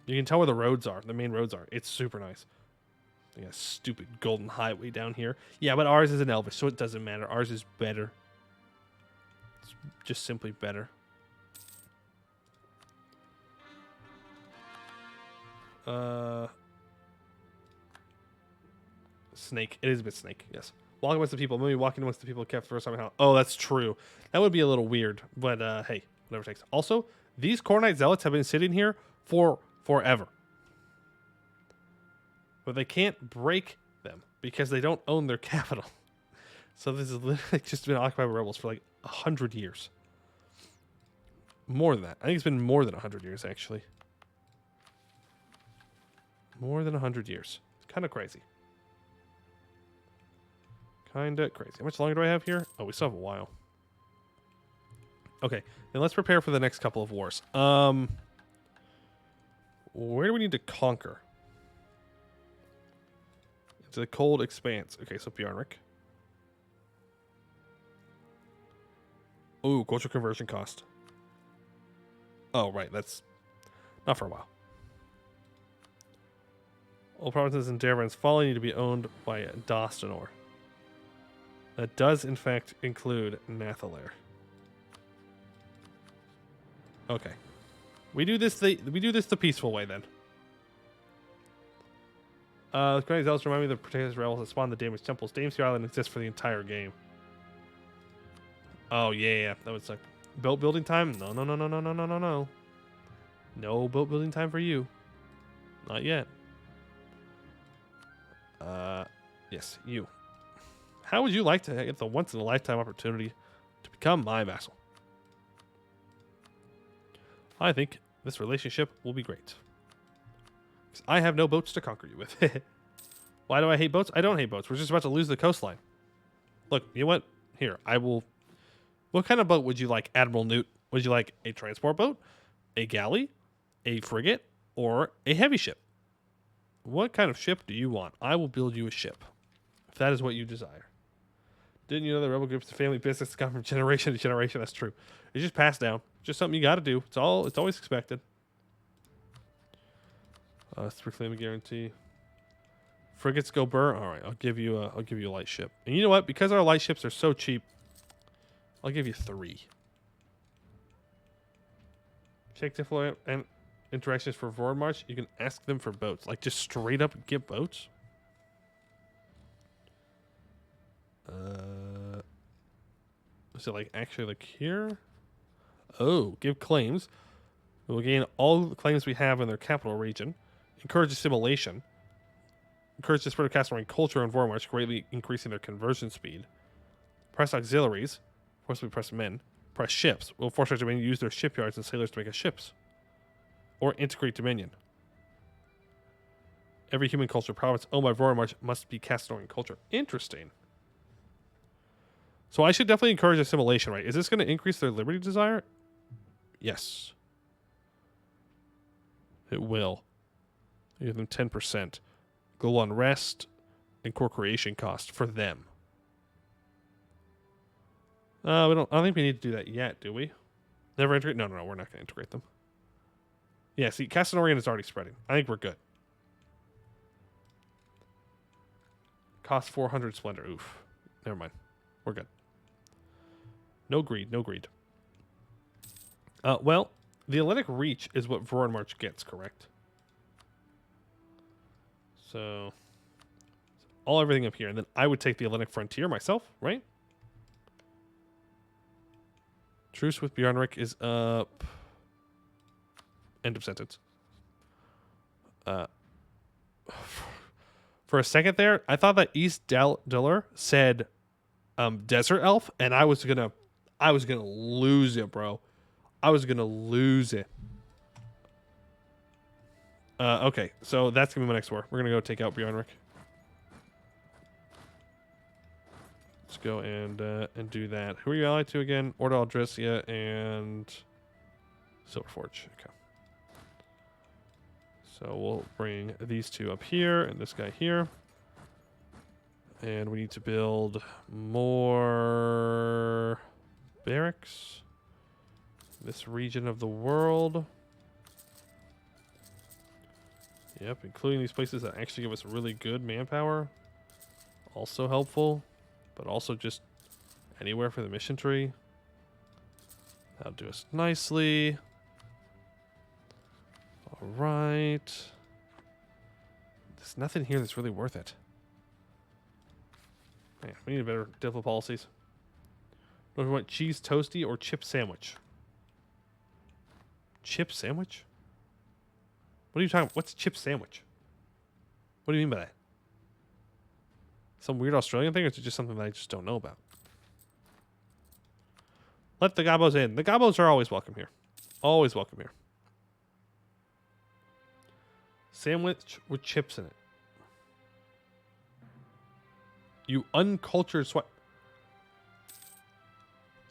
You can tell where the roads are. The main roads are. It's super nice. We got a stupid golden highway down here. Yeah, but ours is an Elvish, so it doesn't matter. Ours is better. It's just simply better. Snake. It is a bit snake, yes. Walking amongst the people. Maybe walking amongst the people kept first time. Oh, that's true. That would be a little weird, but hey, whatever it takes. Also, these Coronite zealots have been sitting here for forever. But they can't break them because they don't own their capital. So this has literally just been occupied by rebels for like 100 years. More than that. I think it's been more than 100 years, actually. More than 100 years. It's kind of crazy. Kind of crazy. How much longer do I have here? Oh, we still have a while. Okay, then let's prepare for the next couple of wars. Where do we need to conquer? It's a cold expanse. Okay, so Bjarnrik. Ooh, cultural conversion cost. Oh, right, that's not for a while. All provinces in Darvan's Folly need to be owned by Castanor. That does, in fact, include Nathalir. Okay, we do this the peaceful way then. The Coronate Zealots remind me of the protectors rebels that spawned the damaged temples. Damesky Island exists for the entire game. Oh yeah, that would suck. Boat building time? No. No boat building time for you. Not yet. Yes, you. How would you like to get the once in a lifetime opportunity to become my vassal? I think this relationship will be great. Because I have no boats to conquer you with. Why do I hate boats? I don't hate boats. We're just about to lose the coastline. Look, you know what? Here, I will... What kind of boat would you like, Admiral Newt? Would you like a transport boat, a galley, a frigate, or a heavy ship? What kind of ship do you want? I will build you a ship, if that is what you desire. Didn't you know that rebel groups and family business come from generation to generation? That's true. It's just passed down. Just something you got to do. It's always expected. Strictly a guarantee. Frigates go burr. All right, I'll give you a light ship. And you know what? Because our light ships are so cheap, I'll give you 3. Check deploy and interactions for forward march. You can ask them for boats. Like just straight up get boats. Is it like actually like here? Oh, give claims. We will gain all the claims we have in their capital region. Encourage assimilation. Encourage the spread of Castonorian culture and Vormarch, greatly increasing their conversion speed. Press auxiliaries. Forcibly press men. Press ships. Will force our Dominion to use their shipyards and sailors to make us ships. Or integrate Dominion. Every human culture province owned by Vormarch must be Castonorian culture. Interesting. So I should definitely encourage assimilation, right? Is this going to increase their liberty desire? Yes. It will. Give them 10%. Global unrest and core creation cost for them. I don't think we need to do that yet, do we? Never integrate? No, we're not going to integrate them. Yeah, see, Castonorian is already spreading. I think we're good. Cost 400 splendor. Oof. Never mind. We're good. No greed, no greed. Well, the Hellenic Reach is what Vormarch gets, correct? So, everything up here. And then I would take the Hellenic Frontier myself, right? Truce with Bjarnrik is up. End of sentence. For a second there, I thought that East Diller said Desert Elf, and I was gonna lose it, bro. I was gonna lose it. Okay, so that's gonna be my next war. We're gonna go take out Bjarnrik. Let's go and do that. Who are you allied to again? Ordo Aldrissia and Silverforge. Okay. So we'll bring these two up here and this guy here. And we need to build more barracks. This region of the world. Yep, including these places that actually give us really good manpower. Also helpful. But also just anywhere for the mission tree. That'll do us nicely. Alright. There's nothing here that's really worth it. Man, we need better difficult policies. Do we want cheese toasty or chip sandwich? Chip sandwich? What are you talking about? What's chip sandwich? What do you mean by that? Some weird Australian thing, or is it just something that I just don't know about? Let the Gabos in. The Gabos are always welcome here. Always welcome here. Sandwich with chips in it. You uncultured sweat.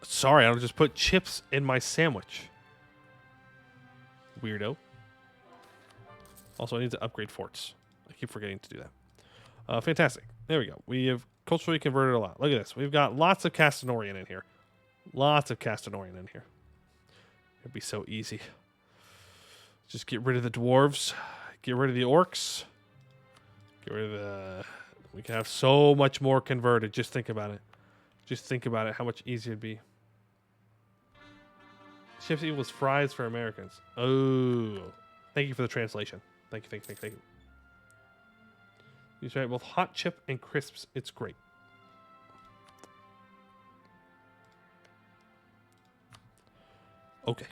Sorry, I'll just put chips in my sandwich. Weirdo. Also, I need to upgrade forts. I keep forgetting to do that. Fantastic. There we go. We have culturally converted a lot. Look at this. We've got lots of Castonorian in here. Lots of Castonorian in here. It'd be so easy. Just get rid of the dwarves. Get rid of the orcs. Get rid of the... We can have so much more converted. Just think about it. Just think about it. How much easier it'd be. Chips equals fries for Americans. Oh. Thank you for the translation. Thank you. You try both hot chip and crisps. It's great. Okay.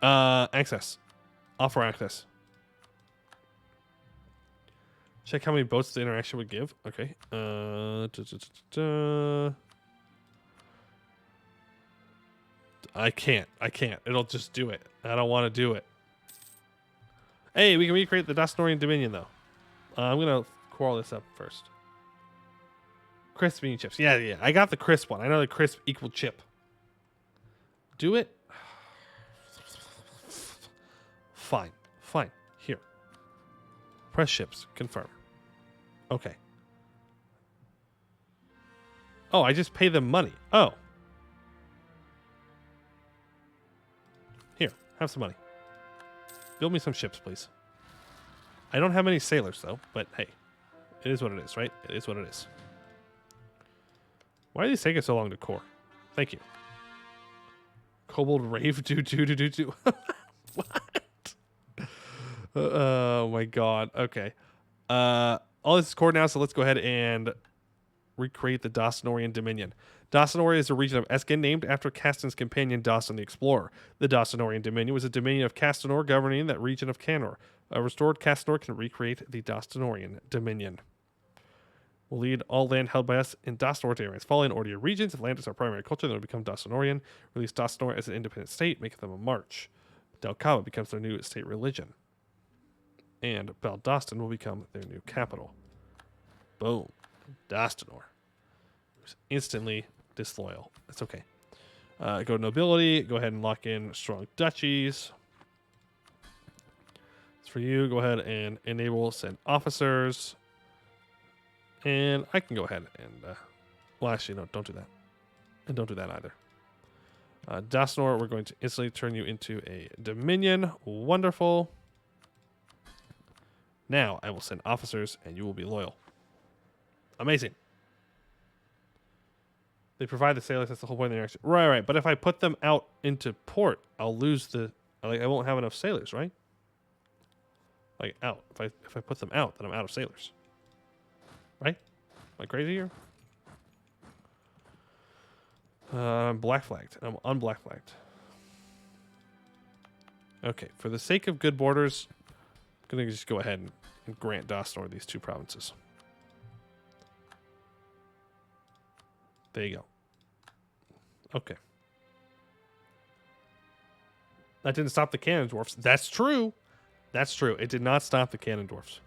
Access. Offer access. Check how many boats the interaction would give. Okay. I can't. It'll just do it. I don't want to do it. Hey, we can recreate the Castonorian Dominion, though. I'm going to quarrel this up first. Crisp mini chips. Yeah. I got the crisp one. I know the crisp equal chip. Do it. Fine. Here. Press ships. Confirm. Okay. Oh, I just pay them money. Oh. Here. Have some money. Build me some ships, please. I don't have many sailors, though, but hey. It is what it is, right? It is what it is. Why are these taking so long to core? Thank you. Kobold Rave do. What? Oh my god. Okay. All this is core now, so let's go ahead and recreate the Castanorian Dominion. Castanor is a region of Eskin named after Caston's companion Caston the Explorer. The Castanorian Dominion was a dominion of Castanor governing that region of Canor. A restored Castanor can recreate the Castanorian Dominion. Will lead all land held by us in Castanor areas. Following Ordia regions, if land is our primary culture, then it will become Castanorian. Release Castanor as an independent state, making them a march. Delcaba becomes their new state religion. And Baldaston will become their new capital. Boom. Castanor. Instantly disloyal. That's okay. Go to nobility. Go ahead and lock in strong duchies. It's for you. Go ahead and enable send officers. And I can go ahead and... well, actually, no, don't do that. And don't do that either. Castanor, we're going to instantly turn you into a dominion. Wonderful. Now, I will send officers, and you will be loyal. Amazing. They provide the sailors. That's the whole point of the interaction. Right. But if I put them out into port, I'll lose the... Like, I won't have enough sailors, right? Like, out. If I put them out, then I'm out of sailors. Right? Am I crazy here? I'm black flagged. I'm unblack flagged. Okay. For the sake of good borders, I'm going to just go ahead and grant Castanor these 2 provinces. There you go. Okay. That didn't stop the cannon dwarfs. That's true. That's true. It did not stop the cannon dwarfs.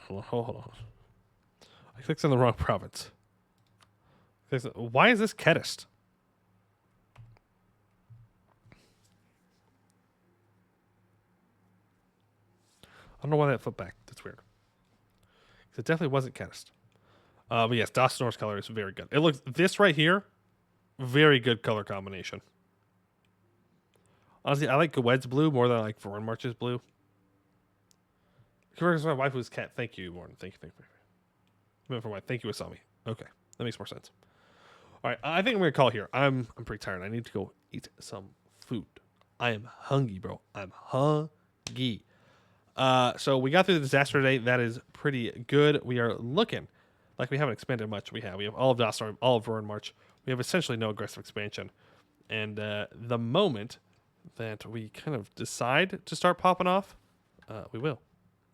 Hold on. I clicked on the wrong province. Why is this Kedist? I don't know why that flipped back. That's weird. It definitely wasn't Kedist. But yes, Castanor's color is very good. It looks... This right here, very good color combination. Honestly, I like Gwed's blue more than I like Foreign March's blue. My wife was cat. Thank you, Morton. Thank you. For my thank you, Asami. Okay, that makes more sense. All right, I think I'm gonna call here. I'm pretty tired. I need to go eat some food. I am hungry, bro. I'm hungry. So we got through the disaster today. That is pretty good. We are looking like we haven't expanded much. We have all of Castanor, all of Foreign March. We have essentially no aggressive expansion. And the moment that we kind of decide to start popping off, we will.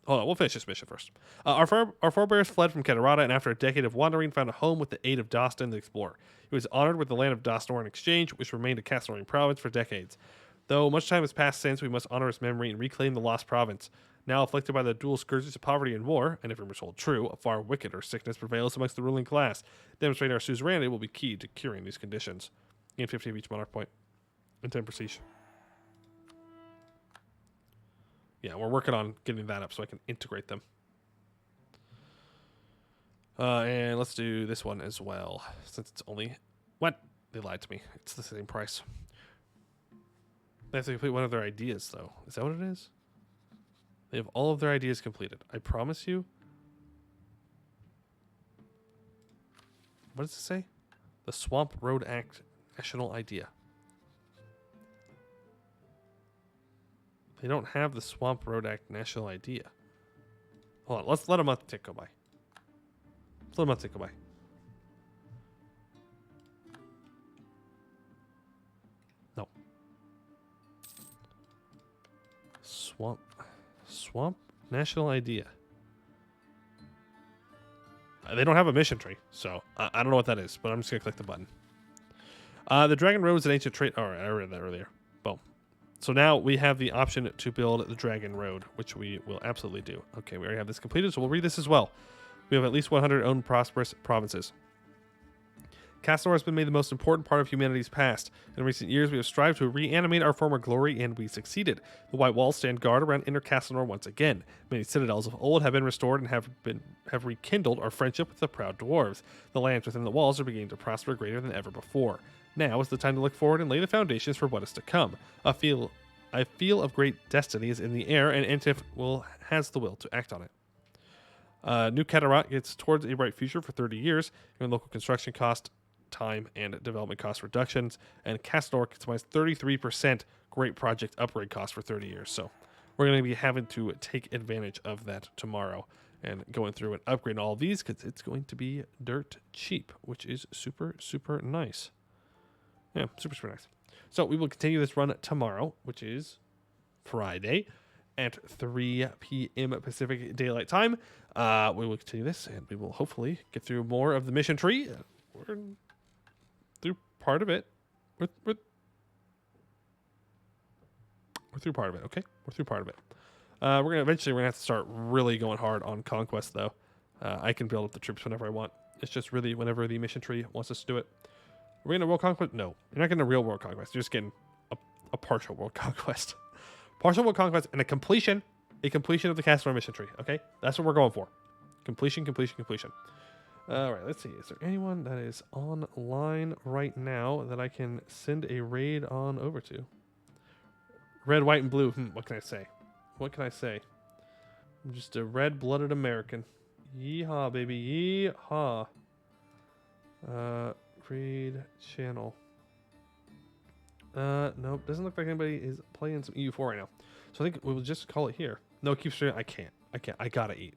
Hold on, we'll finish this mission first. Our forebears fled from Catarata, and after a decade of wandering, found a home with the aid of Caston the Explorer. He was honored with the land of Castanor in exchange, which remained a Castanorian province for decades. Though much time has passed since, we must honor his memory and reclaim the lost province. Now afflicted by the dual scourges of poverty and war, and if rumors hold true, a far wickeder sickness prevails amongst the ruling class. Demonstrating our suzerainty will be key to curing these conditions. Gain 50 of each monarch point. And 10 prestige. Yeah, we're working on getting that up so I can integrate them. And let's do this one as well, since it's only... What? They lied to me. It's the same price. They have to complete one of their ideas, though. Is that what it is? They have all of their ideas completed. I promise you. What does it say? The Swamp Road Act National Idea. They don't have the Swamp Road Act National Idea. Hold on. Let's let a month tick go by. Let's let a month tick go by. No. Swamp National Idea. They don't have a mission tree, so I don't know what that is, but I'm just going to click the button. The Dragon Road is an ancient trait. All right, I read that earlier. Boom. So now we have the option to build the Dragon Road, which we will absolutely do. Okay, we already have this completed, so we'll read this as well. We have at least 100 owned prosperous provinces. Castanor has been made the most important part of humanity's past. In recent years, we have strived to reanimate our former glory, and we succeeded. The White Walls stand guard around Inner Castanor once again. Many citadels of old have been restored and have rekindled our friendship with the proud dwarves. The lands within the walls are beginning to prosper greater than ever before. Now is the time to look forward and lay the foundations for what is to come. I feel of great destiny is in the air, and Entif has the will to act on it. New Catarat gets towards a bright future for 30 years, giving local construction cost, time, and development cost reductions. And Castanor gets minus 33% great project upgrade cost for 30 years. So we're going to be having to take advantage of that tomorrow and going through and upgrading all of these because it's going to be dirt cheap, which is super, super nice. Yeah, super, super nice. So we will continue this run tomorrow, which is Friday at 3 p.m. Pacific Daylight Time. We will continue this, and we will hopefully get through more of the mission tree. We're through part of it. We're through part of it, okay? We're through part of it. We're gonna have to start really going hard on conquest, though. I can build up the troops whenever I want. It's just really whenever the mission tree wants us to do it. Are we in a world conquest? No, you're not getting a real world conquest. You're just getting a partial world conquest. Partial world conquest and a completion of the Castanor mission tree. Okay, that's what we're going for. Completion. All right, let's see. Is there anyone that is online right now that I can send a raid on over to? Red, white, and blue. What can I say? I'm just a red-blooded American. Yeehaw, baby. Yeehaw. Raid channel. Nope. Doesn't look like anybody is playing some EU4 right now. So I think we will just call it here. No, keep straight. I can't. I gotta eat.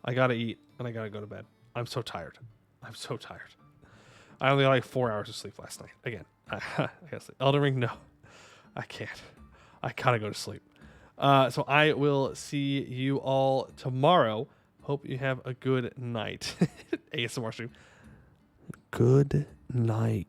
And I gotta go to bed. I'm so tired. I only got like 4 hours of sleep last night. Again, I gotta sleep. Elden Ring, no. I can't. I gotta go to sleep. So I will see you all tomorrow. Hope you have a good night. ASMR stream. Good night.